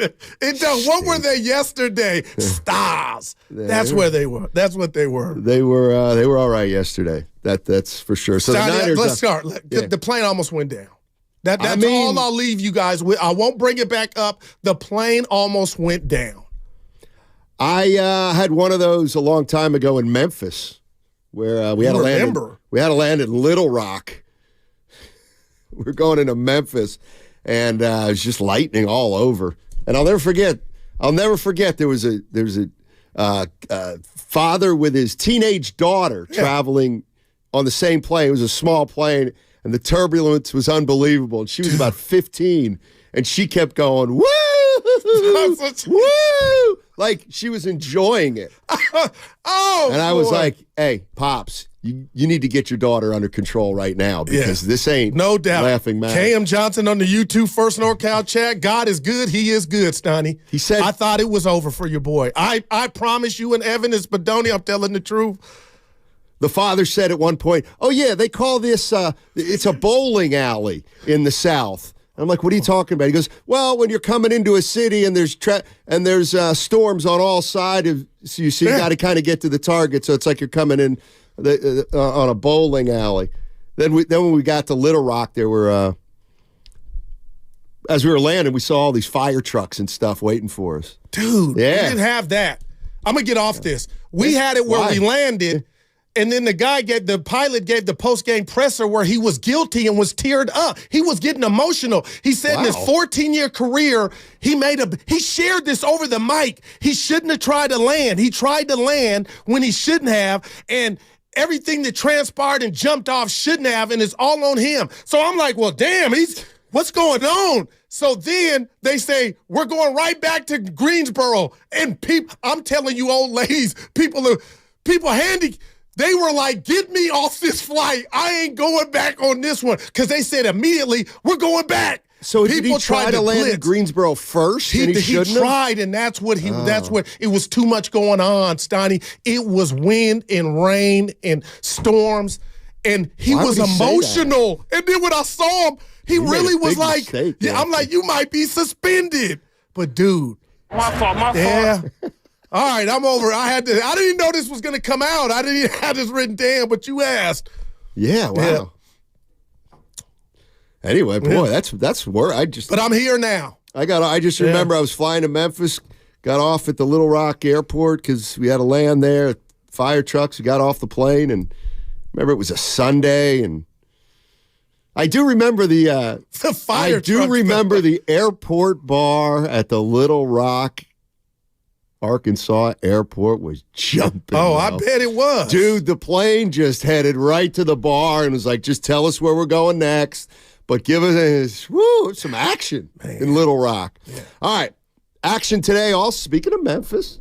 What were they yesterday? Stars. That's where they were. That's what they were. They were all right yesterday. That's for sure. So Steiny, the Niners, let's start. The plane almost went down. That's all I'll leave you guys with. I won't bring it back up. The plane almost went down. I had one of those a long time ago in Memphis, where we had to land in Little Rock. We were going into Memphis, and it was just lightning all over. And I'll never forget. There was a father with his teenage daughter traveling on the same plane. It was a small plane, and the turbulence was unbelievable. And she was about 15, and she kept going, woo! Woo! Like she was enjoying it. And I was like, hey, Pops, you need to get your daughter under control right now because this ain't no doubt laughing matter. KM Johnson on the YouTube First NorCal chat. God is good. He is good, Steiny. He said, I thought it was over for your boy. I promise you and Evan is Badoni, I'm telling the truth. The father said at one point, oh, yeah, they call this, it's a bowling alley in the South. I'm like, what are you talking about? He goes, well, when you're coming into a city and there's storms on all sides, so you got to kind of get to the target. So it's like you're coming in on a bowling alley. Then when we got to Little Rock, there were, as we were landing, we saw all these fire trucks and stuff waiting for us. Dude, we didn't have that. I'm going to get off this. We had it where we landed. And then the pilot gave the post-game presser where he was guilty and was teared up. He was getting emotional. He said in his 14-year career, he shared this over the mic. He shouldn't have tried to land. He tried to land when he shouldn't have. And everything that transpired and jumped off shouldn't have, and it's all on him. So I'm like, well, damn, what's going on? So then they say, we're going right back to Greensboro. And I'm telling you, old ladies, people handy. They were like, get me off this flight. I ain't going back on this one. Because they said immediately, we're going back. So people did he try to land in Greensboro first? He tried, and that's what it was too much going on, Steiny. It was wind and rain and storms, and he was emotional. And then when I saw him, he really was like, I'm like, you might be suspended. But dude. My fault. All right, I'm over. I didn't even know this was going to come out. I didn't even have this written down, but you asked. Yeah, wow. Yeah. Anyway, boy, that's where I just. But I'm here now. I just remember I was flying to Memphis, got off at the Little Rock Airport because we had to land there. Fire trucks. We got off the plane, and remember it was a Sunday, and I do remember the fire. I do remember the airport bar at the Little Rock Arkansas airport was jumping. Oh, I bet it was. Dude, the plane just headed right to the bar and was like, just tell us where we're going next, but give us some action in Little Rock. Yeah. All right, action today. Also, speaking of Memphis,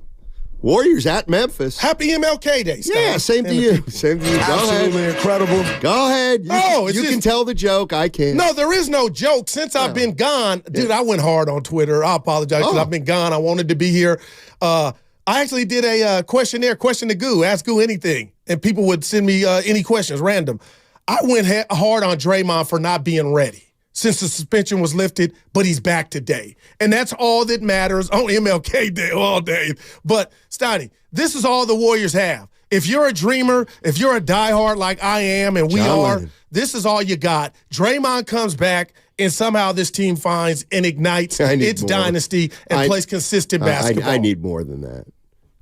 Warriors at Memphis. Happy MLK Day, Steve. Yeah, same to you. Same to you. Absolutely incredible. Go ahead. You can tell the joke. I can't. No, there is no joke. Since I've been gone, dude, I went hard on Twitter. I apologize because I've been gone. I wanted to be here. I actually did a questionnaire, question to Goo, ask Goo anything, and people would send me any questions, random. I went hard on Draymond for not being ready since the suspension was lifted, but he's back today. And that's all that matters on MLK Day all day. But, Steiny, this is all the Warriors have. If you're a dreamer, if you're a diehard like I am and we are, this is all you got. Draymond comes back, and somehow this team finds and ignites its dynasty and plays consistent basketball. I need more than that.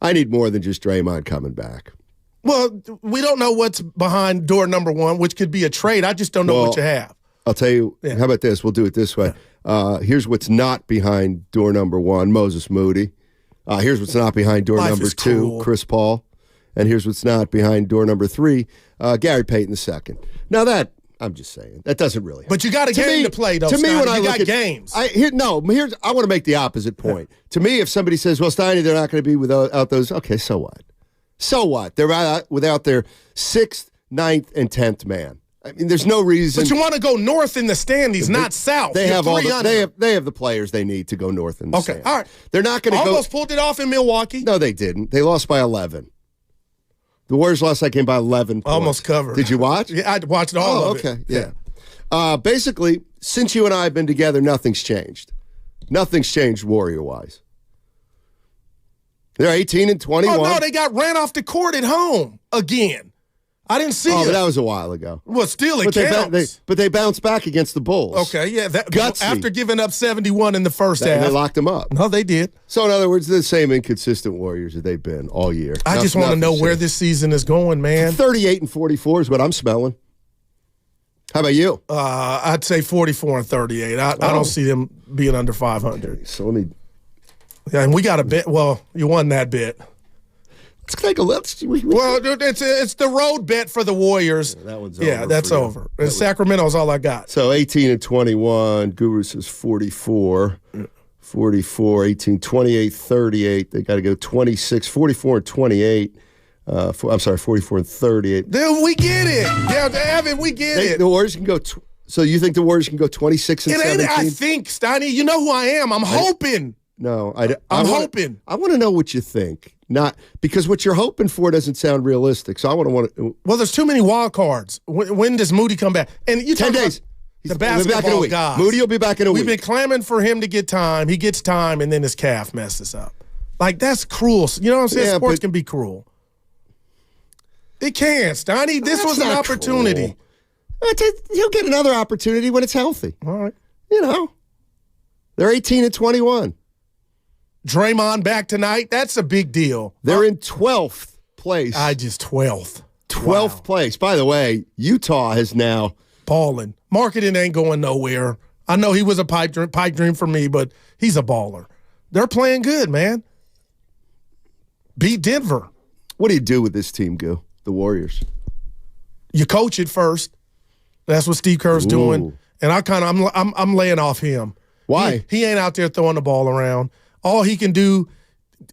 I need more than just Draymond coming back. Well, we don't know what's behind door number one, which could be a trade. I just don't know what you have. I'll tell you, how about this? We'll do it this way. Here's what's not behind door number 1, Moses Moody. Here's what's not behind door number 2, Chris Paul. And here's what's not behind door number 3, Gary Payton II. Now that, I'm just saying, that doesn't really help. But you got a game to play, though, To me, Steiny. when I you look got at games. I want to make the opposite point. To me, if somebody says, well, Steiny, they're not going to be without those, okay, so what? So what? They're without their 6th, 9th, and 10th man. I mean, there's no reason. But you want to go north in the standings, not south. They have they have the players they need to go north in the standings. All right. They're not going to go. Almost pulled it off in Milwaukee. No, they didn't. They lost by 11. The Warriors lost that game by 11 points. Almost covered. Did you watch? Yeah, I watched all of it. Okay, yeah. Basically, since you and I have been together, nothing's changed. Nothing's changed Warrior-wise. They're 18 and 21. Oh, no, they got ran off the court at home again. I didn't see it. But that was a while ago. Well, still it counts. But they bounced back against the Bulls. Okay, yeah. Gutsy. After giving up 71 in the first half. They locked them up. No, they did. So, in other words, they're the same inconsistent Warriors that they've been all year. I just want to know where this season is going, man. 38 and 44 is what I'm smelling. How about you? I'd say 44 and 38. I don't see them being under 500. Okay, so let me. Yeah, and we got a bet. Well, you won that bet. Let's take a look. Well, it's the road bet for the Warriors. Yeah, that one's over. Yeah, that's over. And Sacramento's all I got. So 18 and 21. Guru says 44. 44, 18, 28, 38. They got to go 26, 44 and 28. I'm sorry, 44 and 38. Dude, we get it. Yeah, Evan, we get it. The Warriors can go. So you think the Warriors can go 26 and 17? I think, Steiny. You know who I am. I'm hoping. No, I'm hoping. I want to know what you think. Not because what you're hoping for doesn't sound realistic. So I want to. Well, there's too many wild cards. When does Moody come back? And you 10 days. The basketball guy. Moody will be back in a week. We've been clamoring for him to get time. He gets time, and then his calf messes up. Like, that's cruel. You know what I'm saying? Yeah, Sports can be cruel. It can, Steiny. This was an opportunity. He'll get another opportunity when it's healthy. All right. You know, they're 18 and 21. Draymond back tonight. That's a big deal. They're in 12th place. 12th. 12th place. By the way, Utah has now balling. Marketing ain't going nowhere. I know he was a pipe dream for me, but he's a baller. They're playing good, man. Beat Denver. What do you do with this team, Goo? The Warriors. You coach it first. That's what Steve Kerr's doing, and I'm laying off him. Why? He ain't out there throwing the ball around. All he can do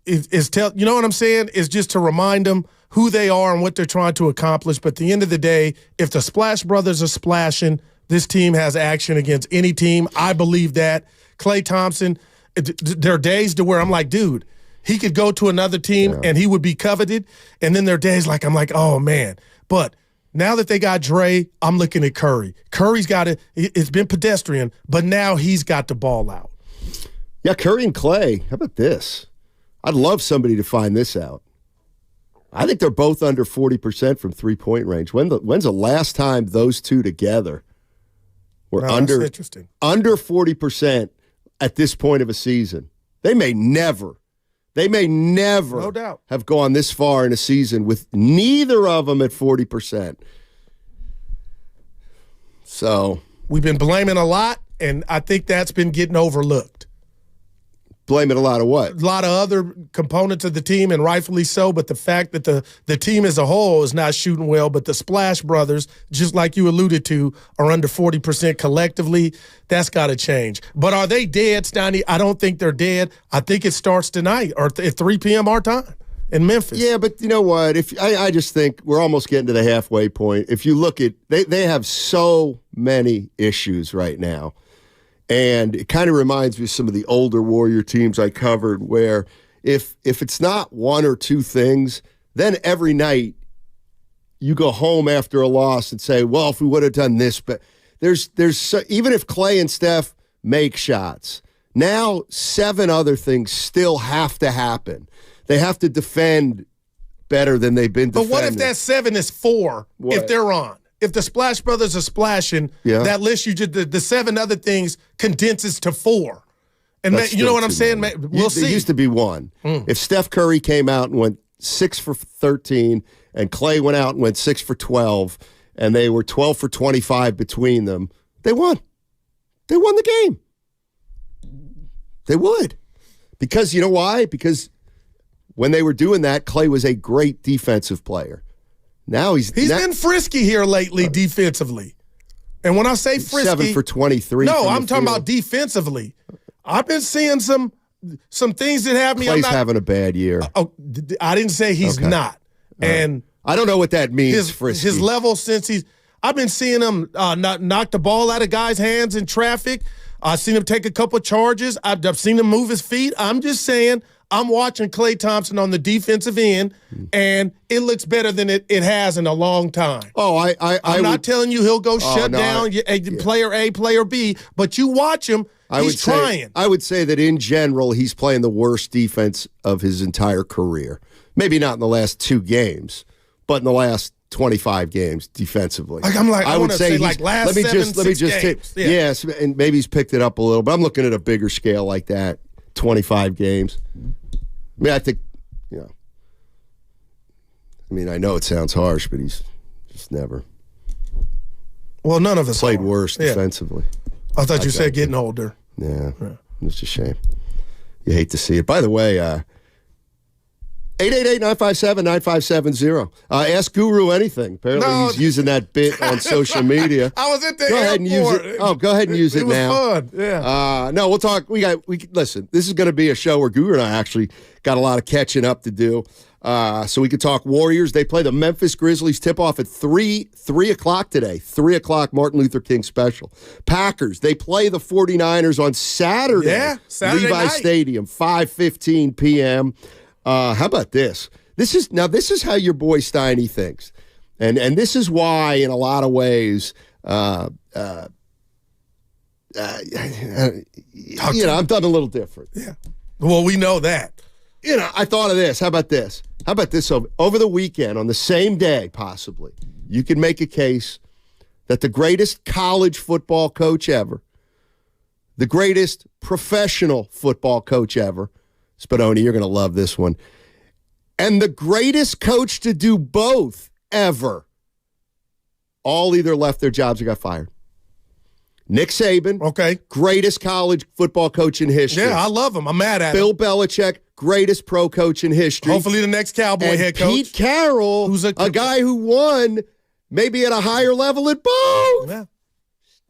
is tell, you know what I'm saying, is just to remind them who they are and what they're trying to accomplish. But at the end of the day, if the Splash Brothers are splashing, this team has action against any team. I believe that. Klay Thompson, there are days to where I'm like, dude, he could go to another team and he would be coveted. And then there are days like I'm like, oh, man. But now that they got Dre, I'm looking at Curry. Curry's got it. It's been pedestrian, but now he's got the ball out. Yeah, Curry and Klay. How about this? I'd love somebody to find this out. I think they're both under 40% from three-point range. When's the last time those two together were under 40% at this point of a season? They may never no doubt have gone this far in a season with neither of them at 40%. So we've been blaming a lot, and I think that's been getting overlooked. Blaming a lot of what? A lot of other components of the team, and rightfully so, but the fact that the team as a whole is not shooting well, but the Splash Brothers, just like you alluded to, are under 40% collectively. That's got to change. But are they dead, Steiny? I don't think they're dead. I think it starts tonight or at 3 p.m. our time in Memphis. Yeah, but you know what? I just think we're almost getting to the halfway point. If you look at they have so many issues right now. And it kind of reminds me of some of the older Warrior teams I covered where if it's not one or two things, then every night you go home after a loss and say, well, if we would have done this. But there's even if Klay and Steph make shots, now 7 other things still have to happen. They have to defend better than they've been defending. But what if that 7 is 4 if they're on? If the Splash Brothers are splashing, that list you just the 7 other things condenses to 4. And you know what I'm saying? We'll see. It used to be 1. If Steph Curry came out and went 6 for 13 and Klay went out and went 6 for 12 and they were 12 for 25 between them, they won. They won the game. They would. Because you know why? Because when they were doing that, Clay was a great defensive player. Now he's been frisky here lately defensively. And when I say frisky, 7 for 23. No, I'm talking about defensively. I've been seeing some things that have me. Clay's having a bad year. I didn't say he's not. And I don't know what that means. Frisky. His level since I've been seeing him knock the ball out of guys' hands in traffic. I've seen him take a couple charges. I've seen him move his feet. I'm just saying, I'm watching Klay Thompson on the defensive end, and it looks better than it has in a long time. Oh, I'm not telling you he'll go shut down player A, player B, but you watch him. He's trying. I would say that in general, he's playing the worst defense of his entire career. Maybe not in the last 2 games, but in the last 25 games defensively. I would say last let me just games. Yes, and maybe he's picked it up a little, but I'm looking at a bigger scale like that. 25 games. I mean, I think, I know it sounds harsh, but he's just never. Well, none of us played worse defensively. I thought you said getting older. Yeah, it's a shame. You hate to see it. By the way, 888-957-9570. Ask Guru anything. Apparently he's using that bit on social media. I was at the Go ahead and use it. Oh, go ahead and use it now. It was fun, yeah. No, we'll talk. Listen, this is going to be a show where Guru and I actually got a lot of catching up to do. So we could talk Warriors. They play the Memphis Grizzlies. Tip-off at 3 o'clock today. 3 o'clock, Martin Luther King special. Packers, they play the 49ers on Saturday. Yeah, Saturday Levi night. Stadium, 5:15 p.m. How about this? This is how your boy Steiny thinks. And this is why, in a lot of ways, I'm done a little different. Yeah. Well, we know that. I thought of this. How about this? How about this? Over the weekend, on the same day, possibly, you could make a case that the greatest college football coach ever, the greatest professional football coach ever, Spadoni, you're going to love this one, and the greatest coach to do both ever, all either left their jobs or got fired. Nick Saban, greatest college football coach in history. Yeah, I love him. I'm mad at Bill him. Belichick, greatest pro coach in history. Hopefully the next Cowboy head coach. Pete Carroll, who's a guy who won maybe at a higher level at both. Yeah.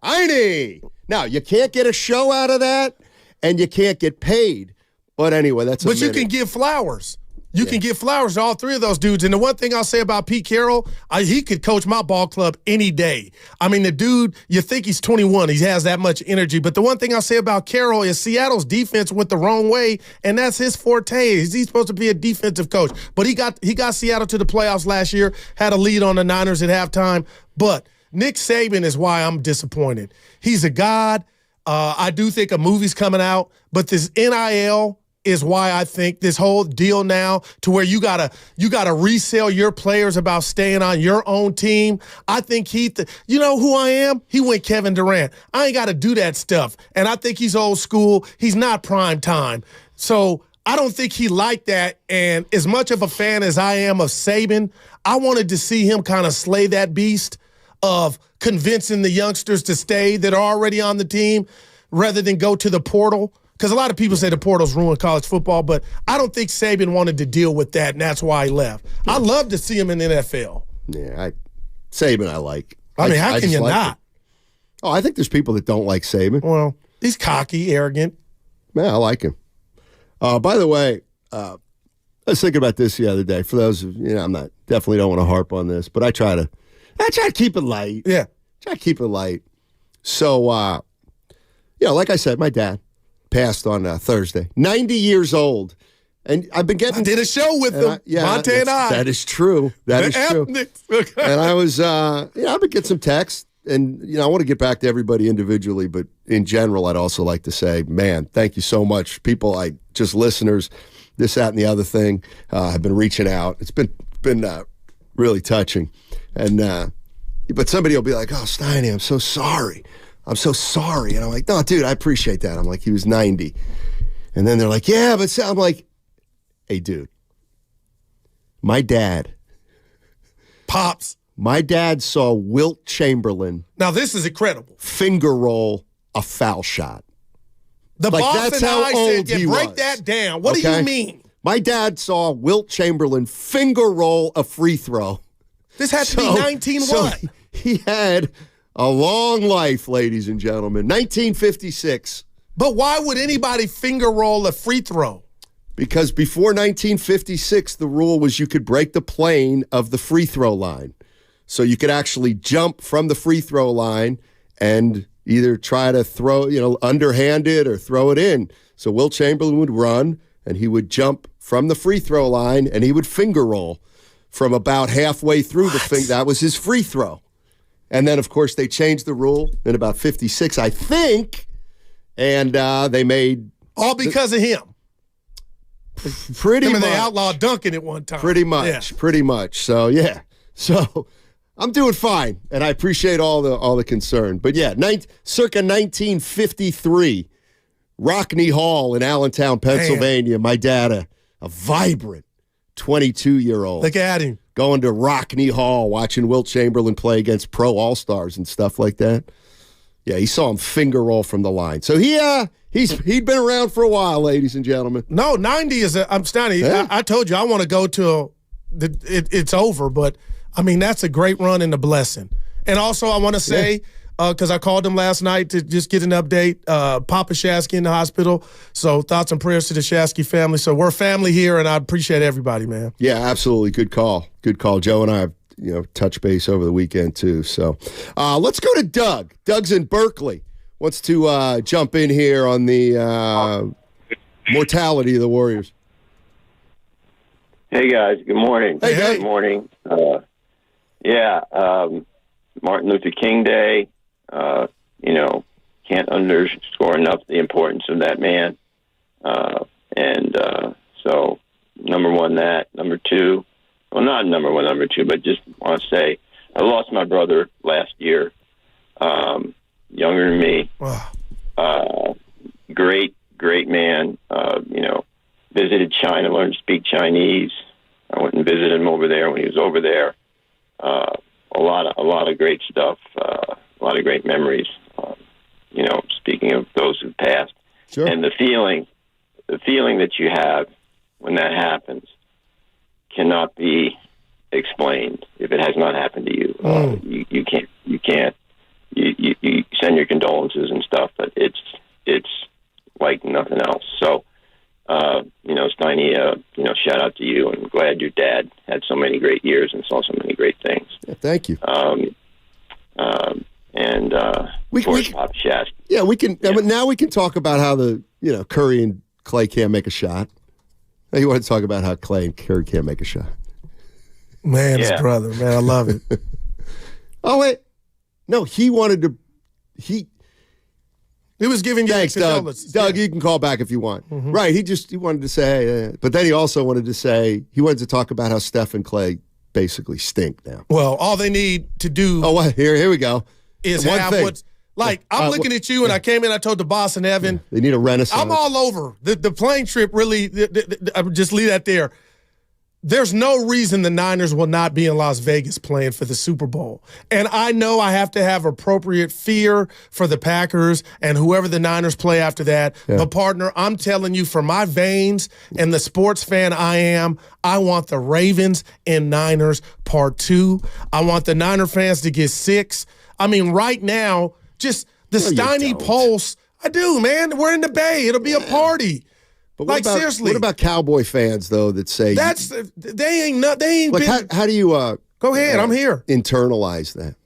Steiny. Now, you can't get a show out of that, and you can't get paid. But anyway, But you can give flowers. You can give flowers to all 3 of those dudes. And the one thing I'll say about Pete Carroll, he could coach my ball club any day. I mean, the dude, you think he's 21. He has that much energy. But the one thing I'll say about Carroll is Seattle's defense went the wrong way, and that's his forte. He's supposed to be a defensive coach. But he got Seattle to the playoffs last year, had a lead on the Niners at halftime. But Nick Saban is why I'm disappointed. He's a god. I do think a movie's coming out, but this NIL is why I think this whole deal now to where you gotta resell your players about staying on your own team. I think you know who I am? He went Kevin Durant. I ain't got to do that stuff. And I think he's old school. He's not prime time. So I don't think he liked that. And as much of a fan as I am of Saban, I wanted to see him kind of slay that beast of convincing the youngsters to stay that are already on the team rather than go to the portal. Because a lot of people say the portal's ruined college football, but I don't think Saban wanted to deal with that, and that's why he left. I'd love to see him in the NFL. Yeah, Saban I like. I mean, how can you not? Him. Oh, I think there's people that don't like Saban. Well, he's cocky, arrogant. Yeah, I like him. By the way, I was thinking about this the other day. For those of definitely don't want to harp on this, but I try to keep it light. Yeah. Try to keep it light. So, like I said, my dad passed on Thursday, 90 years old. And I've been getting... I did a show with him, Monte and I. That is true. That is true. And I was, I've been getting some texts, and, I want to get back to everybody individually, but in general, I'd also like to say, man, thank you so much. People, just listeners, this, that, and the other thing, have been reaching out. It's been really touching. And, but somebody will be like, oh, Steiny, I'm so sorry. I'm so sorry. And I'm like, no, dude, I appreciate that. I'm like, he was 90. And then they're like, yeah, but I'm like, hey, dude, my dad. Pops. My dad saw Wilt Chamberlain. Now, this is incredible. Finger roll a foul shot. The like, boss that's and how I old said, he break was. that down. What do you mean? My dad saw Wilt Chamberlain finger roll a free throw. This had to be 19 what? He had a long life, ladies and gentlemen. 1956. But why would anybody finger roll a free throw? Because before 1956, the rule was you could break the plane of the free throw line. So you could actually jump from the free throw line and either try to throw, underhand it or throw it in. So Wilt Chamberlain would run, and he would jump from the free throw line, and he would finger roll from about halfway through the thing. That was his free throw. And then, of course, they changed the rule in about 56, I think, and they made... All because of him. Pretty much. They outlawed dunking at one time. Pretty much. So, yeah. So... I'm doing fine, and I appreciate all the concern. But yeah, circa 1953, Rockney Hall in Allentown, Pennsylvania. My dad, a vibrant 22-year-old. Look at him. Going to Rockney Hall, watching Wilt Chamberlain play against pro all-stars and stuff like that. Yeah, he saw him finger roll from the line. So he'd been around for a while, ladies and gentlemen. No, 90 is I'm Stoney. Yeah. I told you I want to go till it's over, but I mean, that's a great run and a blessing. And also, I want to say, because I called him last night to just get an update, Papa Shasky in the hospital. So thoughts and prayers to the Shasky family. So we're family here, and I appreciate everybody, man. Yeah, absolutely. Good call. Good call. Joe and I have touched base over the weekend, too. So let's go to Doug. Doug's in Berkeley. Wants to jump in here on the mortality of the Warriors. Hey, guys. Good morning. Hey. Good morning. Martin Luther King Day, can't underscore enough the importance of that man. So, number one, that. Number two, well, not number one, number two, but just want to say I lost my brother last year, younger than me. Wow. Great man. Visited China, learned to speak Chinese. I went and visited him over there when he was over there. A lot of great stuff, a lot of great memories. Speaking of those who passed, sure. And the feeling that you have when that happens cannot be explained if it has not happened to you. You can't. You send your condolences and stuff, but it's like nothing else. So. Steiny, shout out to you, and glad your dad had so many great years and saw so many great things. Yeah, thank you. Of course, Pop Shast. Yeah, we can. Yeah. Now we can talk about how Curry and Clay can't make a shot. Now you want to talk about how Clay and Curry can't make a shot? Man, his brother, man, I love it. Oh wait, no, he wanted to. He was giving you thanks, Doug. Doug, you can call back if you want. Mm-hmm. Right, he wanted to say, but then he also wanted to say, he wanted to talk about how Steph and Clay basically stink now. Well, all they need to do. Oh, what? Here we go. Is have what's like. I'm looking at you, and I came in. I told the boss and Evan, they need a renaissance. I'm all over the plane trip. Really, just leave that there. There's no reason the Niners will not be in Las Vegas playing for the Super Bowl. And I know I have to have appropriate fear for the Packers and whoever the Niners play after that. Yeah. But, partner, I'm telling you, for my veins and the sports fan I am, I want the Ravens and Niners part 2. I want the Niner fans to get 6. I mean, right now, just the Steiny Pulse. I do, man. We're in the Bay. It'll be a party. But seriously, what about Cowboy fans though that say they ain't like how do you go ahead? I'm here. Internalize that.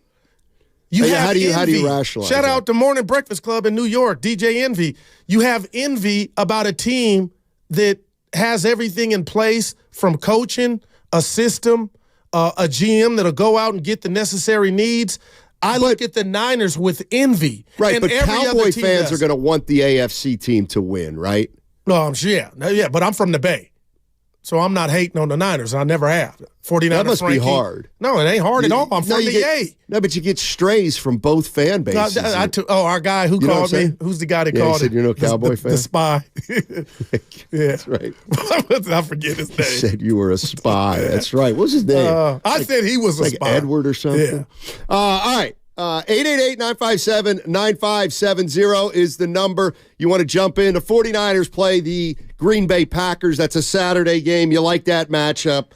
How do you rationalize? Shout that? out to Morning Breakfast Club in New York, DJ Envy. You have envy about a team that has everything in place from coaching, a system, a GM that'll go out and get the necessary needs. I look at the Niners with envy, right? And but Cowboy fans are going to want the AFC team to win, right? No, I'm sure. Yeah, but I'm from the Bay. So I'm not hating on the Niners. I never have. 49ers. That must Frankie. be hard. No, it ain't hard at all. I'm from the Yay. No, but you get strays from both fan bases. Our guy who called me. Who's the guy that called? He said you're no Cowboy fan. The spy. Yeah, that's right. I forget his name. He said you were a spy. That's right. What's his name? I said he was a spy. Edward or something. Yeah. All right. 888-957-9570 is the number. You want to jump in. The 49ers play the Green Bay Packers. That's a Saturday game. You like that matchup.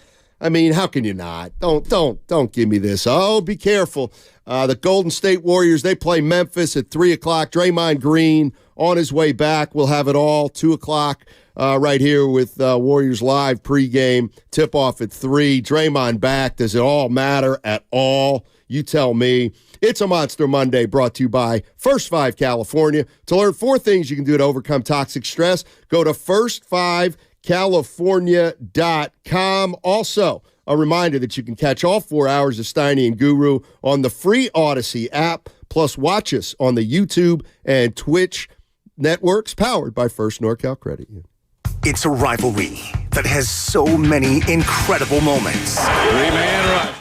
I mean, how can you not? Don't give me this. Oh, be careful. The Golden State Warriors, they play Memphis at 3 o'clock. Draymond Green on his way back. We'll have it all 2 o'clock right here with Warriors Live pregame. Tip-off at 3. Draymond back. Does it all matter at all? You tell me. It's a Monster Monday brought to you by First 5 California. To learn 4 things you can do to overcome toxic stress, go to first5california.com. Also, a reminder that you can catch all 4 hours of Steiny and Guru on the free Odyssey app, plus watch us on the YouTube and Twitch networks powered by First NorCal Credit Union. It's a rivalry that has so many incredible moments. 3-man rush.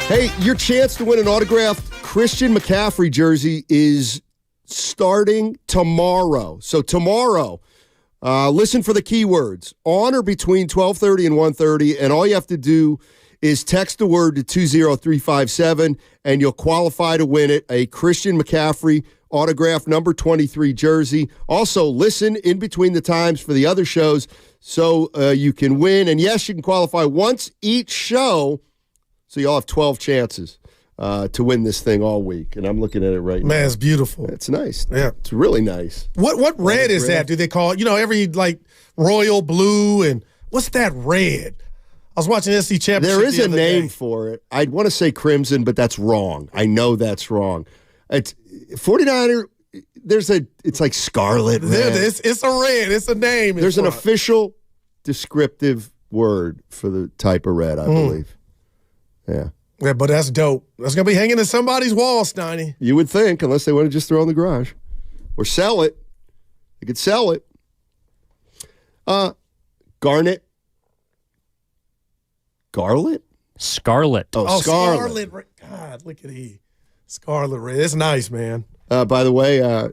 Hey, your chance to win an autographed Christian McCaffrey jersey is starting tomorrow. So tomorrow, listen for the keywords. On or between 12:30 and 1:30, and all you have to do is text the word to 20357, and you'll qualify to win it, a Christian McCaffrey autographed number 23 jersey. Also, listen in between the times for the other shows so you can win. And yes, you can qualify once each show, so you'll have 12 chances to win this thing all week. And I'm looking at it right now. Man, it's beautiful. It's nice. Yeah. It's really nice. What red is that? Do they call it? Every royal blue and what's that red? I was watching SC Championship. There is the a other name day. for it. I'd want to say crimson, but that's wrong. I know that's wrong. It's 49er. It's like scarlet red. It's a red. It's a name. There's an official descriptive word for the type of red, I believe. Yeah. Yeah, but that's dope. That's going to be hanging in somebody's wall, Steiny. You would think, unless they want to just throw it in the garage. Or sell it. You could sell it. Garnet. Garlet? Scarlet. Oh, scarlet. Scarlet. God, look at he. Scarlet red. It's nice, man. By the way,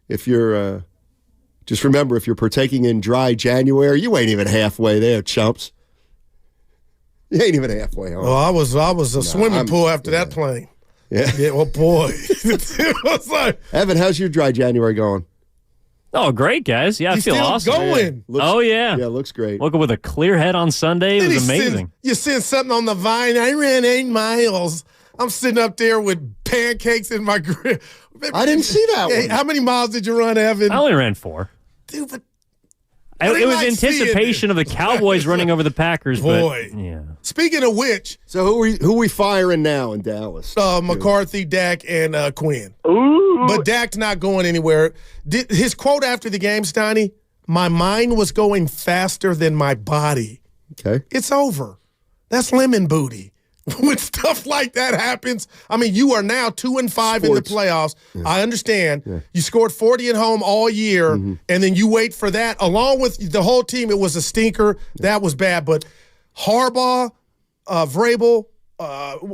if you're just remember, if you're partaking in dry January, you ain't even halfway there, chumps. You ain't even halfway home. Oh, I was a swimming pool after that plane. Yeah. Yeah. Well, boy. It was like, Evan, how's your dry January going? Oh, great, guys. Yeah, I he's feel still awesome. going. Yeah. Yeah, it looks great. Woke up with a clear head on Sunday. It was amazing. You send something on the Vine. I ran 8 miles. I'm sitting up there with pancakes in my grill. I didn't see that one. How many miles did you run, Evan? I only ran 4. Dude, but it was anticipation of the Cowboys running over the Packers. Boy. But, yeah. Speaking of which. So who we firing now in Dallas? McCarthy, Dak, and Quinn. Ooh. But Dak's not going anywhere. His quote after the game, Steiny, my mind was going faster than my body. Okay. It's over. That's lemon booty. When stuff like that happens, I mean, you are now 2-5 in the playoffs. Yeah. I understand. Yeah. You scored 40 at home all year, and then you wait for that. Along with the whole team, it was a stinker. Yeah. That was bad. But Harbaugh, Vrabel,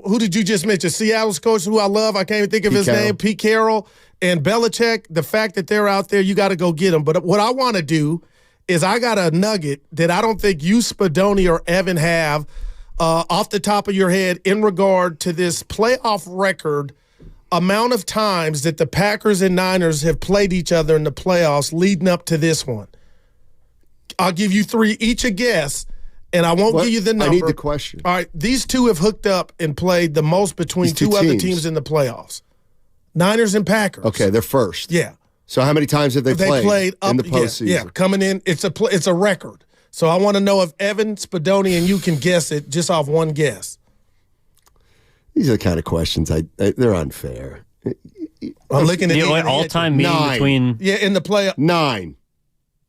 who did you just mention? Seattle's coach, who I love. I can't even think of his name. Pete Carroll and Belichick. The fact that they're out there, you got to go get them. But what I want to do is I got a nugget that I don't think you, Spadoni, or Evan have off the top of your head in regard to this playoff record amount of times that the Packers and Niners have played each other in the playoffs leading up to this one. I'll give you 3 each a guess, and I won't give you the number. I need the question. All right, these two have hooked up and played the most between two other teams in the playoffs. Niners and Packers. Okay, they're first. Yeah. So how many times have they played up in the postseason? Yeah, coming in, it's a record. So I want to know if Evan, Spadoni, and you can guess it just off one guess. These are the kind of questions they're unfair. I'm looking at the all-time meeting between. Yeah, in the playoff. 9.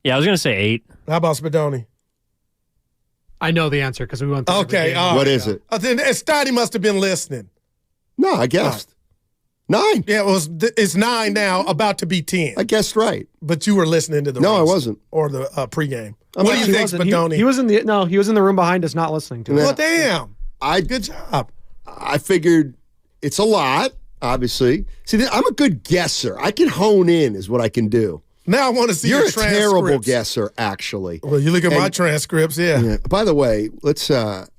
Yeah, I was going to say 8. How about Spadoni? I know the answer because we went through Okay, what is it? Then Stoddy must have been listening. No, I guessed. 9. Yeah, it's 9 now, about to be 10. I guessed right. But you were listening to the No, race I wasn't. or the pregame. What do you think, Spadoni? He was in the room behind us, not listening to it. Well, damn. Good job. I figured it's a lot, obviously. See, I'm a good guesser. I can hone in is what I can do. Now I want to see You're your a transcripts. terrible guesser, actually. Well, you look at my transcripts, yeah. By the way, let's let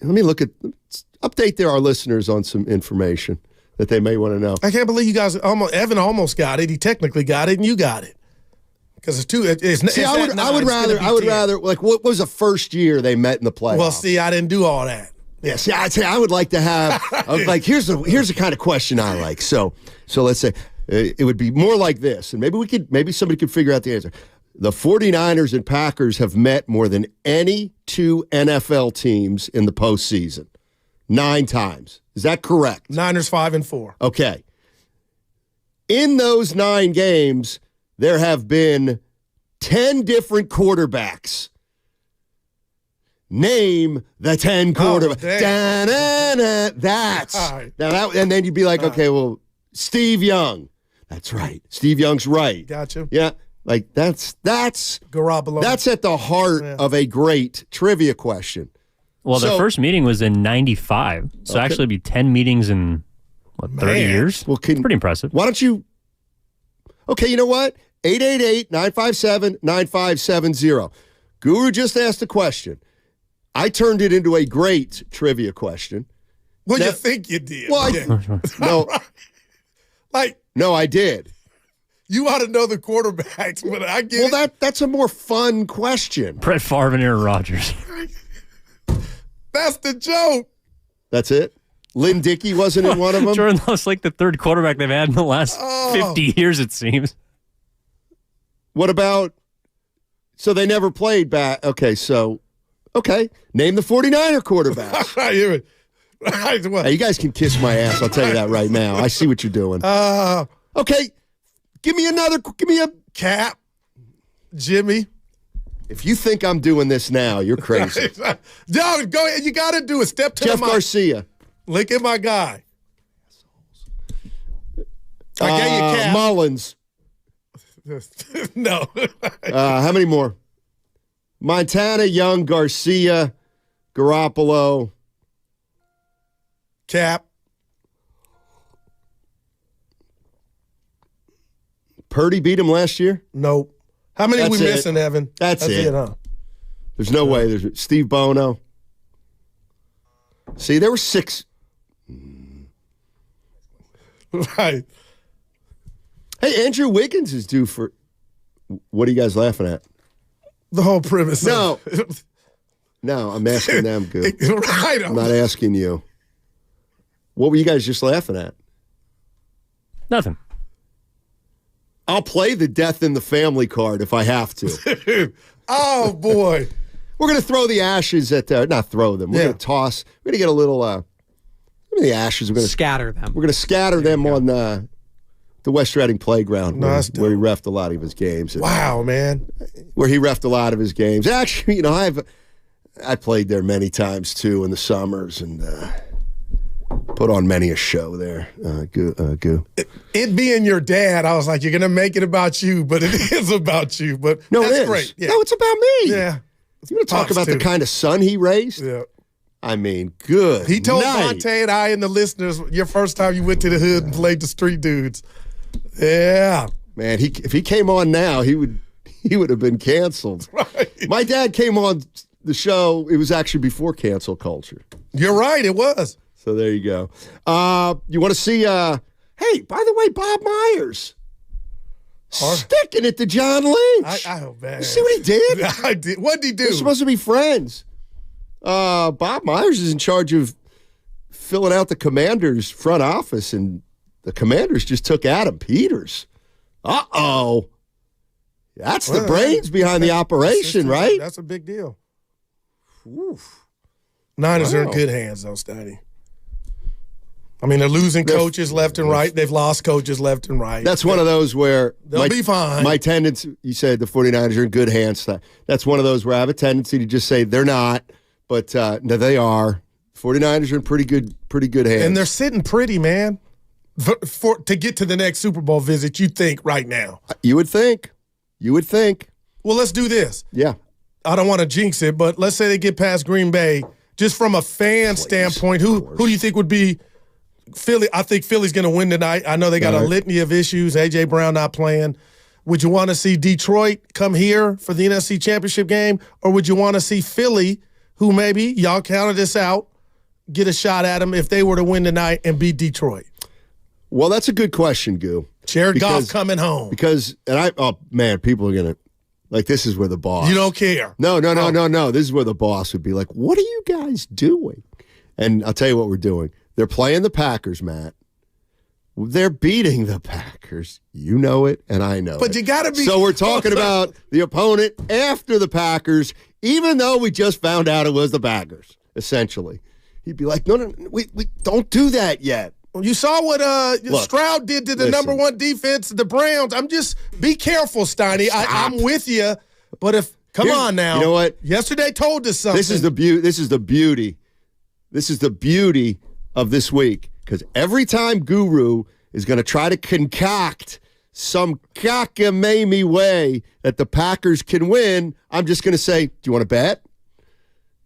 me update our listeners on some information that they may want to know. I can't believe you guys Evan almost got it. He technically got it, and you got it. Because it's two. I would rather like what was the first year they met in the playoffs? Well, see, I didn't do all that. Yeah, see, I'd say I would like to have like here's the kind of question I like. So let's say it would be more like this, and maybe somebody could figure out the answer. The 49ers and Packers have met more than any 2 NFL teams in the postseason. 9 times. Is that correct? Niners 5-4. Okay. In those 9 games, there have been 10 different quarterbacks. Name the 10 quarterbacks. That's right. And then you'd be like, okay, well, Steve Young. That's right. Steve Young's right. Gotcha. Yeah. Like that's Garoppolo. That's at the heart of a great trivia question. Well, their first meeting was in 95. So actually it'd be 10 meetings in, 30 years? Well, pretty impressive. Why don't you... Okay, you know what? 888-957-9570. Guru just asked a question. I turned it into a great trivia question. Well, you think you did. Well, no. No, I did. You ought to know the quarterbacks, but I get Well, that's a more fun question. Brett Favre and Aaron Rodgers. That's the joke. That's it? Lynn Dickey wasn't in one of them? Jordan Love's like the third quarterback they've had in the last 50 years, it seems. What about... So they never played back. Okay, name the 49er quarterbacks. Hey, you guys can kiss my ass. I'll tell you that right now. I see what you're doing. Okay, give me a Cap, Jimmy. If you think I'm doing this now, you're crazy. No, go ahead. You got to do it. Step to Jeff Garcia. Look at my guy. I gave you Cap. Mullins. No. How many more? Montana, Young, Garcia, Garoppolo. Cap. Purdy beat him last year? Nope. How many are we missing, Evan? That's it. Huh? There's no way. There's Steve Bono. See, there were 6. Right. Hey, Andrew Wiggins is due for... What are you guys laughing at? The whole premise. No. No, I'm asking them, Goo. Right. I'm not asking you. What were you guys just laughing at? Nothing. I'll play the death in the family card if I have to. Oh, boy. We're going to throw the ashes at... not throw them. We're going to toss... We're going to get a little... the ashes. We're going to scatter them. We're going to scatter them on the West Reading Playground where he reffed a lot of his games. Wow, man. Where he reffed a lot of his games. Actually, I played there many times, too, in the summers, and put on many a show there. Goo. It being your dad, I was like, you're going to make it about you, but it is about you. But no, that's it is. Great. Yeah. No, it's about me. Yeah. You want to talk about the kind of son he raised? Yeah. I mean, good. He told night. Monte and I and the listeners your first time you went to the hood and played the street dudes. Yeah. Man, if he came on now, he would have been canceled. Right. My dad came on the show. It was actually before cancel culture. You're right. It was. So there you go. You want to see? Hey, by the way, Bob Myers sticking it to John Lynch. Oh, man. You see what he did? I did. What did he do? They're supposed to be friends. Bob Myers is in charge of filling out the Commanders' front office, and the Commanders just took Adam Peters. Uh-oh. That's the brains behind the operation, right? That's a big deal. Oof. Niners are in good hands, though, Steiny. I mean, they're losing coaches left and right. They've lost coaches left and right. That's one of those where they'll be fine. My tendency, you said the 49ers are in good hands. That's one of those where I have a tendency to just say they're not, but no, they are. 49ers are in pretty good hands. And they're sitting pretty, man. To get to the next Super Bowl visit, you think right now. You would think. Well, let's do this. Yeah. I don't want to jinx it, but let's say they get past Green Bay. Just from a fan standpoint, who do you think would be Philly? I think Philly's going to win tonight. I know they got a litany of issues. A.J. Brown not playing. Would you want to see Detroit come here for the NFC Championship game, or would you want to see Philly, who maybe, y'all counted this out, get a shot at them if they were to win tonight and beat Detroit? Well, that's a good question, Goo. Jared Goff coming home. People are going to, like, this is where the boss. You don't care. No. This is where the boss would be like, what are you guys doing? And I'll tell you what we're doing. They're playing the Packers, Matt. They're beating the Packers. You know it, and I know it. But you got to be. So we're talking about the opponent after the Packers, even though we just found out it was the Packers, essentially. He'd be like, no, we don't do that yet. You saw what Stroud did to the number one defense, the Browns. Be careful, Steiny. I'm with you, but come on now. You know what? Yesterday told us something. This is the beauty. This is the beauty of this week, because every time Guru is going to try to concoct some cockamamie way that the Packers can win, I'm just going to say, do you want to bet?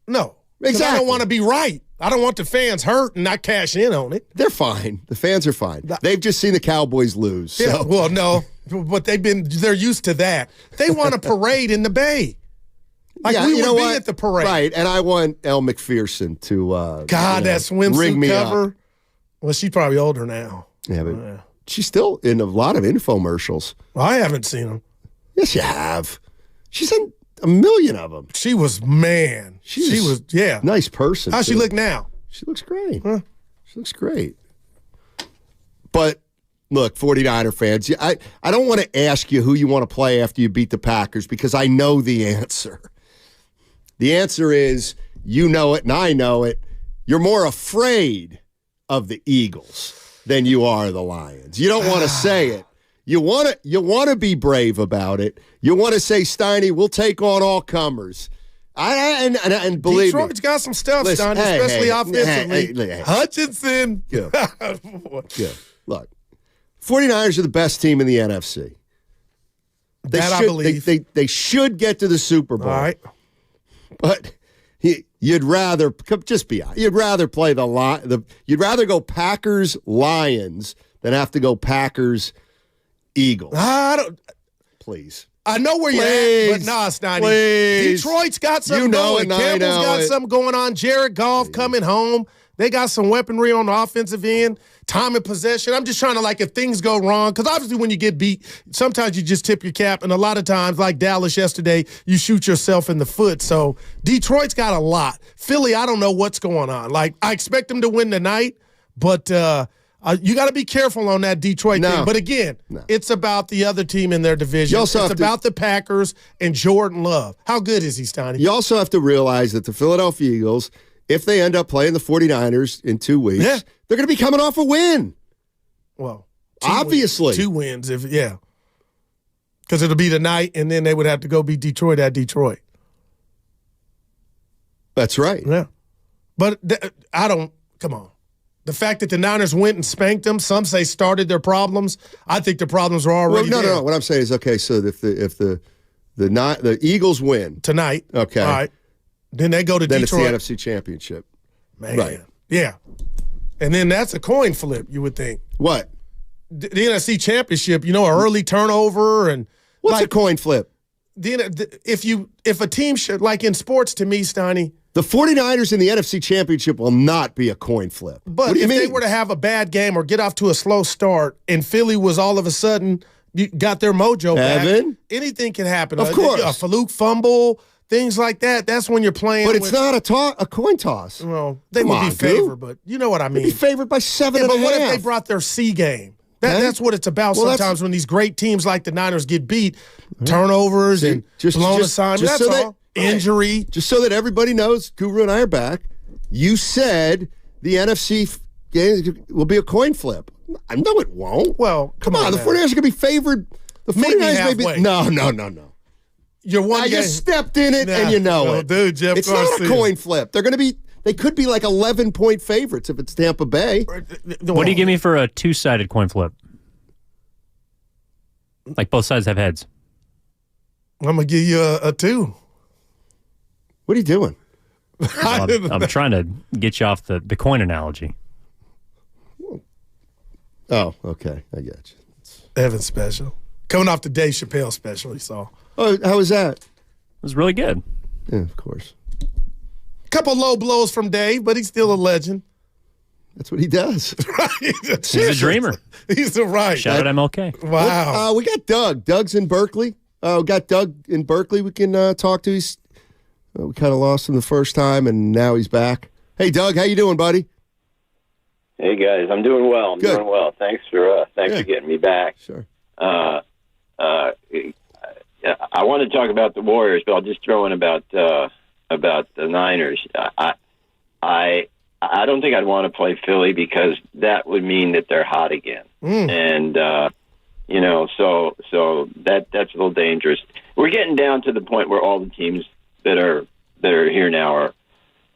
No. Exactly. I don't want to be right. I don't want the fans hurt and not cash in on it. They're fine. The fans are fine. They've just seen the Cowboys lose. So. Yeah, well, no, but they're used to that. They want a parade in the Bay. Like we would be at the parade. Right, and I want Elle McPherson to that swimsuit ring me cover. up. Well, she's probably older now. Yeah, but she's still in a lot of infomercials. Well, I haven't seen them. Yes, you have. She's in a million of them. She was, man. She was nice person. How's she look now? She looks great. Huh? She looks great. But look, 49er fans, I don't want to ask you who you want to play after you beat the Packers because I know the answer. The answer is, you know it and I know it. You're more afraid of the Eagles than you are the Lions. You don't want to say it. You want to be brave about it. You want to say, Steiny, we'll take on all comers. And believe me. Detroit's got some stuff, Steiny, especially offensively. Hutchinson. Good. Look, 49ers are the best team in the NFC. I believe. They should get to the Super Bowl. All right. But you'd rather just be honest. You'd rather play you'd rather go Packers Lions than have to go Packers Eagles. Please. I know where you're at, but nah, Steiny. Detroit's got something going. Campbell's got something going on. Jared Goff coming home. They got some weaponry on the offensive end. Time and possession. I'm just trying to, if things go wrong, because obviously when you get beat, sometimes you just tip your cap, and a lot of times, like Dallas yesterday, you shoot yourself in the foot. So Detroit's got a lot. Philly, I don't know what's going on. I expect them to win tonight, but you got to be careful on that Detroit thing. But again, it's about the other team in their division. It's about the Packers and Jordan Love. How good is he, Steiny? You also have to realize that the Philadelphia Eagles, if they end up playing the 49ers in 2 weeks, they're going to be coming off a win. Well, obviously. 2 wins, because it'll be tonight, and then they would have to go beat Detroit at Detroit. That's right. Yeah. But come on. The fact that the Niners went and spanked them, some say started their problems. I think the problems were already there. No. What I'm saying is, okay, so if the Eagles win tonight, okay, all right, then they go to then Detroit. Then it's the NFC Championship. Man. Right. Yeah. And then that's a coin flip, you would think. What? The NFC Championship, an early turnover and what's a coin flip? If a team should, like in sports, to me, Steiny, the 49ers in the NFC Championship will not be a coin flip. But if they were to have a bad game or get off to a slow start and Philly was all of a sudden got their mojo back, anything can happen. Of course. A fluke fumble, things like that. That's when you're playing. But it's not a coin toss. Well, they would be favored, but you know what I mean. They'd be favored by 7.5. But what if they brought their C game? That's what it's about sometimes when these great teams like the Niners get beat. Turnovers and blown assignments. That's all. Injury. Just so that everybody knows, Guru and I are back. You said the NFC game will be a coin flip. I know it won't. Well, come on. The 49ers are going to be favored. The 49ers may be. No. I just stepped in it and you know it. Dude, Jeff it's Garcia. Not a coin flip. They could be like 11-point favorites if it's Tampa Bay. What do you give me for a two-sided coin flip? Like both sides have heads. I'm going to give you a 2. What are you doing? Well, I'm trying to get you off the coin analogy. Oh, okay. I got you. Evan special. Coming off the Dave Chappelle special he saw. Oh, how was that? It was really good. Yeah, of course. Couple low blows from Dave, but he's still a legend. That's what he does. He's a dreamer. He's the right. Shout out MLK. Wow. Well, we got Doug. Doug's in Berkeley. We got Doug in Berkeley we can talk to. We kind of lost him the first time, and now he's back. Hey, Doug, how you doing, buddy? Hey, guys. I'm doing well. I'm Good. doing well. Thanks for getting me back. Sure. I want to talk about the Warriors, but I'll just throw in about the Niners. I don't think I'd want to play Philly because that would mean that they're hot again, and so that's a little dangerous. We're getting down to the point where all the teams that are here now are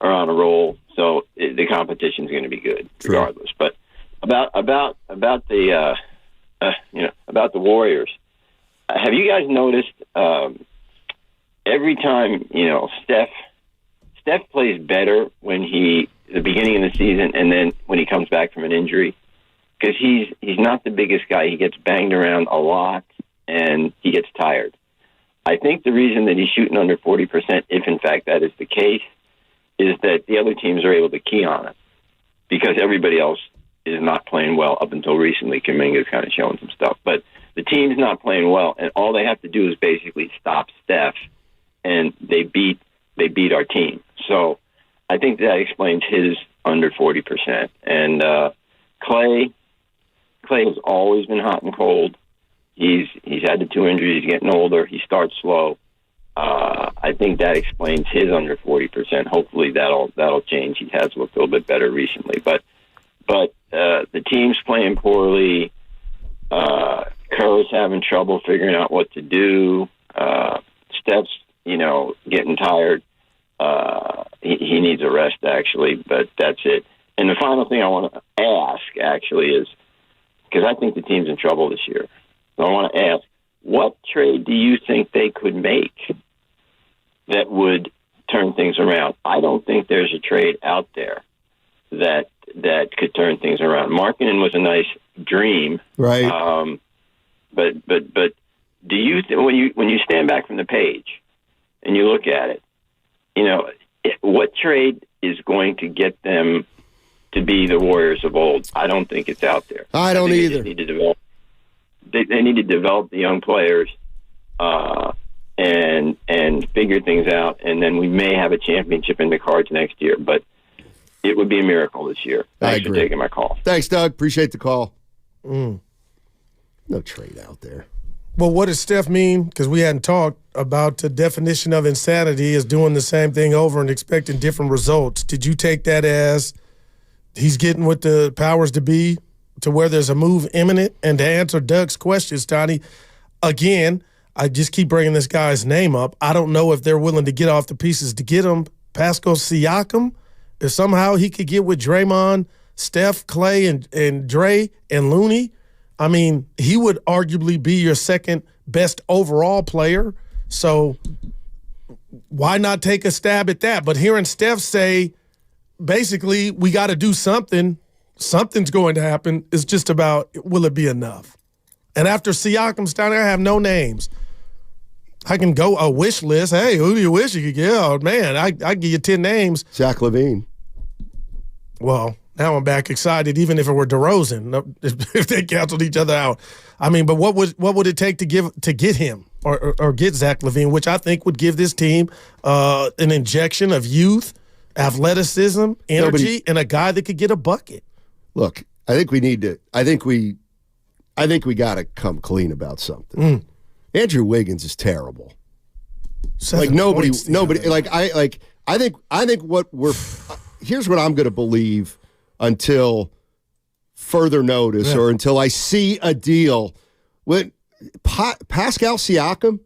on a roll, so the competition is going to be good regardless. But about the Warriors. Have you guys noticed every time Steph plays better when the beginning of the season and then when he comes back from an injury, because he's not the biggest guy. He gets banged around a lot and he gets tired. I think the reason that he's shooting under 40%, if in fact that is the case, is that the other teams are able to key on it because everybody else is not playing well up until recently. Kuminga's kind of showing some stuff, but the team's not playing well, and all they have to do is basically stop Steph, and they beat our team. So I think that explains his under 40%. And Clay has always been hot and cold. He's had the 2 injuries. He's getting older. He starts slow. I think that explains his under 40%. Hopefully that'll change. He has looked a little bit better recently, but the team's playing poorly. Kerr's having trouble figuring out what to do. Steph's, getting tired. He needs a rest, actually, but that's it. And the final thing I want to ask, actually, is because I think the team's in trouble this year. So I want to ask, what trade do you think they could make that would turn things around? I don't think there's a trade out there that could turn things around. Markkanen was a nice dream, right? But do you when you stand back from the page and you look at it, what trade is going to get them to be the Warriors of old? I don't think it's out there. I don't either. They need to develop. They need to develop the young players and figure things out, and then we may have a championship in the cards next year. But it would be a miracle this year. Thanks for taking my call. Thanks, Doug. Appreciate the call. No trade out there. Well, what does Steph mean? Because we hadn't talked about the definition of insanity is doing the same thing over and expecting different results. Did you take that as he's getting with the powers to be to where there's a move imminent? And to answer Doug's questions, Tony, again, I just keep bringing this guy's name up. I don't know if they're willing to get off the pieces to get him. Pascal Siakam, if somehow he could get with Draymond, Steph, Clay, and Dre and Looney, I mean, he would arguably be your second best overall player. So why not take a stab at that? But hearing Steph say, basically, we got to do something, something's going to happen, it's just about, will it be enough? And after Siakam's down there, I have no names. I can go a wish list. Hey, who do you wish you could get? Oh, man, I give you 10 names. Zach LaVine. Well, now I'm back excited, even if it were DeRozan, if they canceled each other out. I mean, but what would it take to get him or get Zach LaVine, which I think would give this team an injection of youth, athleticism, energy, and a guy that could get a bucket. Look, I think we got to come clean about something. Andrew Wiggins is terrible. Nobody. I think what we're. Here's what I'm going to believe until further notice or until I see a deal. When Pascal Siakam,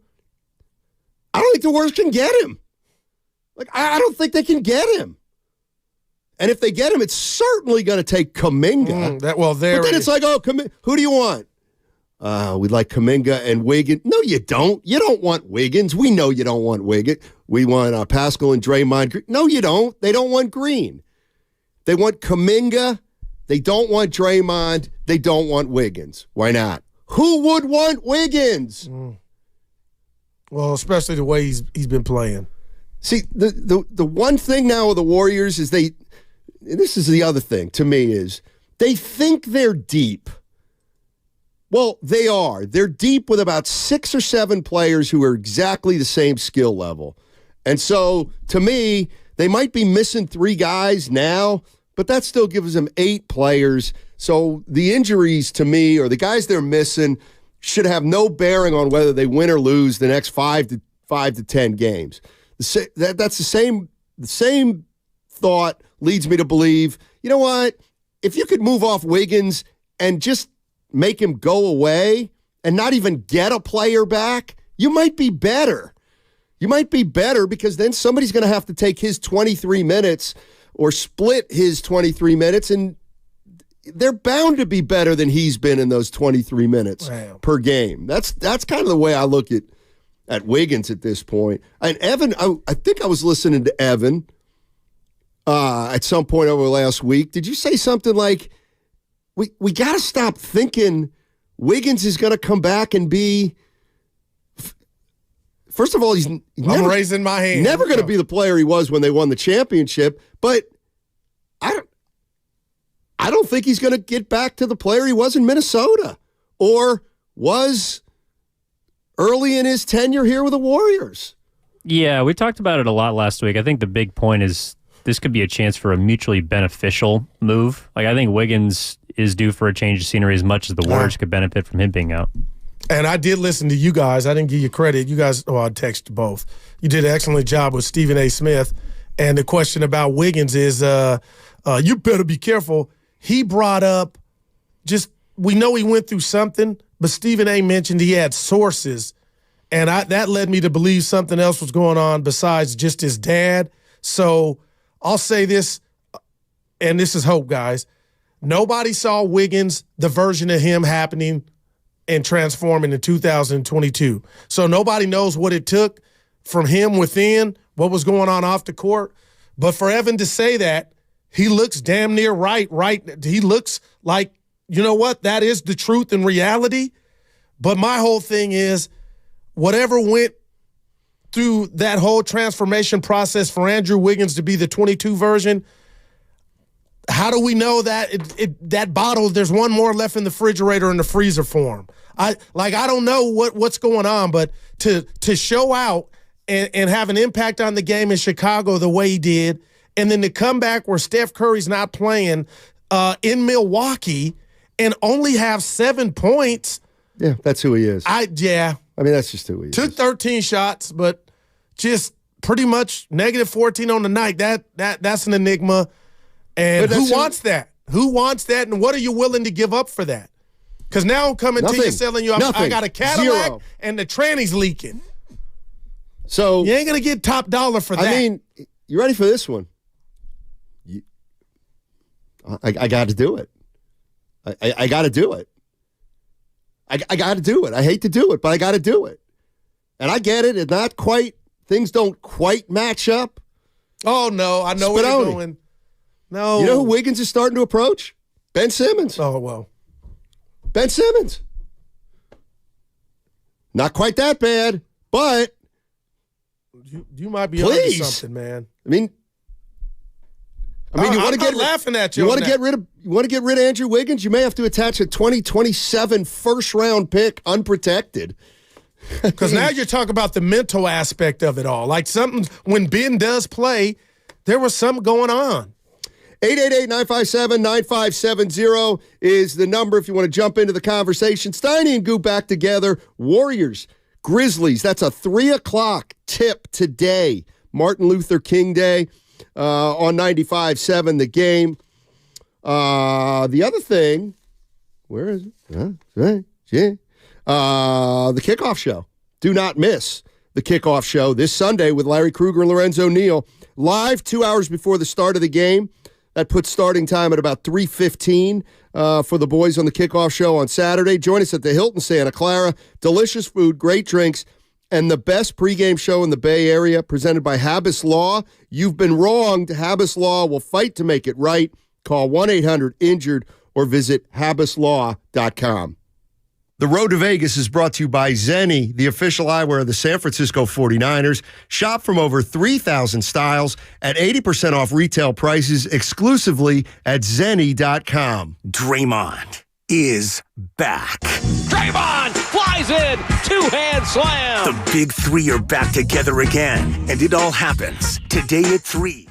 I don't think the Warriors can get him. I don't think they can get him. And if they get him, it's certainly going to take Kuminga. But then it's like, who do you want? We'd like Kuminga and Wiggins. No, you don't. You don't want Wiggins. We know you don't want Wiggins. We want Pascal and Draymond. No, you don't. They don't want Green. They want Kuminga. They don't want Draymond. They don't want Wiggins. Why not? Who would want Wiggins? Well, especially the way he's been playing. See, the one thing now with the Warriors is this is the other thing to me is they think they're deep. Well, they are. They're deep with about 6 or 7 players who are exactly the same skill level. And so, to me, they might be missing 3 guys now, but that still gives them 8 players. So the injuries, to me, or the guys they're missing, should have no bearing on whether they win or lose the next 5 to 10 games. That's the same thought leads me to believe, you know what? If you could move off Wiggins and just make him go away and not even get a player back, you might be better. You might be better because then somebody's going to have to take his 23 minutes or split his 23 minutes, and they're bound to be better than he's been in those 23 minutes per game. That's kind of the way I look at Wiggins at this point. And Evan, I think I was listening to Evan, at some point over the last week. Did you say something like, we got to stop thinking Wiggins is going to come back and be, first of all, I'm raising my hand. Never going to be the player he was when they won the championship, but I don't think he's going to get back to the player he was in Minnesota or was early in his tenure here with the Warriors. Yeah, we talked about it a lot last week. I think the big point is this could be a chance for a mutually beneficial move. Like, I think Wiggins is due for a change of scenery as much as the Warriors could benefit from him being out. And I did listen to you guys. I didn't give you credit. You guys, I texted you both. You did an excellent job with Stephen A. Smith. And the question about Wiggins is, you better be careful. He brought up we know he went through something, but Stephen A. mentioned he had sources. And that led me to believe something else was going on besides just his dad. So I'll say this, and this is hope, guys. Nobody saw Wiggins, the version of him happening and transforming in 2022. So nobody knows what it took from him within, what was going on off the court. But for Evan to say that, he looks damn near right. He looks like, you know what, that is the truth and reality. But my whole thing is, whatever went through that whole transformation process for Andrew Wiggins to be the 22 version, how do we know that that bottle, there's one more left in the refrigerator in the freezer for him? I don't know what's going on, but to show out and have an impact on the game in Chicago the way he did, and then to come back where Steph Curry's not playing in Milwaukee and only have 7 points. Yeah, that's who he is. I mean, that's just who he is. Took 13 shots, but just pretty much negative 14 on the night. That's an enigma. And who wants that? Who wants that? And what are you willing to give up for that? Because now I'm coming to you selling you, I got a Cadillac and the tranny's leaking. So you ain't going to get top dollar for that. I mean, you ready for this one? I got to do it. I got to do it. I got to do it. I hate to do it, but I got to do it. And I get it. It's not quite, things don't quite match up. Oh, no. I know where you're going. No. You know who Wiggins is starting to approach? Ben Simmons. Oh, well. Ben Simmons. Not quite that bad, but you might be onto something, man. I mean, you want to get laughing at you. You want to get rid of Andrew Wiggins? You may have to attach a 2027 first-round pick unprotected. Because now you're talking about the mental aspect of it all. Like something, when Ben does play, there was something going on. 888-957-9570 is the number if you want to jump into the conversation. Steiny and Goo back together. Warriors, Grizzlies. That's a 3 o'clock tip today. Martin Luther King Day on 95.7 The Game. The other thing, where is it? The kickoff show. Do not miss the kickoff show this Sunday with Larry Krueger and Lorenzo Neal. Live 2 hours before the start of the game. That puts starting time at about 3:15 for the boys on the kickoff show on Saturday. Join us at the Hilton Santa Clara. Delicious food, great drinks, and the best pregame show in the Bay Area presented by Habas Law. You've been wronged. Habas Law will fight to make it right. Call 1-800-INJURED or visit habaslaw.com. The Road to Vegas is brought to you by Zenni, the official eyewear of the San Francisco 49ers. Shop from over 3,000 styles at 80% off retail prices exclusively at Zenni.com. Draymond is back. Draymond flies in, two-hand slam. The big three are back together again, and it all happens today at 3.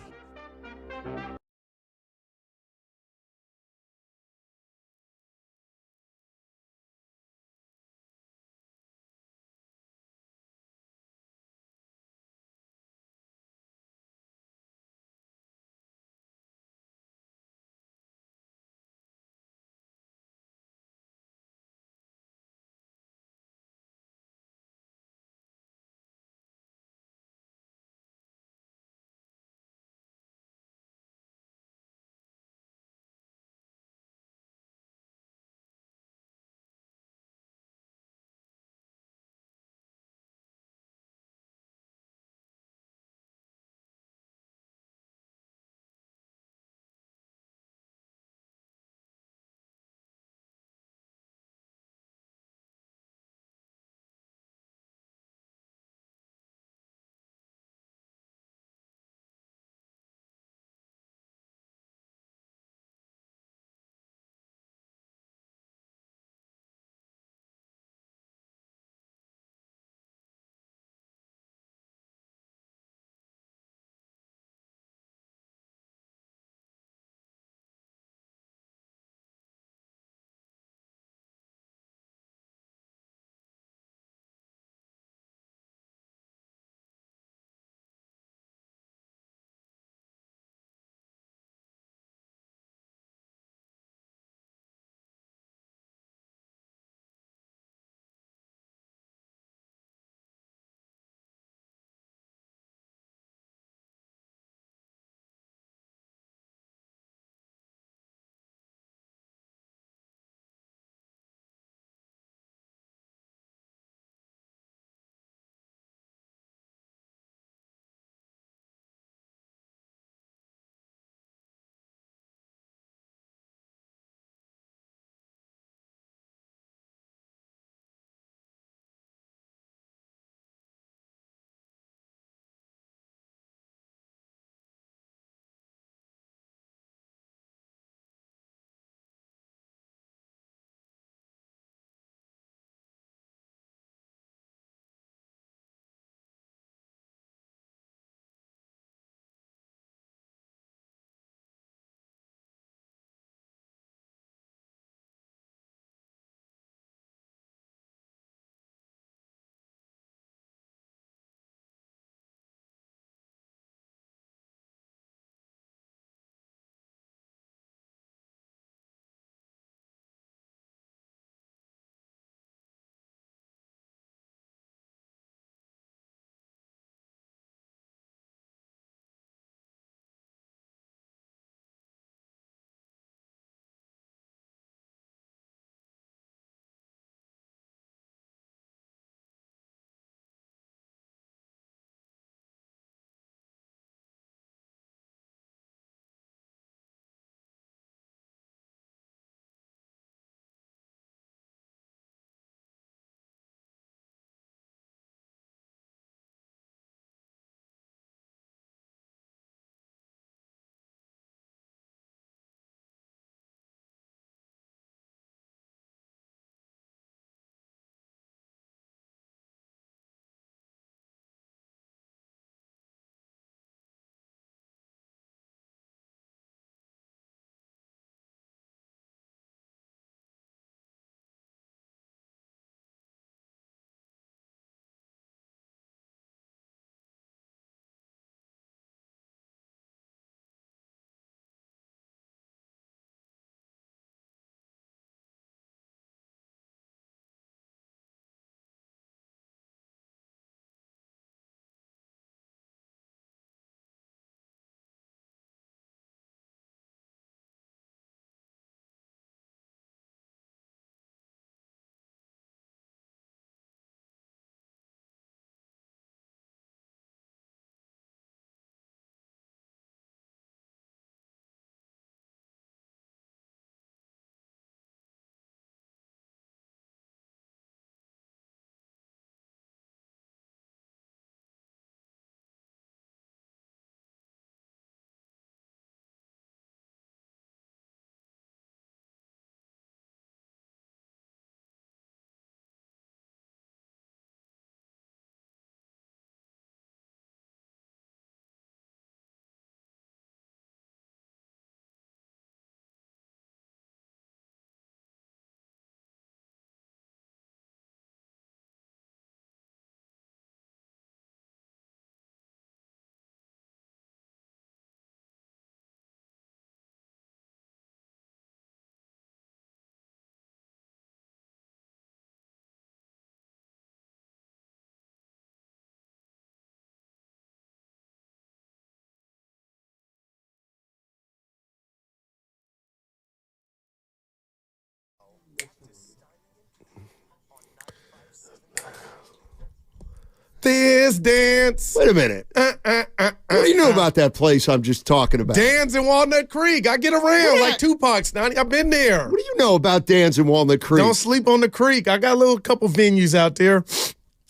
this dance. Wait a minute. What do you know about that place I'm just talking about? Dan's in Walnut Creek. I get around like Tupac, Snotty. I've been there. What do you know about Dan's in Walnut Creek? Don't sleep on the creek. I got a couple venues out there.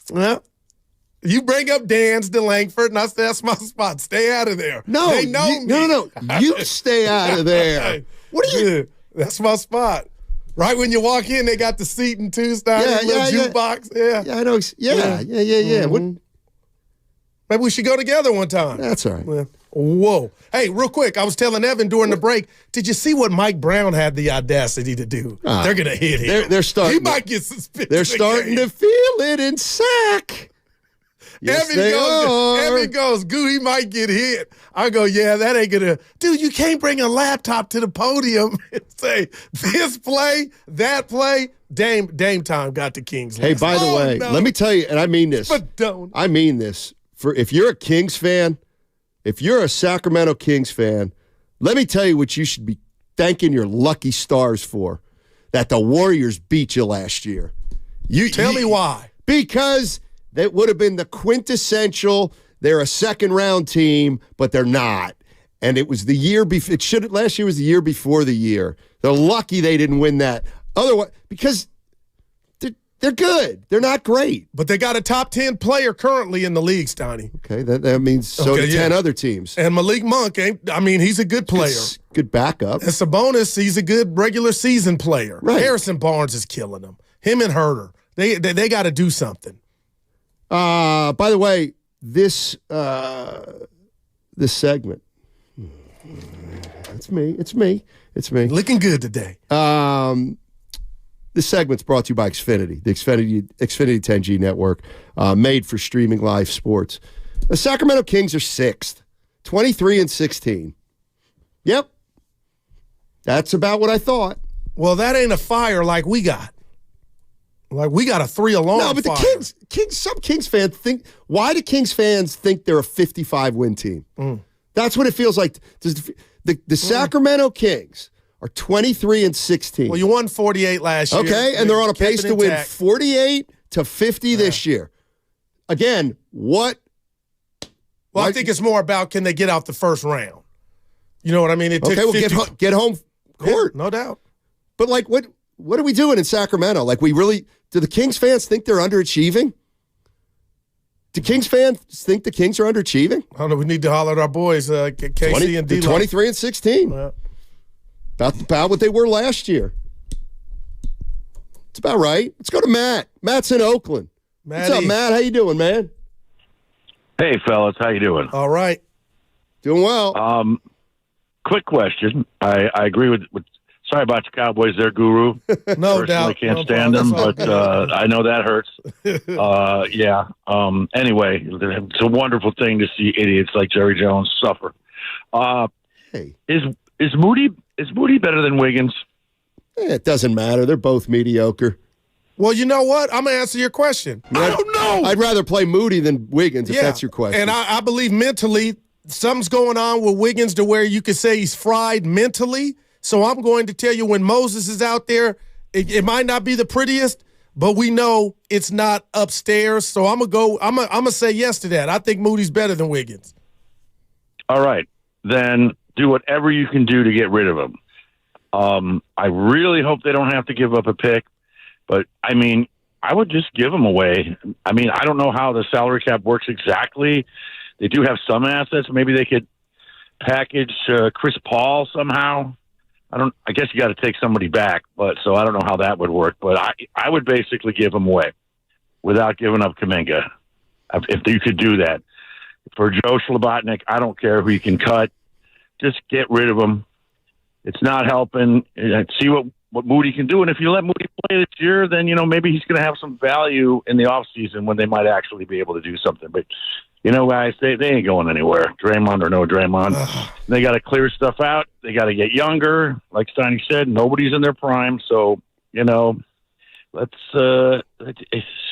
Well, you bring up Dan's to Langford, and I say that's my spot. Stay out of there. No, they know me. No. You stay out of there. What are you? That's my spot. Right when you walk in, they got the seating too, little jukebox. Yeah, I know. Yeah. Mm-hmm. Maybe we should go together one time. That's all right. Well, whoa. Hey, real quick, I was telling Evan during the break, did you see what Mike Brown had the audacity to do? They're going to hit him. They're starting. He might get suspended. They're starting to feel it in sack. Yes, Evan goes, Goo, he might get hit. I go, yeah, that ain't gonna. Dude, you can't bring a laptop to the podium and say this play, that play. Dame time got the Kings. Hey, by the way, let me tell you, and I mean this. But don't. I mean this. If you're a Kings fan, if you're a Sacramento Kings fan, let me tell you what you should be thanking your lucky stars for. That the Warriors beat you last year. Tell me why. Because that would have been the quintessential, they're a second-round team, but they're not. And it was the year before. Last year was the year before the year. They're lucky they didn't win that. Otherwise, because they're good. They're not great. But they got a top 10 player currently in the league, Stoney. Okay, that means so do 10 other teams. And Malik Monk, he's a good player. Good backup. And Sabonis, he's a good regular season player. Right. Harrison Barnes is killing them. Him and Herter. They got to do something. By the way, this segment, it's me. Looking good today. This segment's brought to you by Xfinity, the Xfinity 10G network, made for streaming live sports. The Sacramento Kings are 6th, 23-16. Yep. That's about what I thought. Well, that ain't a fire like we got. Like, we got a 3-alarm fire. No, but the Kings, some Kings fans think, why do Kings fans think they're a 55-win team? That's what it feels like. The Sacramento Kings are 23-16. Well, you won 48 last year. Okay, and they're on a pace to win 48-50 this year. Again, what? Well, I think it's more about can they get out the first round. You know what I mean? Get home court. Yeah, no doubt. But, like, what are we doing in Sacramento? Like, do the Kings fans think they're underachieving? Do Kings fans think the Kings are underachieving? I don't know. We need to holler at our boys, KC and D-Lo. 23-16. Yeah. About what they were last year. It's about right. Let's go to Matt. Matt's in Oakland. Matty. What's up, Matt? How you doing, man? Hey, fellas. How you doing? All right. Doing well. Quick question. I agree with sorry about the Cowboys, their guru. No Personally, doubt. Can't stand them, but I know that hurts. Yeah. Anyway, it's a wonderful thing to see idiots like Jerry Jones suffer. Hey, is Moody better than Wiggins? It doesn't matter. They're both mediocre. Well, you know what? I'm going to answer your question. I don't know. I'd rather play Moody than Wiggins, if that's your question. And I believe mentally something's going on with Wiggins to where you could say he's fried mentally. So I'm going to tell you when Moses is out there, it might not be the prettiest, but we know it's not upstairs. So I'm gonna say yes to that. I think Moody's better than Wiggins. All right. Then do whatever you can do to get rid of him. I really hope they don't have to give up a pick, but I mean, I would just give him away. I mean, I don't know how the salary cap works exactly. They do have some assets. Maybe they could package Chris Paul somehow. I guess you got to take somebody back, but so I don't know how that would work. But I would basically give him away without giving up Kuminga, if you could do that. For Joe Slobotnik, I don't care who you can cut. Just get rid of him. It's not helping. See what Moody can do. And if you let Moody play this year, then, maybe he's going to have some value in the offseason when they might actually be able to do something. But, guys, they ain't going anywhere. Draymond or no Draymond. They got to clear stuff out. They got to get younger. Like Steiny said, nobody's in their prime. So, let's see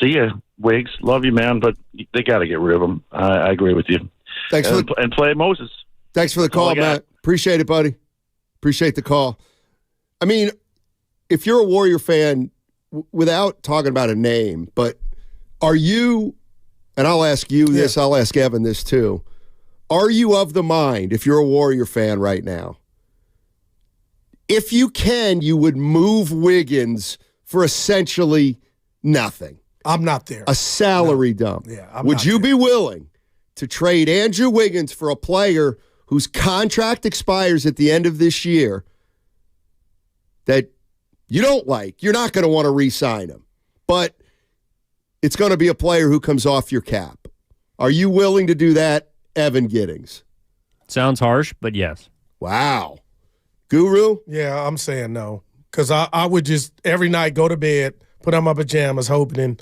you, Wiggs. Love you, man. But they got to get rid of him. I agree with you. Thanks and play Moses. Thanks for the call, Matt. Appreciate it, buddy. Appreciate the call. I mean, if you're a Warrior fan, without talking about a name, but are you and I'll ask you this, I'll ask Evan this too. Are you of the mind, if you're a Warrior fan right now, if you can, you would move Wiggins for essentially nothing? I'm not there. A salary dump. Yeah, would you be willing to trade Andrew Wiggins for a player whose contract expires at the end of this year that you don't like? You're not going to want to re-sign him, but it's going to be a player who comes off your cap. Are you willing to do that, Evan Giddings? Sounds harsh, but yes. Wow. Guru? Yeah, I'm saying no. Because I would just every night go to bed, put on my pajamas, hoping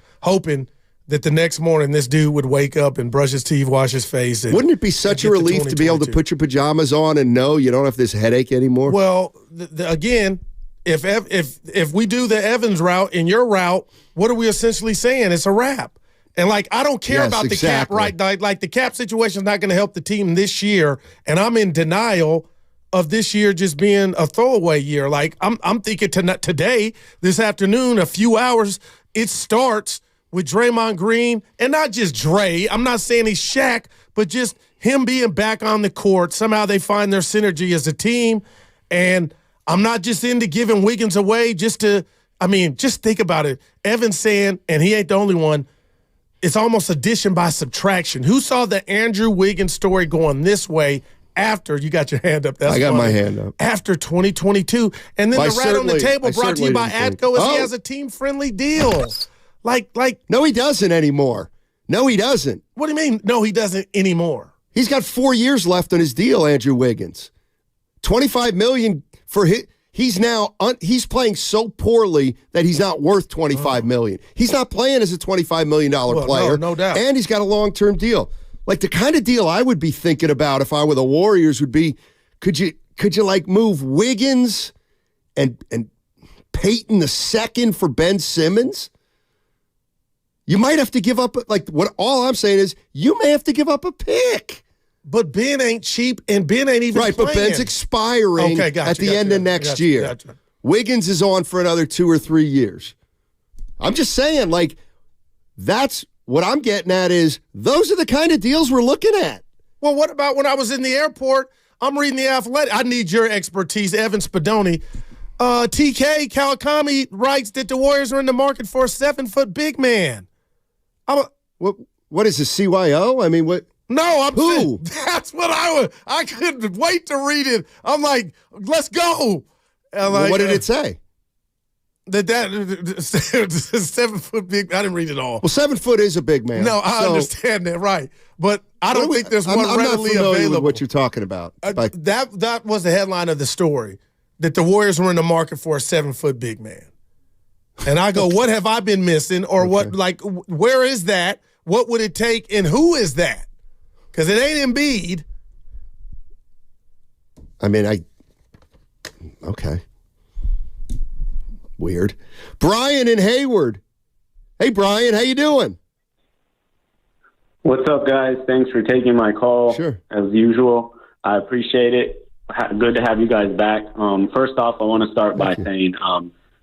that the next morning this dude would wake up and brush his teeth, wash his face. And wouldn't it be such a relief to be able to put your pajamas on and know you don't have this headache anymore? Well, again, if we do the Evans route and your route, what are we essentially saying? It's a wrap. And, like, I don't care about the cap, right? Like the cap situation is not going to help the team this year, and I'm in denial of this year just being a throwaway year. Like, I'm thinking today, this afternoon, a few hours, it starts with Draymond Green, and not just Dre. I'm not saying he's Shaq, but just him being back on the court. Somehow they find their synergy as a team, and I'm not just into giving Wiggins away just think about it. Evan's saying, and he ain't the only one, it's almost addition by subtraction. Who saw the Andrew Wiggins story going this way after you got your hand up? I got my hand up. After 2022. And then the rat on the table brought to you by Atco is he has a team-friendly deal. Like. No, he doesn't anymore. No, he doesn't. What do you mean, no, he doesn't anymore? He's got 4 years left on his deal, Andrew Wiggins. $25 million for his. He's now he's playing so poorly that he's not worth $25 million. He's not playing as a $25 million player. No doubt. And he's got a long-term deal. Like, the kind of deal I would be thinking about if I were the Warriors would be, could you like move Wiggins and Peyton II for Ben Simmons? You might have to give up, all I'm saying is you may have to give up a pick. But Ben ain't cheap, and Ben ain't even right. playing. But Ben's expiring at the end of next year. Gotcha. Wiggins is on for another 2 or 3 years. I'm just saying, that's what I'm getting at is those are the kind of deals we're looking at. Well, what about when I was in the airport? I'm reading The Athletic. I need your expertise, Evan Spadoni. TK Kawakami writes that the Warriors are in the market for a 7-foot big man. What is this, CYO? I mean, what? No, I'm who? saying that's what I couldn't wait to read it. I'm like, let's go. What did it say? That 7-foot big. I didn't read it all. Well, 7 foot is a big man. No, I understand that, right? But I don't think there's one readily not familiar available. With what you're talking about? That was the headline of the story, that the Warriors were in the market for a 7-foot big man. And I go, what have I been missing, or what? Like, where is that? What would it take, and who is that? Because it ain't Embiid. I mean, okay. Weird. Brian in Hayward. Hey, Brian, how you doing? What's up, guys? Thanks for taking my call. Sure. As usual, I appreciate it. Good to have you guys back. First off, I want to start by saying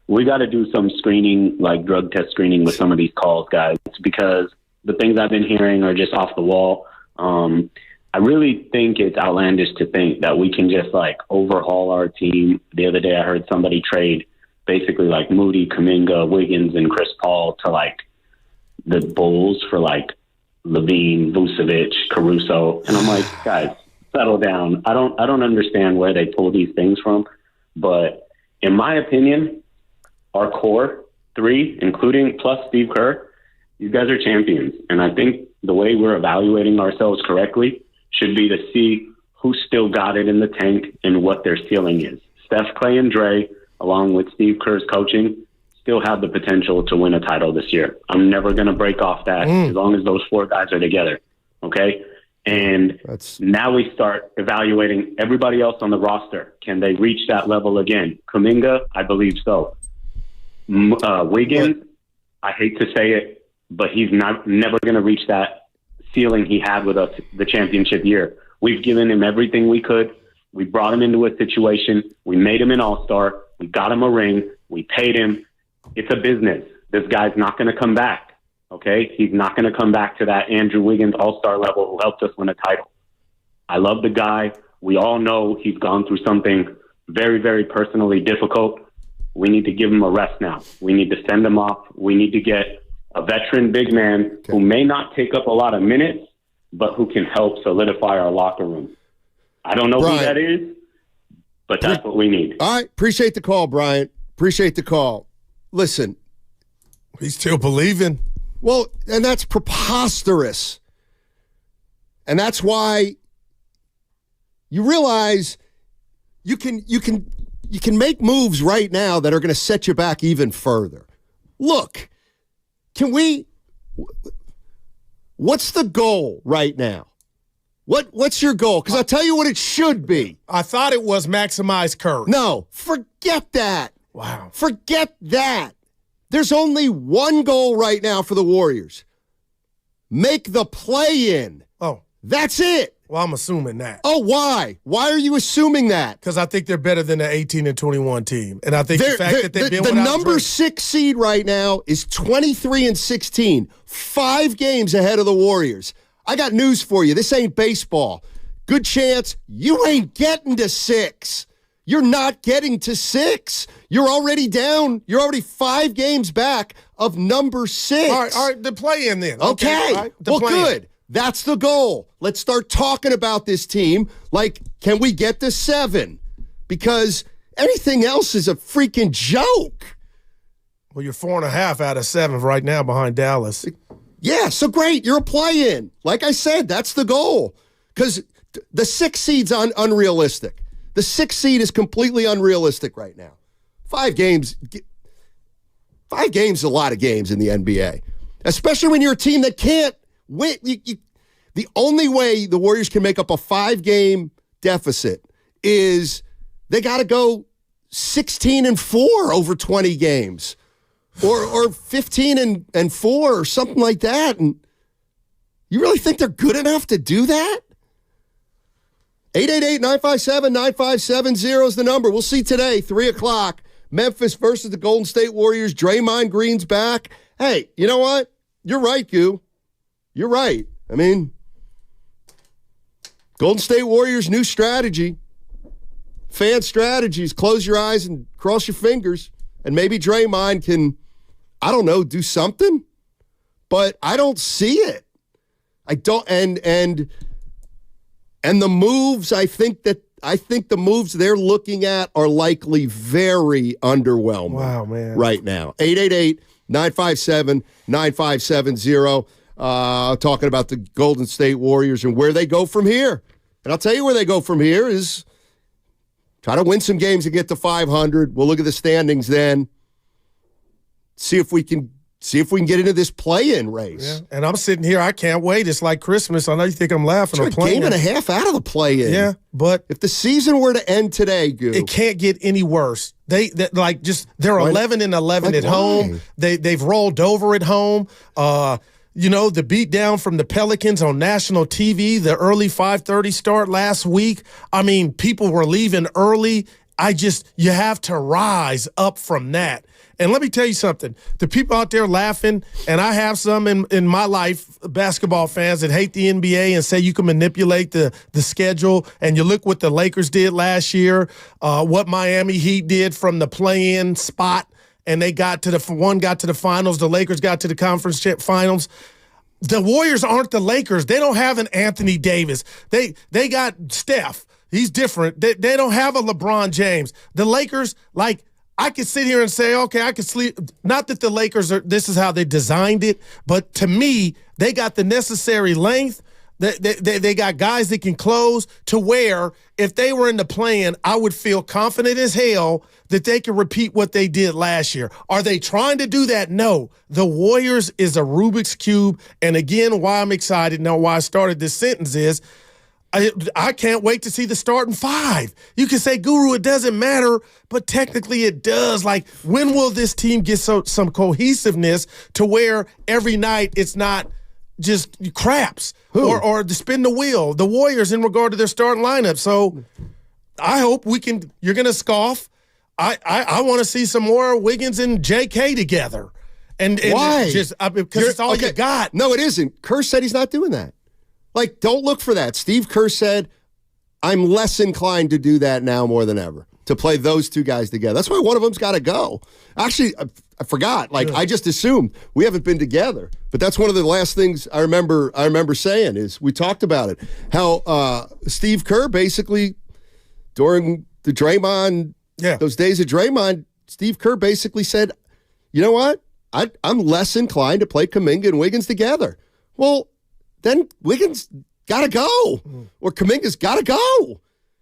we got to do some screening, like drug test screening with some of these calls, guys, because the things I've been hearing are just off the wall. I really think it's outlandish to think that we can just overhaul our team. The other day I heard somebody trade basically Moody, Kuminga, Wiggins, and Chris Paul to the Bulls for Levine, Vucevic, Caruso. And I'm like, guys, settle down. I don't understand where they pull these things from. But in my opinion, our core three, including plus Steve Kerr, you guys are champions. And I think the way we're evaluating ourselves correctly should be to see who still got it in the tank and what their ceiling is. Steph, Clay, and Dre, along with Steve Kerr's coaching, still have the potential to win a title this year. I'm never going to break off that as long as those four guys are together. Okay? And now we start evaluating everybody else on the roster. Can they reach that level again? Kuminga, I believe so. Wiggins, I hate to say it, but he's never going to reach that ceiling he had with us the championship year. We've given him everything we could. We brought him into a situation. We made him an all-star. We got him a ring. We paid him. It's a business. This guy's not going to come back. Okay? He's not going to come back to that Andrew Wiggins all-star level who helped us win a title. I love the guy. We all know he's gone through something very, very personally difficult. We need to give him a rest now. We need to send him off. We need to get a veteran big man who may not take up a lot of minutes, but who can help solidify our locker room. I don't know who that is, but that's what we need. All right. Appreciate the call, Bryant. Appreciate the call. Listen. He's still believing. Well, and that's preposterous. And that's why you realize you can make moves right now that are going to set you back even further. Look, what's the goal right now? What's your goal? Because I'll tell you what it should be. I thought it was maximize Curry. No, forget that. Wow. Forget that. There's only one goal right now for the Warriors. Make the play-in. Oh. That's it. Well, I'm assuming that. Oh, why? Why are you assuming that? Because I think they're better than the 18-21 team. And I think the fact that they've been the without number 6 seed right now is 23-16. 5 games ahead of the Warriors. I got news for you. This ain't baseball. Good chance you ain't getting to 6. You're not getting to 6. You're already down. You're already 5 games back of number 6. All right, the play-in then. Okay. Right, well, good. That's the goal. Let's start talking about this team. Like, can we get to 7? Because anything else is a freaking joke. Well, you're 4.5 out of 7 right now behind Dallas. Yeah, so great. You're a play-in. Like I said, that's the goal. Because the 6 seed's unrealistic. The 6 seed is completely unrealistic right now. 5 games. 5 games is a lot of games in the NBA. Especially when you're a team that can't win. The only way the Warriors can make up a 5-game deficit is they got to go 16-4 over 20 games. Or 15-4 or something like that. And you really think they're good enough to do that? 888-957-9570 is the number. We'll see today, 3 o'clock. Memphis versus the Golden State Warriors. Draymond Green's back. Hey, you know what? You're right, Goo. You're right. I mean, Golden State Warriors' new strategy. Fan strategies. Close your eyes and cross your fingers. And maybe Draymond can, I don't know, do something. But I don't see it. I don't, and the moves, I think the moves they're looking at are likely very underwhelming. Wow, man. Right now. 888-957-9570. Talking about the Golden State Warriors and where they go from here. And I'll tell you where they go from here is try to win some games and get to 500. We'll look at the standings then. See if we can get into this play-in race. Yeah. And I'm sitting here. I can't wait. It's like Christmas. I know you think I'm laughing. It's a game and a half out of the play-in. Yeah, but if the season were to end today, Goo, it can't get any worse. They're 11-11 at home. They've rolled over at home. The beatdown from the Pelicans on national TV, the early 5:30 start last week. I mean, people were leaving early. You have to rise up from that. And let me tell you something. The people out there laughing, and I have some in my life, basketball fans that hate the NBA and say you can manipulate the schedule. And you look what the Lakers did last year, what Miami Heat did from the play-in spot, and they got to the finals. The Lakers got to the conference finals. The Warriors aren't the Lakers. They don't have an Anthony Davis. They got Steph. He's different. They don't have a LeBron James. The Lakers, I could sit here and say, okay, I could sleep. Not that the Lakers this is how they designed it, but to me, they got the necessary length. They got guys that can close to where if they were in the play-in, I would feel confident as hell that they can repeat what they did last year. Are they trying to do that? No. The Warriors is a Rubik's Cube. And again, why I'm excited now, why I started this sentence is, I can't wait to see the starting 5. You can say, Guru, it doesn't matter, but technically it does. When will this team get some cohesiveness to where every night it's not just craps or to spin the wheel? The Warriors in regard to their starting lineup. So I hope you're going to scoff. I want to see some more Wiggins and JK together. And Why? Because it's all you got. No, it isn't. Kerr said he's not doing that. Like, don't look for that. Steve Kerr said, I'm less inclined to do that now more than ever, to play those two guys together. That's why one of them's got to go. Actually, I forgot. Like, I just assumed we haven't been together. But that's one of the last things I remember saying is we talked about it. How Steve Kerr basically, during the Draymond, those days of Draymond, Steve Kerr basically said, you know what? I'm less inclined to play Kuminga and Wiggins together. Well, then Wiggins got to go, or Kuminga's got to go.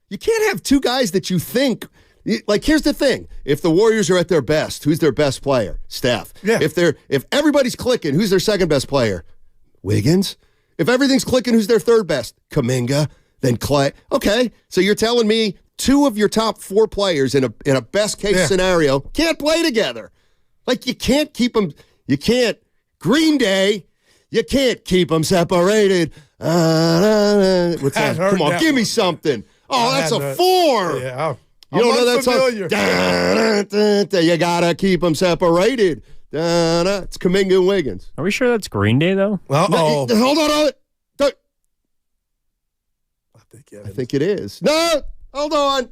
You can't have two guys that you think. Like, here's the thing: if the Warriors are at their best, who's their best player? Steph. Yeah. If everybody's clicking, who's their second best player? Wiggins. If everything's clicking, who's their third best? Kuminga. Then Clay. Okay, so you're telling me two of your top four players in a best case scenario can't play together. Like, you can't keep them. You can't. Green Day. You can't keep them separated. What's that? Come on, give me something. Oh, that's a 4. Yeah, you don't know that song? You gotta keep them separated. It's Kuminga and Wiggins. Are we sure that's Green Day, though? Uh-oh. Hold on. I think it is. No, hold on.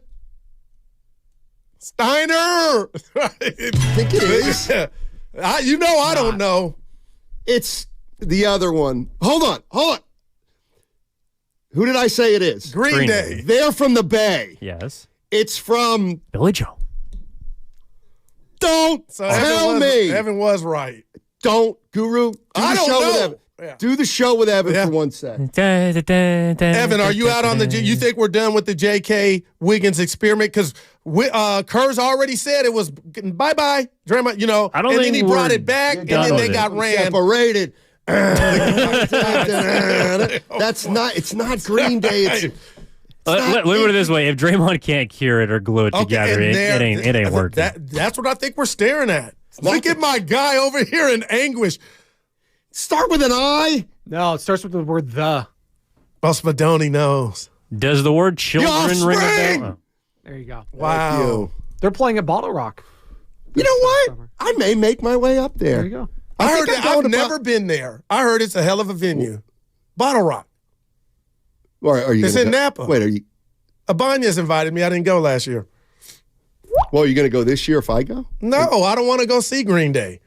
Steiner. I think it is. I don't know. It's the other one. Hold on. Who did I say it is? Green Day. They're from the Bay. Yes. It's from Billy Joel. Don't tell me. Evan was right. Don't, Guru. I don't know. Yeah. Do the show with Evan for 1 second. Evan, are you out on you think we're done with the J.K. Wiggins experiment? Because Kerr's already said it was bye-bye, Draymond, I don't and think then he brought it back, and then they got ran. Separated. It's not Green Day. Look at it this way: if Draymond can't cure it or glue it together, it ain't working. That's what I think we're staring at. Look at my guy over here in anguish. Start with an I. No, it starts with the word the. Spadoni knows. Does the word children ring a bell? There you go. Wow. They're playing at Bottle Rock. You know what? I may make my way up there. There you go. I've never been there. I heard it's a hell of a venue. Bottle Rock. It's in Napa. Wait, are you? Abanya's invited me. I didn't go last year. Well, are you going to go this year if I go? No, I don't want to go see Green Day.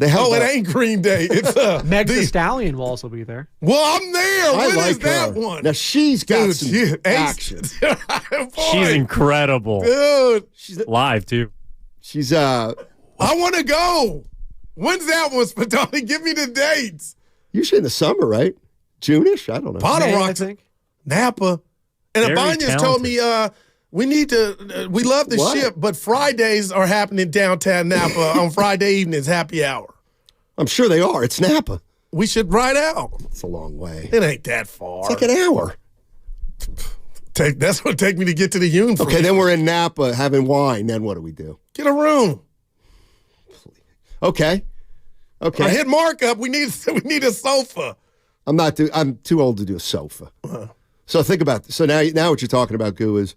It ain't Green Day. It's Meg Thee Stallion will also be there. Well, I'm there. When like is that one? Now she's got some action. She's incredible, dude. She's live too. She's I want to go. When's that one, Spadoni? Give me the dates. Usually in the summer, right? June-ish? I don't know. Bottle Rock, I think. Napa. And Abanya's told me we love the ship, but Fridays are happening downtown Napa on Friday evenings, happy hour. I'm sure they are. It's Napa. We should ride out. It's a long way. It ain't that far. It's like an hour. That's what take me to get to the Union. Okay, then we're in Napa having wine. Then what do we do? Get a room. Okay. I hit Mark up. We need a sofa. I'm too old to do a sofa. So think about this. So now what you're talking about, Goo, is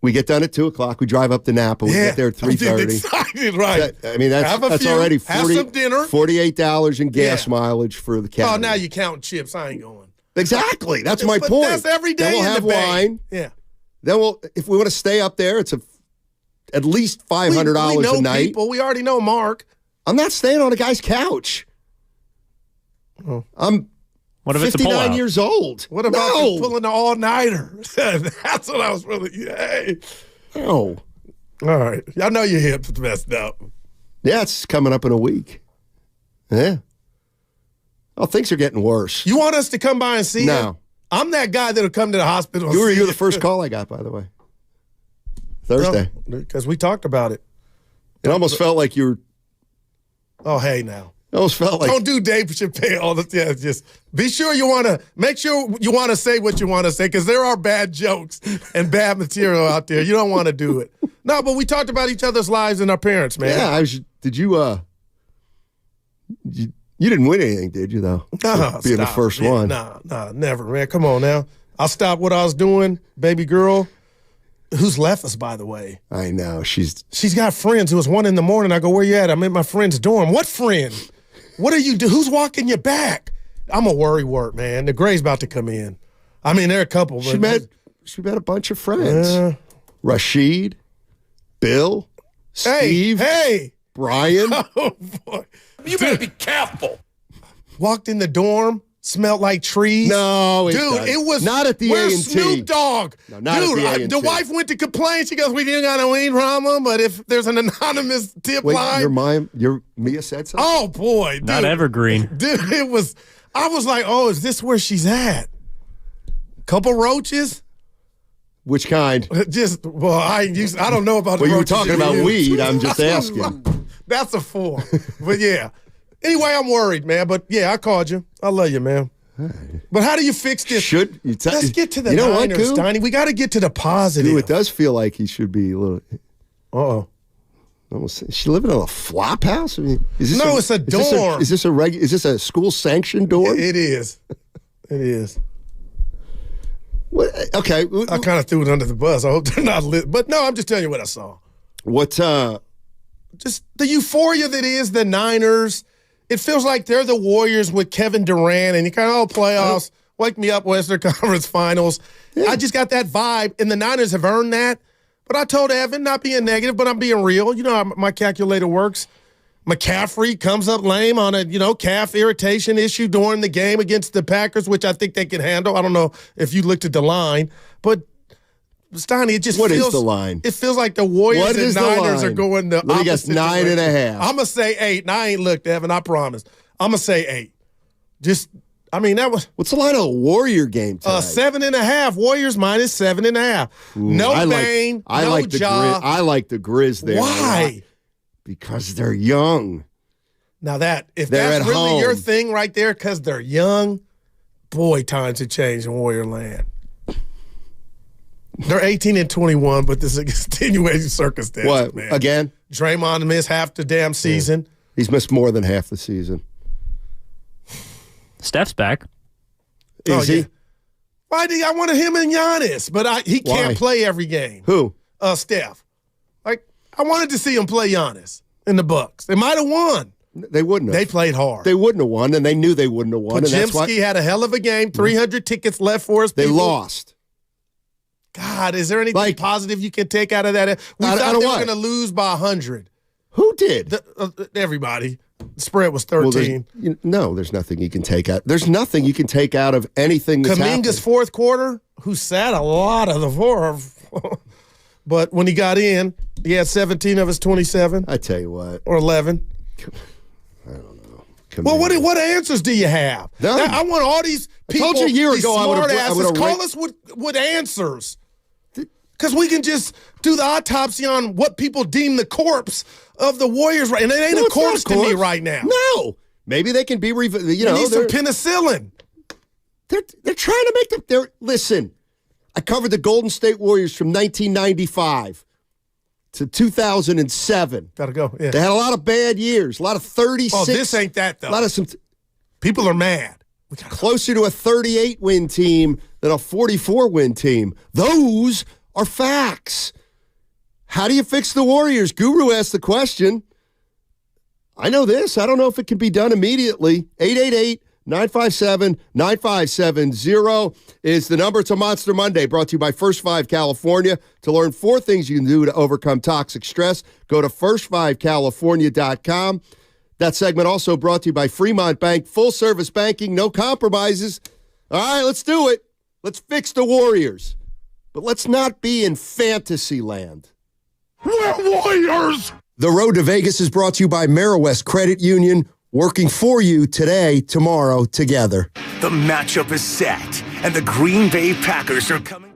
we get done at 2:00. We drive up to Napa. We get there at 3:30. Excited, right? I mean, that's already have some dinner. $48 in gas mileage for the cabin. Oh, now you count chips. I ain't going. Exactly. That's my point. That's every day. Then we'll have wine. Yeah. Then if we want to stay up there, it's at least $500 we know a night. People. We already know Mark. I'm not staying on a guy's couch. I'm What if 59 it's a years old. What about pulling the all-nighter? That's what I was really. Hey. No. All right. Y'all know your hips messed up. Yeah, it's coming up in a week. Yeah. Oh, things are getting worse. You want us to come by and see No. I'm that guy that'll come to the hospital. You're the first call I got, by the way. Thursday. Because we talked about it. It almost felt like you were. Oh, hey, now. It almost felt like. Don't do Dave Chappelle all the time. Just be sure you want to make sure you want to say what you want to say, because there are bad jokes and bad material out there. You don't want to do it. No, but we talked about each other's lives and our parents, man. Yeah, did you? You didn't win anything, did you? Though being the first one. No, never, man. Come on now. I'll stop what I was doing, baby girl. who's left us, by the way. I know. She's got friends. It was 1 a.m. I go, where you at? I'm in my friend's dorm. What friend? What are you do? Who's walking your back? I'm a worry wart, man. The Gray's about to come in. I mean, there are a couple. But she met a bunch of friends. Rashid, Bill, Steve, Brian. Oh, boy. You better be careful. Walked in the dorm, smelled like trees. No, dude, it was not at the where's A&T. Snoop Dogg? No, not at the A&T. The wife went to complain. She goes, "We didn't got a weed problem, but if there's an anonymous tip line." Your Mia said something? Oh boy, dude. Not evergreen. Dude, it was. I was like, "Oh, is this where she's at?" Couple roaches. Which kind? I don't know about. Well, the you were roaches talking about used. weed. I'm just asking. That's a 4. But yeah. Anyway, I'm worried, man. But yeah, I called you. I love you, man. But how do you fix this? Let's get to the Niners, Donnie. We got to get to the positive. Dude, it does feel like he should be a little. Uh-oh. Almost. Is she living in a flop house? I mean, it's a dorm. Is this a school sanctioned dorm? It is. It is. What? Okay. I kind of threw it under the bus. I hope they're not lit. But no, I'm just telling you what I saw. What? Just the euphoria that is the Niners. It feels like they're the Warriors with Kevin Durant, and you kind of playoffs. Wake me up, Western Conference Finals. Yeah. I just got that vibe, and the Niners have earned that. But I told Evan, not being negative, but I'm being real. You know how my calculator works. McCaffrey comes up lame on a, calf irritation issue during the game against the Packers, which I think they can handle. I don't know if you looked at the line, but Steiny, it just What is the line? It feels like the Warriors and Niners are going the Let me guess, opposite 9.5. direction. I'm going to say 8, and I ain't looked, Evan, I promise. I'm going to say 8. That was... What's the line of a Warrior game tonight? 7.5. Warriors minus 7.5. No Bane, no Ja. I like the Grizz there. Why? Because they're young. Now if they're that's at really home. your thing right there, because they're young, boy, times have changed in Warrior land. They're 18 and 21, but this is a extenuating circumstance. What, man. again? Draymond missed half the damn season. Yeah. He's missed more than half the season. Steph's back. Is he? Yeah. Why I wanted him and Giannis, but he can't play every game. Who? Steph. I wanted to see him play Giannis in the Bucks. They might have won. They wouldn't have. They played hard. They wouldn't have won, and they knew they wouldn't have won. Pajimski had a hell of a game. 300 tickets left for us. They lost. God, is there anything positive you can take out of that? We thought they were going to lose by 100. Who did? Everybody. The spread was 13. Well, there's nothing you can take out. There's nothing you can take out of anything that's Kuminga's fourth quarter, who sat a lot of the fourth. But when he got in, he had 17 of his 27. I tell you what. Or 11. I don't know. Well, what answers do you have? I want all these people, I told you a year these ago smart I asses, would call us with answers. Because we can just do the autopsy on what people deem the corpse of the Warriors, right? And it ain't a corpse to me right now. No. Maybe they can be, need some penicillin. They're trying to make them, listen, I covered the Golden State Warriors from 1995 to 2007. Gotta go, yeah. They had a lot of bad years, a lot of 36. Oh, this ain't that, though. A lot of people are mad. Closer to a 38-win team than a 44-win team. Those are facts. How do you fix the Warriors? Guru asked the question. I know this. I don't know if it can be done immediately. 888-957-9570 is the number. It's a Monster Monday brought to you by First 5 California. To learn 4 things you can do to overcome toxic stress, go to first5california.com. That segment also brought to you by Fremont Bank. Full-service banking, no compromises. All right, let's do it. Let's fix the Warriors. But let's not be in fantasy land. We're Warriors! The Road to Vegas is brought to you by Ameriwest Credit Union, working for you today, tomorrow, together. The matchup is set, and the Green Bay Packers are coming.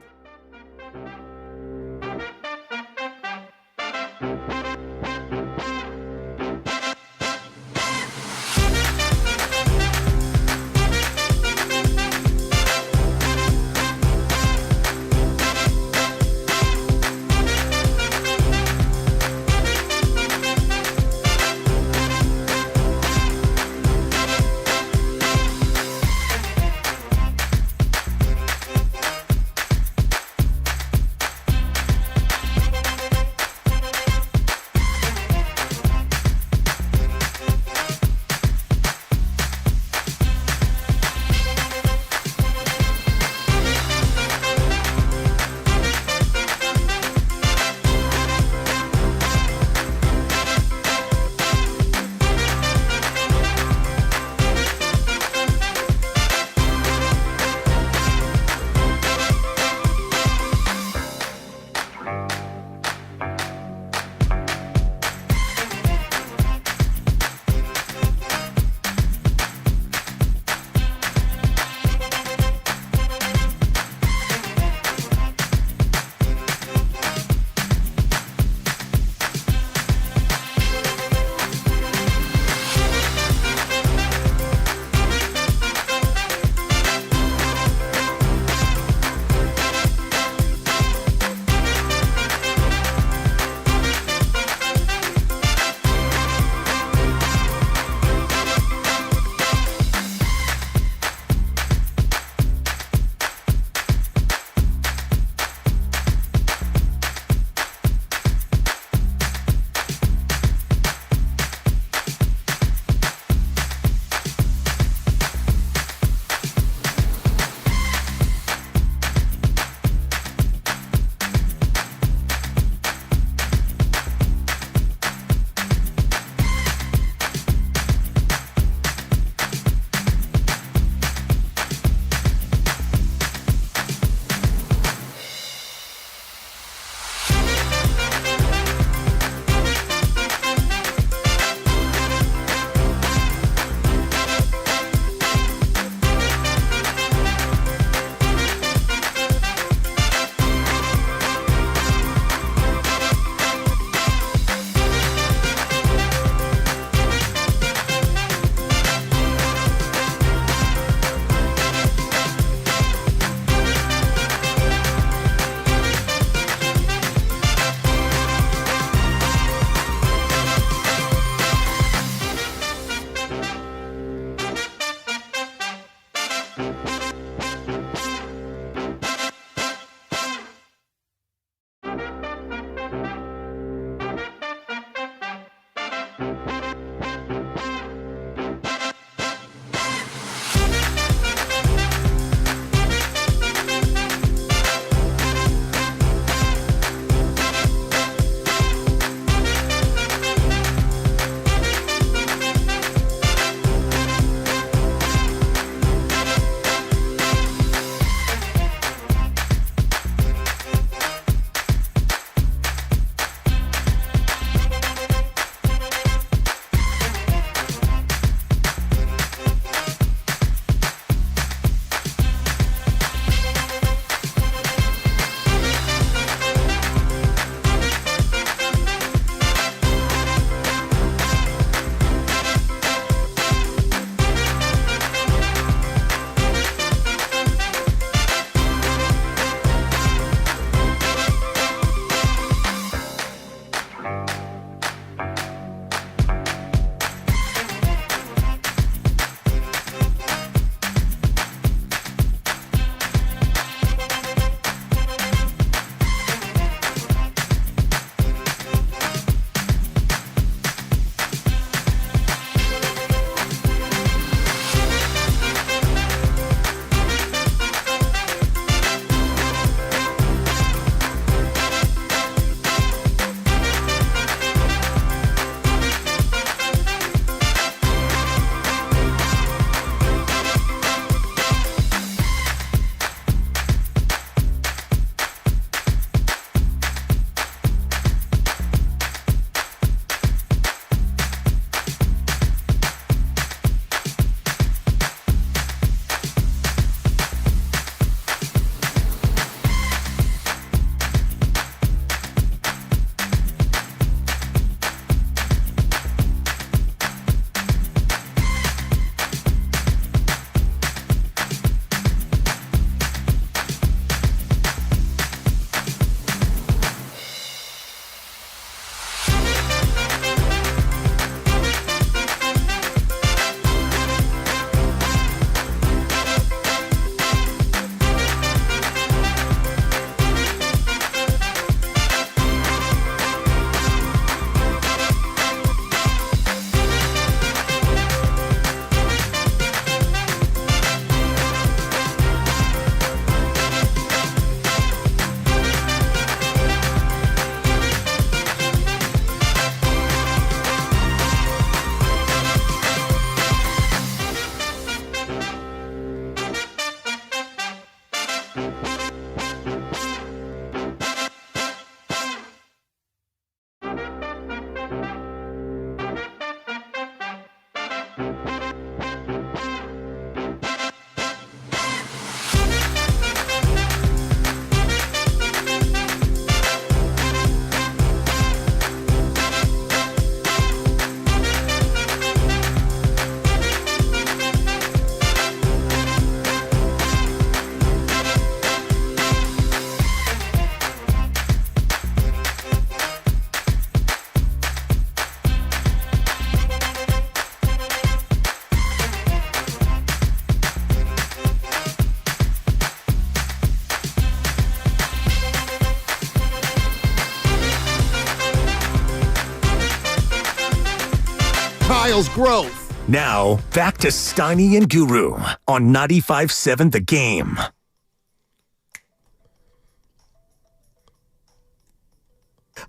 Kyle's growth. Now, back to Steiny and Guru on 95.7 The Game.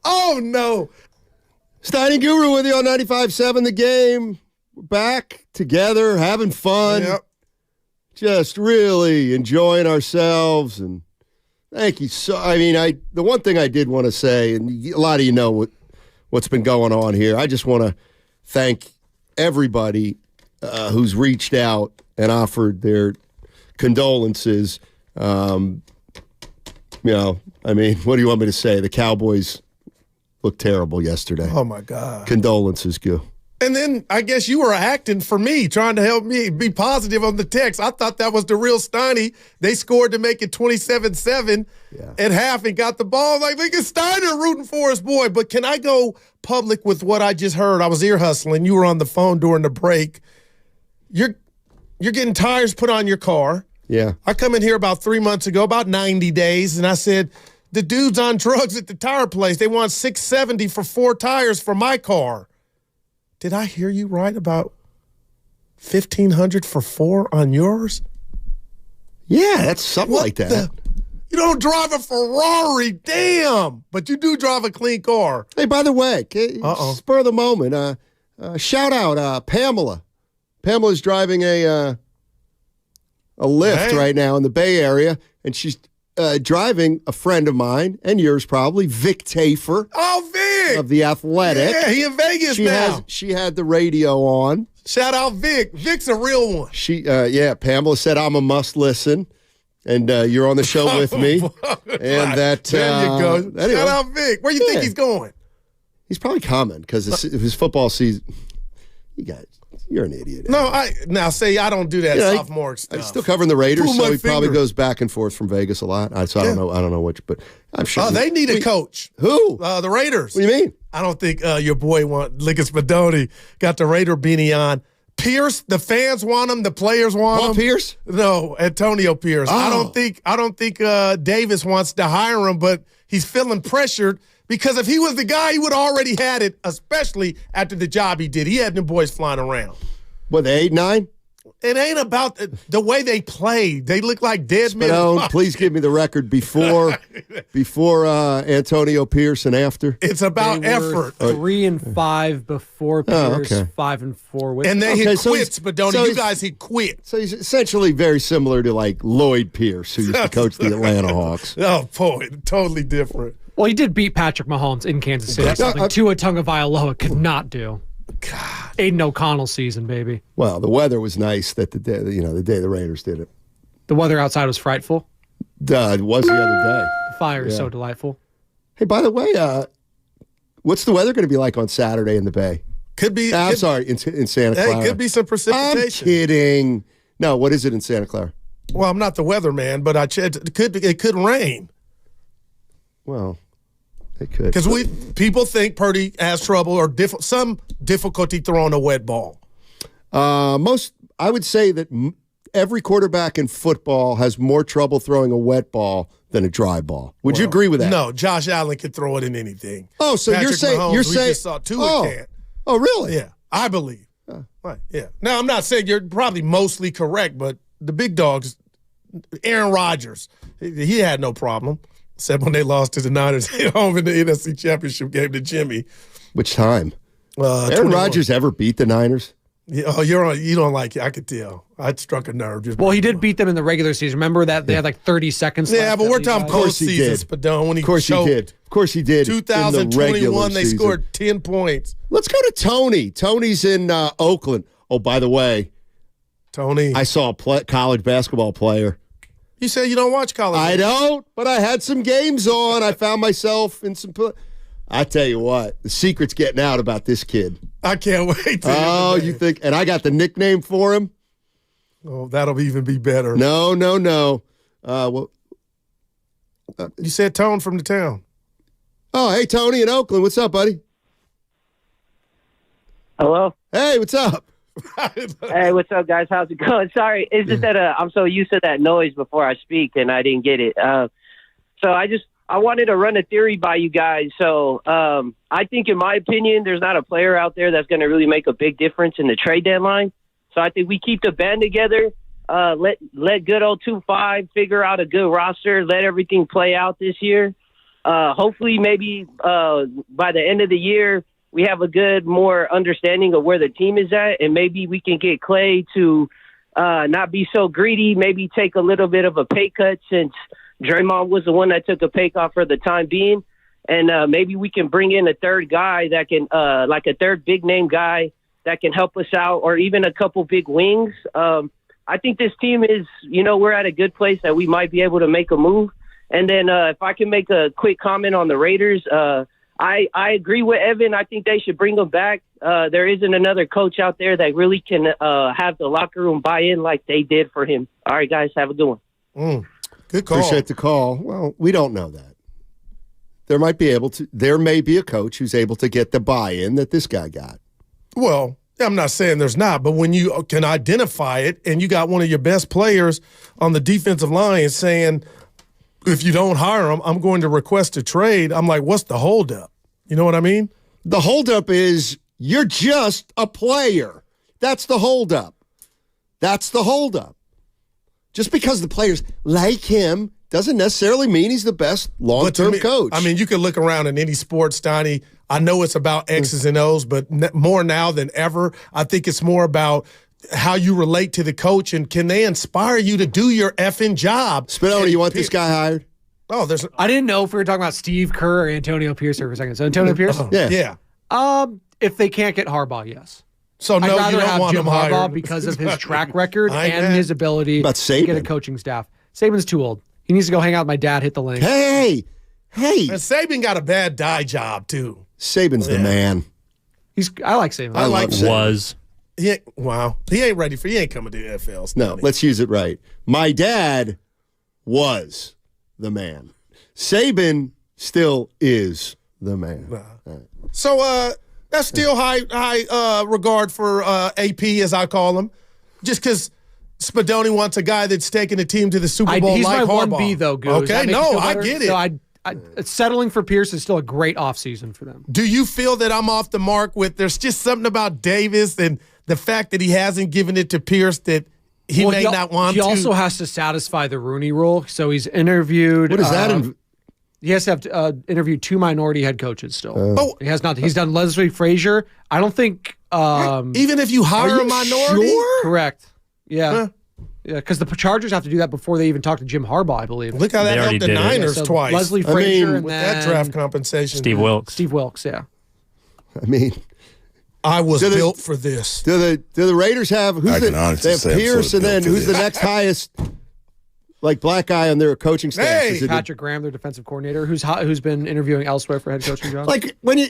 Oh, no. Steiny Guru with you on 95.7 The Game. We're back together, having fun. Yep. Just really enjoying ourselves. And thank you. The one thing I did want to say, and a lot of you know what's been going on here. I just want to thank everybody who's reached out and offered their condolences. What do you want me to say? The Cowboys looked terrible yesterday. Oh, my God. Condolences, Goo. And then I guess you were acting for me, trying to help me be positive on the text. I thought that was the real Steiny. They scored to make it 27-7 at half and got the ball. Like, look at Steiner rooting for his boy. But can I go public with what I just heard? I was ear hustling. You were on the phone during the break. You're getting tires put on your car. Yeah. I come in here about 3 months ago, about 90 days, and I said, the dude's on drugs at the tire place. They want $670 for 4 tires for my car. Did I hear you right about $1,500 for 4 on yours? Yeah, that's something like that. You don't drive a Ferrari, damn, but you do drive a clean car. Hey, by the way, spur of the moment, shout out Pamela. Pamela's driving a Lyft right now in the Bay Area, and she's driving a friend of mine, and yours probably, Vic Tafer. Oh, Vic! Of The Athletic. Yeah, he in Vegas now. She had the radio on. Shout out Vic. Vic's a real one. Pamela said, I'm a must listen, and you're on the show with me. And that, there you go. Anyway. Shout out Vic. Where you think he's going? He's probably coming because his football season. You're an idiot. No, I don't do that sophomore stuff. I'm still covering the Raiders, so he probably goes back and forth from Vegas a lot. I don't know which, but I'm sure. Oh, they need a coach. Who? The Raiders. What do you mean? I don't think your boy Lickis Spadoni got the Raider beanie on. Pierce, the fans want him, the players want him. Pierce? No, Antonio Pierce. Oh. I don't think Davis wants to hire him, but he's feeling pressured. Because if he was the guy, he would have already had it, especially after the job he did. He had them boys flying around. What, the 8-9? It ain't about the way they played. They look like dead men. Please give me the record before Antonio Pierce and after. It's about effort. 3-5 before Pierce, 5-4 with. And then he quits, but you guys, he quit. So he's essentially very similar to like Lloyd Pierce, who used to coach the Atlanta Hawks. Oh, boy, totally different. Well, he did beat Patrick Mahomes in Kansas City, something Tua Tagovailoa could not do. God. Aiden O'Connell season, baby. Well, the weather was nice the day the Raiders did it. The weather outside was frightful. It was the other day. The fire is so delightful. Hey, by the way, what's the weather going to be like on Saturday in the Bay? Could be. in Santa Clara. Hey, could be some precipitation. I'm kidding. No, what is it in Santa Clara? Well, I'm not the weatherman, but it could rain. Well, it could. Because people think Purdy has trouble or some difficulty throwing a wet ball. I would say that every quarterback in football has more trouble throwing a wet ball than a dry ball. Would you agree with that? No, Josh Allen can throw it in anything. Oh, so Patrick Mahomes, you're saying just saw Tua can't. Oh, really? Yeah, I believe. Right. Yeah. Now I'm not saying you're probably mostly correct, but the big dogs, Aaron Rodgers, he had no problem. Except when they lost to the Niners at home in the NFC Championship game to Jimmy. Which time? Aaron Rodgers ever beat the Niners? Yeah, you don't like it. I could tell. I struck a nerve. Well, he did beat them in the regular season. Remember that they had like 30 seconds left? Yeah, but we're talking postseason, Spadone. Of course he did. Of course he did. 2021, they scored 10 points. Let's go to Tony. Tony's in Oakland. Oh, by the way, Tony, I saw a college basketball player. You say you don't watch college. I don't, but I had some games on. I found myself in some. I tell you what, the secret's getting out about this kid. I can't wait. You think? And I got the nickname for him. Oh, that'll even be better. No. You said Tone from the town. Oh, hey, Tony in Oakland. What's up, buddy? Hello. Hey, what's up? Hey, what's up, guys? How's it going? Sorry, it's just that I'm so used to that noise before I speak, and I didn't get it. So I I wanted to run a theory by you guys. So I think, in my opinion, there's not a player out there that's going to really make a big difference in the trade deadline. So I think we keep the band together. Let good old 2-5 figure out a good roster. Let everything play out this year. Hopefully, maybe by the end of the year, we have a good more understanding of where the team is at, and maybe we can get Clay to not be so greedy, maybe take a little bit of a pay cut since Draymond was the one that took a pay cut for the time being. And maybe we can bring in a third guy that can, like a third big-name guy that can help us out, or even a couple big wings. I think this team is, we're at a good place that we might be able to make a move. And then if I can make a quick comment on the Raiders, I agree with Evan. I think they should bring them back. There isn't another coach out there that really can have the locker room buy in like they did for him. All right, guys, have a good one. Good call. Appreciate the call. Well, we don't know that. There may be a coach who's able to get the buy-in that this guy got. Well, I'm not saying there's not, but when you can identify it and you got one of your best players on the defensive line saying, if you don't hire him, I'm going to request a trade, I'm like, what's the holdup? You know what I mean? The holdup is you're just a player. That's the holdup. Just because the players like him doesn't necessarily mean he's the best long-term coach. I mean, you can look around in any sport, Steiny. I know it's about X's and O's, but more now than ever, I think it's more about how you relate to the coach and can they inspire you to do your effing job. Spinelli, you want this guy hired? Oh, I didn't know if we were talking about Steve Kerr or Antonio Pierce for a second. So Antonio Pierce? Yeah. If they can't get Harbaugh, yes. So I'd no, rather you don't have want Jim him Harbaugh hired. because of his track record and his ability about to get a coaching staff. Saban's too old. He needs to go hang out with my dad, hit the link. Hey. And Saban got a bad dye job, too. Saban's the man. I like Saban. I like Saban. Was. He ain't ready for. He ain't coming to the NFL. No, let's use it right. My dad was the man. Saban still is the man. Right. So that's still high regard for AP, as I call him, just because Spadoni wants a guy that's taking the team to the Super Bowl. He's like my Harbaugh. 1B though, Goose. Okay, no, I get it. So settling for Pierce is still a great offseason for them. Do you feel that I'm off the mark with there's just something about Davis and the fact that he hasn't given it to Pierce that he may not want to? He also has to satisfy the Rooney rule. So he's interviewed. What is that? He has to have interviewed 2 minority head coaches still. He has not. He's done Leslie Frazier. I don't think. Even if you hire a minority? Sure? Correct. Yeah. Huh? Yeah, because the Chargers have to do that before they even talk to Jim Harbaugh, I believe. Look how that helped the Niners twice. Leslie Frazier and with then that draft compensation. Steve Wilkes, yeah. I mean, I was built for this. Do the Raiders have they have Pierce and then who's the next highest black guy on their coaching staff? Hey, Patrick Graham, their defensive coordinator, who's been interviewing elsewhere for head coaching jobs. Like when you're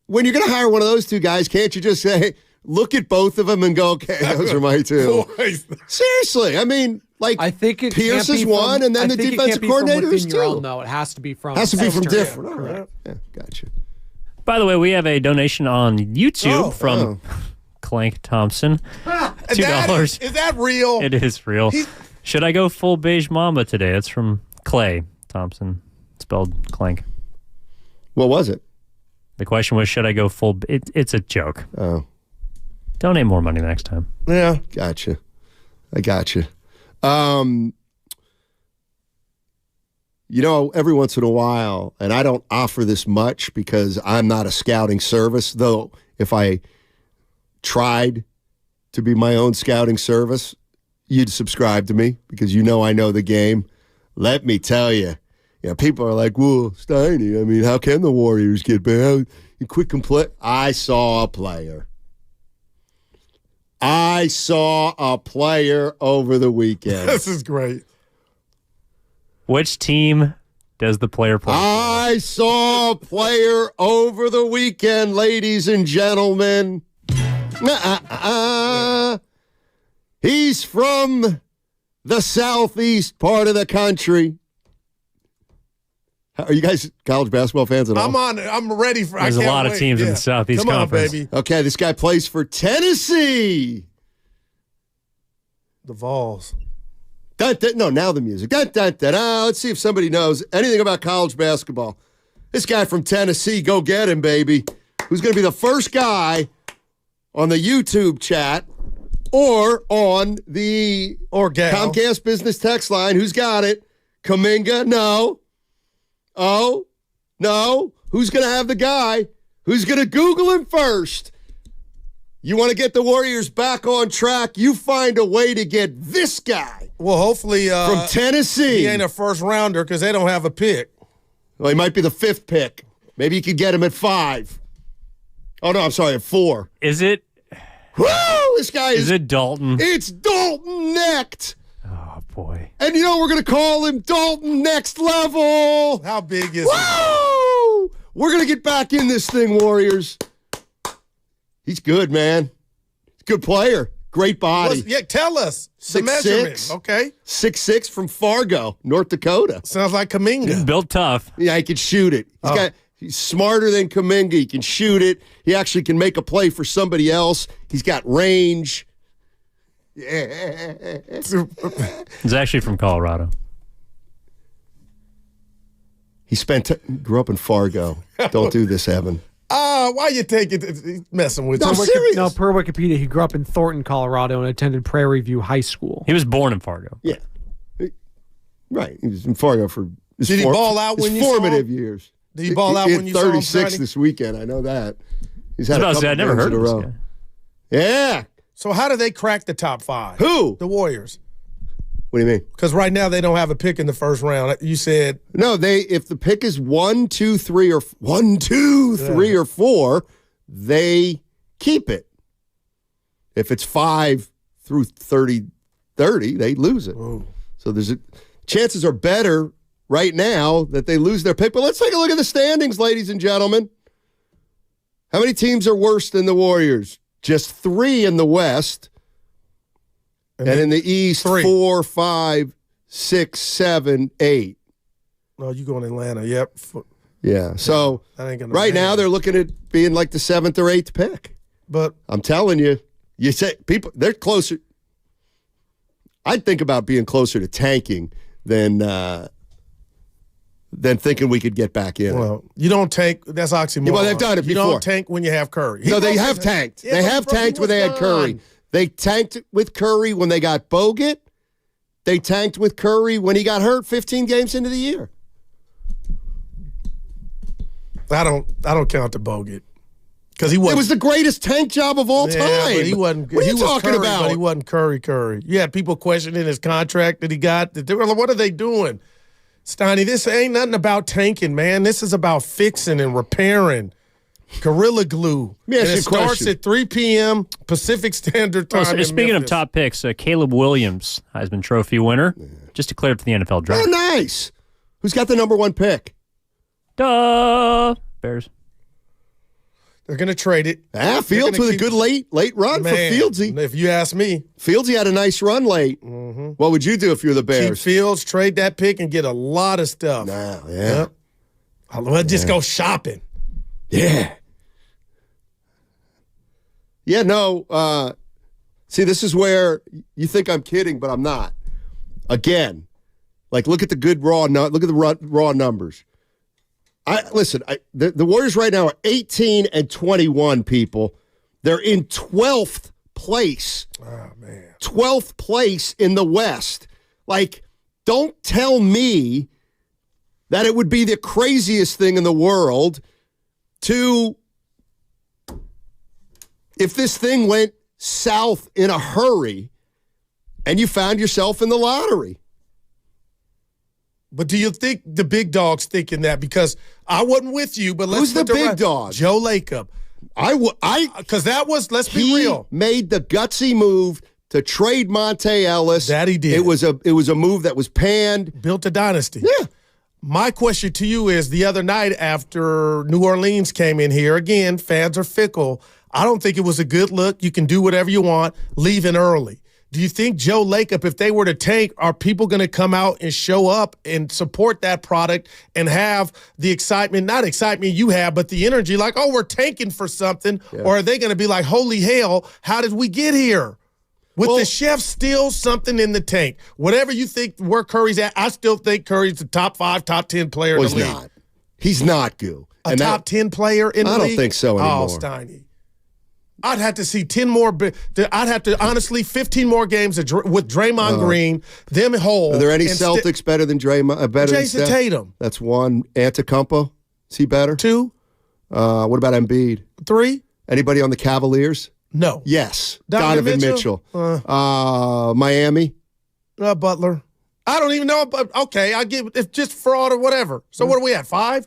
going to hire one of those two guys, can't you just say, look at both of them and go, okay, those are my two? Seriously, I mean, I think it Pierce is one, and then the defensive coordinator is two. No, it has to be from. Has to be from different. Yeah, correct. Yeah, gotcha. By the way, we have a donation on YouTube from Clank Thompson. $2. Is that real? It is real. Should I go full beige mamba today? It's from Clay Thompson, spelled Clank. What was it? The question was, should I go full? It's a joke. Oh. Donate more money next time. Yeah. Gotcha. I gotcha. Every once in a while, and I don't offer this much because I'm not a scouting service, though if I tried to be my own scouting service, you'd subscribe to me because I know the game. Let me tell you, people are like, well, Steiny, I mean, how can the Warriors get back? Quick complete. I saw a player over the weekend. This is great. Which team does the player play for? I saw a player over the weekend, ladies and gentlemen. He's from the southeast part of the country. Are you guys college basketball fans at all? I'm ready for. There's a lot of teams in the Southeast Conference. Come on, baby. Okay, this guy plays for Tennessee. The Vols. No, now the music. Let's see if somebody knows anything about college basketball. This guy from Tennessee, go get him, baby. Who's going to be the first guy on the YouTube chat or on the Comcast business text line? Who's got it? Kuminga? No. Oh, no. Who's going to have the guy? Who's going to Google him first? You want to get the Warriors back on track? You find a way to get this guy. Well, hopefully from Tennessee. He ain't a first rounder because they don't have a pick. Well, he might be the 5th pick. Maybe you could get him at 5. Oh, no, I'm sorry, at 4. Is it? Woo! This guy is. Is it Dalton? It's Dalton Necht. Oh, boy. And you know we're going to call him Dalton Next Level. How big is he? We're going to get back in this thing, Warriors. He's good, man. He's a good player. Great body. Tell us the measurement. Okay. 6'6" from Fargo, North Dakota. Sounds like Kuminga. He's built tough. Yeah, he can shoot it. He's smarter than Kuminga. He can shoot it. He actually can make a play for somebody else. He's got range. Yeah. He's actually from Colorado. He grew up in Fargo. Don't do this, Evan. Why you messing with you? I'm serious. No, per Wikipedia, he grew up in Thornton, Colorado, and attended Prairie View High School. He was born in Fargo. Yeah. Right. He was in Fargo for his Did he ball out when you saw him? formative years. Did he ball out when you saw him? 36 this weekend. I know that. He's had a couple I never heard of this guy. Yeah. So how do they crack the top 5? Who? The Warriors. What do you mean? Because right now they don't have a pick in the first round. You said no. If the pick is 1, 2, 3, or 1, 2, 3, or 4, they keep it. If it's 5 through 30, they lose it. Ooh. So chances are better right now that they lose their pick. But let's take a look at the standings, ladies and gentlemen. How many teams are worse than the Warriors? Just 3 in the West. And in the East, 4, 5, 6, 7, 8. No, you going Atlanta. Yep. Yeah. So right now they're looking at being like the 7th or 8th pick. But I'm telling you, they're closer. I'd think about being closer to tanking than thinking we could get back in. Well, you don't tank. That's oxymoron. Yeah, well, they've done it before. You don't tank when you have Curry. No, they have tanked. They have tanked when they had Curry. They tanked with Curry when they got Bogut. They tanked with Curry when he got hurt 15 games into the year. I don't count the Bogut because he wasn't. It was the greatest tank job of all time. But he wasn't. What are you talking Curry, about? But he wasn't Curry. You had people questioning his contract that he got. They were like, what are they doing, Steiny? This ain't nothing about tanking, man. This is about fixing and repairing. Gorilla Glue. Let me ask you a starts question. at 3 p.m. Pacific Standard Time. in Speaking of Memphis. top picks, Caleb Williams, Heisman Trophy winner, just declared for the NFL draft. Oh, nice. Who's got the number 1 pick? Duh. Bears. They're going to trade it. Fields with a good late run for Fieldsy. If you ask me. Fieldsy had a nice run late. Mm-hmm. What would you do if you were the Bears? Keep Fields, trade that pick, and get a lot of stuff. Yeah. I'll just go shopping. Yeah. Yeah, no. See, this is where you think I'm kidding, but I'm not. Again, look at the good raw numbers. The Warriors right now are 18-21. People, they're in 12th place. Oh man, 12th place in the West. Don't tell me that it would be the craziest thing in the world if this thing went south in a hurry and you found yourself in the lottery. But do you think the big dog's thinking that? Because I wasn't with you, but who's the big dog? Joe Lacob. Because that was, let's be real. He made the gutsy move to trade Monte Ellis. That he did. It was a move that was panned. Built a dynasty. Yeah. My question to you is, the other night after New Orleans came in here, again, fans are fickle. I don't think it was a good look. You can do whatever you want, leaving early. Do you think Joe Lacob, if they were to tank, are people going to come out and show up and support that product and have the excitement, not excitement you have, but the energy we're tanking for something? Yeah. Or are they going to be like, holy hell, how did we get here? With the chef still something in the tank. Whatever you think where Curry's at, I still think Curry's the top 5, top 10 player in the league. Not. He's not, Goo. A top 10 player in the league? I don't think so anymore. Oh, Steiny. I'd have to see 10 more. I'd have to, honestly, 15 more games with Draymond Green, them whole. Are there any Celtics better than Draymond? Jason Tatum. That's 1. Antetokounmpo. Is he better? 2. What about Embiid? 3. Anybody on the Cavaliers? No. Yes. Donovan Mitchell. Miami. Butler. I don't even know. But okay, I give it's just fraud or whatever. So what are we at? 5?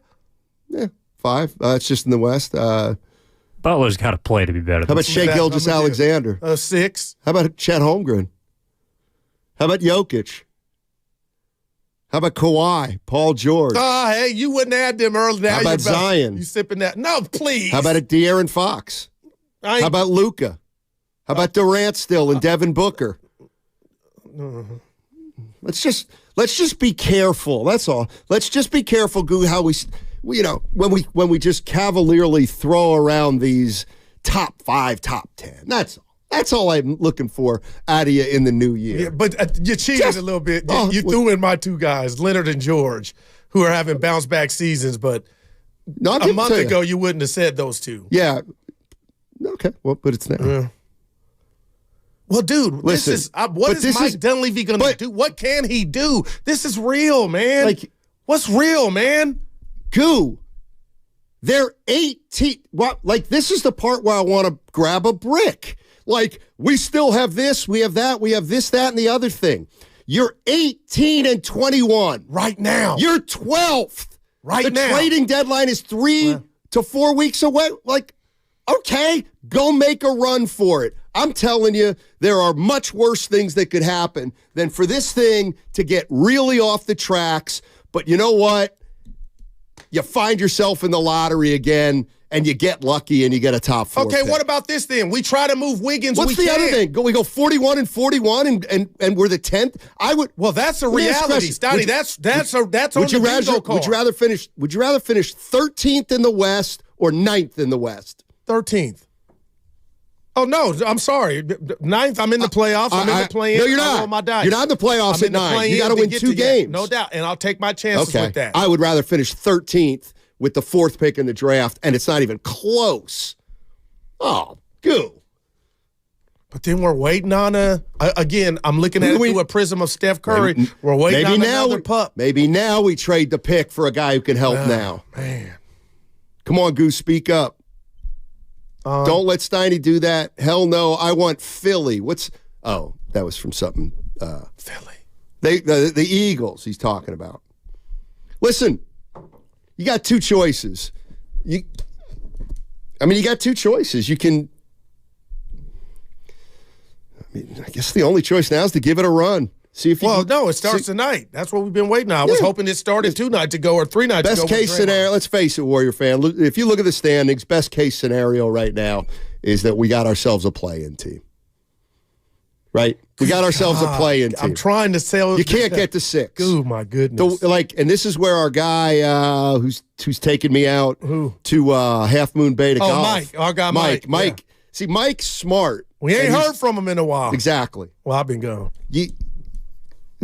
Yeah, 5. It's just in the West. Butler's got to play to be better. How about Shai Gilgeous-Alexander? 6. How about Chet Holmgren? How about Jokic? How about Kawhi? Paul George? Hey, you wouldn't add them early. Now How about Zion? You sipping that? No, please. How about De'Aaron Fox? How about Luka? How about Durant still and Devin Booker? Let's just be careful. That's all. Let's just be careful, Goo, how when we just cavalierly throw around these top 5, top 10. That's all I'm looking for out of you in the new year. Yeah, but you cheated a little bit. You threw in my 2 guys, Leonard and George, who are having bounce back seasons. But a month ago, you wouldn't have said those 2. Yeah. Okay. Well, but it's now. Yeah. Well, dude, listen, what is Mike Dunleavy going to do? What can he do? This is real, man. What's real, man? Goo. They're 18. This is the part where I want to grab a brick. We still have this, we have that, we have this, that, and the other thing. You're 18-21. Right now. You're 12th. Right now. The trading deadline is 3 to 4 weeks away. Okay, go make a run for it. I'm telling you, there are much worse things that could happen than for this thing to get really off the tracks. But you know what? You find yourself in the lottery again, and you get lucky, and you get a top 4 Okay, pick. what about this then? We try to move Wiggins. What's the other thing? We go 41-41, and we're the 10th. Well, that's a reality, Stoney. That's on the bingo card. Would you rather finish 13th in the West or 9th in the West? 13th. Oh, no, I'm sorry. 9th, I'm in the playoffs. I'm in the play-in. No, you're not. I'm on my dice. You're not in the playoffs at 9. You got to win 2 games. No doubt, and I'll take my chances with that. I would rather finish 13th with the 4th pick in the draft, and it's not even close. Oh, Goo. But then we're waiting on again, I'm looking at it through a prism of Steph Curry. We're waiting on another pup. Maybe now we trade the pick for a guy who can help now. Man. Come on, Goo, speak up. Don't let Steiny do that. Hell no. I want Philly. That was from something. Philly. The Eagles he's talking about. Listen, you got 2 choices. You got 2 choices. You can. I guess the only choice now is to give it a run. See if it starts tonight. That's what we've been waiting on. I was hoping it started 2 nights ago or 3 nights ago. Best case scenario, let's face it, Warrior fan. If you look at the standings, best case scenario right now is that we got ourselves a play-in team. Right? We got ourselves a play-in team. I'm trying to sell. You can't get to 6. Oh, my goodness. And this is where our guy who's taking me out to Half Moon Bay to golf. Mike. Our guy Mike. Mike. Yeah. See, Mike's smart. We ain't heard from him in a while. Exactly. Well, I've been gone.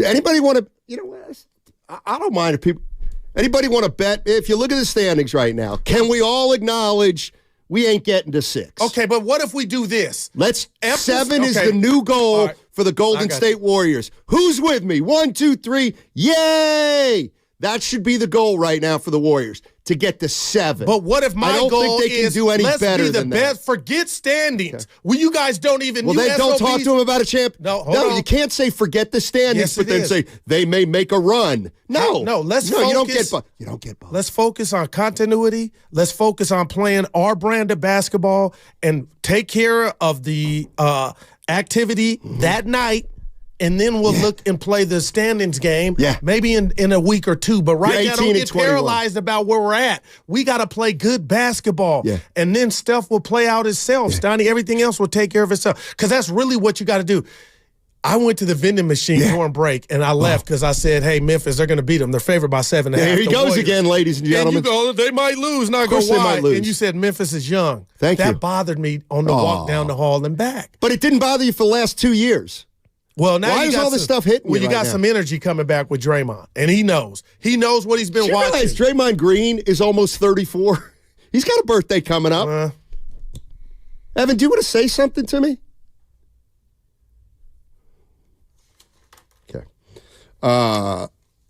Anybody want to, I don't mind if people, anybody want to bet, if you look at the standings right now, can we all acknowledge we ain't getting to 6? Okay, but what if we do this? 7 is the new goal for the Golden State Warriors. Who's with me? 1, 2, 3. Yay! That should be the goal right now for the Warriors, to get to 7. But what if my goal think they can do any better than that. Forget standings. Okay. Well, you guys don't even. Well, then don't talk to them about a champ. No, you can't say forget the standings, but then say they may make a run. No, let's focus. You don't get both. Let's focus on continuity. Let's focus on playing our brand of basketball and take care of the activity that night. And then we'll look and play the standings game maybe in a week or 2. But right now, don't get paralyzed about where we're at. We got to play good basketball. Yeah. And then stuff will play out itself, Stoney. Everything else will take care of itself. Because that's really what you got to do. I went to the vending machine during break, and I left because I said, hey, Memphis, they're going to beat them. They're favored by 7.5. There he goes again, ladies and gentlemen. And you go, they might lose. And I go, why? And you said Memphis is young. That bothered me on the walk down the hall and back. But it didn't bother you for the last 2 years. Well, now why is all this stuff hitting you? Well, you got some energy coming back with Draymond, and he knows. He knows what he's been watching. Realize Draymond Green is almost 34. He's got a birthday coming up. Evan, do you want to say something to me? Okay.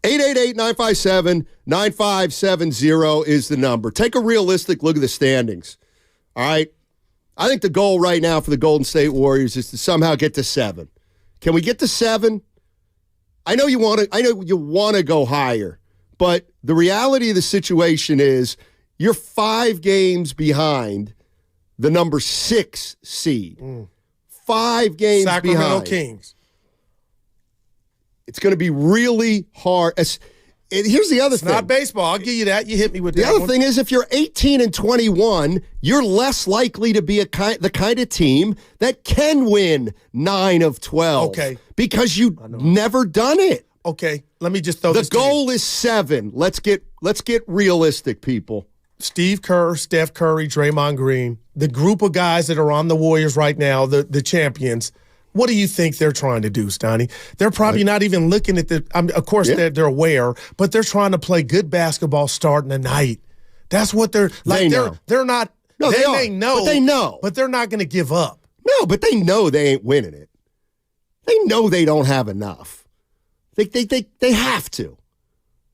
888-957-9570 is the number. Take a realistic look at the standings. All right? I think the goal right now for the Golden State Warriors is to somehow get to 7. Can we get to 7? I know you want to go higher, but the reality of the situation is you're 5 games behind the number 6 seed. 5 games Sacramento behind. Kings. It's going to be really hard. Here's the other thing. It's not baseball. I'll give you that. You hit me with that. The other thing is, if you're 18-21, you're less likely to be the kind of team that can win 9 of 12. Okay. Because you've never done it. Okay. Let me just throw this. The goal is 7. Let's get realistic, people. Steve Kerr, Steph Curry, Draymond Green, the group of guys that are on the Warriors right now, the champions. What do you think they're trying to do, Steiny? They're probably not even looking at of course, they're aware, but they're trying to play good basketball starting the night. That's what they're like. They're not. No, they may know, but they know. But they're not going to give up. No, but they know they ain't winning it. They know they don't have enough. They have to.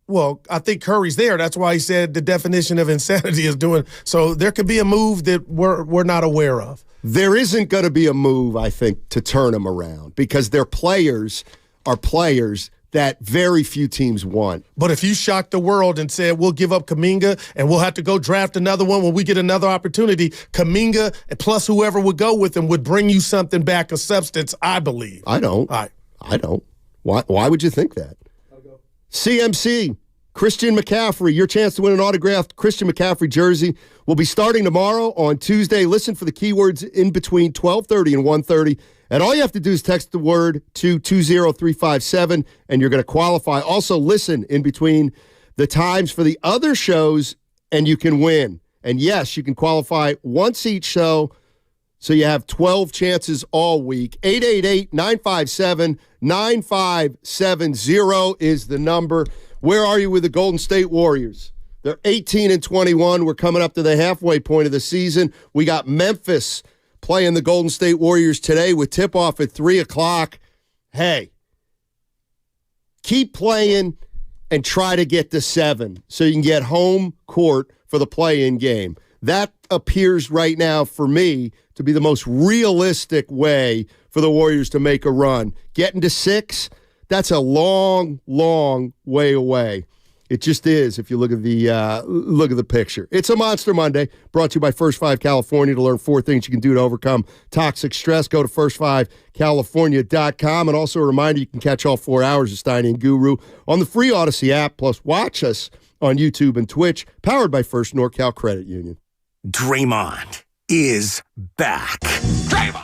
Well, I think Curry's there. That's why he said the definition of insanity is doing. So there could be a move that we're not aware of. There isn't going to be a move, I think, to turn them around because their players are players that very few teams want. But if you shocked the world and said, we'll give up Kuminga and we'll have to go draft another one when we get another opportunity, Kuminga plus whoever would go with him would bring you something back of substance, I believe. I don't. I don't. Why would you think that? CMC, Christian McCaffrey, your chance to win an autographed Christian McCaffrey jersey will be starting tomorrow on Tuesday. Listen for the keywords in between 12:30 and 1:30. And all you have to do is text the word to 20357, and you're going to qualify. Also, listen in between the times for the other shows, and you can win. And yes, you can qualify once each show, so you have 12 chances all week. 888-957-9570 is the number. Where are you with the Golden State Warriors? They're 18-21. We're coming up to the halfway point of the season. We got Memphis playing the Golden State Warriors today with tip-off at 3 o'clock. Hey, keep playing and try to get to 7 so you can get home court for the play-in game. That appears right now for me to be the most realistic way for the Warriors to make a run. Getting to 6, that's a long, long way away. It just is if you look at the picture. It's a Monster Monday brought to you by First 5 California. To learn 4 things you can do to overcome toxic stress, go to first5california.com. And also a reminder, you can catch all 4 hours of Steiny and Guru on the free Odyssey app. Plus, watch us on YouTube and Twitch, powered by First NorCal Credit Union. Draymond is back. Draymond!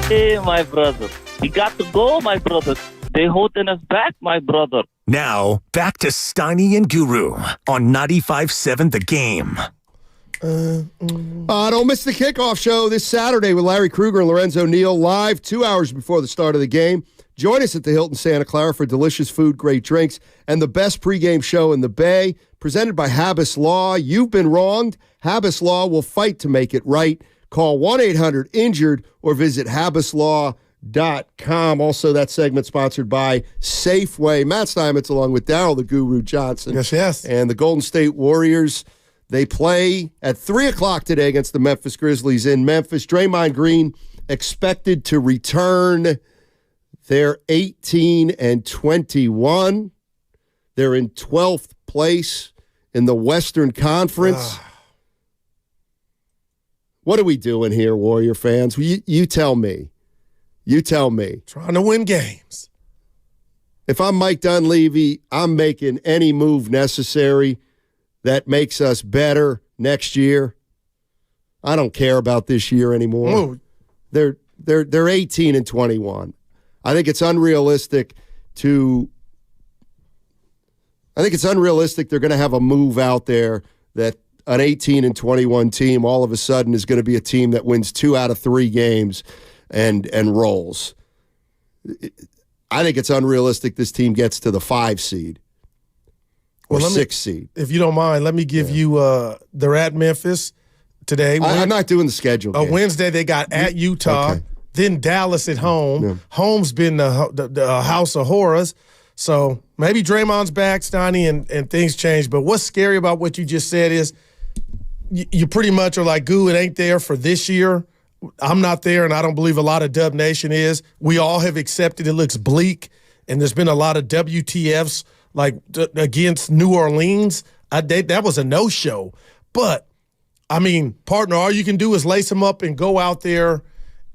Hey, my brother. We got to go, my brother. They holding us back, my brother. Now, back to Steiny and Guru on 95.7 The Game. Don't miss the kickoff show this Saturday with Larry Krueger and Lorenzo Neal live 2 hours before the start of the game. Join us at the Hilton Santa Clara for delicious food, great drinks, and the best pregame show in the Bay. Presented by Habas Law. You've been wronged. Habas Law will fight to make it right. Call 1-800-INJURED or visit habaslaw.com. Also, that segment sponsored by Safeway. Matt Steinmetz along with Darryl the Guru Johnson. Yes. And the Golden State Warriors. They play at 3 o'clock today against the Memphis Grizzlies in Memphis. Draymond Green expected to return. They're 18-21. They're in 12th place in the Western Conference. What are we doing here, Warrior fans? You tell me. You tell me. Trying to win games. If I'm Mike Dunleavy, I'm making any move necessary that makes us better next year. I don't care about this year anymore. Ooh. They're 18-21. I think it's unrealistic they're going to have a move out there that an 18-21 team all of a sudden is going to be a team that wins 2 out of 3 games and rolls. I think it's unrealistic this team gets to the 5 seed or 6 seed. If you don't mind, let me give you they're at Memphis today. I'm not doing the schedule. Wednesday they got at Utah, then Dallas at home. Yeah. Home's been the house of horrors. So maybe Draymond's back, Steiny, and things change. But what's scary about what you just said is you pretty much are like, goo, it ain't there for this year. I'm not there, and I don't believe a lot of Dub Nation is. We all have accepted it looks bleak, and there's been a lot of WTFs like against New Orleans. That was a no-show. But, I mean, partner, all you can do is lace them up and go out there.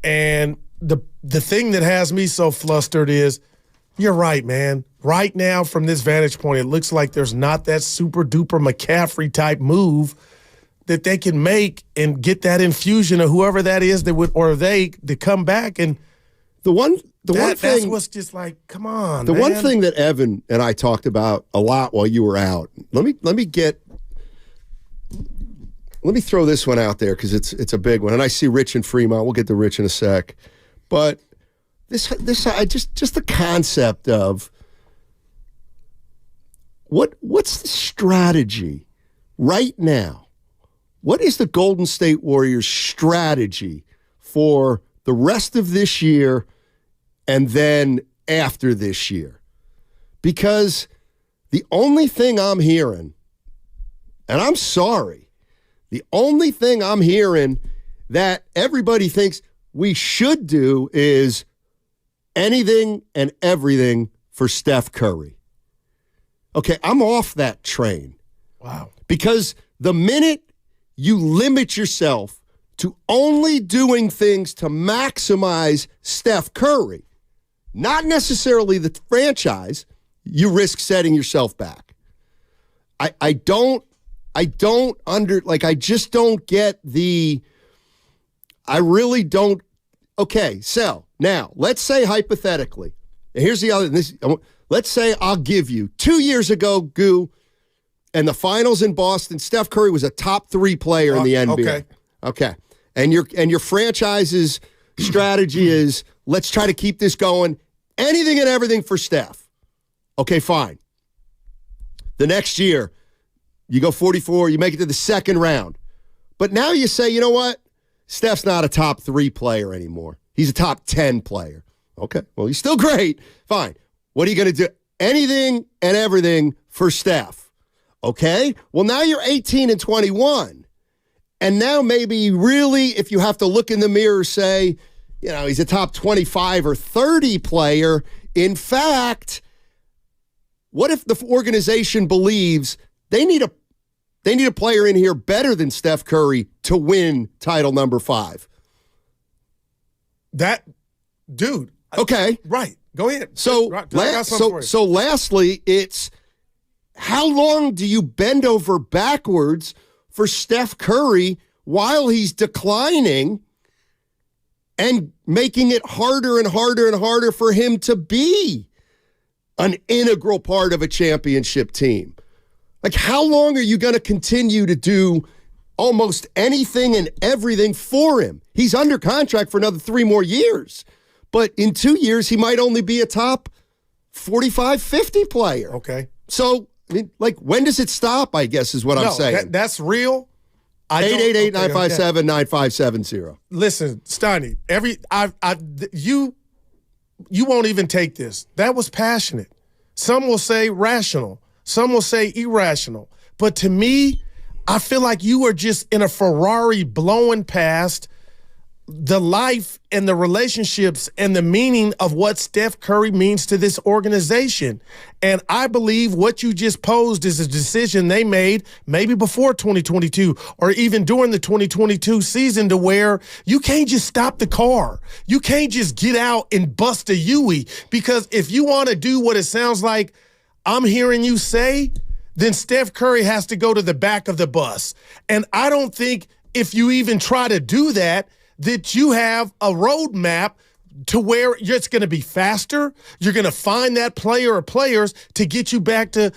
And the thing that has me so flustered is, you're right, man. Right now, from this vantage point, it looks like there's not that super-duper McCaffrey-type move that they can make and get that infusion of whoever that is to come back. And one thing that's what's just like, come on. One thing that Evan and I talked about a lot while you were out. Let me throw this one out there because it's a big one, and I see Rich and Fremont. We'll get to Rich in a sec, but this just the concept of what's the strategy right now? What is the Golden State Warriors' strategy for the rest of this year and then after this year? Because the only thing I'm hearing, and I'm sorry, the only thing I'm hearing that everybody thinks we should do is anything and everything for Steph Curry. Okay, I'm off that train. Wow. Because the minute you limit yourself to only doing things to maximize Steph Curry, not necessarily the franchise, you risk setting yourself back. I just don't get I really don't. Okay, so now let's say hypothetically, and here's the other, let's say I'll give you 2 years ago, Goo, and the finals in Boston, Steph Curry was a top 3 player in the NBA. Okay. And your franchise's strategy is, let's try to keep this going. Anything and everything for Steph. Okay, fine. The next year, you go 44, you make it to the second round. But now you say, you know what? Steph's not a top 3 player anymore. He's a top 10 player. Okay, well, he's still great. Fine. What are you going to do? Anything and everything for Steph. Okay, well, now you're 18-21. And now maybe really, if you have to look in the mirror, say, he's a top 25 or 30 player. In fact, what if the organization believes they need a player in here better than Steph Curry to win title number 5? Dude. Okay. Right. Go ahead. So lastly, it's how long do you bend over backwards for Steph Curry while he's declining and making it harder and harder and harder for him to be an integral part of a championship team. Like, how long are you going to continue to do almost anything and everything for him? He's under contract for another 3 more years. But in 2 years, he might only be a top 45, 50 player. Okay. So, I mean, like, when does it stop, I guess, is what I'm saying. That's real. 888-957-9570. Listen, Steiny, you won't even take this. That was passionate. Some will say rational. Some will say irrational. But to me, I feel like you are just in a Ferrari blowing past the life and the relationships and the meaning of what Steph Curry means to this organization. And I believe what you just posed is a decision they made maybe before 2022 or even during the 2022 season, to where you can't just stop the car. You can't just get out and bust a Yui, because if you want to do what it sounds like I'm hearing you say, then Steph Curry has to go to the back of the bus. And I don't think if you even try to do that you have a roadmap to where it's going to be faster. You're going to find that player or players to get you back to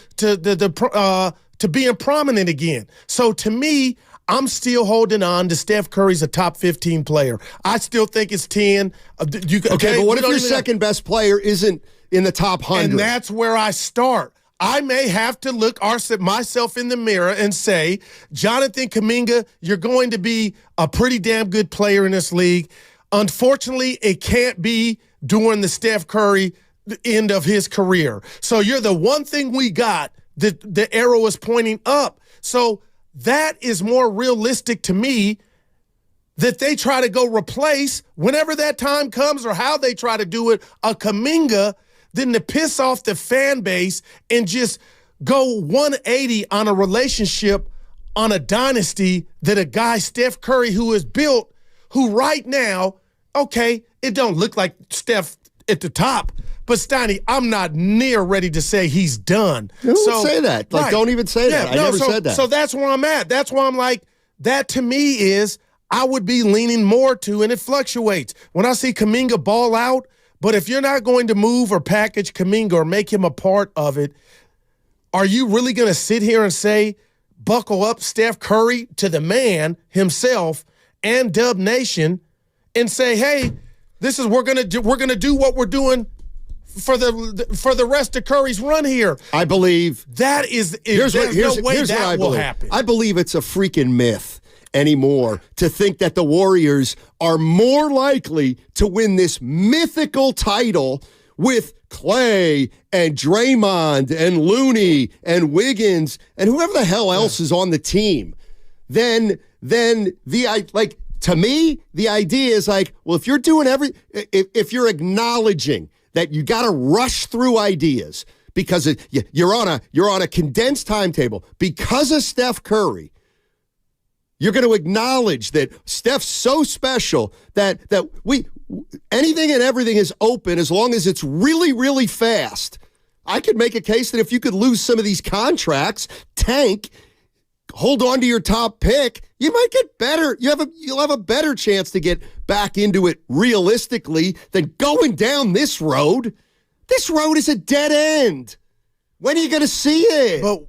being prominent again. So to me, I'm still holding on to Steph Curry's a top 15 player. I still think it's 10. Okay, but what if your second best player isn't in the top 100? And that's where I start. I may have to look myself in the mirror and say, Jonathan Kuminga, you're going to be a pretty damn good player in this league. Unfortunately, it can't be during the Steph Curry end of his career. So you're the one thing we got that the arrow is pointing up. So that is more realistic to me, that they try to go replace, whenever that time comes or how they try to do it, a Kuminga, than to piss off the fan base and just go 180 on a relationship, on a dynasty that a guy, Steph Curry, who is built, who right now, okay, it don't look like Steph at the top, but Steiny, I'm not near ready to say he's done. Who would say that? Like, don't even say that. I never said that. So that's where I'm at. That's why I'm like, that to me is, I would be leaning more to, and it fluctuates. When I see Kuminga ball out, but if you're not going to move or package Kuminga or make him a part of it, are you really going to sit here and say, buckle up Steph Curry to the man himself and Dub Nation and say, hey, this is we're going to do what we're doing for the rest of Curry's run here? I believe that there's no way that will happen. I believe it's a freaking myth anymore to think that the Warriors are more likely to win this mythical title with Clay and Draymond and Looney and Wiggins and whoever the hell else is on the team. Then to me, the idea is like, well, if you're doing if you're acknowledging that you got to rush through ideas because you're on a condensed timetable because of Steph Curry, you're going to acknowledge that Steph's so special that anything and everything is open as long as it's really, really fast. I could make a case that if you could lose some of these contracts, tank, hold on to your top pick, you might get better. You'll have a better chance to get back into it realistically than going down this road. This road is a dead end. When are you going to see it?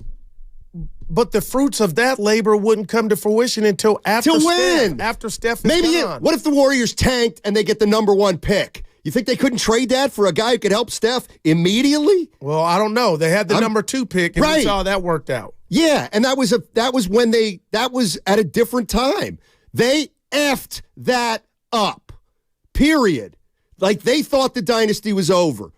But the fruits of that labor wouldn't come to fruition until after Steph. After Steph is gone. What if the Warriors tanked and they get the number 1 pick? You think they couldn't trade that for a guy who could help Steph immediately? Well, I don't know. They had the number 2 pick, and we saw how that worked out. Yeah, and that was at a different time. They effed that up. Period. Like, they thought the dynasty was over.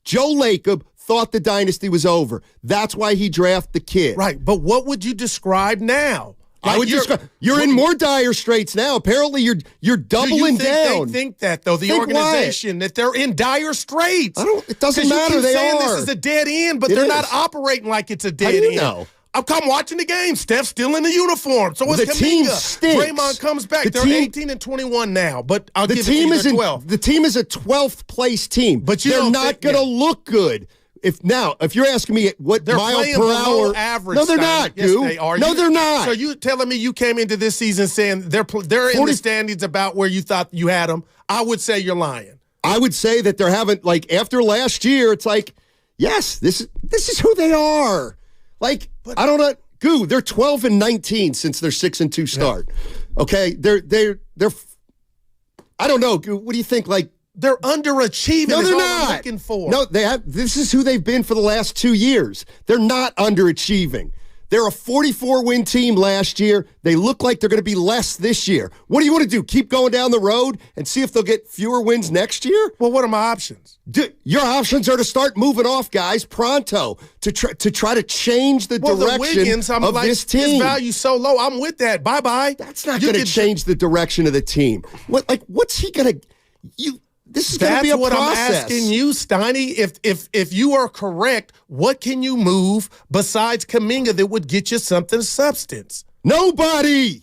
Joe Lacob thought the dynasty was over. That's why he drafted the kid. Right, but what would you describe now? I would describe you're in more dire straits now. Apparently, you're doubling down. They think that though, the organization that they're in dire straits. It doesn't matter. They saying are. This is a dead end, but they're not operating like it's a dead end. How do you know? I'm watching the game. Steph's still in the uniform. So it's the team Kuminga. stinks. Draymond comes back. They're 18 and 21 now, but I'll give it to you 12. The team is a 12th place team, but they're not going to look good if you're asking me what they're mile playing per below hour, average. no, they're Stein. not. Yes, Goo. they are. No, they're not. So you telling me you came into this season saying they're in the standings about where you thought you had them? I would say you're lying. I would say that they're having after last year, it's like, yes, this is who they are. Like, I don't know, Goo. They're 12-19 since their 6-2 start. Yeah. Okay, they're. I don't know, Goo. What do you think? Like, they're underachieving. No, they're is not. All I'm looking for. No, they have. This is who they've been for the last 2 years. They're not underachieving. They're a 44-win team last year. They look like they're going to be less this year. What do you want to do? Keep going down the road and see if they'll get fewer wins next year? Well, what are my options? Your options are to start moving off guys pronto to try to change the direction the Wiggins, I'm of like, this team. His value's so low. I'm with that. Bye-bye. That's not going to change the direction of the team. What's he going to This is going to be a process. That's what I'm asking you, Steiny. If you are correct, what can you move besides Kuminga that would get you something of substance? Nobody.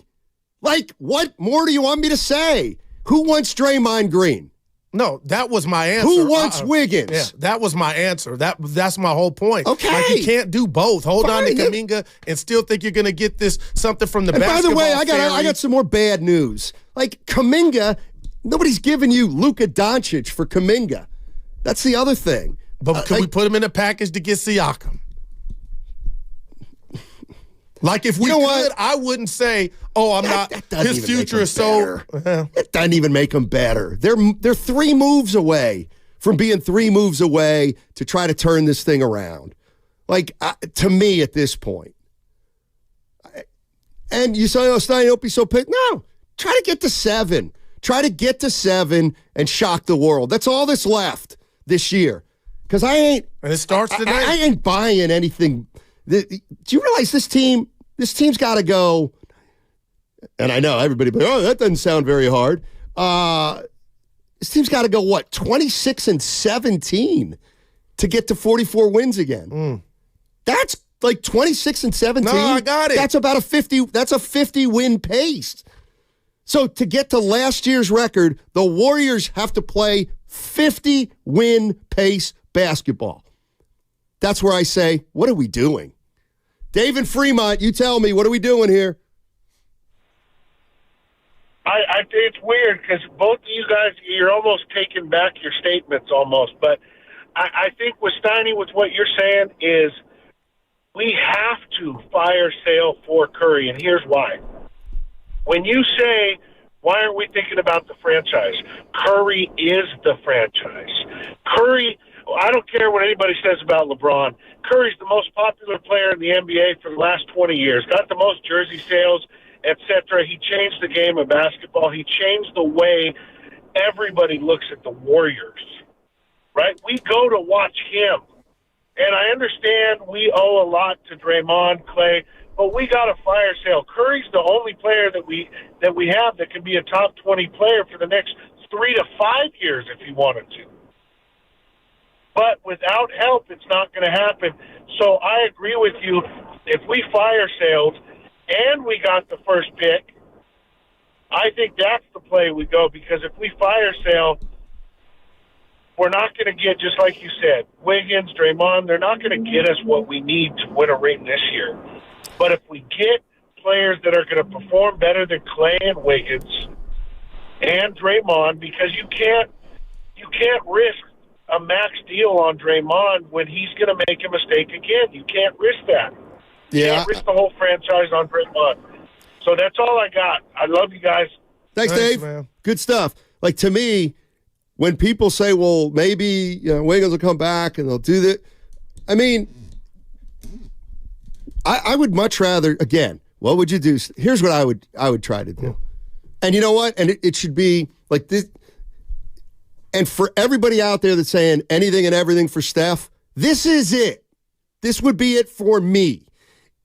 Like, what more do you want me to say? Who wants Draymond Green? No, that was my answer. Who wants Wiggins? Yeah, that was my answer. That's my whole point. Okay. Like, you can't do both. Hold on to Kuminga and still think you're going to get something from the basketball. By the way, I got some more bad news. Like, Kuminga, nobody's giving you Luka Doncic for Kuminga. That's the other thing. But could we put him in a package to get Siakam? Like, if we could, I wouldn't say, I'm not. His future is so. It doesn't even make them better. They're 3 moves away from being 3 moves away to try to turn this thing around. Like, to me at this point. And you say, Stein, don't be so pissed. No, try to get to 7. Try to get to 7 and shock the world. That's all that's left this year. Because I ain't. And it starts tonight. I ain't buying anything. Do you realize this team's got to go? And I know everybody, but that doesn't sound very hard. This team's got to go 26-17 to get to 44 wins again. That's like 26-17. No, I got it. That's about a 50. That's a 50-win pace. So to get to last year's record, the Warriors have to play 50-win pace basketball. That's where I say, what are we doing? Dave in Fremont, you tell me, what are we doing here? I think it's weird because both of you guys, you're almost taking back your statements almost. But I think with Steiny, with what you're saying is we have to fire sale for Curry, and here's why. When you say, why aren't we thinking about the franchise? Curry is the franchise. Curry, I don't care what anybody says about LeBron. Curry's the most popular player in the NBA for the last 20 years, got the most jersey sales, etc. He changed the game of basketball. He changed the way everybody looks at the Warriors, right? We go to watch him. And I understand we owe a lot to Draymond, Clay, but we got a fire sale. Curry's the only player that we have that can be a top 20 player for the next 3 to 5 years if he wanted to. But without help, it's not going to happen. So I agree with you. If we fire sales and we got the first pick, I think that's the play we go, because if we fire sale, we're not going to get, just like you said, Wiggins, Draymond, they're not going to get us what we need to win a ring this year. But if we get players that are going to perform better than Clay and Wiggins and Draymond, because you can't risk a max deal on Draymond when he's going to make a mistake again. You can't risk that. You can't risk the whole franchise on Draymond. So that's all I got. I love you guys. Thanks, Dave. Man. Good stuff. Like, to me, when people say, well, maybe Wiggins will come back and they'll do that, I mean, I would much rather, again, what would you do? Here's what I would try to do. And you know what? And it should be like this. And for everybody out there that's saying anything and everything for Steph, this is it. This would be it for me.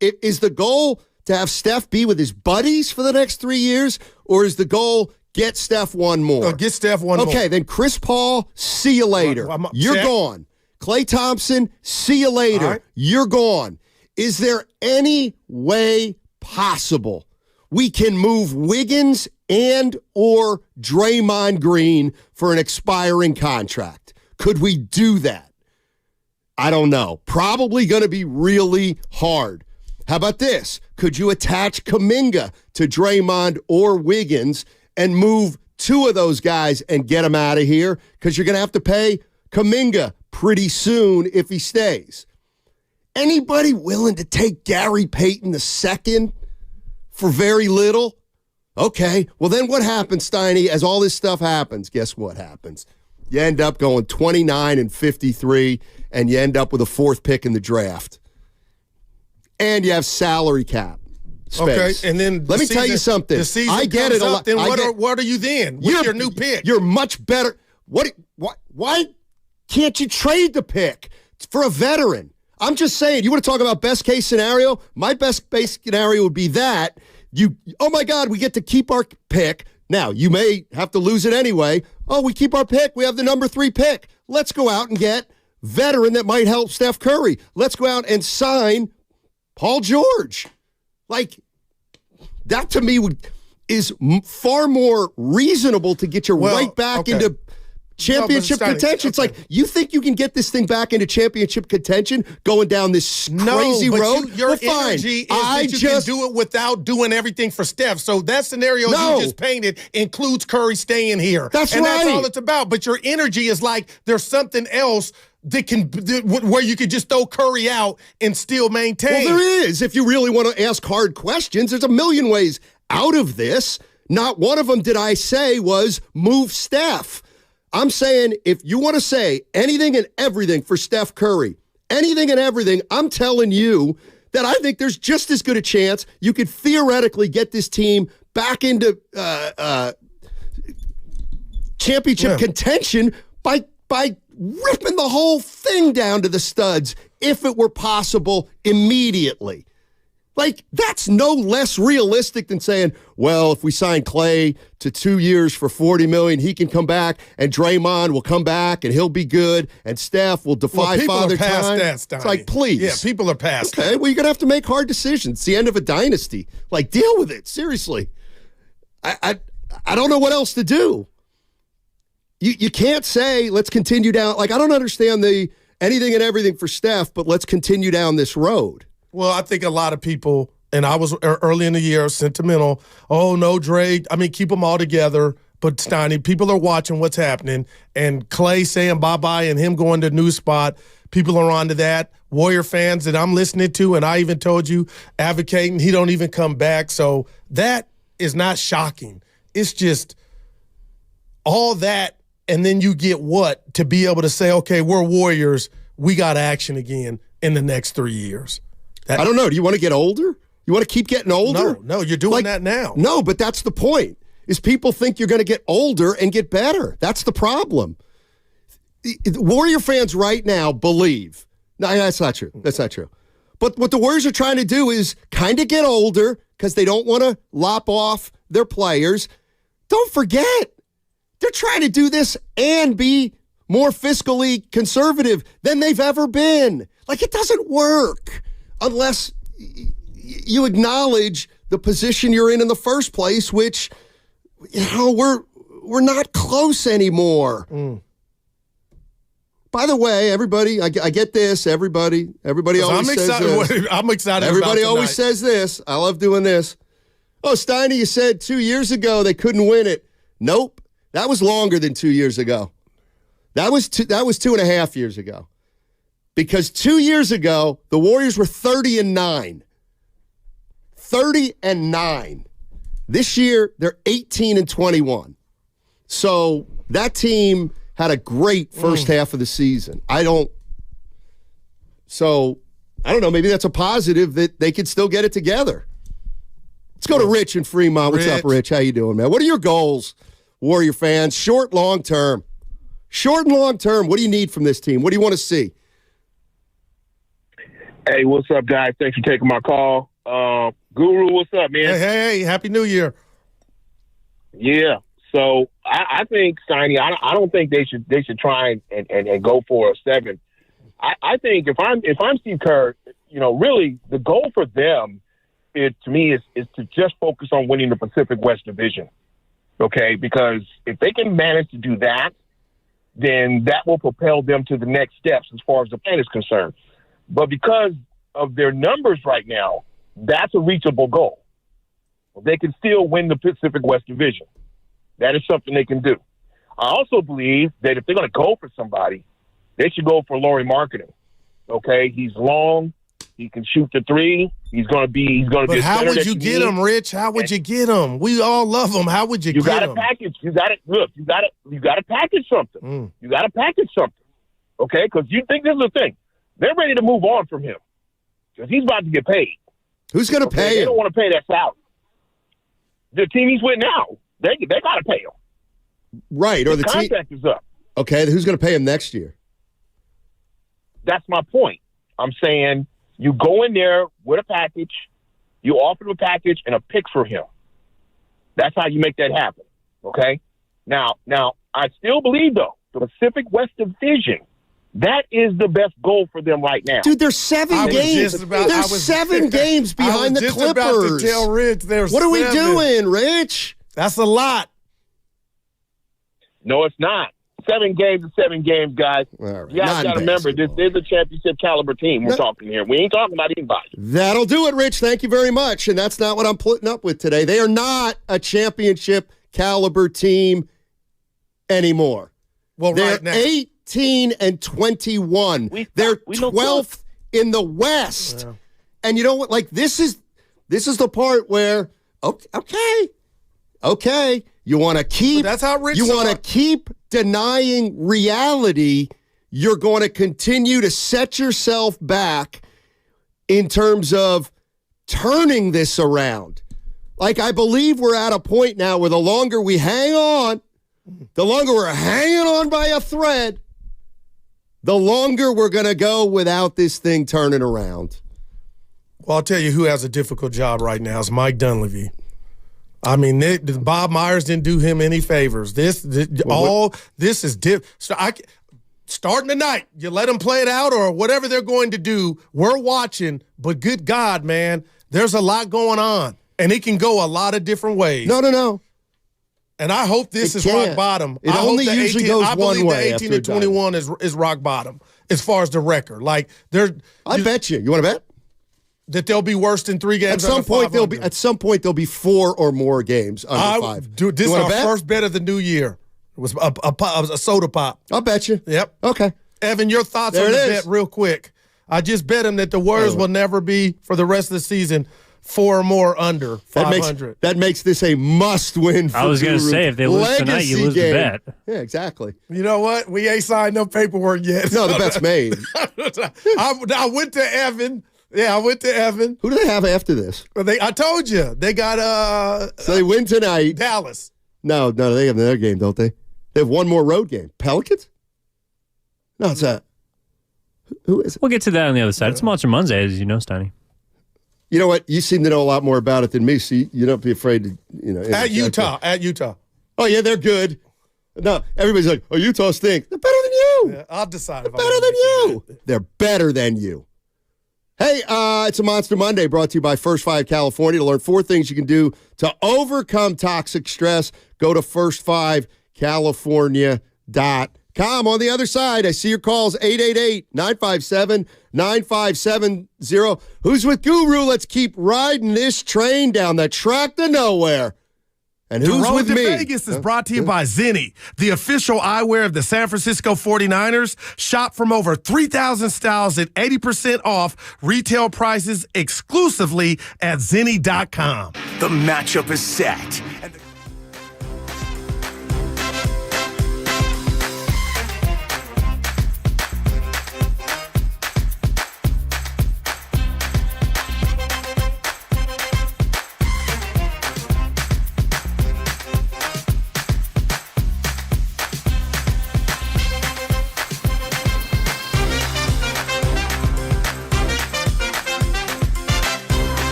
Is the goal to have Steph be with his buddies for the next 3 years, or is the goal get Steph one more? No, get Steph one more. Okay, then Chris Paul, see you later. You're gone. Klay Thompson, see you later. Right. You're gone. Is there any way possible we can move Wiggins and or Draymond Green for an expiring contract? Could we do that? I don't know. Probably going to be really hard. How about this? Could you attach Kuminga to Draymond or Wiggins and move two of those guys and get them out of here? Because you're going to have to pay Kuminga pretty soon if he stays. Anybody willing to take Gary Payton II for very little? Okay, well then what happens, Steiny, as all this stuff happens? Guess what happens? You end up going 29-53, and you end up with a 4th pick in the draft. And you have salary cap space. Okay, and then let me tell you something. The season I get comes it a up, lot. then what are you then? What's your new pick? You're much better. Why can't you trade the pick for a veteran? I'm just saying, you want to talk about best case scenario? My best case scenario would be that oh my God, we get to keep our pick. Now, you may have to lose it anyway. Oh, we keep our pick. We have the number 3 pick. Let's go out and get veteran that might help Steph Curry. Let's go out and sign Paul George. Like, that to me is far more reasonable to get you right back into championship contention. It's like, you think you can get this thing back into championship contention going down this crazy road? Your energy is that you can do it without doing everything for Steph. So that scenario you just painted includes Curry staying here. That's all it's about. But your energy is like there's something else where you could just throw Curry out and still maintain. Well, there is. If you really want to ask hard questions, there's a million ways out of this. Not one of them did I say was move Steph. I'm saying if you want to say anything and everything for Steph Curry, anything and everything, I'm telling you that I think there's just as good a chance you could theoretically get this team back into championship contention by ripping the whole thing down to the studs if it were possible immediately. Like, that's no less realistic than saying, well, if we sign Clay to 2 years for $40 million, he can come back, and Draymond will come back, and he'll be good, and Steph will defy father time. People are past that, Steiny. It's like, please. Yeah, people are past that. Okay, well, you're going to have to make hard decisions. It's the end of a dynasty. Like, deal with it. Seriously. I don't know what else to do. You can't say, let's continue down. Like, I don't understand the anything and everything for Steph, but let's continue down this road. Well, I think a lot of people, and I was early in the year sentimental, oh, no, Dre, I mean, keep them all together. But, Steiny, people are watching what's happening, and Clay saying bye-bye and him going to a new spot, people are on to that. Warrior fans that I'm listening to, and I even told you, advocating, he don't even come back. So that is not shocking. It's just all that, and then you get what? To be able to say, okay, we're Warriors, we got action again in the next 3 years. I don't know. Do you want to get older? You want to keep getting older? No, you're doing that now. No, but that's the point, is people think you're going to get older and get better. That's the problem. The Warrior fans right now believe. No, that's not true. That's not true. But what the Warriors are trying to do is kind of get older because they don't want to lop off their players. Don't forget, they're trying to do this and be more fiscally conservative than they've ever been. Like, it doesn't work unless you acknowledge the position you're in the first place, which, we're not close anymore. By the way, everybody, I get this. Everybody always says this. I'm excited. Everybody always says this. I love doing this. Oh, Steiny, you said 2 years ago they couldn't win it. Nope, that was longer than 2 years ago. That was 2.5 years ago. Because 2 years ago, the Warriors were 30-9. 30-9. This year, they're 18-21. So that team had a great first half of the season. I don't know. Maybe that's a positive that they could still get it together. Let's go to Rich in Fremont. What's up, Rich? How you doing, man? What are your goals, Warrior fans? Short, long term. Short and long term. What do you need from this team? What do you want to see? Hey, what's up, guys? Thanks for taking my call. Guru, what's up, man? Hey, Happy New Year. Yeah. So I think, Steiny, I don't think they should try and go for a 7. I think if I'm Steve Kerr, really the goal for them is to just focus on winning the Pacific West Division. Okay, because if they can manage to do that, then that will propel them to the next steps as far as the plan is concerned. But because of their numbers right now, that's a reachable goal. They can still win the Pacific West Division. That is something they can do. I also believe that if they're going to go for somebody, they should go for Lauri Markkanen. Okay, he's long. He can shoot the three. He's going to be. But how would you get him, Rich? How would you get him? We all love him. How would you get him? You got to package. You got to look. You got to package something. You got to package something. Okay, because you think this is the thing. They're ready to move on from him because he's about to get paid. Who's going to pay him? They don't want to pay that salary. The team he's with now, they got to pay him. Right, or the contract is up. Okay, who's going to pay him next year? That's my point. I'm saying you go in there with a package, you offer him a package and a pick for him. That's how you make that happen. Okay? Now, I still believe, though, the Pacific West Division, that is the best goal for them right now. Dude, there's 7 games. There's 7 games behind the Clippers. About to tell Rich there's what are 7. we doing, Rich? That's a lot. No, it's not. 7 games is 7 games, guys. Right. You guys got to remember, this is a championship caliber team we're talking here. We ain't talking about anybody. That'll do it, Rich. Thank you very much. And that's not what I'm putting up with today. They are not a championship caliber team anymore. Well, they're right now. 18-21. They're 12th in the West. Yeah. And you know what? Like, this is the part where, okay. You want to keep. But that's how Rich. You want to keep denying reality. You're going to continue to set yourself back in terms of turning this around. Like, I believe we're at a point now where the longer we hang on, the longer we're hanging on by a thread, the longer we're going to go without this thing turning around. Well, I'll tell you who has a difficult job right now is Mike Dunleavy. I mean, Bob Myers didn't do him any favors. This is so starting tonight. You let them play it out or whatever they're going to do. We're watching, but good God, man, there's a lot going on, and it can go a lot of different ways. No. And I hope this is rock bottom. It only usually goes one way. I believe the 18-21 is rock bottom as far as the record. Like I bet you. You want to bet? That they'll be worse than 3 games. At some point there'll be 4 or more games under 5. Dude, this is our first bet of the new year. It was a soda pop. I'll bet you. Yep. Okay. Evan, your thoughts on the bet real quick. I just bet him that the Warriors will never be, for the rest of the season, 4 or more under 500. That makes this a must-win for I was going to say, if they lose tonight, you lose the bet. Yeah, exactly. You know what? We ain't signed no paperwork yet. No, the bet's made. I went to Evan. Yeah, I went to Evan. Who do they have after this? I told you. They got So they win tonight. Dallas. No, they have another game, don't they? They have one more road game. Pelicans? No, it's who is it? We'll get to that on the other side. It's Monster Monday, as you know, Steiny. You know what? You seem to know a lot more about it than me, so you don't be afraid to, At Utah. Oh, yeah, they're good. No, everybody's like, oh, Utah stinks. They're better than you. Yeah, I'll decide. They're better than you. They're better than you. Hey, it's a Monster Monday brought to you by First 5 California. To learn 4 things you can do to overcome toxic stress, go to first5california.com. On the other side, I see your calls, 888-957-9570. Who's with Guru? Let's keep riding this train down the track to nowhere. And who's with me? Vegas is brought to you by Zenni, the official eyewear of the San Francisco 49ers. Shop from over 3,000 styles at 80% off retail prices exclusively at Zenni.com. The matchup is set.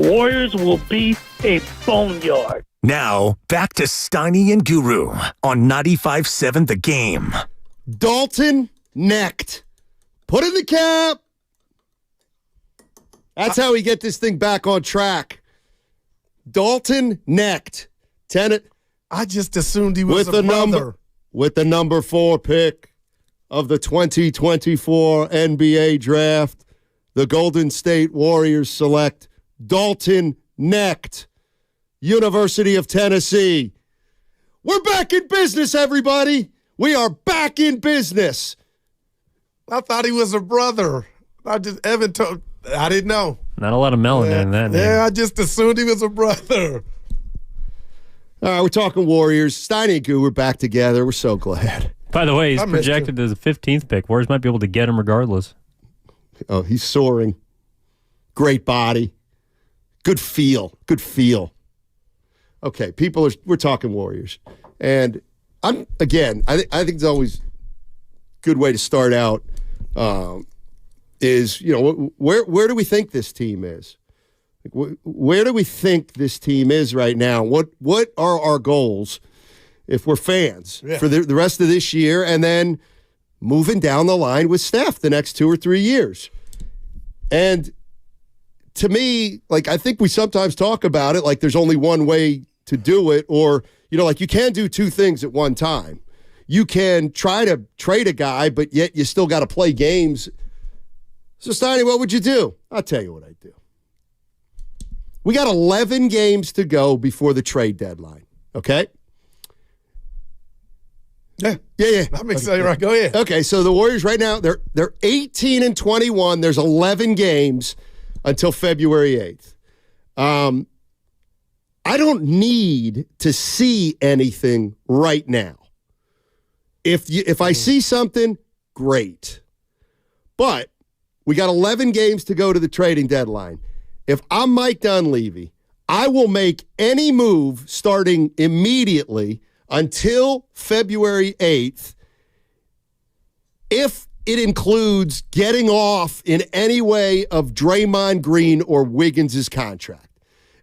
Warriors will be a boneyard. Now, back to Steiny and Guru on 95.7 The Game. Dalton necked. Put in the cap. That's how we get this thing back on track. Dalton necked. I just assumed he was a brother. With the number 4 pick of the 2024 NBA draft, the Golden State Warriors select Dalton necked. University of Tennessee. We're back in business, everybody. We are back in business. I thought he was a brother. I didn't know. Not a lot of melanin in that name. Yeah, I just assumed he was a brother. All right, we're talking Warriors. Steiny and Goo, we're back together. We're so glad. By the way, he's projected as a 15th pick. Warriors might be able to get him regardless. Oh, he's soaring. Great body. Good feel. Okay, we're talking Warriors. And I think it's always a good way to start out is, where do we think this team is? Where do we think this team is right now? What are our goals if we're fans for the rest of this year and then moving down the line with Steph the next 2 or 3 years? And to me, I think we sometimes talk about it like there's only one way to do it, or, you can't do 2 things at one time. You can try to trade a guy, but yet you still got to play games. So, Steiny, what would you do? I'll tell you what I'd do. We got 11 games to go before the trade deadline, okay? Yeah. I'm excited. Right, go ahead. Okay, so the Warriors right now, they're 18-21. There's 11 games until February 8th. I don't need to see anything right now. If I see something, great. But we got 11 games to go to the trading deadline. If I'm Mike Dunleavy, I will make any move starting immediately until February 8th if it includes getting off in any way of Draymond Green or Wiggins' contract.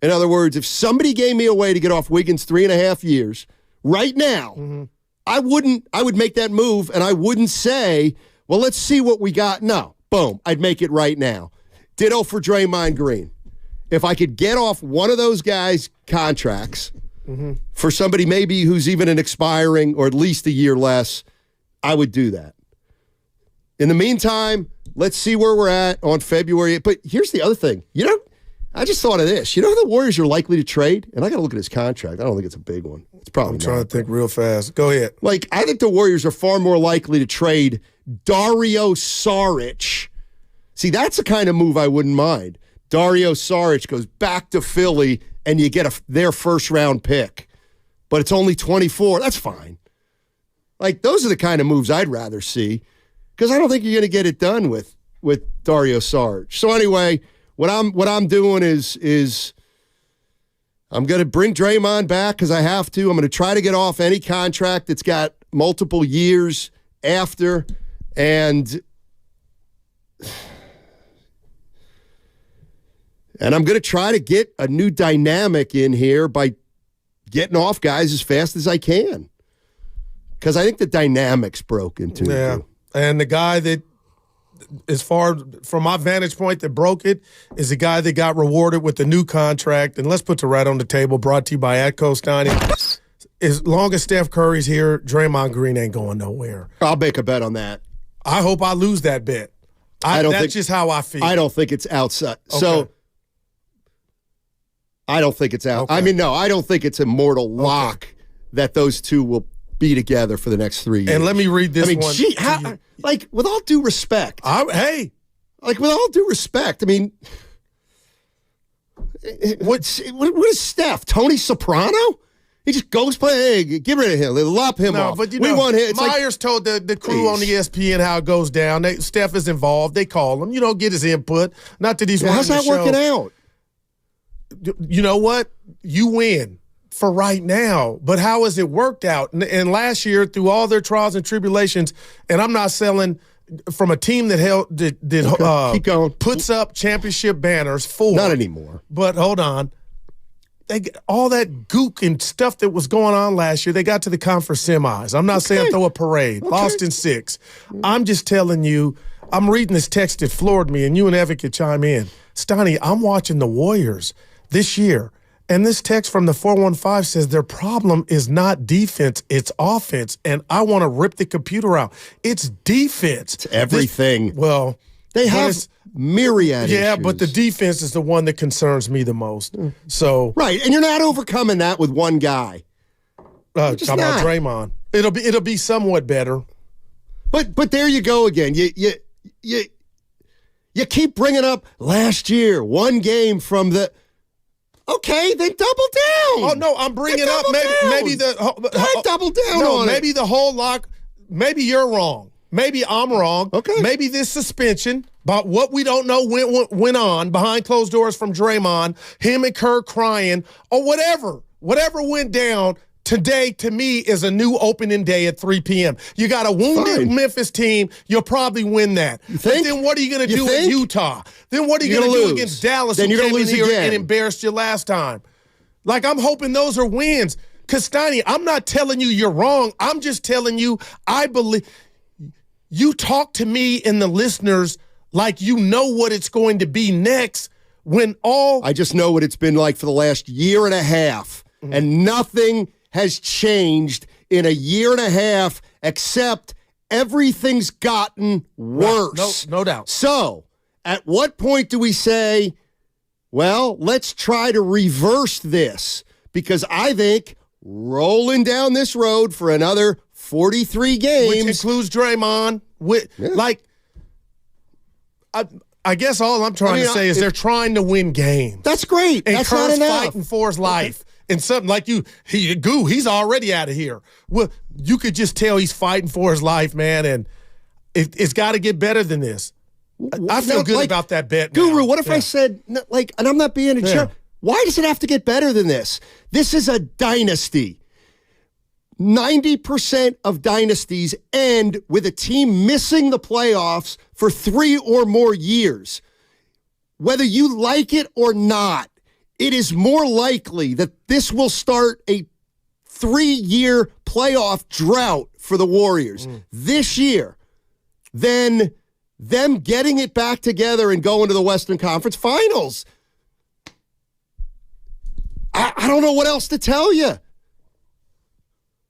In other words, if somebody gave me a way to get off Wiggins 3.5 years right now, I would make that move, and I wouldn't say, well, let's see what we got. No, boom, I'd make it right now. Ditto for Draymond Green. If I could get off one of those guys' contracts for somebody maybe who's even an expiring or at least a year less, I would do that. In the meantime, let's see where we're at on February. But here's the other thing. I just thought of this. You know who the Warriors are likely to trade? And I got to look at his contract. I don't think it's a big one. It's probably I'm trying to think real fast. Go ahead. I think the Warriors are far more likely to trade Dario Saric. See, that's the kind of move I wouldn't mind. Dario Saric goes back to Philly, and you get their first-round pick. But it's only 24. That's fine. Those are the kind of moves I'd rather see because I don't think you're going to get it done with Dario Saric. So anyway, what I'm doing is I'm going to bring Draymond back because I have to. I'm going to try to get off any contract that's got multiple years after, and I'm going to try to get a new dynamic in here by getting off guys as fast as I can. Because I think the dynamic's broken, too. Yeah, and the guy that, as far from my vantage point, that broke it is the guy that got rewarded with the new contract. And let's put the right on the table, brought to you by Atco Steiny. As long as Steph Curry's here, Draymond Green ain't going nowhere. I'll make a bet on that. I hope I lose that bet. That's just how I feel. I don't think it's outside. Okay. So I don't think it's out. Okay. I mean, no, I don't think it's a mortal lock that those two will be together for the next 3 years. And let me read this one. Gee, with all due respect. With all due respect, I mean, what is Steph? Tony Soprano? He just goes play. Hey, get rid of him. They lop him off. But we want him. Myers told the crew on ESPN how it goes down. Steph is involved. They call him. Get his input. Not that he's how's that working out? You know what? You win for right now. But how has it worked out? And last year, through all their trials and tribulations, and I'm not selling from a team that keep going. Puts up championship banners for. Not anymore. But hold on. They get all that gook and stuff that was going on last year. They got to the conference semis. I'm not saying throw a parade. Lost in 6. I'm just telling you, I'm reading this text that floored me, and you and Evan could chime in. Steiny, I'm watching the Warriors this year, and this text from the 415 says their problem is not defense, it's offense, and I want to rip the computer out. It's defense. It's everything. They have myriad issues. But the defense is the one that concerns me the most. So right, and you're not overcoming that with one guy. Talking about Draymond, it'll be somewhat better. But there you go again. You keep bringing up last year, one game from the. Okay, then double down. Oh no, I'm bringing up maybe double down on maybe the whole lock. Maybe you're wrong. Maybe I'm wrong. Okay. Maybe this suspension, but what we don't know went on behind closed doors from Draymond, him and Kerr crying, or whatever went down today, to me, is a new opening day at 3 p.m. You got a wounded Memphis team, you'll probably win that. You think? But then what are you going to do with Utah? Then what are you going to do against Dallas, then who you're came in here again. and embarrassed you last time? Like, I'm hoping those are wins. Because, Steiny, I'm not telling you you're wrong. I'm just telling you I believe – you talk to me and the listeners like you know what it's going to be next when all – I just know what it's been like for the last year and a half, and nothing has changed in a year and a half except everything's gotten worse. No doubt. So at what point do we say, well, let's try to reverse this? Because I think rolling down this road for another 43 games. Which includes Draymond. I guess all I'm trying to say is they're trying to win games. That's great. And That's Kerr's not enough. fighting for his life. And something like he's already out of here. Well, you could just tell he's fighting for his life, man, and it's got to get better than this. I feel good about that bet. Guru, now. what if I said, and I'm not being a jerk, why does it have to get better than this? This is a dynasty. 90% of dynasties end with a team missing the playoffs for 3 or more years. Whether you like it or not, it is more likely that this will start a 3-year playoff drought for the Warriors this year than them getting it back together and going to the Western Conference Finals. I don't know what else to tell you.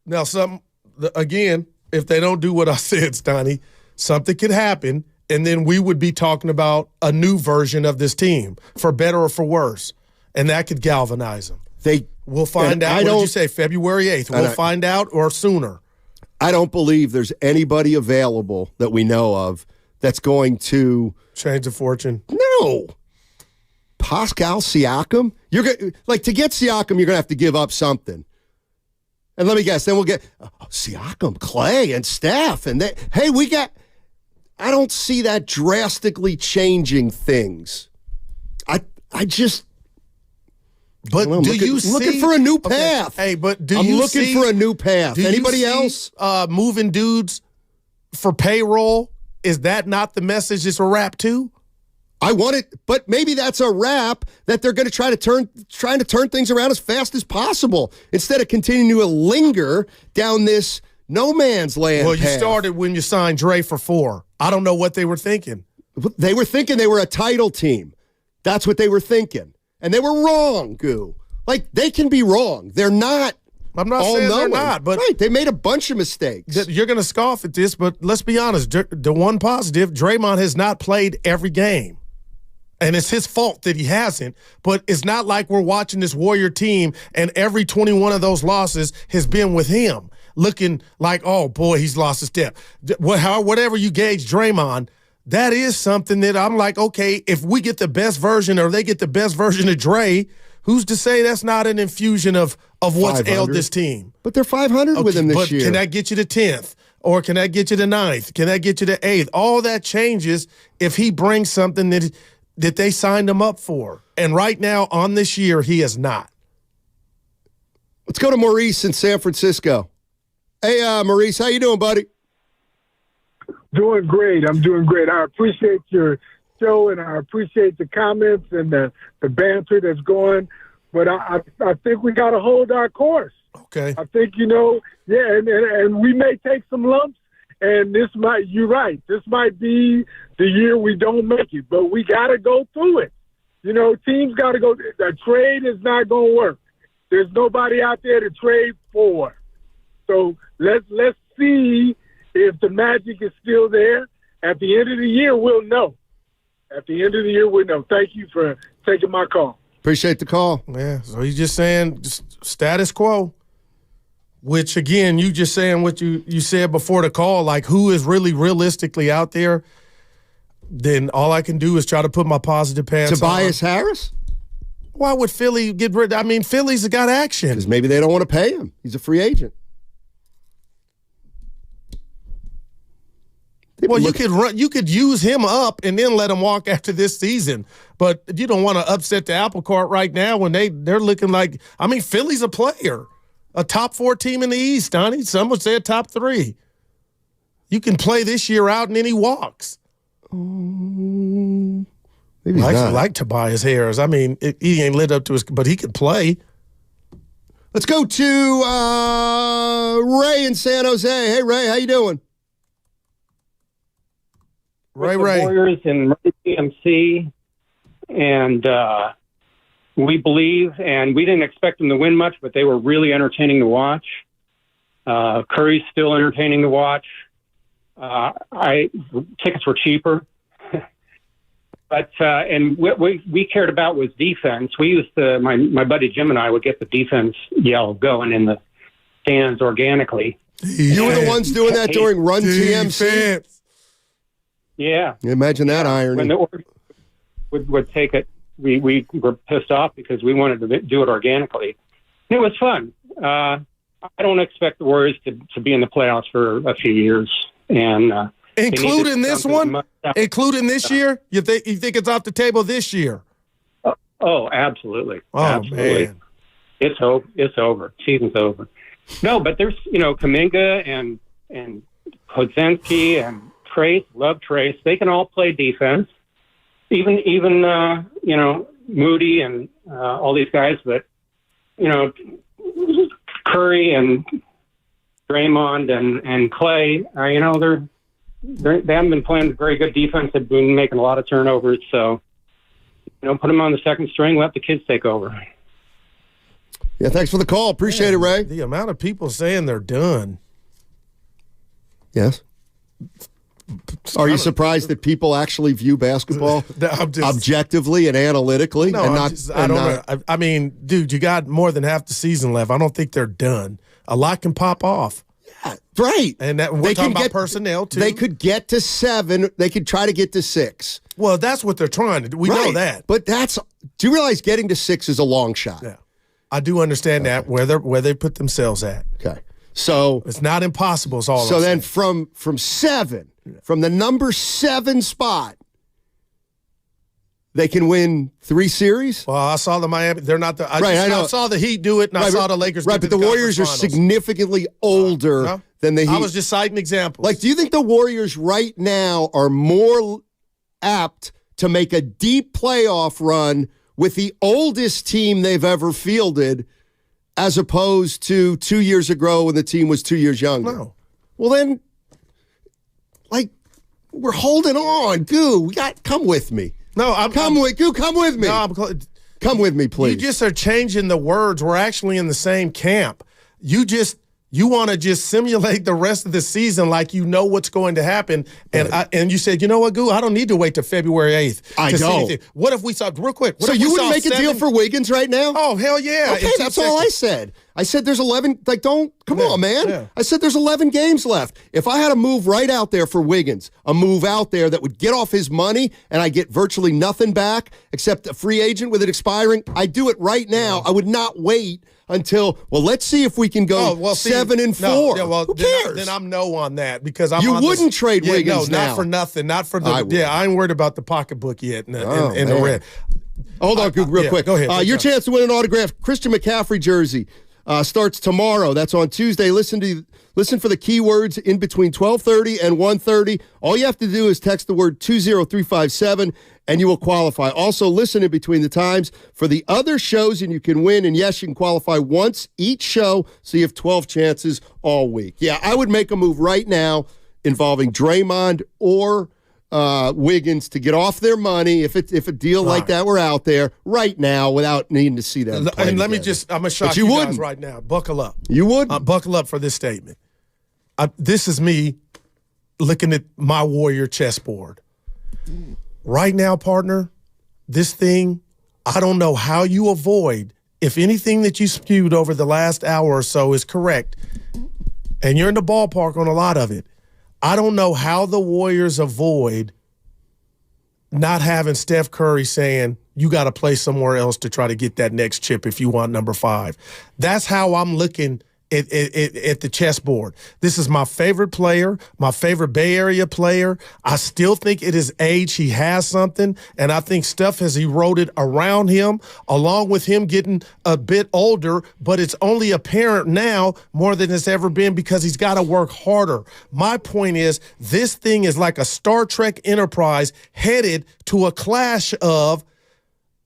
Now, again, if they don't do what I said, Stoney, something could happen, and then we would be talking about a new version of this team, for better or for worse, and that could galvanize them. We'll find out. What did you say, February 8th? We'll find out, or sooner. I don't believe there's anybody available that we know of that's going to change the fortune. No. Pascal Siakam? You're to get Siakam, you're going to have to give up something. And let me guess, then we'll get Siakam, Clay, and Steph. And I don't see that drastically changing things. I just. But looking for a new path? Okay. Hey, but I'm looking for a new path. Anybody else? Moving dudes for payroll, is that not the message it's a wrap to? I want it, but maybe that's a wrap that they're going to trying to turn things around as fast as possible instead of continuing to linger down this no man's land. Well, you path. started when you signed Dre for 4. I don't know what they were thinking. They were thinking they were a title team. That's what they were thinking, and they were wrong. Goo, they can be wrong. They're not. I'm not saying they're not, but they made a bunch of mistakes. You're going to scoff at this, but let's be honest. The one positive, Draymond has not played every game. And it's his fault that he hasn't, but it's not like we're watching this Warrior team and every 21 of those losses has been with him, looking like, oh, boy, he's lost a step. Whatever you gauge Draymond, that is something that I'm like, okay, if we get the best version or they get the best version of Dre, who's to say that's not an infusion of what's ailed this team? But they're 500 with him this year. Can that get you to 10th? Or can that get you to 9th? Can that get you to 8th? All that changes if he brings something that they signed him up for. And right now, on this year, he is not. Let's go to Maurice in San Francisco. Hey, Maurice, how you doing, buddy? Doing great. I'm doing great. I appreciate your show, and I appreciate the comments and the banter that's going. But I think we got to hold our course. Okay. I think, and we may take some lumps, and you're right, this might be the year we don't make it, but we got to go through it. Teams got to go. A trade is not going to work. There's nobody out there to trade for. So let's see if the magic is still there. At the end of the year, we'll know. Thank you for taking my call. Appreciate the call. Yeah, so he's just saying status quo, which, again, you just saying what you said before the call, like who is really realistically out there, then all I can do is try to put my positive pants on. Tobias Harris? Why would Philly get rid of – I mean, Philly's got action. Because maybe they don't want to pay him. He's a free agent. Well, you could use him up and then let him walk after this season. But you don't want to upset the apple cart right now when they're looking like – I mean, Philly's a player, a top 4 team in the East, Donnie. Some would say a top 3. You can play this year out and then he walks. Maybe like Tobias Harris. I mean, he ain't lived up to his – but he could play. Let's go to Ray in San Jose. Hey, Ray, how you doing? Ray. Warriors in CMC, and we believe, and we didn't expect them to win much, but they were really entertaining to watch. Curry's still entertaining to watch. Tickets were cheaper, but and what we cared about was defense. We used to, my buddy Jim and I would get the defense yell going in the stands organically. You were the ones doing that during Run TMC. Yeah. Imagine that irony. When the Warriors would take it, we were pissed off because we wanted to do it organically. And it was fun. I don't expect the Warriors to be in the playoffs for a few years. And including this one? Including this year? You think it's off the table this year? Oh, absolutely. Oh, absolutely. Man. It's over. Season's over. No, but there's, Kuminga and Hodzensky and Trace, love Trace. They can all play defense. Even Moody and all these guys, but Curry and Draymond and Clay, they haven't been playing very good defense. They've been making a lot of turnovers. So, put them on the second string. Let the kids take over. Yeah, thanks for the call. Appreciate it, Ray. The amount of people saying they're done. Yes. Are you surprised that people actually view basketball objectively and analytically? No, and I don't know. I mean, dude, you got more than half the season left. I don't think they're done. A lot can pop off. Yeah, right. And we're talking about personnel, too. They could get to 7. They could try to get to 6. Well, that's what they're trying to do. We know that. But do you realize getting to 6 is a long shot? Yeah. I do understand that, where they put themselves at. Okay. So it's not impossible. It's all. So then from 7, from the number 7 spot, they can win 3 series. Well, I saw the Miami. They're not the. I saw the Heat do it, and I saw the Lakers. Right, but the Warriors are significantly older than the Heat. I was just citing examples. Like, do you think the Warriors right now are more apt to make a deep playoff run with the oldest team they've ever fielded, as opposed to 2 years ago when the team was 2 years younger? No. Well, then, we're holding on. Goo, come with me. No, come with me. No, come with me, please. You just are changing the words. We're actually in the same camp. You want to just simulate the rest of the season like you know what's going to happen. And you said, you know what, Goo, I don't need to wait till February 8th. I to know. See anything. What if we saw, real quick. So you would make a deal for Wiggins right now? Oh, hell yeah. Okay, that's all I said. I said there's 11, come on, man. Yeah. I said there's 11 games left. If I had a move right out there for Wiggins, a move out there that would get off his money and I get virtually nothing back except a free agent with it expiring, I'd do it right now. I would not wait until, let's see if we can go 7-4. No, who cares? Then I'm no on that because You wouldn't trade Wiggins now. Not for nothing. Not for the, I ain't worried about the pocketbook yet in the red. Hold on, real quick. Go ahead. Your chance to win an autographed Christian McCaffrey jersey. starts tomorrow. That's on Tuesday. Listen for the keywords in between 12:30 and 1:30. All you have to do is text the word 20357 and you will qualify. Also, listen in between the times for the other shows and you can win. And yes, you can qualify once each show, so you have 12 chances all week. Yeah, I would make a move right now involving Draymond or Wiggins to get off their money if a deal like that were out there right now without needing to see them play And let me together. just, I'm going to shock you guys right now. Buckle up. You would? Buckle up for this statement. This is me looking at my Warrior chessboard. Right now, partner, this thing, I don't know how you avoid, if anything that you spewed over the last hour or so is correct, and you're in the ballpark on a lot of it, I don't know how the Warriors avoid not having Steph Curry saying, you got to play somewhere else to try to get that next chip if you want number 5. That's how I'm looking at the chessboard. This is my favorite player, my favorite Bay Area player. I still think at his age he has something, and I think stuff has eroded around him, along with him getting a bit older, but it's only apparent now more than it's ever been because he's got to work harder. My point is, this thing is like a Star Trek Enterprise headed to a clash of,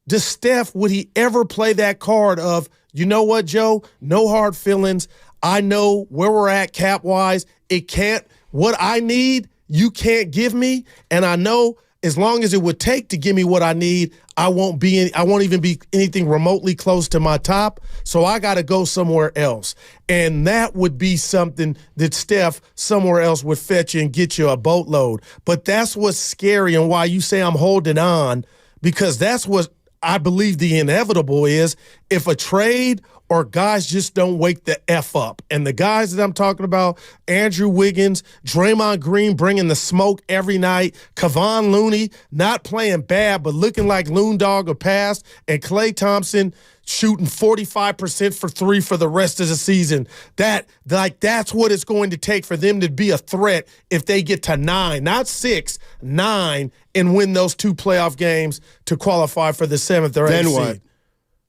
does Steph, would he ever play that card of, you know what, Joe? No hard feelings. I know where we're at cap-wise. It can't, what I need, you can't give me. And I know as long as it would take to give me what I need, I won't even be anything remotely close to my top. So I got to go somewhere else. And that would be something that Steph somewhere else would fetch you and get you a boatload. But that's what's scary and why you say I'm holding on, because that's what I believe the inevitable is, if a trade or guys just don't wake the F up. And the guys that I'm talking about, Andrew Wiggins, Draymond Green bringing the smoke every night, Kevon Looney not playing bad but looking like Loon Dog or past, and Klay Thompson shooting 45% for 3 for the rest of the season. That's what it's going to take for them to be a threat if they get to 9, not 6, 9, and win those 2 playoff games to qualify for the 7th or 8th Then seed. what?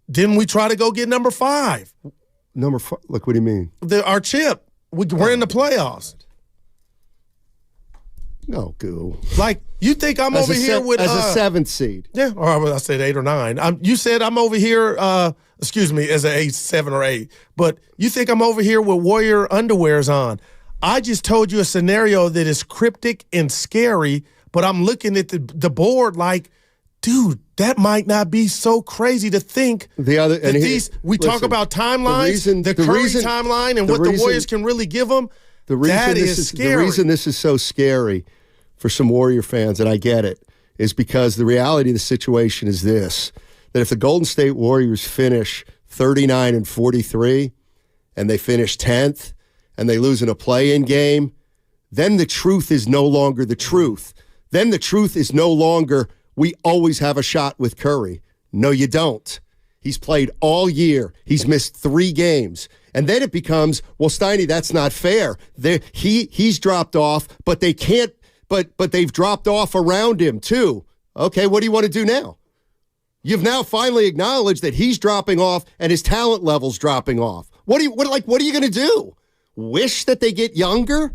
Then we try to go get number 5. Number 5? Look, what do you mean? Our chip. We're in the playoffs. No, goo. Like, you think I'm over here with... As a 7th seed. Yeah, or I said 8 or 9. You said I'm over here, as a 8, 7 or 8. But you think I'm over here with Warrior underwears on. I just told you a scenario that is cryptic and scary, but I'm looking at the board like, dude, that might not be so crazy to think. We talk about timelines, the Curry timeline, and what the Warriors can really give them. That is scary. The reason this is so scary for some Warrior fans, and I get it, is because the reality of the situation is this, that if the Golden State Warriors finish 39-43 and they finish 10th and they lose in a play-in game, then the truth is no longer the truth. Then the truth is no longer, we always have a shot with Curry. No, you don't. He's played all year. He's missed 3 games. And then it becomes, well, Steiny, that's not fair. He's dropped off, but they can't, but they've dropped off around him too. Okay, what do you want to do now? You've now finally acknowledged that he's dropping off and his talent level's dropping off. What are you going to do? Wish that they get younger?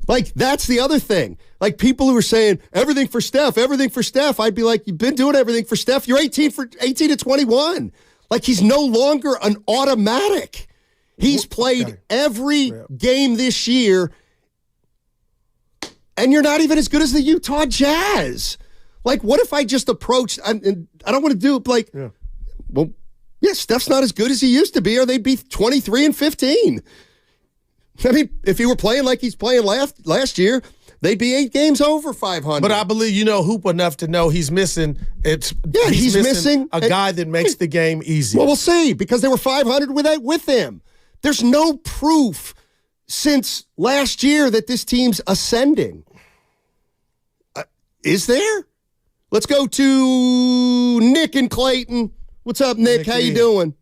Like, that's the other thing. Like, people who are saying, everything for Steph, I'd be like, you've been doing everything for Steph. You're 18 to 21. Like, he's no longer an automatic. He's played every game this year, and you're not even as good as the Utah Jazz. Like, what if I just approached, and I don't want to do it like, well, yeah, Steph's not as good as he used to be, or they'd be 23-15. I mean, if he were playing like he's playing last year, they'd be 8 games over 500. But I believe you know hoop enough to know he's missing. He's missing a guy that makes the game easy. Well, we'll see, because they were 500 with him. There's no proof since last year that this team's ascending. Is there? Let's go to Nick in Clayton. What's up, Nick? How you doing?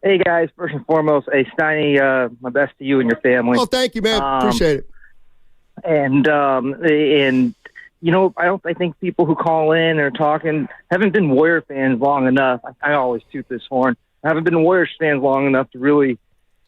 Hey, guys, first and foremost, hey, Steiny, my best to you and your family. Oh, thank you, man. Appreciate it. And I think people who call in or talking haven't been Warrior fans long enough. I always toot this horn. I haven't been Warriors fans long enough to really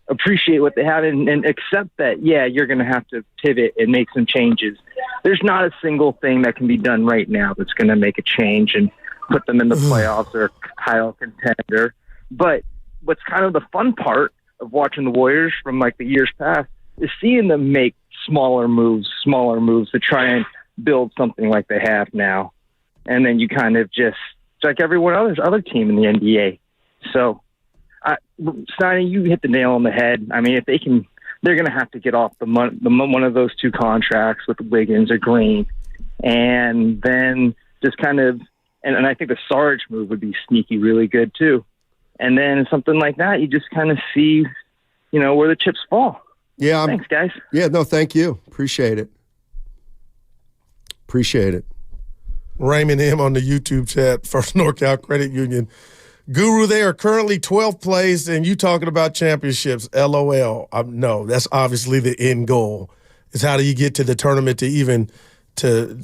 appreciate what they have and accept that, you're going to have to pivot and make some changes. There's not a single thing that can be done right now that's going to make a change and put them in the playoffs or a title contender. But what's kind of the fun part of watching the Warriors from like the years past is seeing them make smaller moves to try and build something like they have now. And then you kind of just, it's like everyone other team in the NBA. So, Steiny, you hit the nail on the head. I mean, if they can, they're going to have to get off one of those two contracts with Wiggins or Green. And then just kind of, and I think the Sarge move would be sneaky really good too. And then something like that, you just kind of see, where the chips fall. Yeah. Thanks, guys. Yeah, no, thank you. Appreciate it. Raymond M. on the YouTube chat, First NorCal Credit Union. Guru, they are currently 12th place, and you talking about championships. LOL. No, that's obviously the end goal. Is how do you get to the tournament to even to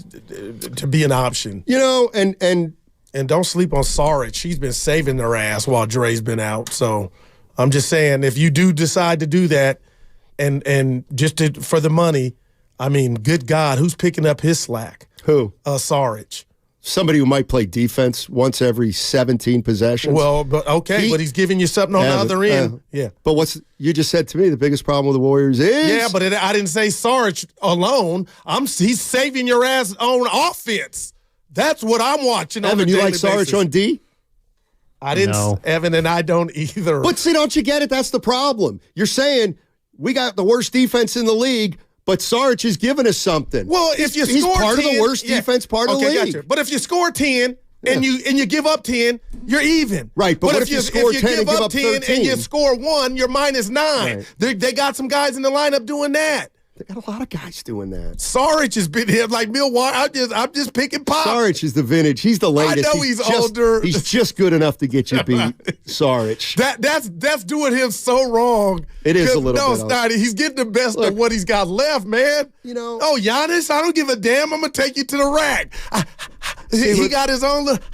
be an option? And don't sleep on Saric. She's been saving their ass while Dre's been out. So I'm just saying, if you do decide to do that, and just for the money, I mean, good God, who's picking up his slack? Who? Saric. Somebody who might play defense once every 17 possessions. Well, but he's giving you something on the other end. Yeah. But you just said to me, the biggest problem with the Warriors is... Yeah, but I didn't say Saric alone. He's saving your ass on offense. That's what I'm watching. Evan, you like Saric on D? I didn't. No. Evan and I don't either. But see, don't you get it? That's the problem. You're saying we got the worst defense in the league, but Saric is giving us something. Well, if you he's score part 10, of the worst defense part of the league. Gotcha. But if you score 10 and you give up 10, you're even. Right, but what if you score 10 and give up 13? And you score 1, you're -9. Right. They got some guys in the lineup doing that. They got a lot of guys doing that. Saric has been here like Milwaukee. I'm just picking pop. Saric is the vintage. He's the latest. I know he's older. He's just good enough to get you beat. Saric. That's doing him so wrong. It is a little bit. No, Steiny, he's getting the best of what he's got left, man. Oh, Giannis, I don't give a damn. I'm gonna take you to the rack. He got his own little,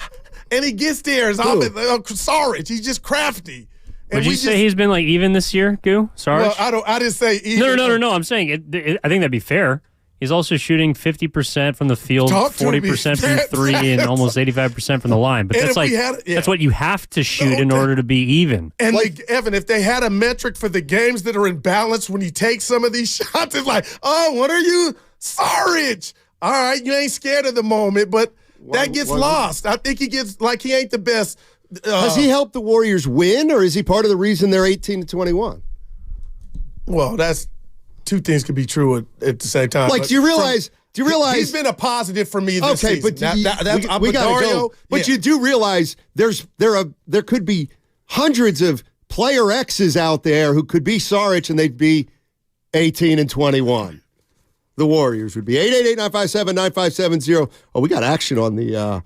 and he gets there. Saric, he's just crafty. Would you say he's been like even this year, Goo? Sorry. Well, I didn't say even. No. I'm saying I think that'd be fair. He's also shooting 50% from the field, 40% from three, and almost 85% from the line. But that's what you have to shoot in order to be even. And Evan, if they had a metric for the games that are in balance when you take some of these shots, it's like, oh, what are you, Saric? All right, you ain't scared of the moment, but that gets lost. I think he gets like he ain't the best. Has he helped the Warriors win, or is he part of the reason they're 18-21? Well, that's two things could be true at the same time. Like, do you realize he's been a positive for me this season? But we gotta go. But you do realize there could be hundreds of player X's out there who could be Saric and they'd be 18-21. The Warriors would be 888-957-9570. Oh, we got action on the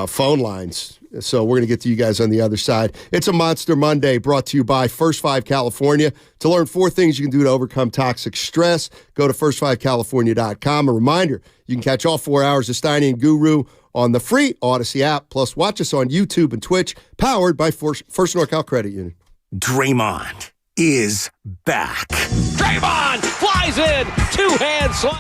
phone lines. So we're going to get to you guys on the other side. It's a Monster Monday brought to you by First 5 California. To learn 4 things you can do to overcome toxic stress, go to first5california.com. A reminder, you can catch all 4 hours of Steiny and Guru on the free Odyssey app. Plus, watch us on YouTube and Twitch, powered by First NorCal Credit Union. Draymond is back. Draymond flies in, 2-hand slam.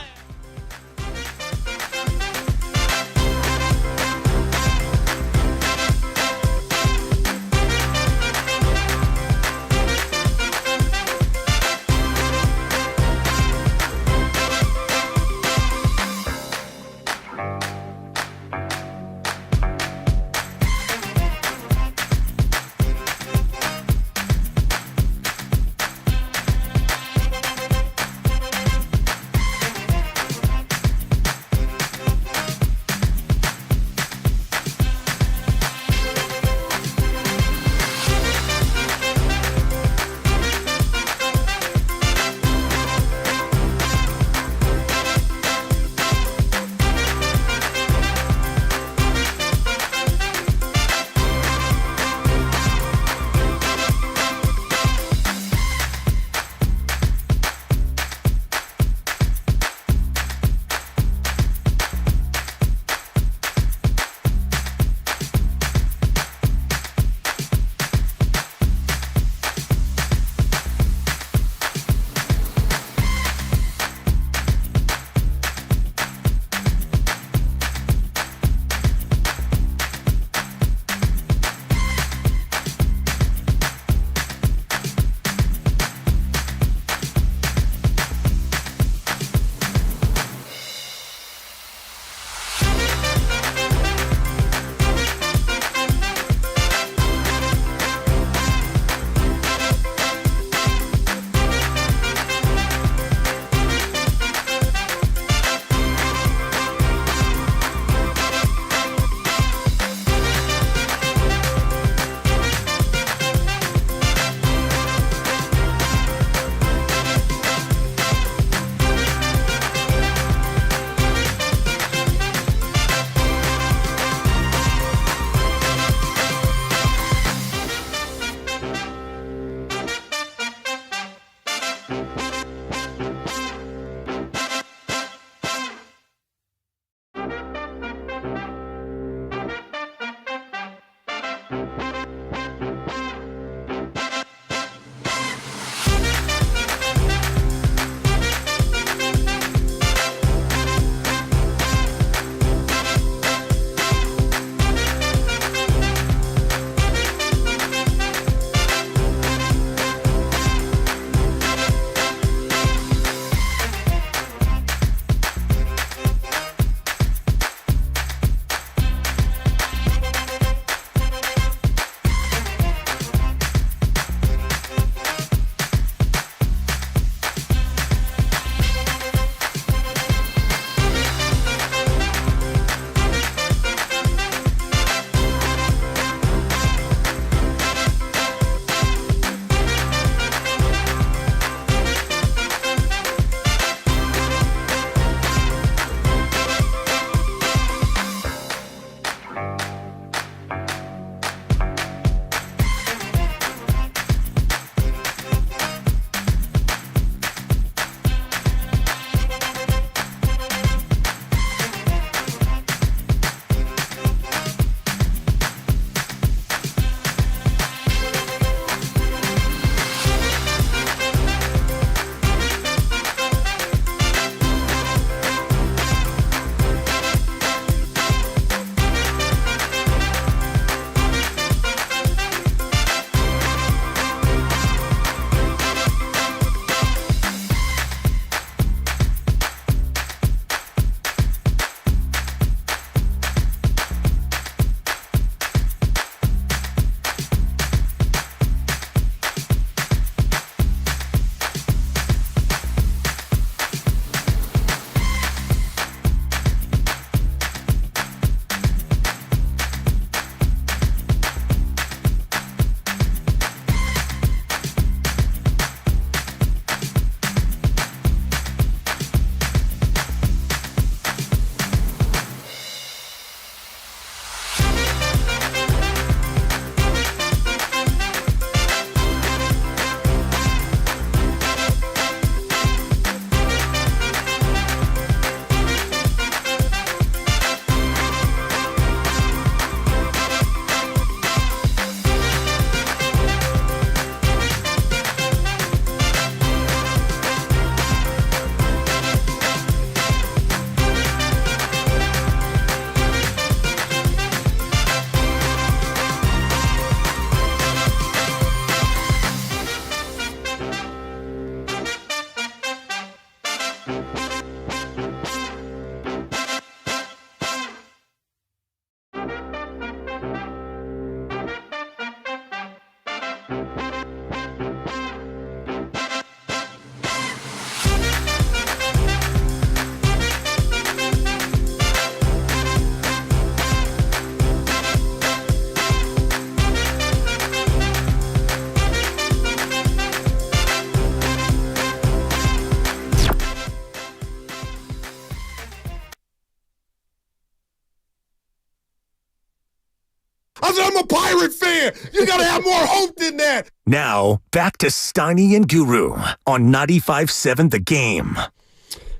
I'm a Pirate fan. You got to have more hope than that. Now, back to Steiny and Guru on 95.7 The Game.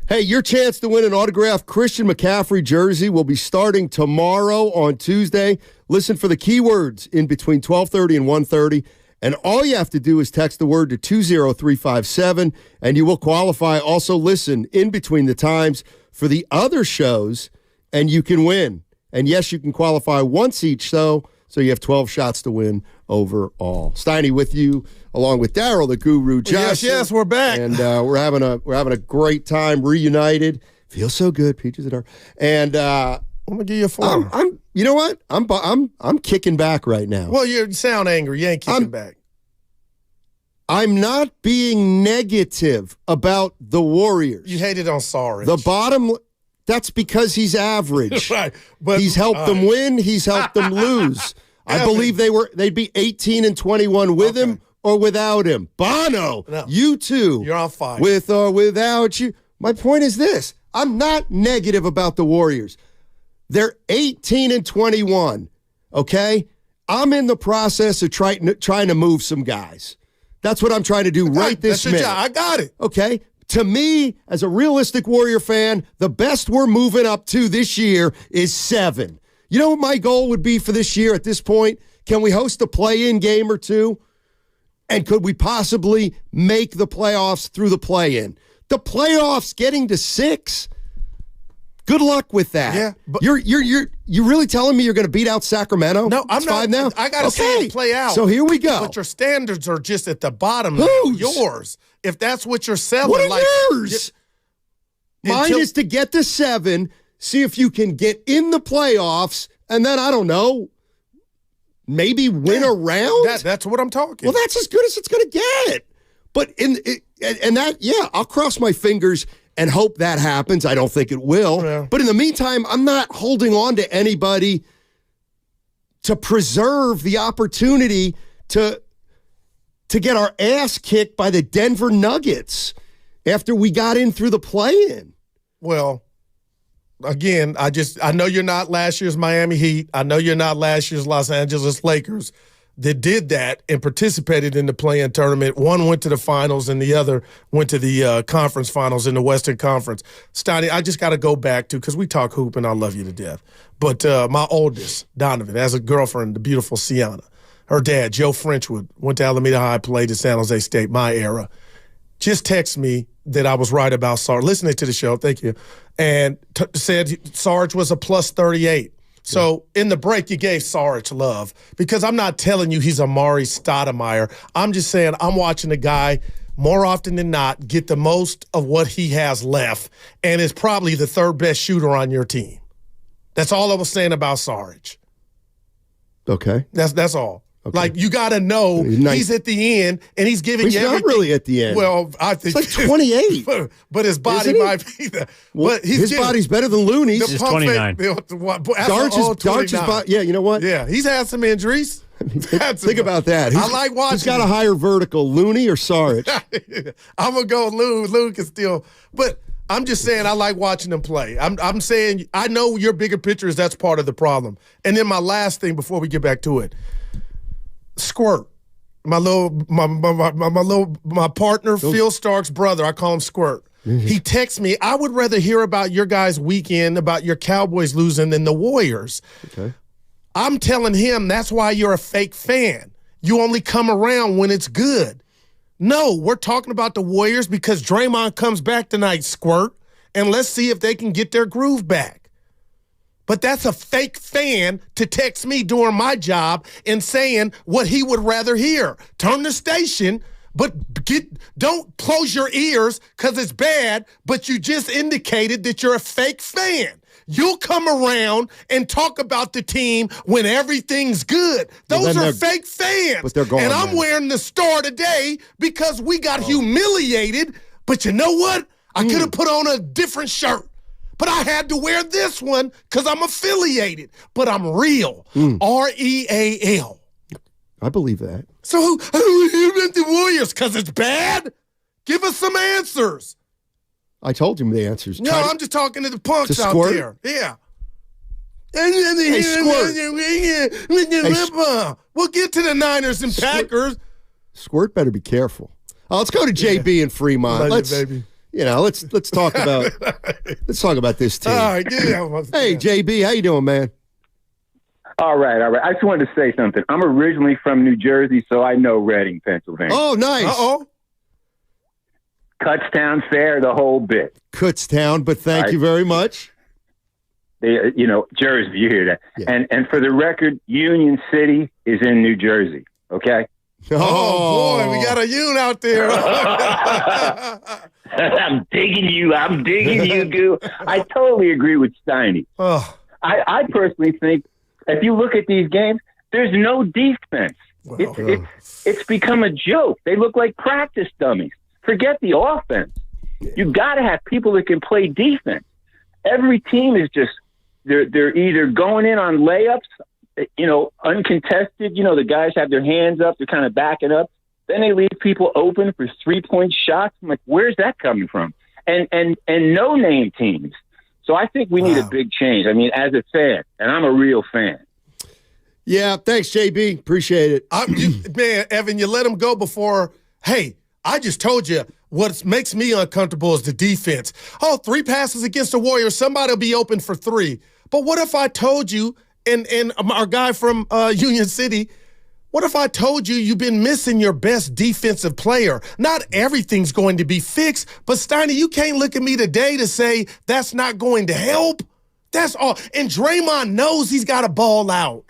Hey, your chance to win an autographed Christian McCaffrey jersey will be starting tomorrow on Tuesday. Listen for the keywords in between 12:30 and 1:30. And all you have to do is text the word to 20357, and you will qualify. Also, listen in between the times for the other shows, and you can win. And yes, you can qualify once each show, so you have 12 shots to win overall. Steiny with you, along with Daryl, the Guru, Josh. Yes, we're back, and we're having a great time, reunited. Feels so good, peaches and her. And I'm gonna give you a four. I'm you know what? I'm kicking back right now. Well, you sound angry. You ain't kicking back. I'm not being negative about the Warriors. You hate it on Sarge. The bottom. That's because he's average. Right. But he's helped them win. He's helped them lose. I believe they'd be 18-21 with him or without him. Bono, you too. You're on fire. With or without you. My point is this. I'm not negative about the Warriors. They're 18-21, okay? I'm in the process of trying to move some guys. That's what I'm trying to do right this minute. I got it. Okay? To me, as a realistic Warrior fan, the best we're moving up to this year is 7. You know what my goal would be for this year at this point? Can we host a play-in game or two? And could we possibly make the playoffs through the play-in? The playoffs getting to 6. Good luck with that. Yeah, but you're really telling me you're going to beat out Sacramento? No, I'm it's not. 5 now. I got to see it play out. So here we go. But your standards are just at the bottom. Whose? Yours. If that's what you're selling, what are like yours? Mine is to get to 7, see if you can get in the playoffs, and then I don't know, maybe win a round. That's what I'm talking. Well, that's as good as it's going to get. But I'll cross my fingers and hope that happens. I don't think it will. Yeah. But in the meantime, I'm not holding on to anybody to preserve the opportunity to get our ass kicked by the Denver Nuggets after we got in through the play-in. Well, again, I know you're not last year's Miami Heat. I know you're not last year's Los Angeles Lakers that did that and participated in the play-in tournament. One went to the finals and the other went to the conference finals in the Western Conference. Steiny, I just got to go back to, because we talk hoop and I love you to death, but my oldest, Donovan, has a girlfriend, the beautiful Sienna. Her dad, Joe Frenchwood, went to Alameda High, played at San Jose State, my era. Just text me that I was right about Sarge. Listening to the show, thank you, and said Sarge was a plus 38. So in the break, you gave Sarge love because I'm not telling you he's Amari Stoudemire. I'm just saying I'm watching the guy more often than not get the most of what he has left and is probably the third best shooter on your team. That's all I was saying about Sarge. Okay. That's all. Okay. Like, you got to know he's at the end, and he's giving you everything. He's not really at the end. Well, I think it's like 28. But his body might be the. Well, his body's better than Looney's. He's 29. Sarge's body. Yeah, you know what? Yeah, he's had some injuries. Think about that. I like watching. He's got a higher vertical, Looney or Sarge? I'm going to go Loon. Loon can still. But I'm just saying I like watching them play. I'm saying I know your bigger picture is that's part of the problem. And then my last thing before we get back to it. Squirt, my partner, Phil Stark's brother. I call him Squirt. Mm-hmm. He texts me, I would rather hear about your guys' weekend, about your Cowboys losing than the Warriors. Okay. I'm telling him that's why you're a fake fan. You only come around when it's good. No, we're talking about the Warriors because Draymond comes back tonight, Squirt, and let's see if they can get their groove back. But that's a fake fan to text me during my job and saying what he would rather hear. Turn the station, but don't close your ears because it's bad, but you just indicated that you're a fake fan. You'll come around and talk about the team when everything's good. Those are fake fans. But they're gone, and I'm wearing the Star today because we got humiliated. But you know what? I could have put on a different shirt. But I had to wear this one because I'm affiliated. But I'm real. R-E-A-L. I believe that. So you meant the Warriors because it's bad? Give us some answers. I told him the answers. No, I'm just talking to the punks out there. Yeah. Hey, Squirt. We'll get to the Niners and Packers. Squirt better be careful. Let's go to JB in Fremont. Baby. Let's talk about this team. All right, hey, JB, how you doing, man? All right. I just wanted to say something. I'm originally from New Jersey, so I know Reading, Pennsylvania. Oh, nice. Uh-oh. Kutztown Fair, the whole bit. Kutztown, but thank you very much. Jersey, you hear that. Yeah. And for the record, Union City is in New Jersey, okay? Oh, boy, we got a Union out there. I'm digging you, Goo. I totally agree with Steiny. Oh. I personally think if you look at these games, there's no defense. Well, it's become a joke. They look like practice dummies. Forget the offense. You got to have people that can play defense. Every team is just they're either going in on layups, uncontested. The guys have their hands up, they're kind of backing up. Then they leave people open for 3-point shots. I'm like, where's that coming from? And no name teams. So I think we need a big change. I mean, as a fan, and I'm a real fan. Yeah, thanks, JB. Appreciate it. Man, Evan, you let him go before. Hey, I just told you what makes me uncomfortable is the defense. 3 passes against the Warriors. Somebody will be open for 3. But what if I told you and our guy from Union City, what if I told you you've been missing your best defensive player? Not everything's going to be fixed, but Steiny, you can't look at me today to say that's not going to help. That's all. And Draymond knows he's got to ball out.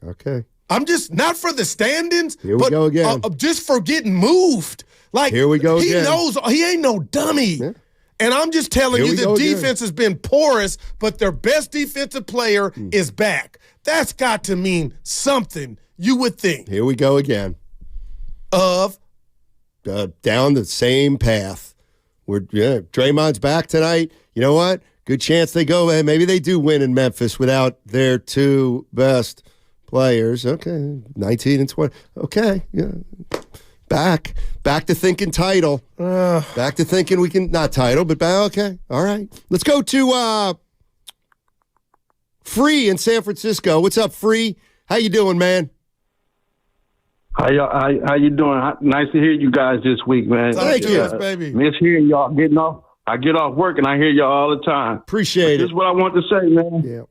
Okay. I'm just, not for the standings, Here we go again. Just for getting moved. Like, here we go he again. knows, he ain't no dummy. Yeah. And I'm just telling you, the defense has been porous, but their best defensive player is back. That's got to mean something, you would think. Here we go again. Of? Down the same path. Draymond's back tonight. You know what? Good chance they go. Maybe they do win in Memphis without their two best players. Okay, 19 and 20. Okay, yeah. Back to thinking title. Back to thinking we can, not title, but back. Okay, all right. Let's go to Free in San Francisco. What's up, Free? How you doing, man? How you doing? Nice to hear you guys this week, man. Thank you, baby. Miss hearing y'all getting off. I get off work and I hear y'all all the time. Appreciate it. This is what I want to say, man. Yeah.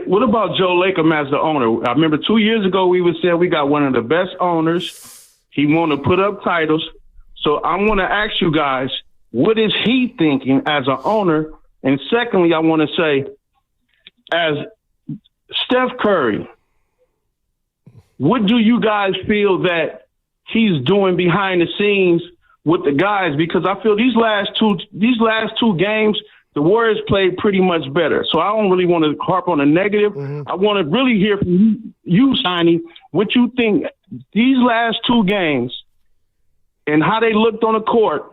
What about Joe Lacob as the owner? I remember 2 years ago we were saying we got one of the best owners. He want to put up titles. So I want to ask you guys, what is he thinking as an owner? And secondly, I want to say, as Steph Curry, what do you guys feel that he's doing behind the scenes with the guys? Because I feel these last two games, the Warriors played pretty much better. So I don't really want to harp on the negative. I want to really hear from you, Steiny, what you think these last two games and how they looked on the court,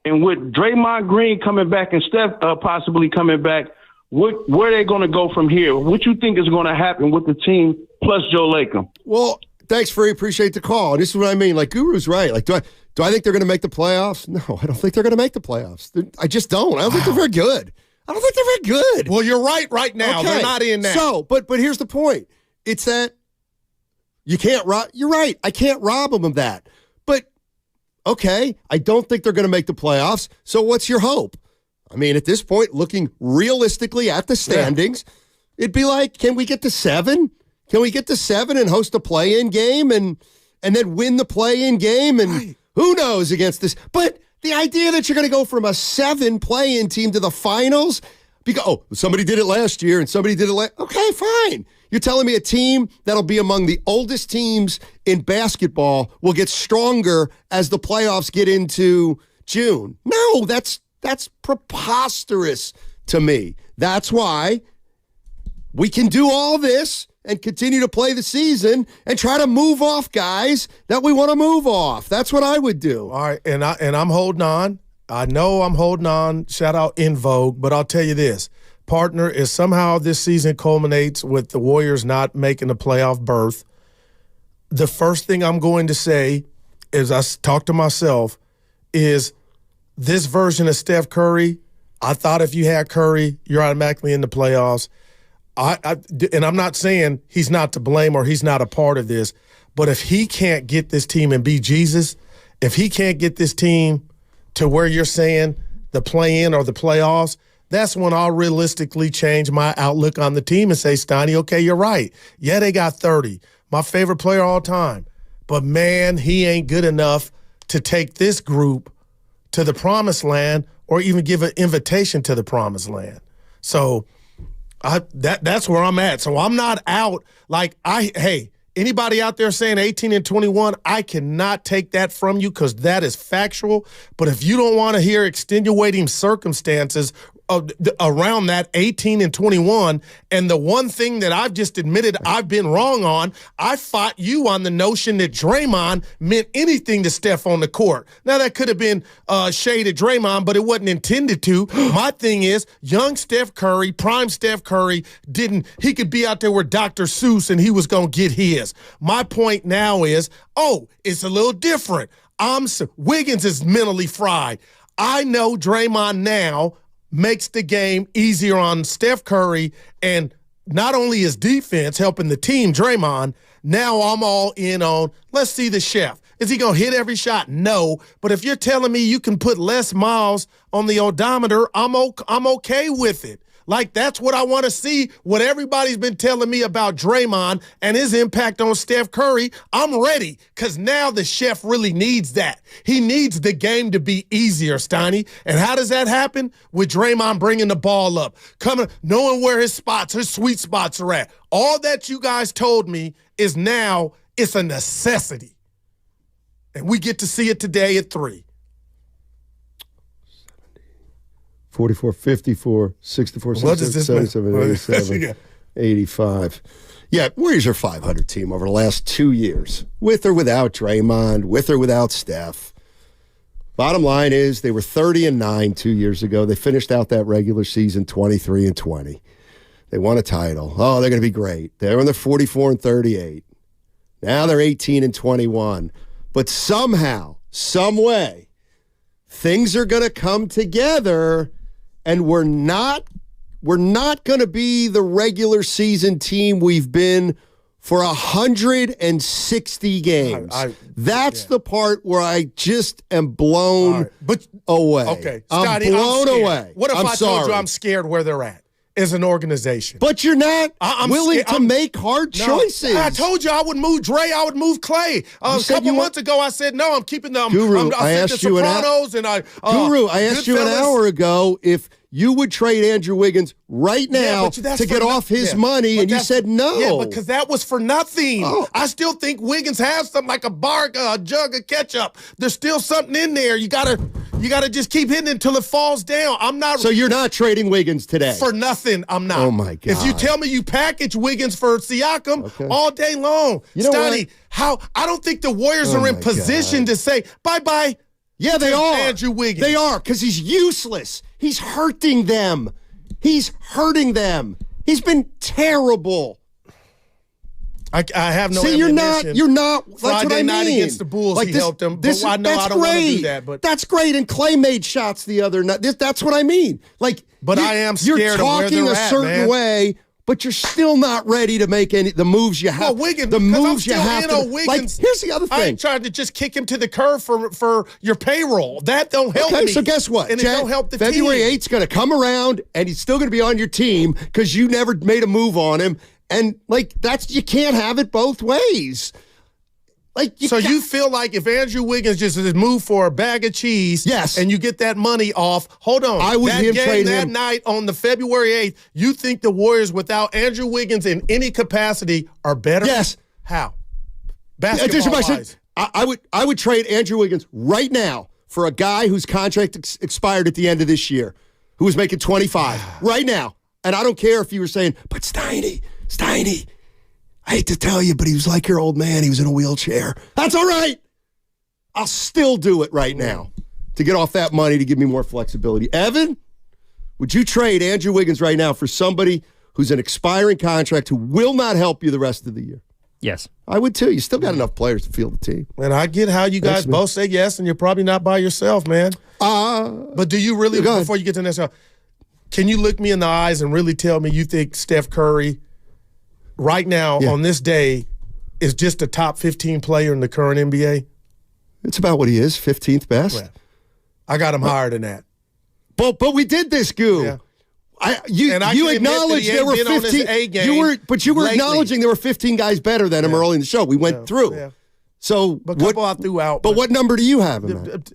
and with Draymond Green coming back and Steph possibly coming back, where are they going to go from here? What you think is going to happen with the team plus Joe Lacob? Well, thanks, Free. Appreciate the call. This is what I mean. Like, Guru's right. Like, do I think they're going to make the playoffs? No, I don't think they're going to make the playoffs. I just don't. I don't think they're very good. I don't think they're very good. Well, you're right now. Okay. They're not in that. So, but here's the point. It's that you can't rob. You're right. I can't rob them of that. But, okay, I don't think they're going to make the playoffs. So what's your hope? I mean, at this point, looking realistically at the standings, it'd be like, can we get to 7? Can we get to 7 and host a play-in game and then win the play-in game? And who knows against this? But the idea that you're going to go from a 7 play-in team to the finals, because, somebody did it last year and somebody did it okay, fine. You're telling me a team that'll be among the oldest teams in basketball will get stronger as the playoffs get into June? No, that's preposterous to me. That's why we can do all this and continue to play the season and try to move off guys that we want to move off. That's what I would do. All right, and I'm holding on. I know I'm holding on. Shout out In Vogue, but I'll tell you this. Partner, is somehow this season culminates with the Warriors not making a playoff berth, the first thing I'm going to say is I talk to myself is this version of Steph Curry, I thought if you had Curry, you're automatically in the playoffs. And I'm not saying he's not to blame or he's not a part of this, but if he can't get this team and be Jesus, if he can't get this team to where you're saying the play-in or the playoffs, that's when I'll realistically change my outlook on the team and say, Steiny, okay, you're right. Yeah, they got 30. My favorite player all time. But, man, he ain't good enough to take this group to the promised land or even give an invitation to the promised land. So that's where I'm at. So I'm not out. Like, hey, anybody out there saying 18 and 21, I cannot take that from you because that is factual. But if you don't want to hear extenuating circumstances around that 18 and 21, and the one thing that I've just admitted I've been wrong on, I fought you on the notion that Draymond meant anything to Steph on the court. Now, that could have been shade at Draymond, but it wasn't intended to. My thing is, young Steph Curry, prime Steph Curry, he could be out there with Dr. Seuss and he was going to get his. My point now is, it's a little different. Wiggins is mentally fried. I know Draymond now makes the game easier on Steph Curry, and not only his defense helping the team, Draymond, now I'm all in on, let's see the chef. Is he going to hit every shot? No. But if you're telling me you can put less miles on the odometer, I'm okay with it. Like, that's what I want to see, what everybody's been telling me about Draymond and his impact on Steph Curry. I'm ready, because now the chef really needs that. He needs the game to be easier, Steiny. And how does that happen? With Draymond bringing the ball up, knowing where his sweet spots are at. All that you guys told me is now it's a necessity. And we get to see it today at 3. 44, 54, 64, 67, 87, 85. Yeah, Warriors are a 500 team over the last 2 years, with or without Draymond, with or without Steph. Bottom line is they were 30-9 2 years ago. They finished out that regular season 23-20. They won a title. Oh, they're going to be great. They're in the 44-38. Now they're 18-21. But somehow, some way, things are going to come together, and we're not going to be the regular season team we've been for 160 games. That's the part where I just am blown away. Okay, I'm Scotty, blown away. What if I told you I'm scared where they're at as an organization? But you're not willing to make hard choices. I told you I would move Dre. I would move Clay. A couple months ago, I said no. I'm keeping them. Guru, I asked you I asked you an hour ago if you would trade Andrew Wiggins right now to get off his money, and you said no. Yeah, because that was for nothing. Oh. I still think Wiggins has something like a jug of ketchup. There's still something in there. You gotta just keep hitting it until it falls down. I'm not. So you're not trading Wiggins today? For nothing, I'm not. Oh, my God. If you tell me you package Wiggins for Siakam all day long, you know Stoney, I don't think the Warriors are in position to say bye-bye. Yeah, they are. Andrew Wiggins. They are, because he's useless. He's hurting them. He's been terrible. I have no. See, you're not. That's Friday what I mean. night against the Bulls, he helped them. But I know I don't want to do that. But that's great. And Clay made shots the other night. That's what I mean. But I am scared you're of where talking they're a at, certain man. way. But you're still not ready to make the moves you have. Well, Wiggins, the moves I'm still you have to. Wiggins. Here's the other thing. I ain't trying to just kick him to the curb for your payroll. That don't help me. So guess what? And it don't help the February team. 8th's going to come around, and he's still going to be on your team because you never made a move on him. And you can't have it both ways. You feel like if Andrew Wiggins just moved for a bag of cheese, yes, and you get that money off, hold on. I would trade that him night on the February 8th, you think the Warriors without Andrew Wiggins in any capacity are better? Yes. How? Basketball-wise. I would trade Andrew Wiggins right now for a guy whose contract expired at the end of this year, who was making 25 right now. And I don't care if you were saying, but Steiny, I hate to tell you, but he was like your old man. He was in a wheelchair. That's all right. I'll still do it right now to get off that money to give me more flexibility. Evan, would you trade Andrew Wiggins right now for somebody who's an expiring contract who will not help you the rest of the year? Yes. I would too. You still got enough players to field the team. And I get how you guys both say yes, and you're probably not by yourself, man. But do you really, before you get to the next one, can you look me in the eyes and really tell me you think Steph Curry right now on this day is just a top 15 player in the current NBA? It's about what he is, 15th best. Well, I got him higher than that. But we did this, Goo. Yeah. You acknowledged there were 15. You were acknowledging there were 15 guys better than him early in the show. We went through. Yeah. So but a couple I threw out. But what number do you have him at?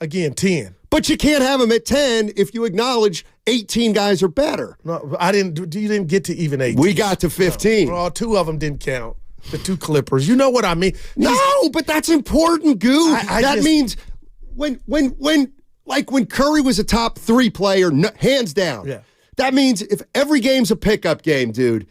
Again, 10. But you can't have him at 10 if you acknowledge 18 guys are better. No, I didn't. You didn't get to even 18. We got to 15. No. Well, 2 of them didn't count. The 2 Clippers. You know what I mean? No, but that's important, Goo. That means when Curry was a top 3 player, hands down. Yeah. That means if every game's a pickup game, dude,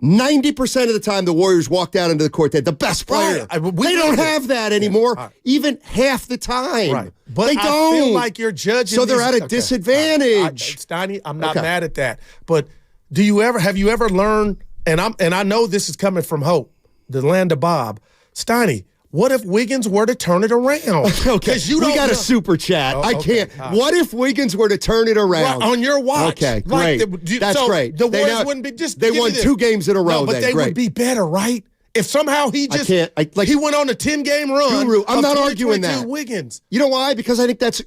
90% of the time the Warriors walk out into the court, they're the best player. Right. They don't have that anymore, even half the time. Right. But they don't. I feel like you're judging. So they're at a disadvantage. Steiny, I'm not mad at that. But have you ever learned, and I know this is coming from Hope, the land of Bob, Steiny, what if Wiggins were to turn it around? Okay, we got a super chat. I can't. What if Wiggins were to turn it around? Right, on your watch. Okay, great. That's great. The Warriors wouldn't be just. They won 2 games in a row. No, but they would be better, right? If somehow he just he went on a 10-game run. Guru, I'm not arguing that. Wiggins. You know why? Because I think that's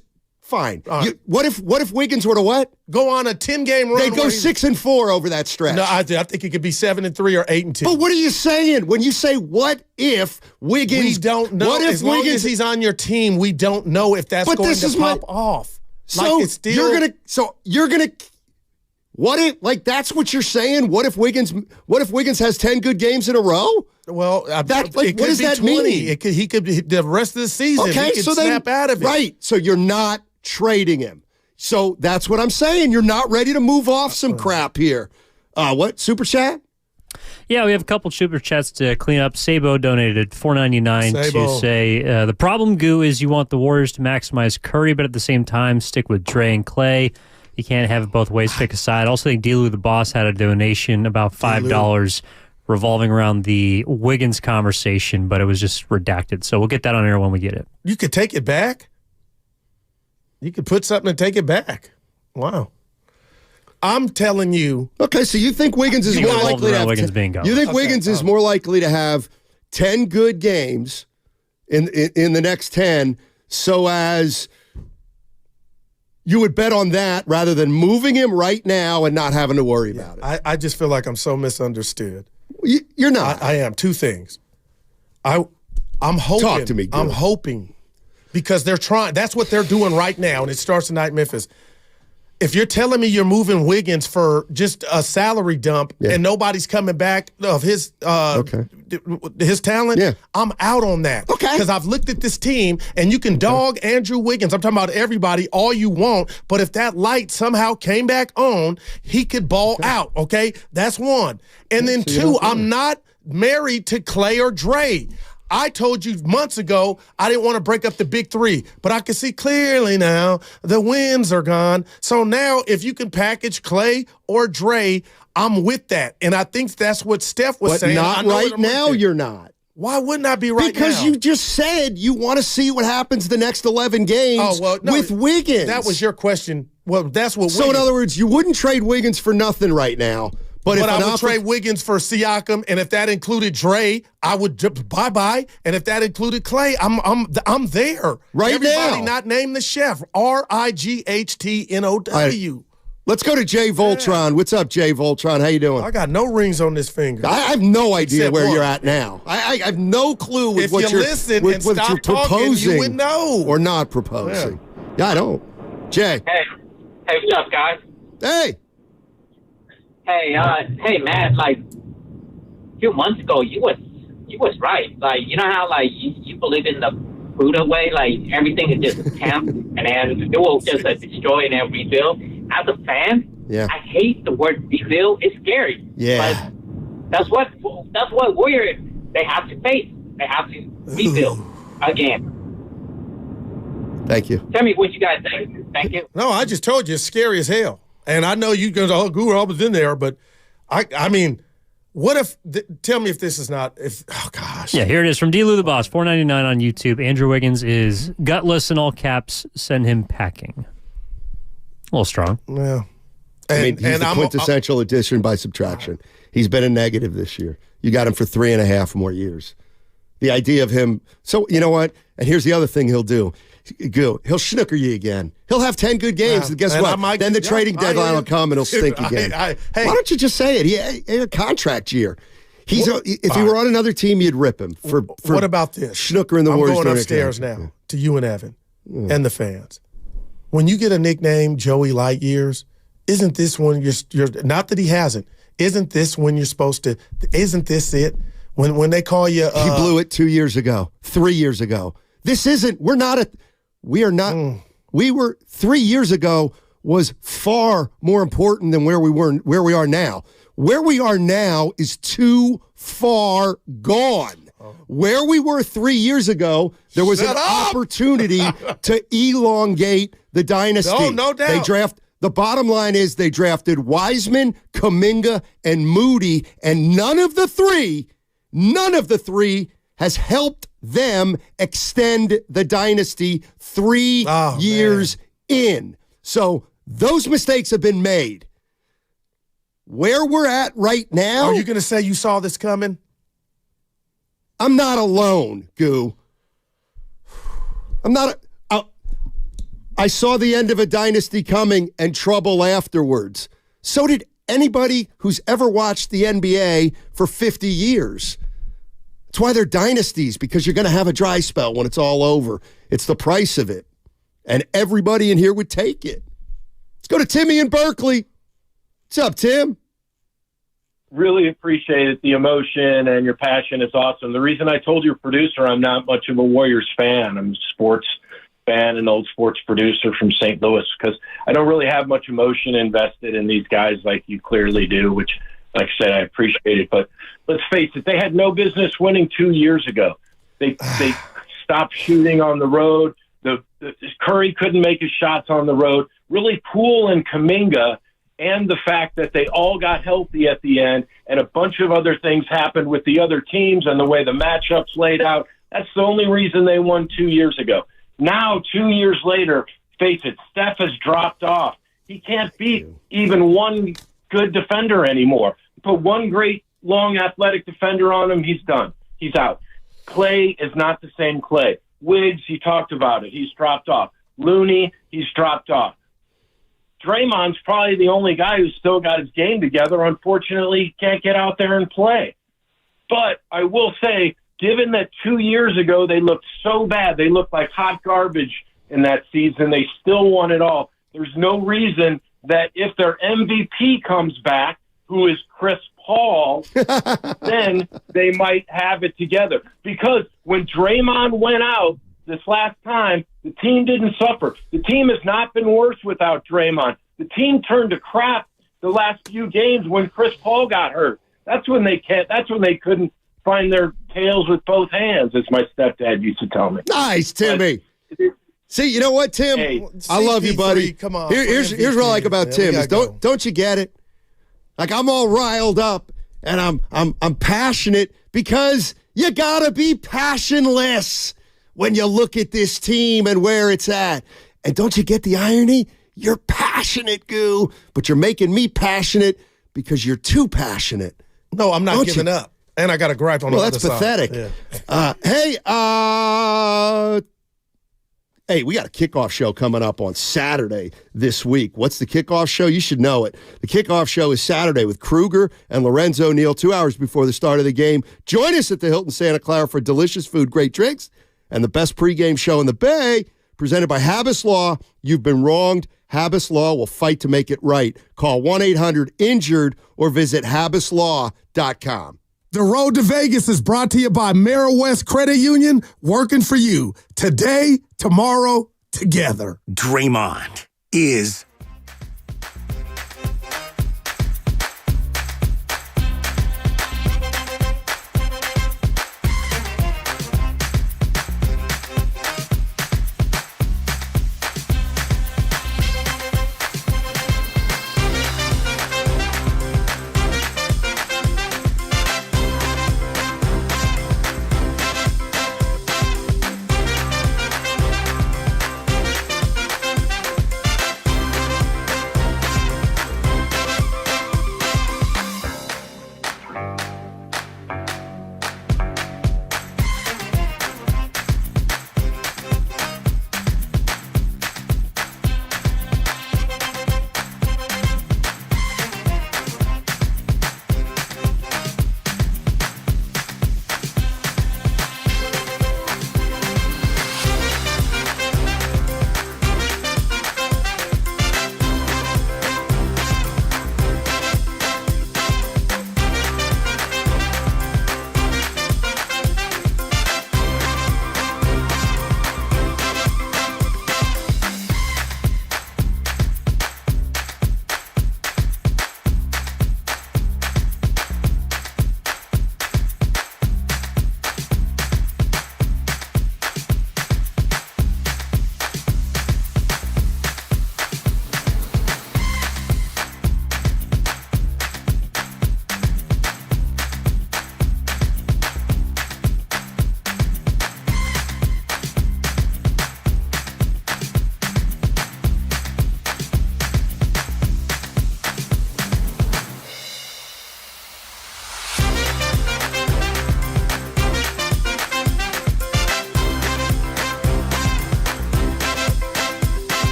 Fine. What if Wiggins were to what? Go on a 10-game run. They go 6-4 over that stretch. No, I think it could be 7-3 or 8-2. But what are you saying when you say what if Wiggins? We don't know. What if as long Wiggins? As he's on your team, we don't know if that's going to pop off. So it's still, you're gonna. What if that's what you're saying? What if Wiggins has 10 good games in a row? Well, what does that 20. mean? He could the rest of the season. Okay, he could so snap out of it. Right. So you're not trading him. So that's what I'm saying. You're not ready to move off some crap here. What super chat? Yeah, we have a couple super chats to clean up. Sabo donated $4.99 to say the problem, Goo, is you want the Warriors to maximize Curry, but at the same time stick with Dre and Clay. You can't have it both ways. Pick a side. Also, I think D-Lou the boss had a donation about $5 revolving around the Wiggins conversation, but it was just redacted. So we'll get that on air when we get it. You could take it back. You could put something and take it back. Wow. I'm telling you. Okay, so you think Wiggins is more likely to have Wiggins being gone. You think Wiggins is more likely to have 10 good games in the next 10, so as you would bet on that rather than moving him right now and not having to worry about it. I just feel like I'm so misunderstood. You're not. I am. Two things. I'm hoping. Talk to me, Gil. I'm hoping because they're trying. That's what they're doing right now, and it starts tonight in Memphis. If you're telling me you're moving Wiggins for just a salary dump and nobody's coming back of his talent, I'm out on that. Okay. Because I've looked at this team, and you can dog Andrew Wiggins. I'm talking about everybody all you want, but if that light somehow came back on, he could ball out, okay? That's one. And then two, I'm not married to Clay or Dre. I told you months ago I didn't want to break up the big three, but I can see clearly now the wins are gone. So now if you can package Clay or Dre, I'm with that. And I think that's what Steph was saying. But not right now you're not. Why wouldn't I be right now? Because you just said you want to see what happens the next 11 games with Wiggins. That was your question. Well, that's what So in other words, you wouldn't trade Wiggins for nothing right now. But I would trade Wiggins for Siakam, and if that included Dre, I would bye-bye. And if that included Clay, I'm there. Everybody not named the chef. RIGHTNOW. Right. Let's go to Jay Voltron. What's up, Jay Voltron? How you doing? I got no rings on this finger. I have no idea where you're at now. I have no clue with what you're proposing talking, you would know. Or not proposing. Yeah, I don't. Jay. Hey, what's up, guys? Hey. Hey, Matt. Like a few months ago, you was right. Like, you know how like you believe in the Buddha way, like everything is just a temp, and then it will just destroy and then rebuild. As a fan, I hate the word rebuild. It's scary. Yeah, but that's what Warriors they have to face. They have to rebuild again. Thank you. Tell me what you guys think. Thank you. No, I just told you it's scary as hell. And I know you guys, Guru, I was in there, but I mean, what if? Tell me if this is not. Oh gosh. Yeah, here it is from D-Lou the Boss, $4.99 on YouTube. Andrew Wiggins is gutless in all caps. Send him packing. A little strong. Yeah. I mean, he's the quintessential addition by subtraction. He's been a negative this year. You got him for 3.5 more years. The idea of him. So you know what? And here's the other thing he'll do. He'll snooker you again. He'll have 10 good games, and guess what? Then the trading deadline will come, and he'll stink again. Why don't you just say it? He had a contract year. If he were on another team, you'd rip him. For what about this? Snooker in the Warriors. I'm going upstairs now to you and Evan and the fans. When you get a nickname, Joey Light Years, isn't this when you're not that he hasn't? Isn't this when you're supposed to? Isn't this it? When they call you, he blew it 2 years ago, 3 years ago. This isn't. We are not. We were 3 years ago was far more important than where we are now. Where we are now is too far gone. Where we were 3 years ago, there was an opportunity to elongate the dynasty. No doubt. The bottom line is they drafted Wiseman, Kuminga, and Moody, and none of the three has helped them extend the dynasty 3 years in. So those mistakes have been made. Where we're at right now. Are you going to say you saw this coming? I'm not alone, Goo. I'm not. I saw the end of a dynasty coming and trouble afterwards. So did anybody who's ever watched the NBA for 50 years. That's why they're dynasties, because you're going to have a dry spell when it's all over. It's the price of it. And everybody in here would take it. Let's go to Timmy in Berkeley. What's up, Tim? Really appreciate it. The emotion and your passion is awesome. The reason I told your producer I'm not much of a Warriors fan, I'm a sports fan, an old sports producer from St. Louis, because I don't really have much emotion invested in these guys like you clearly do, which, like I said, I appreciate it. But let's face it, they had no business winning 2 years ago. They stopped shooting on the road. The Curry couldn't make his shots on the road. Really, Poole and Kuminga, and the fact that they all got healthy at the end, and a bunch of other things happened with the other teams and the way the matchups laid out. That's the only reason they won 2 years ago. Now, 2 years later, face it, Steph has dropped off. He can't beat even one good defender anymore. Put one great, long, athletic defender on him, he's done. He's out. Clay is not the same Clay. Wiggs, he talked about it. He's dropped off. Looney, he's dropped off. Draymond's probably the only guy who's still got his game together. Unfortunately, he can't get out there and play. But I will say, given that 2 years ago they looked so bad, they looked like hot garbage in that season, they still won it all. There's no reason that if their MVP comes back, who is Chris Paul, then they might have it together. Because when Draymond went out this last time, the team didn't suffer. The team has not been worse without Draymond. The team turned to crap the last few games when Chris Paul got hurt. That's when they couldn't find their tails with both hands, as my stepdad used to tell me. Nice, Timmy. See, you know what, Tim? Hey, I love you, buddy. Come on. Here's what I like about Tim is don't you get it? Like, I'm all riled up and I'm passionate because you gotta be passionless when you look at this team and where it's at. And don't you get the irony? You're passionate, Goo, but you're making me passionate because you're too passionate. No, I'm not giving up. And I got a gripe on the other side. Well, that's pathetic. Yeah. Hey, we got a kickoff show coming up on Saturday this week. What's the kickoff show? You should know it. The kickoff show is Saturday with Kruger and Lorenzo Neal 2 hours before the start of the game. Join us at the Hilton Santa Clara for delicious food, great drinks, and the best pregame show in the Bay, presented by Habas Law. You've been wronged. Habas Law will fight to make it right. Call 1-800-INJURED or visit habaslaw.com. The Road to Vegas is brought to you by West Credit Union, working for you today, tomorrow, together. Draymond is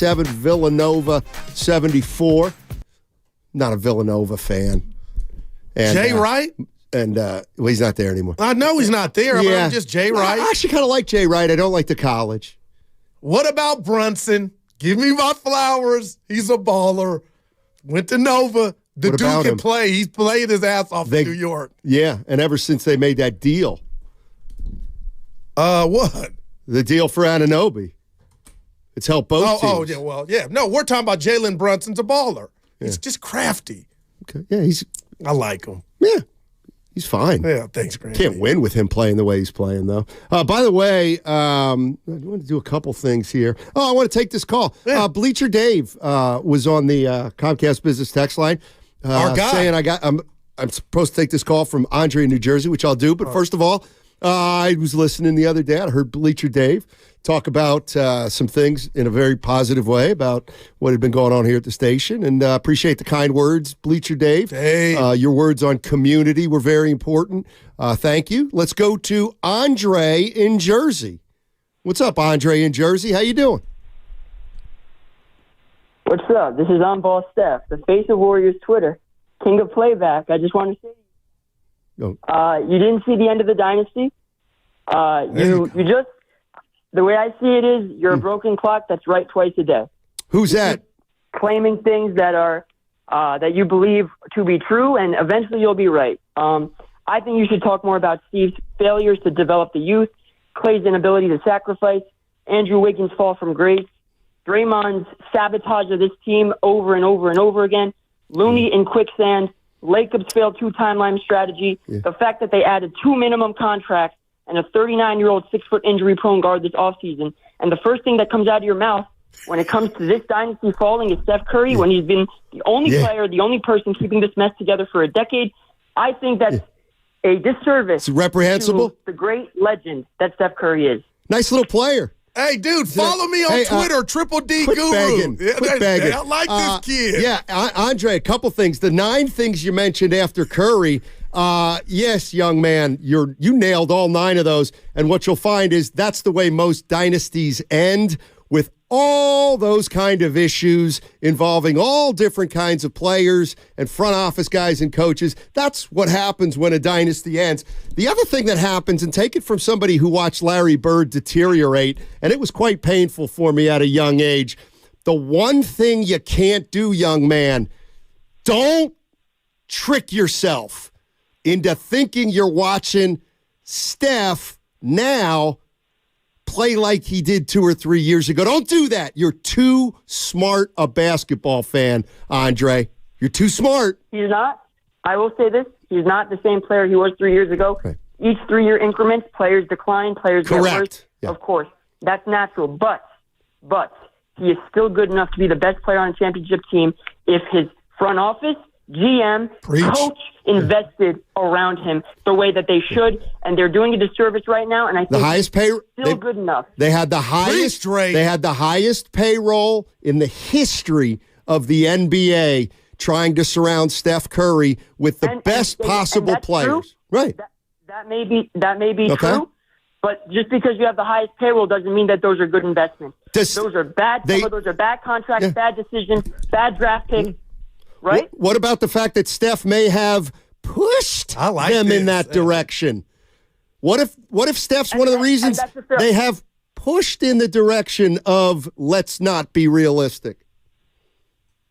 77, Villanova 74. Not a Villanova fan. And, Jay Wright? And well, he's not there anymore. I know he's not there. Yeah. I'm just Jay Wright. I actually kind of like Jay Wright. I don't like the college. What about Brunson? Give me my flowers. He's a baller. Went to Nova. The dude can play. He's played his ass off in New York. Yeah, and ever since they made that deal. What? The deal for Anunoby. It's helped both teams. Oh, yeah, well, yeah. No, we're talking about Jalen Brunson's a baller. Yeah. He's just crafty. Okay. Yeah, I like him. Yeah. He's fine. Yeah, thanks, Grant. Can't win with him playing the way he's playing, though. By the way, I want to do a couple things here. I want to take this call. Yeah. Bleacher Dave was on the Comcast Business text line. Our guy. Saying I'm supposed to take this call from Andre in New Jersey, which I'll do. But first of all, I was listening the other day. I heard Bleacher Dave talk about some things in a very positive way about what had been going on here at the station. And appreciate the kind words, Bleacher Dave. Hey. Your words on community were very important. Thank you. Let's go to Andre in Jersey. What's up, Andre in Jersey? How you doing? What's up? This is On Ball Steph, the face of Warriors Twitter, king of playback. I just want to say, you didn't see the end of the dynasty. You just, the way I see it is, you're a broken clock that's right twice a day. Who's that? Claiming things that are that you believe to be true, and eventually you'll be right. I think you should talk more about Steve's failures to develop the youth, Clay's inability to sacrifice, Andrew Wiggins' fall from grace, Draymond's sabotage of this team over and over and over again, Looney in quicksand, Lacob's failed 2-timeline strategy, the fact that they added 2 minimum contracts and a 39-year-old 6-foot injury-prone guard this offseason, and the first thing that comes out of your mouth when it comes to this dynasty falling is Steph Curry, when he's been the only player, the only person keeping this mess together for a decade. I think that's a disservice. It's reprehensible. To the great legend that Steph Curry is. Nice little player. Hey, dude, follow me on Twitter, Triple D Guru. Begging. I like this kid. Yeah, Andre, a couple things. The 9 things you mentioned after Curry, yes, young man, you nailed all 9 of those. And what you'll find is that's the way most dynasties end, with all those kind of issues involving all different kinds of players and front office guys and coaches. That's what happens when a dynasty ends. The other thing that happens, and take it from somebody who watched Larry Bird deteriorate, and it was quite painful for me at a young age, the one thing you can't do, young man, don't trick yourself into thinking you're watching Steph now play like he did 2 or 3 years ago. Don't do that. You're too smart a basketball fan, Andre. You're too smart. He's not. I will say this. He's not the same player he was 3 years ago. Right. Each 3-year increments, players decline, players get worse. Yeah. Of course. That's natural. But he is still good enough to be the best player on a championship team if his front office, GM, coach invested around him the way that they should, and they're doing a disservice right now. And I think the highest pay still good enough. They had the highest. They had the highest payroll in the history of the NBA, trying to surround Steph Curry with the best possible players. True. Right. That may be true. But just because you have the highest payroll doesn't mean that those are good investments. Those are bad. Some of those are bad contracts, bad decisions, bad draft picks. Right? What about the fact that Steph may have pushed them in that direction? What if Steph's one of the reasons they have pushed in the direction of let's not be realistic?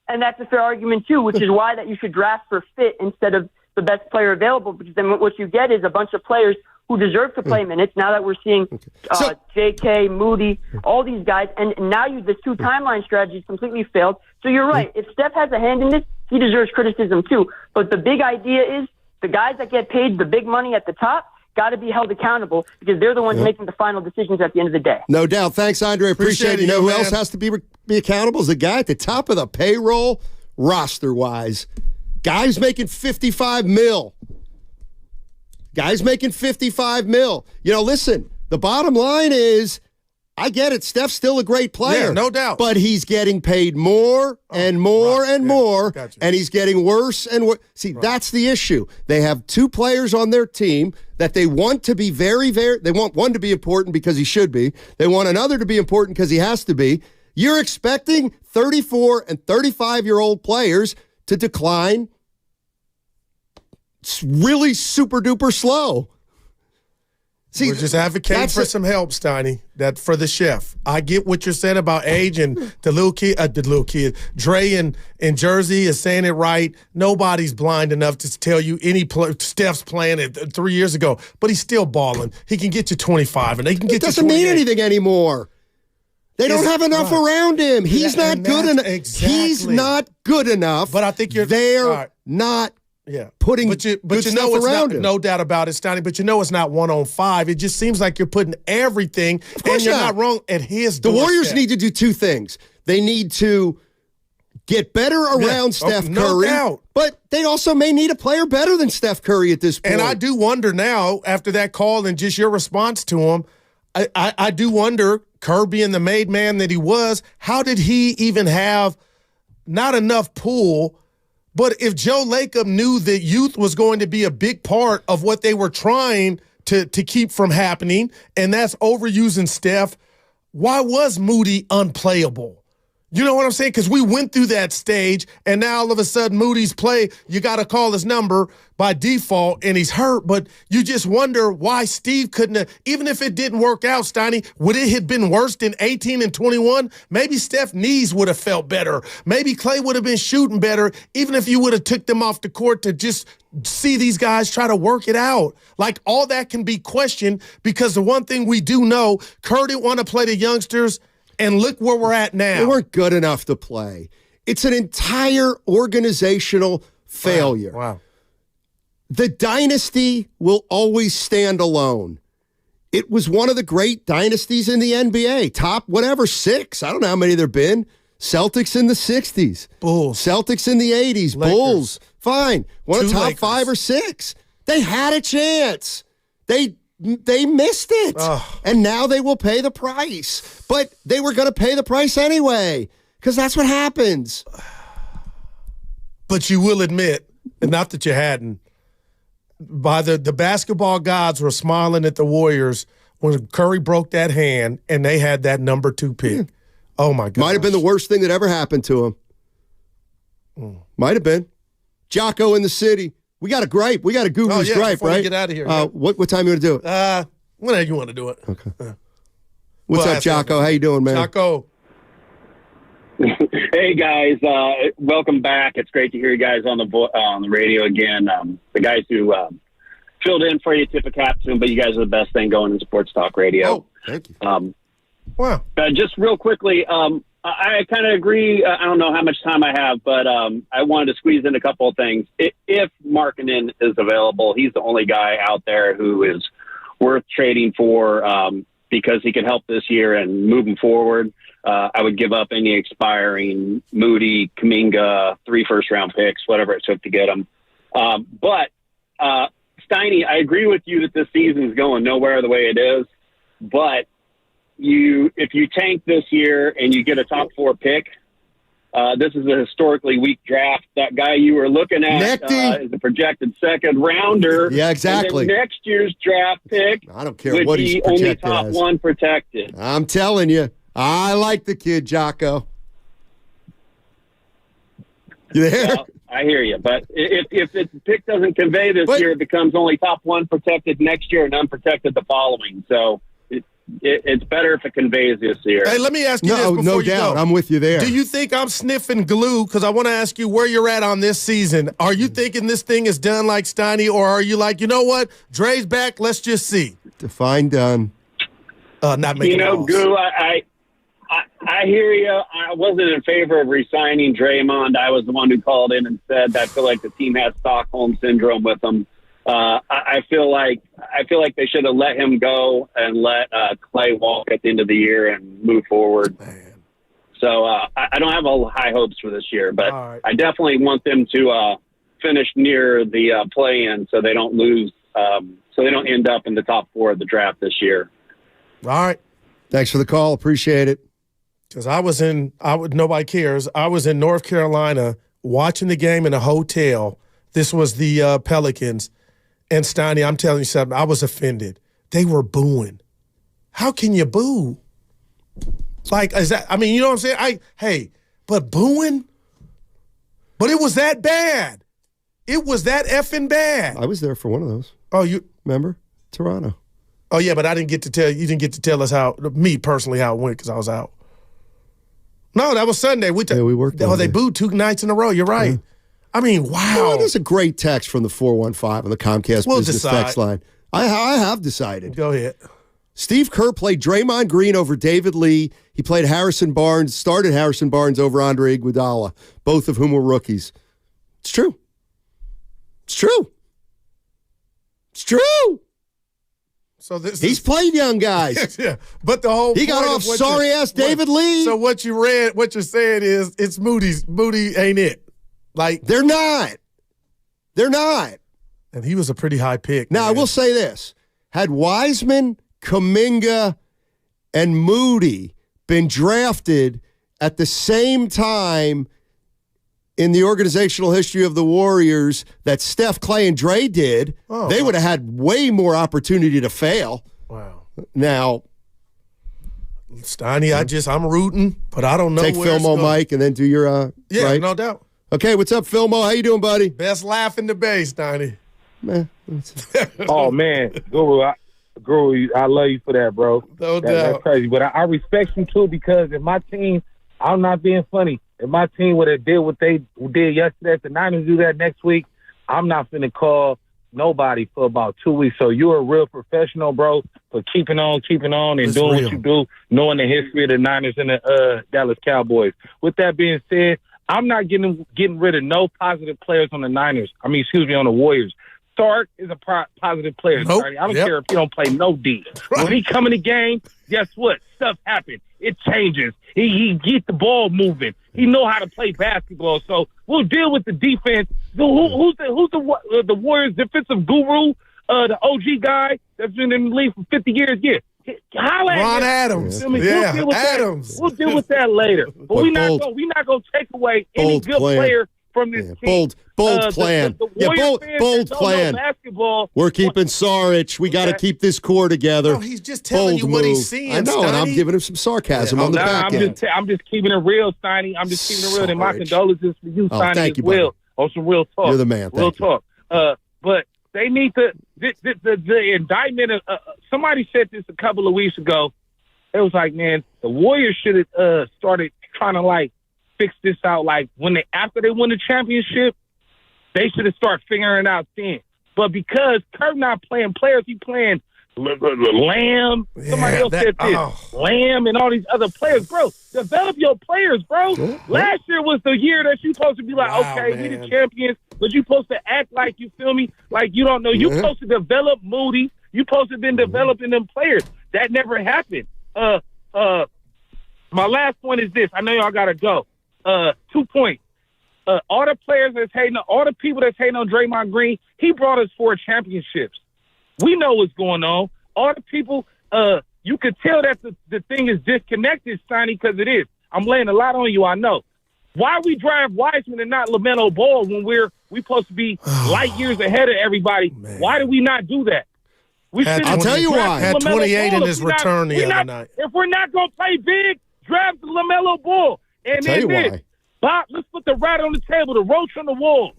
And that's a fair argument too, which is why that you should draft for fit instead of the best player available, because then what you get is a bunch of players who deserve to play minutes. Now that we're seeing J.K., Moody, all these guys, and now this 2-timeline strategy completely failed. So you're right. If Steph has a hand in this, he deserves criticism too. But the big idea is the guys that get paid the big money at the top got to be held accountable, because they're the ones making the final decisions at the end of the day. No doubt. Thanks, Andre. Appreciate it. You know who else has to be accountable? Is the guy at the top of the payroll roster-wise. Guys making $55 million. Guys making $55 million. You know, listen, the bottom line is, I get it. Steph's still a great player. Yeah, no doubt. But he's getting paid more and more and more, and he's getting worse and worse. See, that's the issue. They have 2 players on their team that they want to be very, very – they want one to be important because he should be. They want another to be important because he has to be. You're expecting 34 and 35-year-old players to decline really super-duper slow. See, we're just advocating for some help, Steiny, for the chef. I get what you're saying about age and the little kid. Dre in Jersey is saying it right. Nobody's blind enough to tell you Steph's playing it 3 years ago, but he's still balling. He can get you 25, and they can get you 28. It doesn't mean anything anymore. They don't have enough around him. He's not good enough. Exactly. He's not good enough. But I think they're not putting good stuff around him. No doubt about it, Steiny. But it's not 1-on-5. It just seems like you're putting everything, and you're not wrong, at his doorstep. The Warriors need to do two things. They need to get better around Steph Curry. No doubt. But they also may need a player better than Steph Curry at this point. And I do wonder now, after that call and just your response to him, I do wonder, Kerr being the made man that he was, how did he even have not enough pull? But if Joe Lacob knew that youth was going to be a big part of what they were trying to keep from happening, and that's overusing Steph, why was Moody unplayable? You know what I'm saying? Because we went through that stage, and now all of a sudden Moody's play, you got to call his number by default, and he's hurt. But you just wonder why Steve couldn't have, even if it didn't work out, Steiny, would it have been worse than 18 and 21? Maybe Steph's knees would have felt better. Maybe Clay would have been shooting better, even if you would have took them off the court to just see these guys try to work it out. Like, all that can be questioned, because the one thing we do know, Kerr didn't want to play the youngsters. And look where we're at now. They weren't good enough to play. It's an entire organizational failure. Wow. The dynasty will always stand alone. It was one of the great dynasties in the NBA. Top, 6. I don't know how many there have been. Celtics in the 60s. Bulls. Celtics in the 80s. Lakers. Bulls. Fine. One of the top Lakers. 5 or 6. They had a chance. They missed it. And now they will pay the price. But they were going to pay the price anyway, because that's what happens. But you will admit, and not that you hadn't, by the basketball gods were smiling at the Warriors when Curry broke that hand and they had that number 2 pick. Oh, my God. Might have been the worst thing that ever happened to him. Might have been. Jocko in the city. We got a gripe. We got a Guru's gripe, right? Get out of here. What time you want to do it? Whenever you want to do it. Okay. What's up, Jocko? How you doing, man? Jocko. Hey, guys. Welcome back. It's great to hear you guys on the radio again. The guys who filled in for you, tip a cap to them, but you guys are the best thing going in sports talk radio. Oh, thank you. Wow. Just real quickly, I kind of agree. I don't know how much time I have, but I wanted to squeeze in a couple of things. If Markkanen is available, he's the only guy out there who is worth trading for because he can help this year and moving forward. I would give up any expiring Moody, Kuminga, 3 first-round picks, whatever it took to get them. But Steiny, I agree with you that this season is going nowhere the way it is. But if you tank this year and you get a top 4 pick, this is a historically weak draft. That guy you were looking at is a projected second rounder. Yeah, exactly. And then next year's draft pick, I don't care what he's projected only top as. 1 protected. I'm telling you, I like the kid, Jocko. You there? Well, I hear you. But if the pick doesn't convey this year, it becomes only top 1 protected next year and unprotected the following. So it's better if it conveys this year. Hey, let me ask you this before no you doubt. go. I'm with you there. Do you think I'm sniffing glue? Because I want to ask you where you're at on this season. Are you thinking this thing is done like Steiny, or are you like, you know what, Dre's back, let's just see? Define done. Not making Goo, I hear you. I wasn't in favor of re-signing Draymond. I was the one who called in and said that I feel like the team has Stockholm syndrome with them. I feel like they should have let him go and let Clay walk at the end of the year and move forward. Man. So I don't have high hopes for this year, but right. I definitely want them to finish near the play-in so they don't lose, so they don't end up in the top 4 of the draft this year. All right. Thanks for the call. Appreciate it. Because nobody cares. I was in North Carolina watching the game in a hotel. This was the Pelicans. And Steiny, I'm telling you something, I was offended. They were booing. How can you boo? Like, is that? I mean, you know what I'm saying? But booing? But it was that bad. It was that effing bad. I was there for one of those. Oh, you remember? Toronto. Oh, yeah, but I didn't get to tell you. You didn't get to tell us me personally, how it went because I was out. No, that was Sunday. We worked. Oh, they booed 2 nights in a row. You're right. Yeah. I mean, wow. Oh, there's a great text from the 415 on the Comcast business text line. I have decided. Go ahead. Steve Kerr played Draymond Green over David Lee. He played started Harrison Barnes over Andre Iguodala, both of whom were rookies. It's true. It's true. It's true. So he's played young guys. Yeah, but the whole he got off sorry-ass David Lee. So what you're saying is it's Moody's. Moody ain't it. Like they're not. They're not. And he was a pretty high pick. Now, I will say this. Had Wiseman, Kuminga, and Moody been drafted at the same time in the organizational history of the Warriors that Steph, Clay, and Dre did, they would have had way more opportunity to fail. Wow. Now, Steiny, I'm rooting, but I don't know take where Filmo, Mike, and then do your yeah, right? No doubt. Okay, what's up, Filmo? How you doing, buddy? Best laugh in the bay, Steiny. Man. Oh, man. Guru, I love you for that, bro. No doubt. That's crazy. But I respect you, too, because if my team, I'm not being funny, if my team would have did what they did yesterday, if the Niners do that next week, I'm not going to call nobody for about 2 weeks. So you're a real professional, bro, for keeping on and doing what you do, knowing the history of the Niners and the Dallas Cowboys. With that being said, I'm not getting rid of no positive players on the Niners. On the Warriors. Stark is a positive player. Nope. I don't care if he don't play no D. Right. When he come in the game, guess what? Stuff happens. It changes. He gets the ball moving. He know how to play basketball. So we'll deal with the defense. Who's the Warriors defensive guru? The OG guy that's been in the league for 50 years. Yeah. Ron Adams. Yeah, Adams. We'll deal with that later. But we're not going to take away any good player from this team. Bold plan. Bold plan. Basketball. We're keeping Saric. We got to keep this core together. No, he's just telling you what he's seeing. I know, and I'm giving him some sarcasm on the back end. I'm just keeping it real, Steiny. I'm just keeping it real. And my condolences for you, Steiny, as well. On some real talk. You're the man. Real talk. But they need to the indictment of somebody said this a couple of weeks ago. It was like, man, the Warriors should have started trying to fix this out. After they win the championship, they should have started figuring it out then. But because Kerr not playing players, he playing Lamb. Somebody else said this. Lamb and all these other players. Bro, develop your players, bro. Last year was the year that you supposed to be like, we the champions, but you supposed to act like, you feel me, like you don't know. You supposed to develop Moody. You supposed to have been developing them players. That never happened. My last point is this. I know y'all got to go. 2 points. All the players that's hating, all the people that's hating on Draymond Green, he brought us 4 championships. We know what's going on. All the people, you could tell that the thing is disconnected, Steiny, because it is. I'm laying a lot on you, I know. Why we drive Wiseman and not LaMelo Ball when we supposed to be light years ahead of everybody? Man. Why do we not do that? I'll tell you why. Had 28 in his return the other night. If we're not going to play big, draft the LaMelo Ball. And then this. Bob, let's put the rat on the table, the roach on the wall.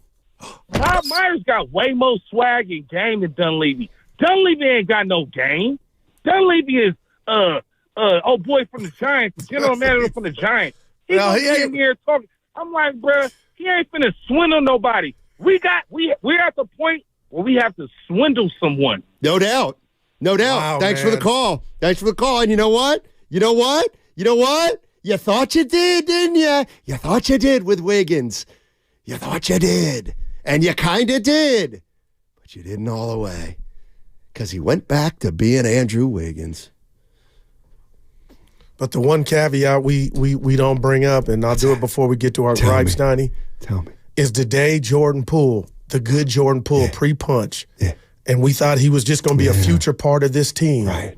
Bob Myers got way more swag and game than Dunleavy. Dunleavy ain't got no game. Dunleavy is old boy from the Giants, the general manager from the Giants. He ain't here talking. I'm like, bruh, he ain't finna swindle nobody. We're at the point where we have to swindle someone. No doubt. Wow, Thanks for the call. And you know what? You thought you did, didn't you? You thought you did with Wiggins. You thought you did. And you kind of did. But you didn't all the way. Because he went back to being Andrew Wiggins. But the one caveat we don't bring up, and I'll do it before we get to our gripes, Donnie. Tell me. Is the day Jordan Poole, the good Jordan Poole, pre-punch. Yeah. And we thought he was just going to be a future part of this team. Right.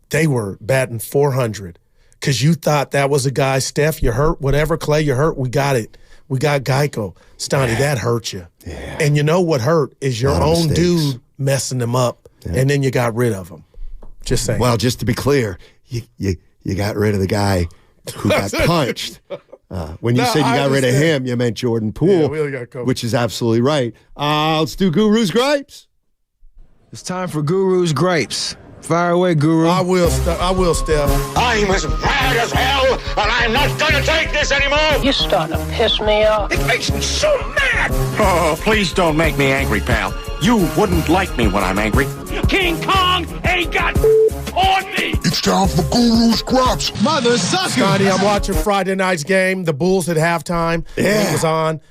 They were batting 400. Because you thought that was a guy, Steph, you hurt, whatever, Clay, you hurt, we got it. We got Geico. Steiny, that hurt you. Yeah. And you know what hurt is your own dude messing them up, and then you got rid of him. Just saying. Well, just to be clear, you got rid of the guy who got punched. When you said you got rid of him, you meant Jordan Poole, which is absolutely right. Let's do Guru's Gripes. It's time for Guru's Gripes. Fire away, Guru. I will, Steph. I'm as mad as hell, and I'm not going to take this anymore. You're starting to piss me off. It makes me so mad. Oh, please don't make me angry, pal. You wouldn't like me when I'm angry. King Kong ain't got on me. It's time for Guru's Gripes. Mother sucker. Scotty, I'm watching Friday night's game. The Bulls at halftime. Yeah. It was on.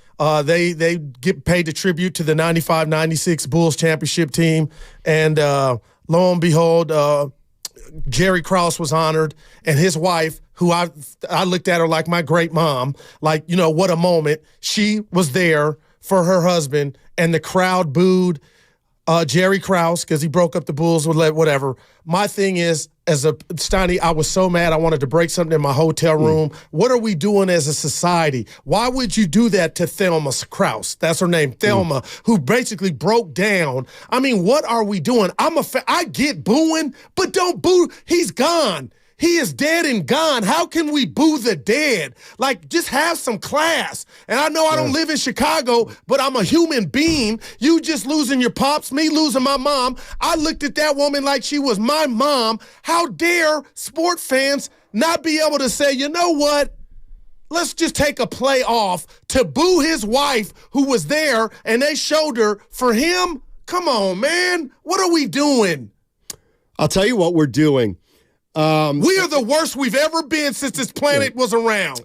They get paid the tribute to the 95-96 Bulls championship team. And lo and behold, Jerry Krause was honored. And his wife, who I looked at her like my great mom, like, you know, what a moment. She was there for her husband, and the crowd booed Jerry Krause because he broke up the Bulls with whatever. My thing is, as a Steiny, I was so mad I wanted to break something in my hotel room. What are we doing as a society? Why would you do that to Thelma Krause? That's her name, Thelma, who basically broke down. I mean, what are we doing? I get booing, but don't boo. He's gone. He is dead and gone. How can we boo the dead? Like, just have some class. And I know I don't live in Chicago, but I'm a human being. You just losing your pops, me losing my mom. I looked at that woman like she was my mom. How dare sport fans not be able to say, you know what? Let's just take a play off to boo his wife who was there and they showed her for him? Come on, man. What are we doing? I'll tell you what we're doing. We are the worst we've ever been since this planet was around.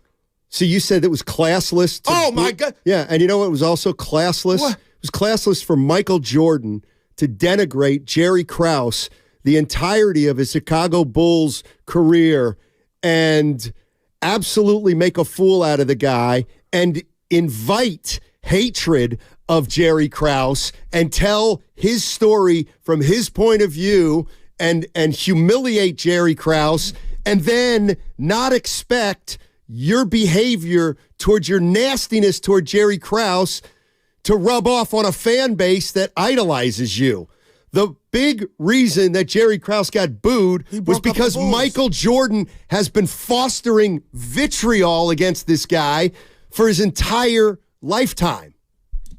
So you said it was classless. My God. Yeah, and you know what was also classless? What? It was classless for Michael Jordan to denigrate Jerry Krause the entirety of his Chicago Bulls career and absolutely make a fool out of the guy and invite hatred of Jerry Krause and tell his story from his point of view and humiliate Jerry Krause and then not expect your behavior towards your nastiness toward Jerry Krause to rub off on a fan base that idolizes you. The big reason that Jerry Krause got booed was because Michael Jordan has been fostering vitriol against this guy for his entire lifetime.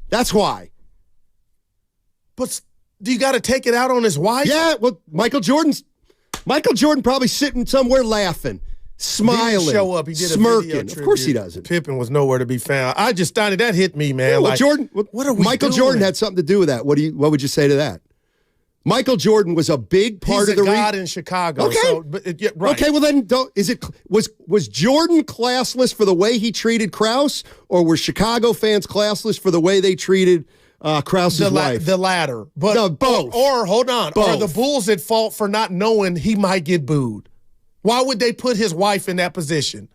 That's why. But do you got to take it out on his wife? Yeah, well, Michael Jordan probably sitting somewhere laughing, smiling, he didn't show up. He did smirking. A video of course he doesn't. Pippen was nowhere to be found. That hit me, man. Yeah, well, what are we Michael doing? Jordan had something to do with that. What would you say to that? Michael Jordan was a big part of the god in Chicago. Okay. So, right. Okay, well then, was Jordan classless for the way he treated Krause, or were Chicago fans classless for the way they treated Krause's wife? The latter. But no, both. Or hold on. Both. Are the Bulls at fault for not knowing he might get booed? Why would they put his wife in that position?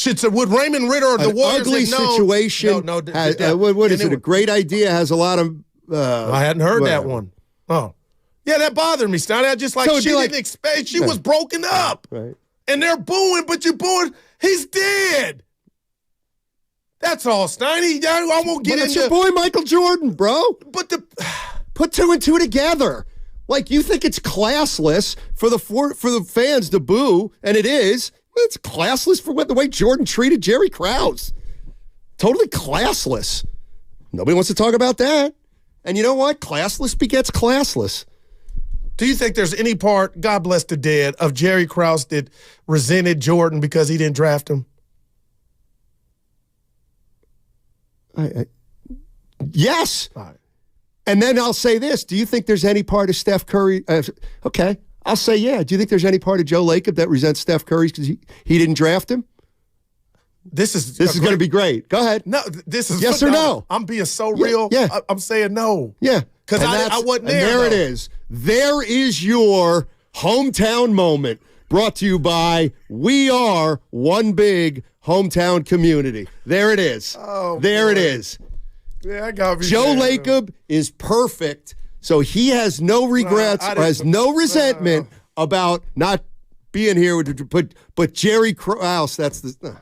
Would Raymond Ritter or the Warriors ugly have known? situation? What is it? A great idea has a lot of. I hadn't heard that one. Oh. Yeah, that bothered me, Stoney. I just didn't expect. She was broken up. Right. And they're booing, but you're booing. He's dead. That's all, Steiny. I won't get into your boy Michael Jordan, bro. But put two and two together. Like, you think it's classless for the fans to boo, and it is. It's classless for the way Jordan treated Jerry Krause. Totally classless. Nobody wants to talk about that. And you know what? Classless begets classless. Do you think there's any part, God bless the dead, of Jerry Krause that resented Jordan because he didn't draft him? Yes. Right. And then I'll say this. Do you think there's any part of Steph Curry? Okay. I'll say, yeah. Do you think there's any part of Joe Lacob that resents Steph Curry because he didn't draft him? This is going to be great. Go ahead. No, this is yes or no. I'm being so real. Yeah. I'm saying no. Yeah. Because I wasn't there. And there it is. There is your hometown moment brought to you by We Are One Big Hometown Community. There it is. Oh, there it is. Yeah, I got me. Joe Lacob is perfect, so he has no regrets or has no resentment about not being here. But Jerry Krause, that's the.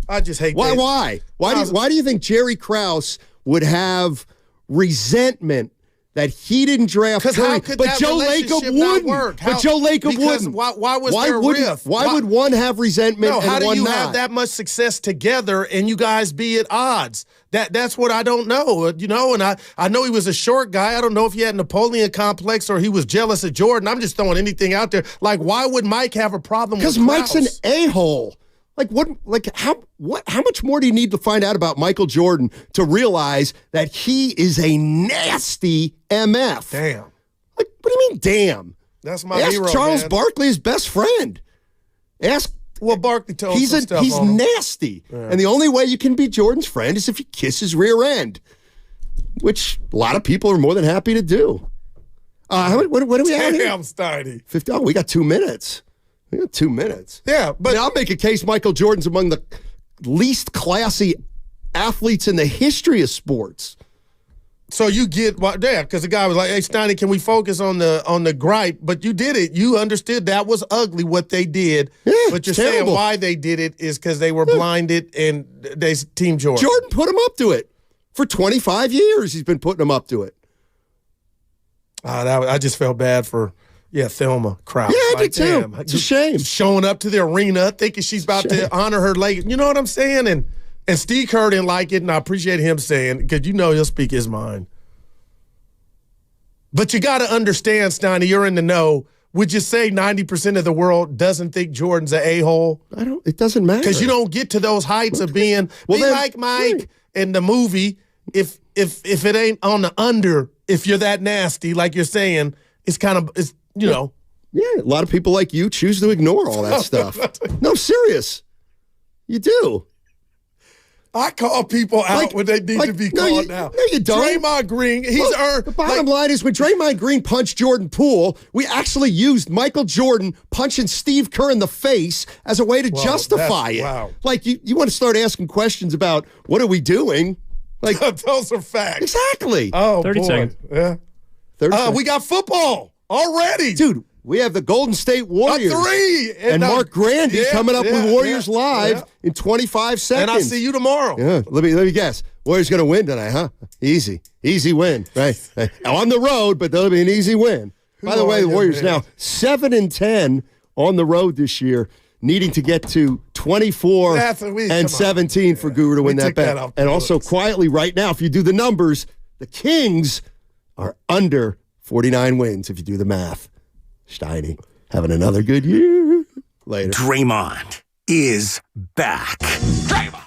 I just hate why. that. Why do you think Jerry Krause would have resentment that he didn't draft Curry, but Joe Lacob wouldn't. But Joe Lacob wouldn't. Why was there a rift? Why would one have resentment and one not? How do you have that much success together and you guys be at odds? That's what I don't know, and I know he was a short guy. I don't know if he had a Napoleon complex or he was jealous of Jordan. I'm just throwing anything out there. Like, why would Mike have a problem with Krause? Because Mike's an a-hole. How much more do you need to find out about Michael Jordan to realize that he is a nasty MF? Damn. What do you mean, damn? That's my hero, Ask Charles Barkley, his best friend. Barkley told he's nasty. Yeah. And the only way you can be Jordan's friend is if you kiss his rear end, which a lot of people are more than happy to do. What do we have here? Damn, Steiny. 50. Oh, we got 2 minutes. We got 2 minutes. Yeah, but I'll make a case Michael Jordan's among the least classy athletes in the history of sports. So you get because the guy was like, "Hey, Steiny, can we focus on the gripe?" But you did it. You understood that was ugly what they did. Yeah, but you're saying why they did it is because they were blinded and they Team Jordan. Jordan put him up to it for 25 years. He's been putting him up to it. I just felt bad for. Yeah, Thelma Krause. Yeah, I did too. It's a shame. Showing up to the arena thinking she's about to honor her leg. You know what I'm saying? And Steve Kerr didn't like it, and I appreciate him saying, because he'll speak his mind. But you got to understand, Steiny, you're in the know. Would you say 90% of the world doesn't think Jordan's an a-hole? It doesn't matter. Because you don't get to those heights of being like Mike in the movie. If it ain't on the under, if you're that nasty, like you're saying, it's Yeah, a lot of people like you choose to ignore all that stuff. No, serious. You do. I call people out when they need to be called out. No, you don't. Draymond Green, he's earned. The bottom line is when Draymond Green punched Jordan Poole, we actually used Michael Jordan punching Steve Kerr in the face as a way to justify it. Wow. Like, you want to start asking questions about what are we doing? Like those are facts. Exactly. Oh, 30 seconds. Yeah. 30 seconds. We got football already. Dude, we have the Golden State Warriors. A 3. And Mark Grandy coming up with Warriors Live in 25 seconds. And I'll see you tomorrow. Yeah, let me guess. Warriors going to win tonight, huh? Easy win, right? On the road, but that'll be an easy win. By the way, the Warriors now 7-10 on the road this year, needing to get to 24 and 17 for Guru to win that bet. And also quietly right now, if you do the numbers, the Kings are under 49 wins if you do the math. Steiny having another good year. Later. Draymond is back. Draymond!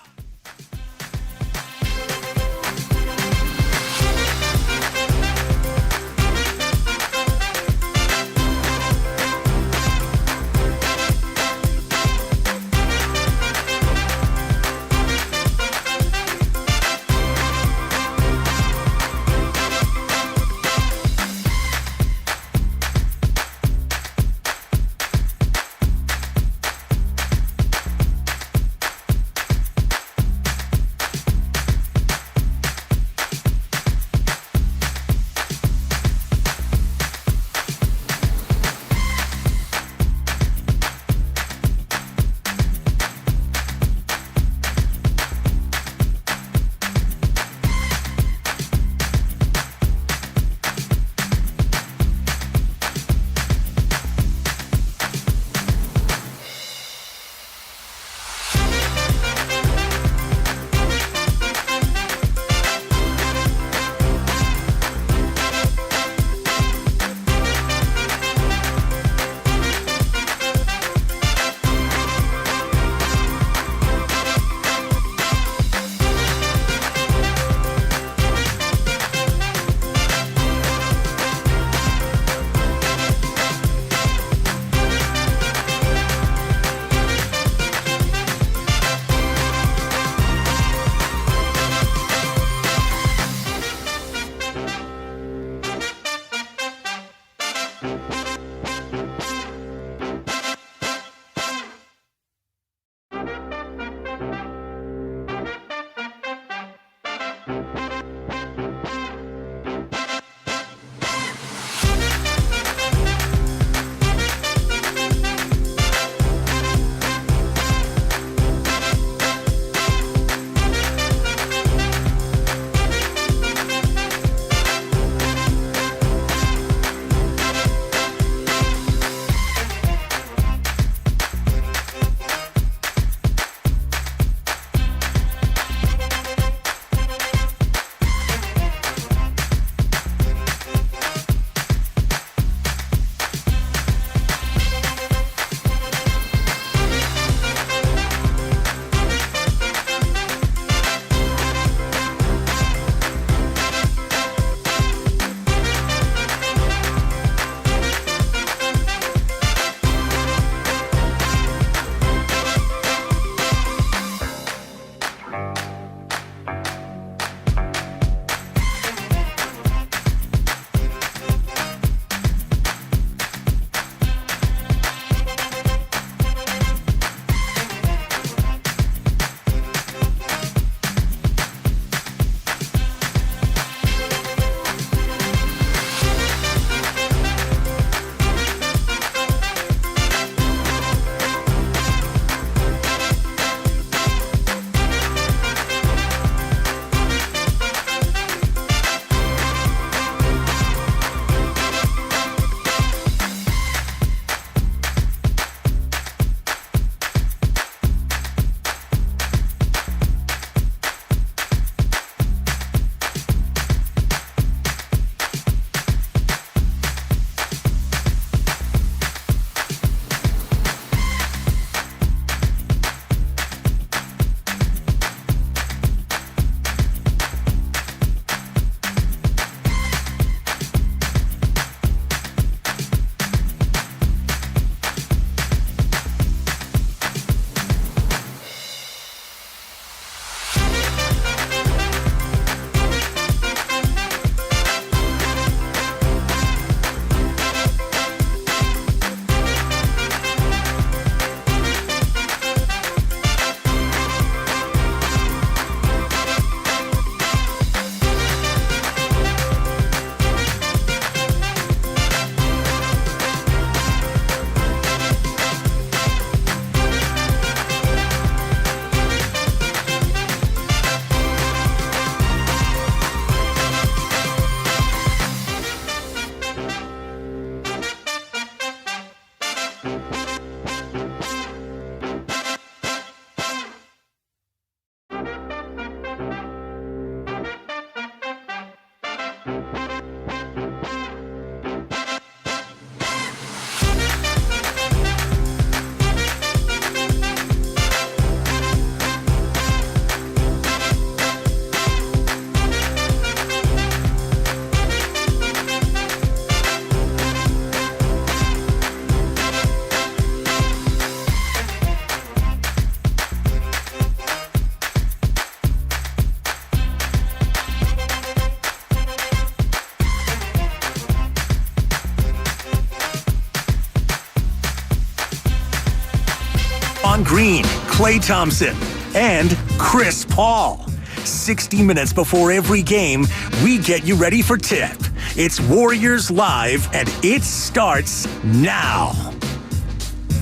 Klay Thompson, and Chris Paul. 60 minutes before every game, we get you ready for tip. It's Warriors Live, and it starts now.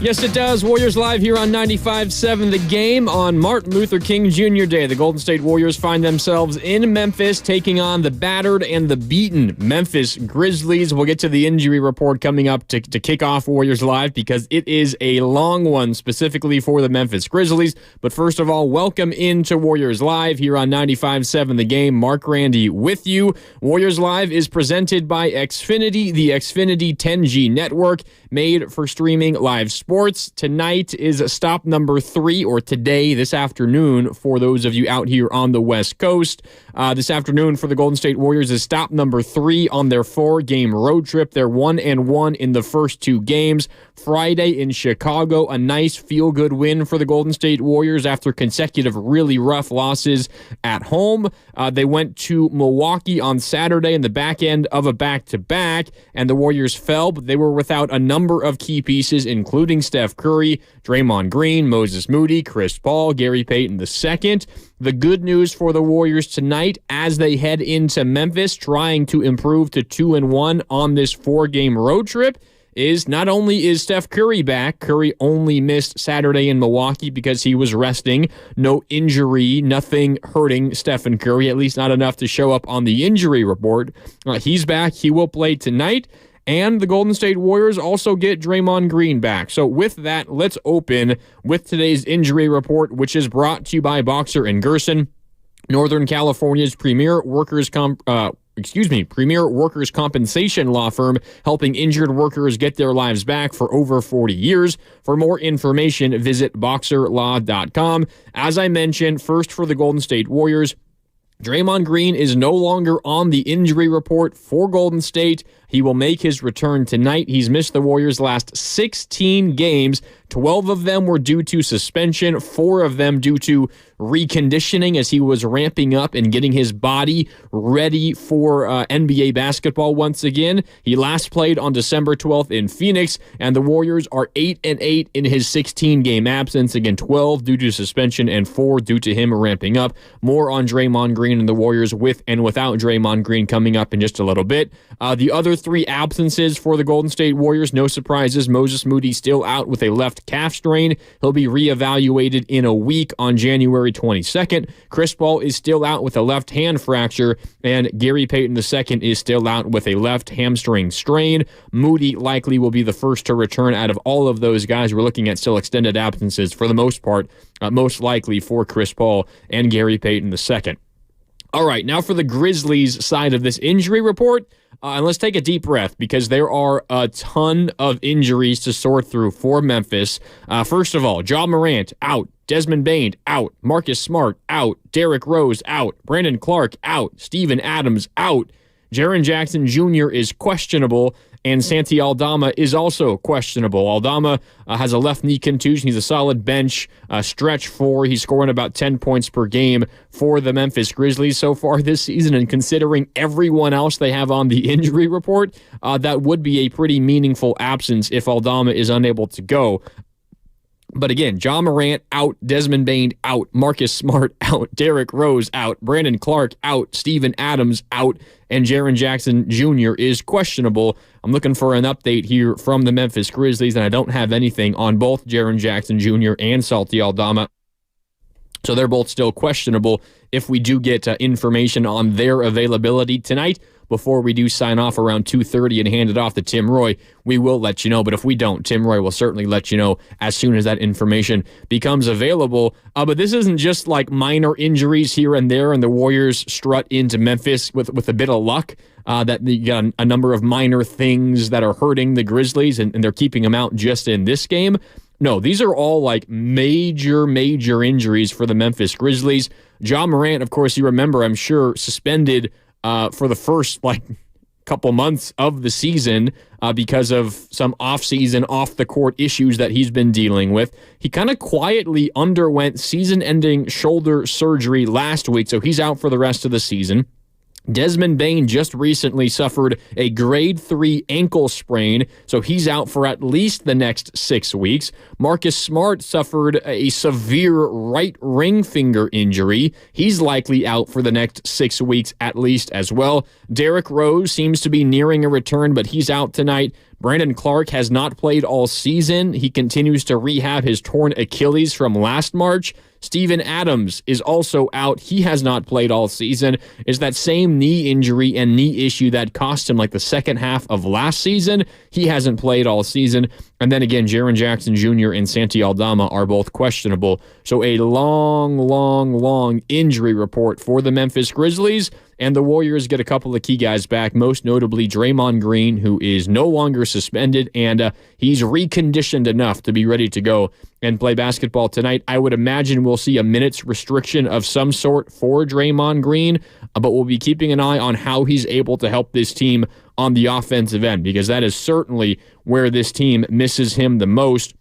Yes, it does. Warriors Live here on 95.7 The Game on Martin Luther King Jr. Day. The Golden State Warriors find themselves in Memphis taking on the battered and the beaten Memphis Grizzlies. We'll get to the injury report coming up to kick off Warriors Live because it is a long one specifically for the Memphis Grizzlies. But first of all, welcome into Warriors Live here on 95.7 The Game. Mark Randy with you. Warriors Live is presented by Xfinity, the Xfinity 10G network made for streaming live sports. Tonight is stop number 3, or today, this afternoon, for those of you out here on the West Coast. This afternoon for the Golden State Warriors is stop number 3 on their 4-game road trip. They're 1-1 in the first 2 games. Friday in Chicago, a nice feel-good win for the Golden State Warriors after consecutive really rough losses at home. They went to Milwaukee on Saturday in the back end of a back-to-back, and the Warriors fell, but they were without a number of key pieces, including Steph Curry, Draymond Green, Moses Moody, Chris Paul, Gary Payton II. The good news for the Warriors tonight as they head into Memphis, trying to improve to 2-1 on this 4-game road trip, is not only is Steph Curry back. Curry only missed Saturday in Milwaukee because he was resting. No injury, nothing hurting Stephen Curry, at least not enough to show up on the injury report. He's back. He will play tonight. And the Golden State Warriors also get Draymond Green back. So with that, let's open with today's injury report, which is brought to you by Boxer & Gerson, Northern California's premier workers' compensation law firm, helping injured workers get their lives back for over 40 years. For more information, visit boxerlaw.com. As I mentioned, first for the Golden State Warriors, Draymond Green is no longer on the injury report for Golden State. He will make his return tonight. He's missed the Warriors' last 16 games. 12 of them were due to suspension, 4 of them due to reconditioning as he was ramping up and getting his body ready for NBA basketball once again. He last played on December 12th in Phoenix, and the Warriors are 8-8 in his 16-game absence. Again, 12 due to suspension and 4 due to him ramping up. More on Draymond Green and the Warriors with and without Draymond Green coming up in just a little bit. The other 3 absences for the Golden State Warriors, no surprises. Moses Moody still out with a left calf strain. He'll be reevaluated in a week on January 22nd. Chris Paul is still out with a left hand fracture, and Gary Payton II is still out with a left hamstring strain. Moody likely will be the first to return out of all of those guys. We're looking at still extended absences for the most part, most likely for Chris Paul and Gary Payton II. All right, now for the Grizzlies side of this injury report. And let's take a deep breath because there are a ton of injuries to sort through for Memphis. First of all, Ja Morant out. Desmond Bane out. Marcus Smart out. Derrick Rose out. Brandon Clark out. Steven Adams out. Jaren Jackson Jr. is questionable, and Santi Aldama is also questionable. Aldama has a left knee contusion. He's a solid bench stretch 4. He's scoring about 10 points per game for the Memphis Grizzlies so far this season, and considering everyone else they have on the injury report, that would be a pretty meaningful absence if Aldama is unable to go. But again, Ja Morant out, Desmond Bane out, Marcus Smart out, Derrick Rose out, Brandon Clark out, Steven Adams out, and Jaren Jackson Jr. is questionable. I'm looking for an update here from the Memphis Grizzlies, and I don't have anything on both Jaren Jackson Jr. and Santi Aldama. So they're both still questionable. If we do get information on their availability tonight, before we do sign off around 2:30 and hand it off to Tim Roy, we will let you know. But if we don't, Tim Roy will certainly let you know as soon as that information becomes available. But this isn't just like minor injuries here and there, and the Warriors strut into Memphis with a bit of luck. That you got a number of minor things that are hurting the Grizzlies, and they're keeping them out just in this game. No, these are all like major injuries for the Memphis Grizzlies. Ja Morant, of course, you remember, I'm sure, suspended for the first couple months of the season because of some off-season, off-the-court issues that he's been dealing with. He kind of quietly underwent season-ending shoulder surgery last week, so he's out for the rest of the season. Desmond Bane just recently suffered a grade 3 ankle sprain, so he's out for at least the next 6 weeks. Marcus Smart suffered a severe right ring finger injury. He's likely out for the next 6 weeks at least as well. Derrick Rose seems to be nearing a return, but he's out tonight. Brandon Clark has not played all season. He continues to rehab his torn Achilles from last March. Steven Adams is also out. He has not played all season. It's that same knee injury and knee issue that cost him like the second half of last season. He hasn't played all season. And then again, Jaren Jackson Jr. and Santi Aldama are both questionable. So a long injury report for the Memphis Grizzlies. And the Warriors get a couple of key guys back, most notably Draymond Green, who is no longer suspended, and he's reconditioned enough to be ready to go and play basketball tonight. I would imagine we'll see a minutes restriction of some sort for Draymond Green, but we'll be keeping an eye on how he's able to help this team on the offensive end, because that is certainly where this team misses him the most.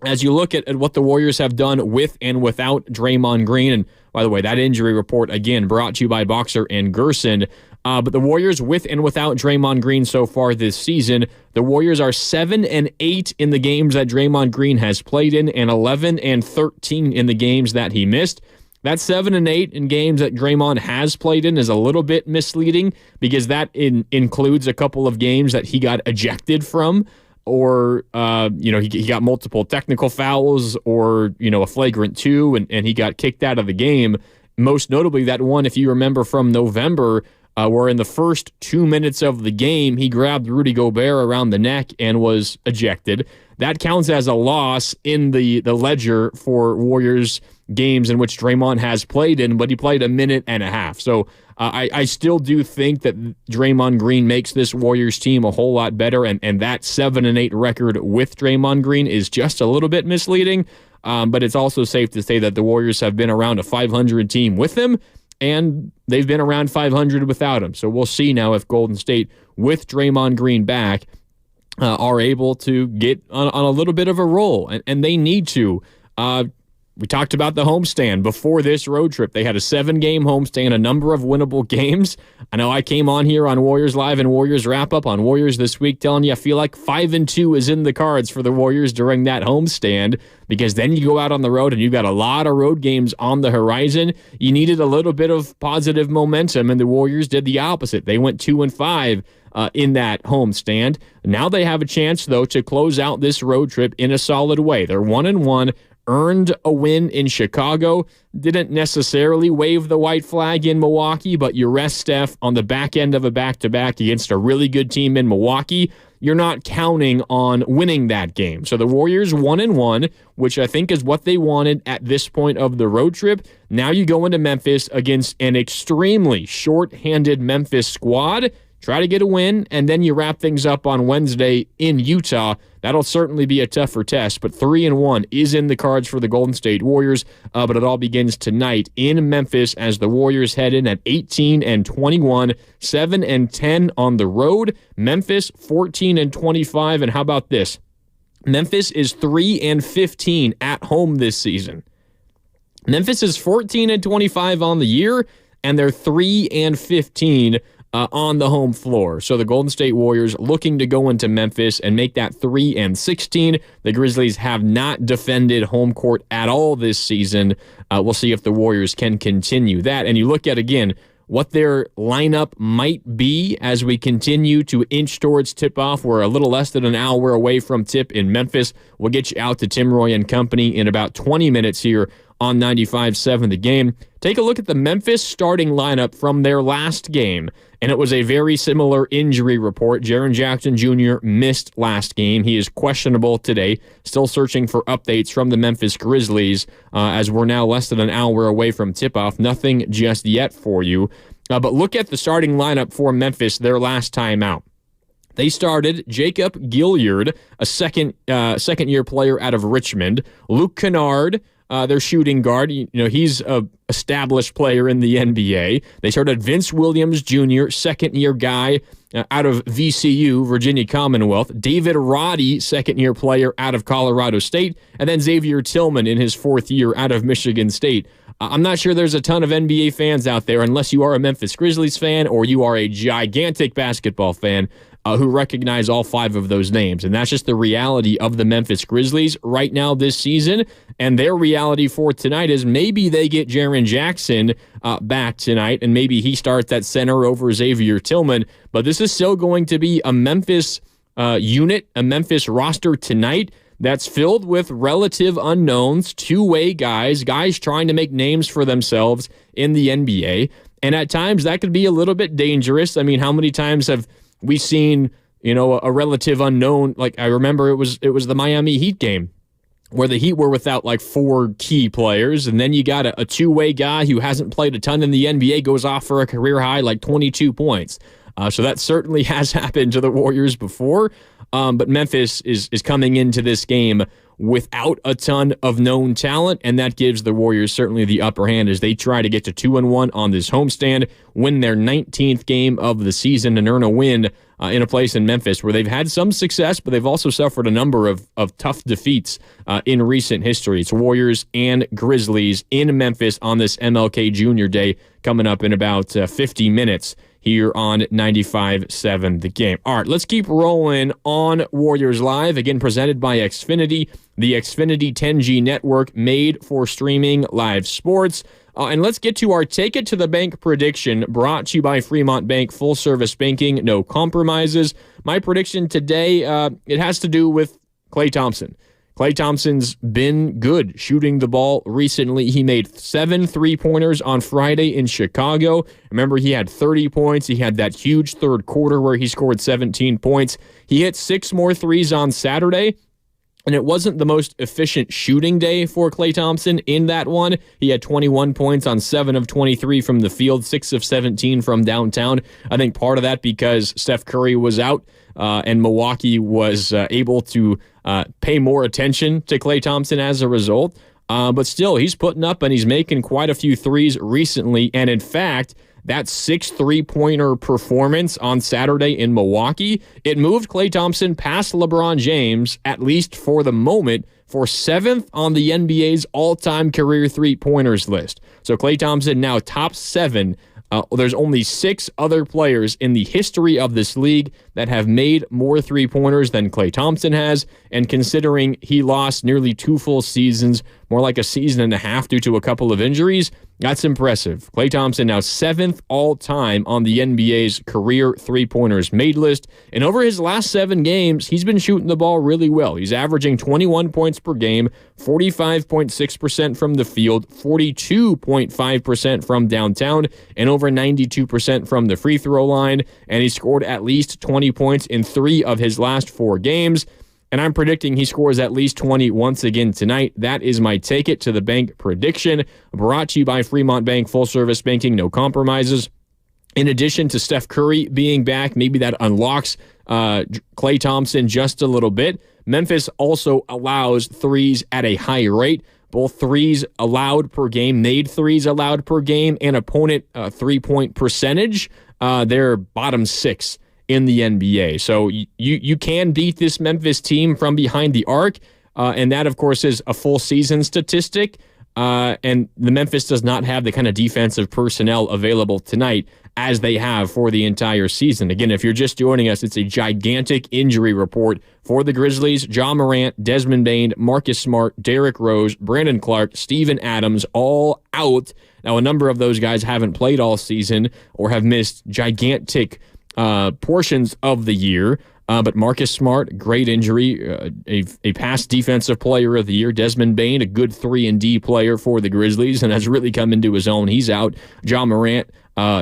As you look at what the Warriors have done with and without Draymond Green, and by the way, that injury report, again, brought to you by Boxer and Gerson, but the Warriors with and without Draymond Green so far this season, the Warriors are 7-8 in the games that Draymond Green has played in and 11-13 in the games that he missed. That 7-8 in games that Draymond has played in is a little bit misleading because that includes a couple of games that he got ejected from, or he got multiple technical fouls, or a flagrant 2, and he got kicked out of the game. Most notably, that one, if you remember from November, where in the first 2 minutes of the game, he grabbed Rudy Gobert around the neck and was ejected. That counts as a loss in the ledger for Warriors games in which Draymond has played in, but he played a minute and a half. So I still do think that Draymond Green makes this Warriors team a whole lot better, and that 7-8 record with Draymond Green is just a little bit misleading, but it's also safe to say that the Warriors have been around a 500 team with him, and they've been around 500 without him. So we'll see now if Golden State, with Draymond Green back, are able to get on a little bit of a roll, and they need to. We talked about the homestand before this road trip. They had a 7-game homestand, a number of winnable games. I know I came on here on Warriors Live and Warriors Wrap Up on Warriors This Week telling you I feel like 5-2 is in the cards for the Warriors during that homestand, because then you go out on the road and you've got a lot of road games on the horizon. You needed a little bit of positive momentum, and the Warriors did the opposite. They went 2-5 in that homestand. Now they have a chance, though, to close out this road trip in a solid way. They're 1-1. Earned a win in Chicago, didn't necessarily wave the white flag in Milwaukee, but you rest Steph on the back end of a back-to-back against a really good team in Milwaukee. You're not counting on winning that game. So the Warriors 1-1, which I think is what they wanted at this point of the road trip. Now you go into Memphis against an extremely short-handed Memphis squad, try to get a win, and then you wrap things up on Wednesday in Utah. That'll certainly be a tougher test, but 3-1 is in the cards for the Golden State Warriors, but it all begins tonight in Memphis as the Warriors head in at 18-21, 7-10 on the road. Memphis 14-25, and how about this? Memphis is 3-15 at home this season. Memphis is 14-25 on the year, and they're 3-15 on the home floor. So the Golden State Warriors looking to go into Memphis and make that 3-16. The Grizzlies have not defended home court at all this season. We'll see if the Warriors can continue that. And you look at, again, what their lineup might be as we continue to inch towards tip-off. We're a little less than an hour away from tip in Memphis. We'll get you out to Tim Roy and company in about 20 minutes here on 95.7 The Game. Take a look at the Memphis starting lineup from their last game, and it was a very similar injury report. Jaren Jackson Jr. missed last game. He is questionable today. Still searching for updates from the Memphis Grizzlies as we're now less than an hour away from tip-off. Nothing just yet for you. But look at the starting lineup for Memphis their last time out. They started Jacob Gilyard, a second-year player out of Richmond. Luke Kennard, their shooting guard. He's a established player in the NBA. They started Vince Williams Jr., second-year guy out of VCU, Virginia Commonwealth. David Roddy, second-year player out of Colorado State. And then Xavier Tillman in his fourth year out of Michigan State. I'm not sure there's a ton of NBA fans out there, unless you are a Memphis Grizzlies fan or you are a gigantic basketball fan, who recognize all 5 of those names. And that's just the reality of the Memphis Grizzlies right now this season. And their reality for tonight is maybe they get Jaren Jackson back tonight, and maybe he starts at center over Xavier Tillman. But this is still going to be a Memphis unit, a Memphis roster tonight that's filled with relative unknowns, two-way guys trying to make names for themselves in the NBA. And at times that could be a little bit dangerous. I mean, how many times have we seen, a relative unknown? Like, I remember it was the Miami Heat game where the Heat were without like 4 key players, and then you got a two-way guy who hasn't played a ton in the NBA goes off for a career high like 22 points. So that certainly has happened to the Warriors before. But Memphis is coming into this game without a ton of known talent, and that gives the Warriors certainly the upper hand as they try to get to 2-1 on this homestand, win their 19th game of the season, and earn a win in a place in Memphis where they've had some success, but they've also suffered a number of tough defeats in recent history. It's Warriors and Grizzlies in Memphis on this MLK Jr. Day coming up in about 50 minutes here on 95.7 The Game. All right, let's keep rolling on Warriors Live, again presented by Xfinity, the Xfinity 10G network made for streaming live sports. And let's get to our Take It to the Bank prediction, brought to you by Fremont Bank, full-service banking, no compromises. My prediction today, it has to do with Klay Thompson. Klay Thompson's been good shooting the ball recently. He made 7 3-pointers on Friday in Chicago. Remember, he had 30 points. He had that huge third quarter where he scored 17 points. He hit 6 more threes on Saturday, and it wasn't the most efficient shooting day for Klay Thompson in that one. He had 21 points on 7 of 23 from the field, 6 of 17 from downtown. I think part of that because Steph Curry was out, and Milwaukee was able to pay more attention to Klay Thompson as a result. But still, he's putting up and he's making quite a few threes recently. And in fact, that 6 3-pointer performance on Saturday in Milwaukee, it moved Klay Thompson past LeBron James, at least for the moment, for 7th on the NBA's all-time career 3-pointers list. So Klay Thompson now top 7. There's only 6 other players in the history of this league that have made more 3-pointers than Klay Thompson has, and considering he lost nearly 2 full seasons, more like a season and a half due to a couple of injuries, that's impressive. Klay Thompson now 7th all-time on the NBA's career 3-pointers made list, and over his last 7 games, he's been shooting the ball really well. He's averaging 21 points per game, 45.6% from the field, 42.5% from downtown, and over 92% from the free throw line, and he scored at least 20 points in 3 of his last 4 games. And I'm predicting he scores at least 20 once again tonight. That is my Take It to the Bank prediction, brought to you by Fremont Bank, full-service banking, no compromises. In addition to Steph Curry being back, maybe that unlocks Klay Thompson just a little bit. Memphis also allows threes at a high rate. Both threes allowed per game, made threes allowed per game, and opponent 3-point percentage. They're bottom 6 in the NBA. So you can beat this Memphis team from behind the arc, and that, of course, is a full season statistic. And the Memphis does not have the kind of defensive personnel available tonight as they have for the entire season. Again, if you're just joining us, it's a gigantic injury report for the Grizzlies. Ja Morant, Desmond Bane, Marcus Smart, Derrick Rose, Brandon Clark, Steven Adams, all out. Now, a number of those guys haven't played all season or have missed gigantic portions of the year. But Marcus Smart, great injury, a past defensive player of the year. Desmond Bane, a good 3-and-D player for the Grizzlies and has really come into his own. He's out. Ja Morant,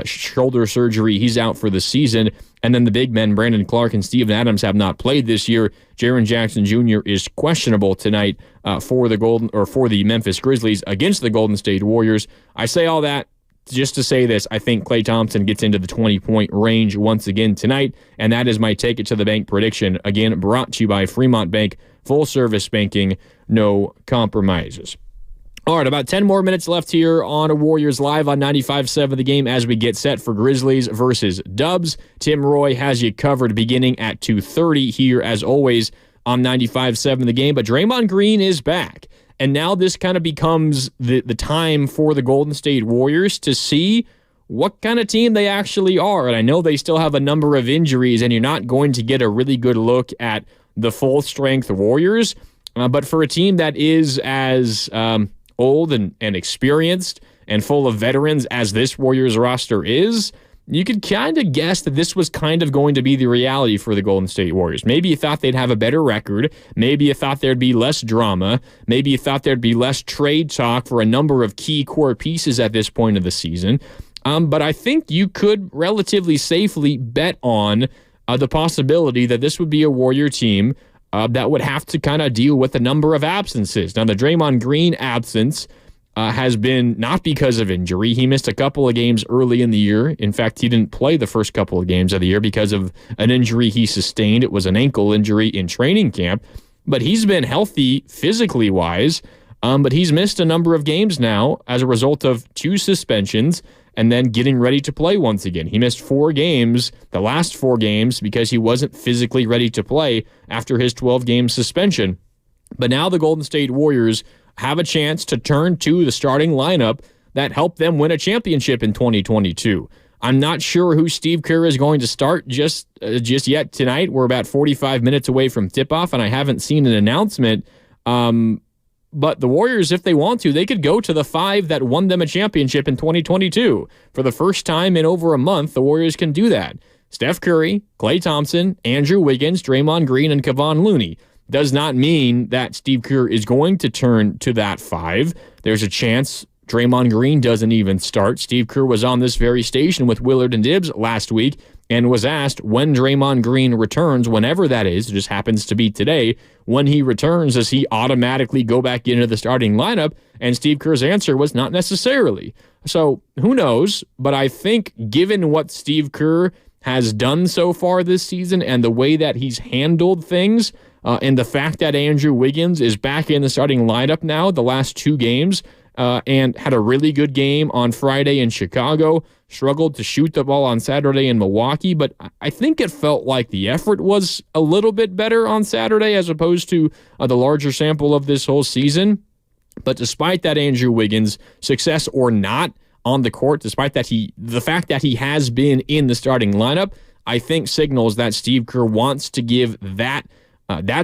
shoulder surgery. He's out for the season. And then the big men, Brandon Clark and Steven Adams, have not played this year. Jaren Jackson Jr. is questionable tonight for the Memphis Grizzlies against the Golden State Warriors. I say all that just to say this, I think Klay Thompson gets into the 20-point range once again tonight, and that is my Take It to the Bank prediction. Again, brought to you by Fremont Bank, full-service banking, no compromises. All right, about 10 more minutes left here on Warriors Live on 95.7 The Game as we get set for Grizzlies versus Dubs. Tim Roy has you covered beginning at 2:30 here, as always, on 95.7 The Game. But Draymond Green is back. And now this kind of becomes the time for the Golden State Warriors to see what kind of team they actually are. And I know they still have a number of injuries, and you're not going to get a really good look at the full-strength Warriors. But for a team that is as old and experienced and full of veterans as this Warriors roster is, you could kind of guess that this was kind of going to be the reality for the Golden State Warriors. Maybe you thought they'd have a better record. Maybe you thought there'd be less drama. Maybe you thought there'd be less trade talk for a number of key core pieces at this point of the season. But I think you could relatively safely bet on the possibility that this would be a Warrior team that would have to kind of deal with a number of absences. Now, the Draymond Green absence has been not because of injury. He missed a couple of games early in the year. In fact, he didn't play the first couple of games of the year because of an injury he sustained. It was an ankle injury in training camp. But he's been healthy physically wise, but he's missed a number of games now as a result of 2 suspensions and then getting ready to play once again. He missed 4 games, the last 4 games, because he wasn't physically ready to play after his 12-game suspension. But now the Golden State Warriors have a chance to turn to the starting lineup that helped them win a championship in 2022. I'm not sure who Steve Kerr is going to start just yet tonight. We're about 45 minutes away from tip-off, and I haven't seen an announcement. But the Warriors, if they want to, they could go to the 5 that won them a championship in 2022. For the first time in over a month, the Warriors can do that. Steph Curry, Klay Thompson, Andrew Wiggins, Draymond Green, and Kevon Looney. Does not mean that Steve Kerr is going to turn to that 5. There's a chance Draymond Green doesn't even start. Steve Kerr was on this very station with Willard and Dibbs last week and was asked when Draymond Green returns, whenever that is, it just happens to be today, when he returns, does he automatically go back into the starting lineup? And Steve Kerr's answer was not necessarily. So who knows? But I think given what Steve Kerr has done so far this season and the way that he's handled things, and the fact that Andrew Wiggins is back in the starting lineup now the last 2 games and had a really good game on Friday in Chicago, struggled to shoot the ball on Saturday in Milwaukee, but I think it felt like the effort was a little bit better on Saturday as opposed to the larger sample of this whole season. But despite that, Andrew Wiggins, success or not on the court, despite that the fact that he has been in the starting lineup, I think signals that Steve Kerr wants to give that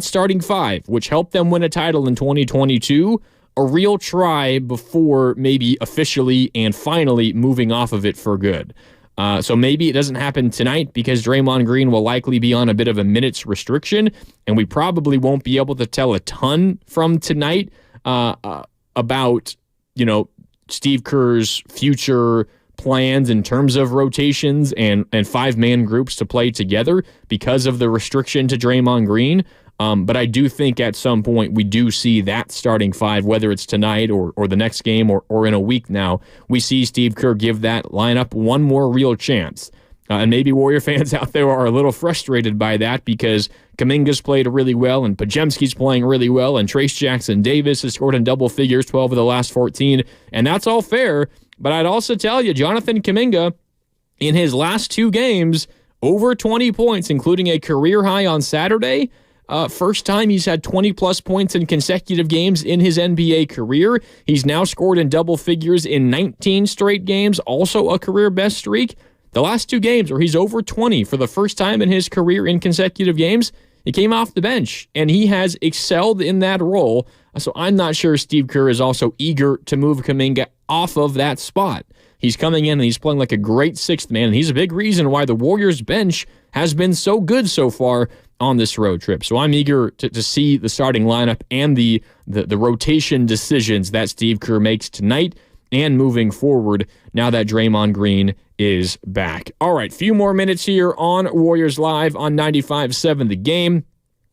starting 5, which helped them win a title in 2022, a real try before maybe officially and finally moving off of it for good. So maybe it doesn't happen tonight because Draymond Green will likely be on a bit of a minutes restriction, and we probably won't be able to tell a ton from tonight about, Steve Kerr's future plans in terms of rotations and 5-man groups to play together because of the restriction to Draymond Green. But I do think at some point we do see that starting 5, whether it's tonight or the next game or in a week now, we see Steve Kerr give that lineup one more real chance. And maybe Warrior fans out there are a little frustrated by that because Kuminga's played really well and Podziemski's playing really well and Trace Jackson-Davis has scored in double figures 12 of the last 14. And that's all fair. But I'd also tell you, Jonathan Kuminga, in his last 2 games, over 20 points, including a career high on Saturday. First time he's had 20-plus points in consecutive games in his NBA career. He's now scored in double figures in 19 straight games, also a career best streak. The last 2 games where he's over 20 for the first time in his career in consecutive games, he came off the bench, and he has excelled in that role. So I'm not sure Steve Kerr is also eager to move Kuminga off of that spot. He's coming in and he's playing like a great 6th man, and he's a big reason why the Warriors bench has been so good so far on this road trip. So I'm eager to see the starting lineup and the rotation decisions that Steve Kerr makes tonight and moving forward now that Draymond Green is back. All right, few more minutes here on Warriors Live on 95.7 The Game.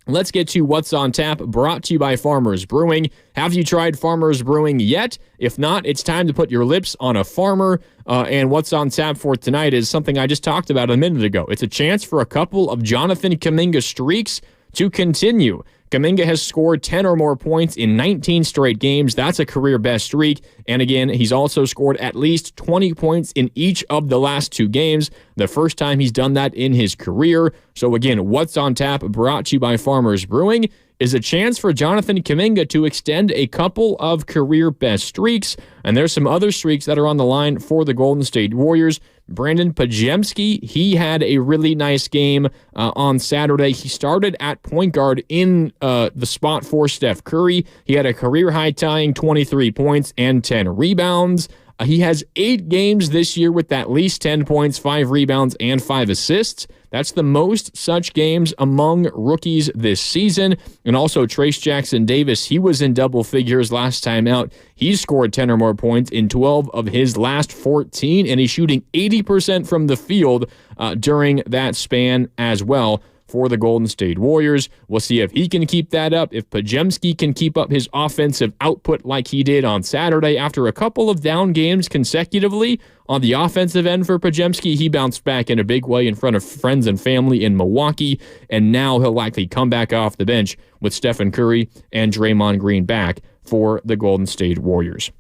Let's get to What's on Tap, brought to you by Farmers Brewing. Have you tried Farmers Brewing yet? If not, it's time to put your lips on a farmer. And What's on Tap for tonight is something I just talked about a minute ago. It's a chance for a couple of Jonathan Kuminga streaks to continue. Kuminga has scored 10 or more points in 19 straight games. That's a career best streak. And again, he's also scored at least 20 points in each of the last 2 games, the first time he's done that in his career. So again, what's on tap, brought to you by Farmers Brewing, is a chance for Jonathan Kuminga to extend a couple of career best streaks. And there's some other streaks that are on the line for the Golden State Warriors. Brandon Pajemski, he had a really nice game on Saturday. He started at point guard in the spot for Steph Curry. He had a career-high tying 23 points and 10 rebounds. He has 8 games this year with at least 10 points, 5 rebounds, and 5 assists. That's the most such games among rookies this season. And also Trace Jackson-Davis, he was in double figures last time out. He scored 10 or more points in 12 of his last 14, and he's shooting 80% from the field during that span as well for the Golden State Warriors. We'll see if he can keep that up, if Pajemski can keep up his offensive output like he did on Saturday. After a couple of down games consecutively on the offensive end for Pajemski, he bounced back in a big way in front of friends and family in Milwaukee, and now he'll likely come back off the bench with Stephen Curry and Draymond Green back for the Golden State Warriors.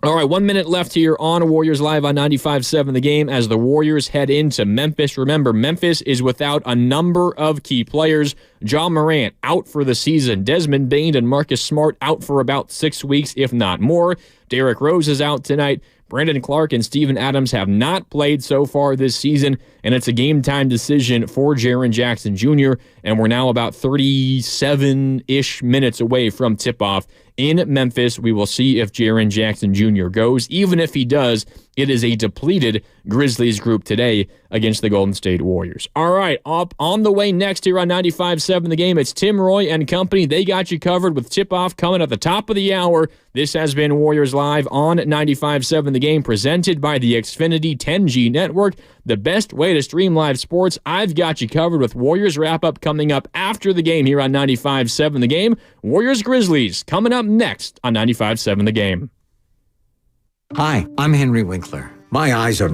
All right, 1 minute left here on Warriors Live on 95.7 The Game as the Warriors head into Memphis. Remember, Memphis is without a number of key players. Ja Morant out for the season. Desmond Bane and Marcus Smart out for about 6 weeks, if not more. Derrick Rose is out tonight. Brandon Clark and Steven Adams have not played so far this season, and it's a game-time decision for Jaren Jackson Jr., and we're now about 37-ish minutes away from tip-off in Memphis. We will see if Jaren Jackson Jr. goes. Even if he does, it is a depleted Grizzlies group today against the Golden State Warriors. All right, up on the way next here on 95.7 The Game, it's Tim Roy and company. They got you covered with tip-off coming at the top of the hour. This has been Warriors Live on 95.7 The Game, presented by the Xfinity 10G Network, the best way to stream live sports. I've got you covered with Warriors wrap-up coming up after the game here on 95.7 The Game. Warriors Grizzlies coming up next on 95.7 The Game. Hi, I'm Henry Winkler. My eyes are